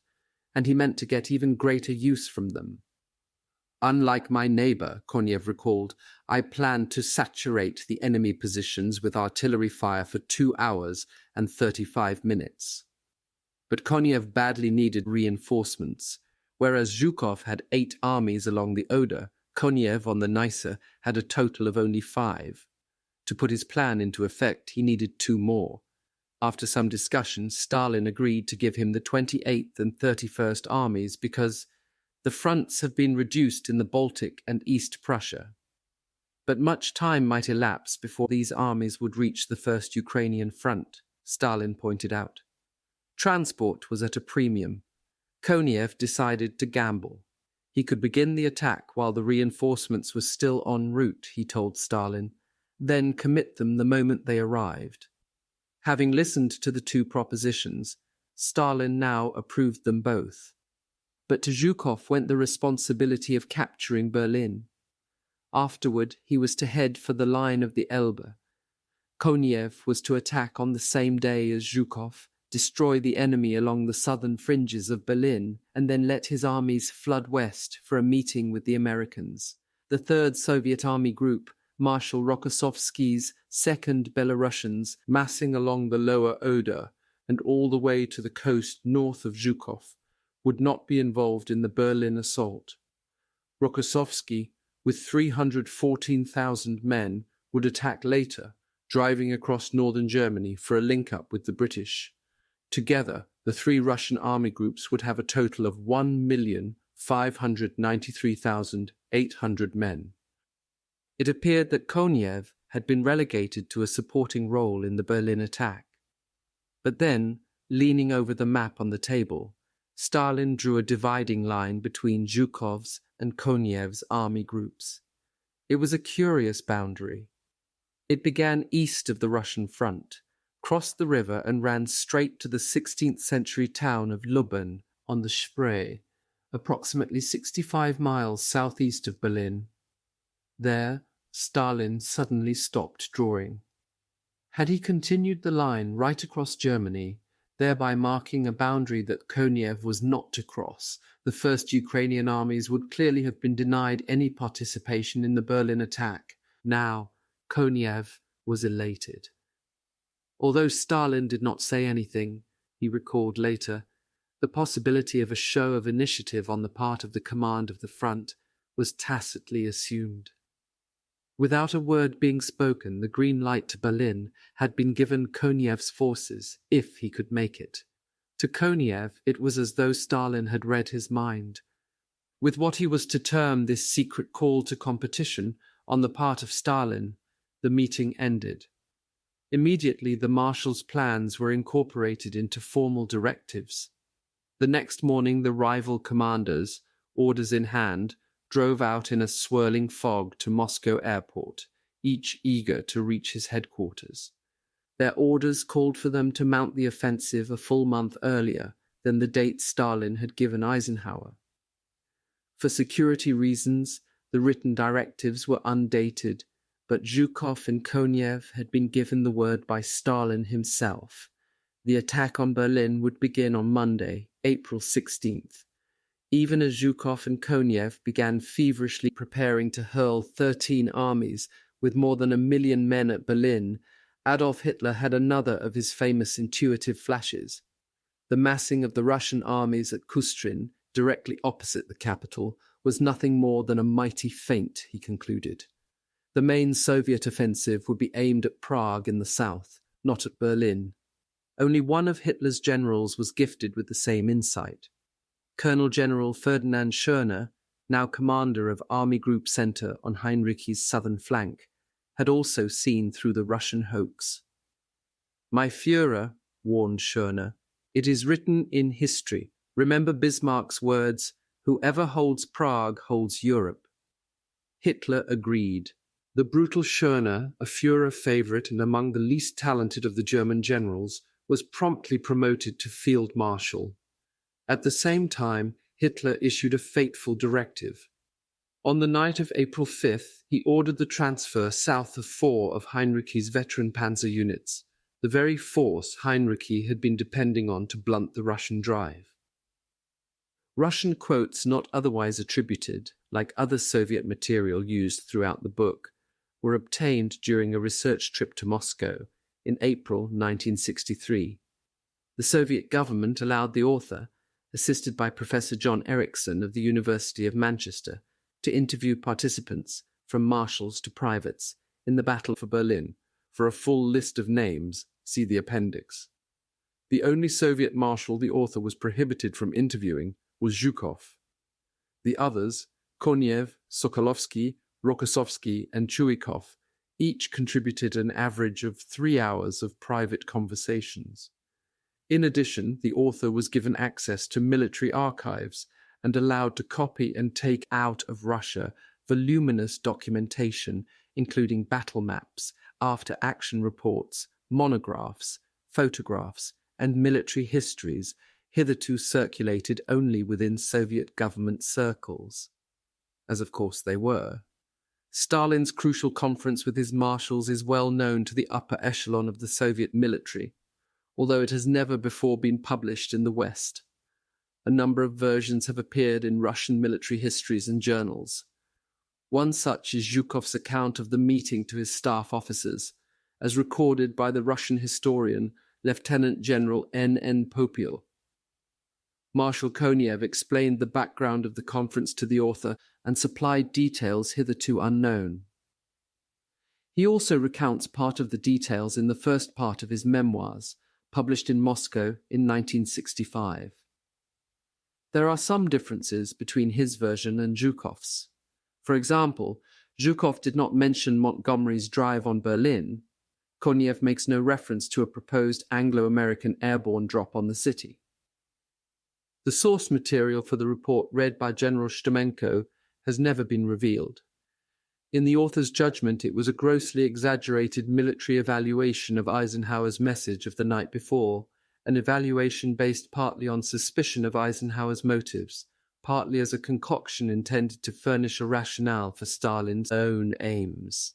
and he meant to get even greater use from them. "Unlike my neighbor," Konev recalled, "I planned to saturate the enemy positions with artillery fire for 2 hours and 35 minutes. But Konev badly needed reinforcements. Whereas Zhukov had 8 armies along the Oder, Konev on the Neisse had a total of only 5. To put his plan into effect, he needed 2 more. After some discussion, Stalin agreed to give him the 28th and 31st armies because the fronts have been reduced in the Baltic and East Prussia. But much time might elapse before these armies would reach the First Ukrainian Front, Stalin pointed out. Transport was at a premium. Konev decided to gamble. He could begin the attack while the reinforcements were still en route, he told Stalin, then commit them the moment they arrived. Having listened to the two propositions, Stalin now approved them both. But to Zhukov went the responsibility of capturing Berlin. Afterward, he was to head for the line of the Elbe. Konev was to attack on the same day as Zhukov, destroy the enemy along the southern fringes of Berlin, and then let his armies flood west for a meeting with the Americans. The Third Soviet Army Group, Marshal Rokossovsky's 2nd Belarusians, massing along the lower Oder and all the way to the coast north of Zhukov, would not be involved in the Berlin assault. Rokossovsky, with 314,000 men, would attack later, driving across northern Germany for a link-up with the British. Together, the three Russian army groups would have a total of 1,593,800 men. It appeared that Konev had been relegated to a supporting role in the Berlin attack. But then, leaning over the map on the table, Stalin drew a dividing line between Zhukov's and Konev's army groups. It was a curious boundary. It began east of the Russian front, crossed the river and ran straight to the 16th century town of Lublin on the Spree, approximately 65 miles southeast of Berlin. There, Stalin suddenly stopped drawing. Had he continued the line right across Germany, thereby marking a boundary that Konev was not to cross, the First Ukrainian armies would clearly have been denied any participation in the Berlin attack. Now, Konev was elated. Although Stalin did not say anything, he recalled later, the possibility of a show of initiative on the part of the command of the front was tacitly assumed. Without a word being spoken, the green light to Berlin had been given Konev's forces, if he could make it. To Konev, it was as though Stalin had read his mind. With what he was to term this secret call to competition on the part of Stalin, the meeting ended. Immediately, the marshal's plans were incorporated into formal directives. The next morning, the rival commanders, orders in hand, drove out in a swirling fog to Moscow airport, each eager to reach his headquarters. Their orders called for them to mount the offensive a full month earlier than the date Stalin had given Eisenhower. For security reasons, the written directives were undated, but Zhukov and Konev had been given the word by Stalin himself. The attack on Berlin would begin on Monday, April 16th. Even as Zhukov and Konev began feverishly preparing to hurl 13 armies with more than 1 million men at Berlin, Adolf Hitler had another of his famous intuitive flashes. The massing of the Russian armies at Kustrin, directly opposite the capital, was nothing more than a mighty feint, he concluded. The main Soviet offensive would be aimed at Prague in the south, not at Berlin. Only one of Hitler's generals was gifted with the same insight. Colonel General Ferdinand Schörner, now commander of Army Group Center on Hinrichi's southern flank, had also seen through the Russian hoax. "My Führer," warned Schörner, "it is written in history. Remember Bismarck's words, 'Whoever holds Prague holds Europe.'" Hitler agreed. The brutal Schörner, a Führer favorite and among the least talented of the German generals, was promptly promoted to field marshal. At the same time, Hitler issued a fateful directive. On the night of April 5th, he ordered the transfer south of 4 of Hinrichi's veteran panzer units, the very force Hinrichi had been depending on to blunt the Russian drive. Russian quotes not otherwise attributed, like other Soviet material used throughout the book, were obtained during a research trip to Moscow in April 1963. The Soviet government allowed the author, assisted by Professor John Erickson of the University of Manchester, to interview participants, from marshals to privates, in the battle for Berlin. For a full list of names, see the appendix. The only Soviet marshal the author was prohibited from interviewing was Zhukov. The others, Konev, Sokolovsky, Rokossovsky and Chuikov each contributed an average of 3 hours of private conversations. In addition, the author was given access to military archives and allowed to copy and take out of Russia voluminous documentation, including battle maps, after-action reports, monographs, photographs, and military histories hitherto circulated only within Soviet government circles, as of course they were. Stalin's crucial conference with his marshals is well known to the upper echelon of the Soviet military, although it has never before been published in the West. A number of versions have appeared in Russian military histories and journals. One such is Zhukov's account of the meeting to his staff officers, as recorded by the Russian historian Lieutenant General N.N. Popil. Marshal Konev explained the background of the conference to the author and supplied details hitherto unknown. He also recounts part of the details in the first part of his memoirs, published in Moscow in 1965. There are some differences between his version and Zhukov's. For example, Zhukov did not mention Montgomery's drive on Berlin. Konev makes no reference to a proposed Anglo-American airborne drop on the city. The source material for the report read by General Shtumenko has never been revealed. In the author's judgment, it was a grossly exaggerated military evaluation of Eisenhower's message of the night before, an evaluation based partly on suspicion of Eisenhower's motives, partly as a concoction intended to furnish a rationale for Stalin's own aims.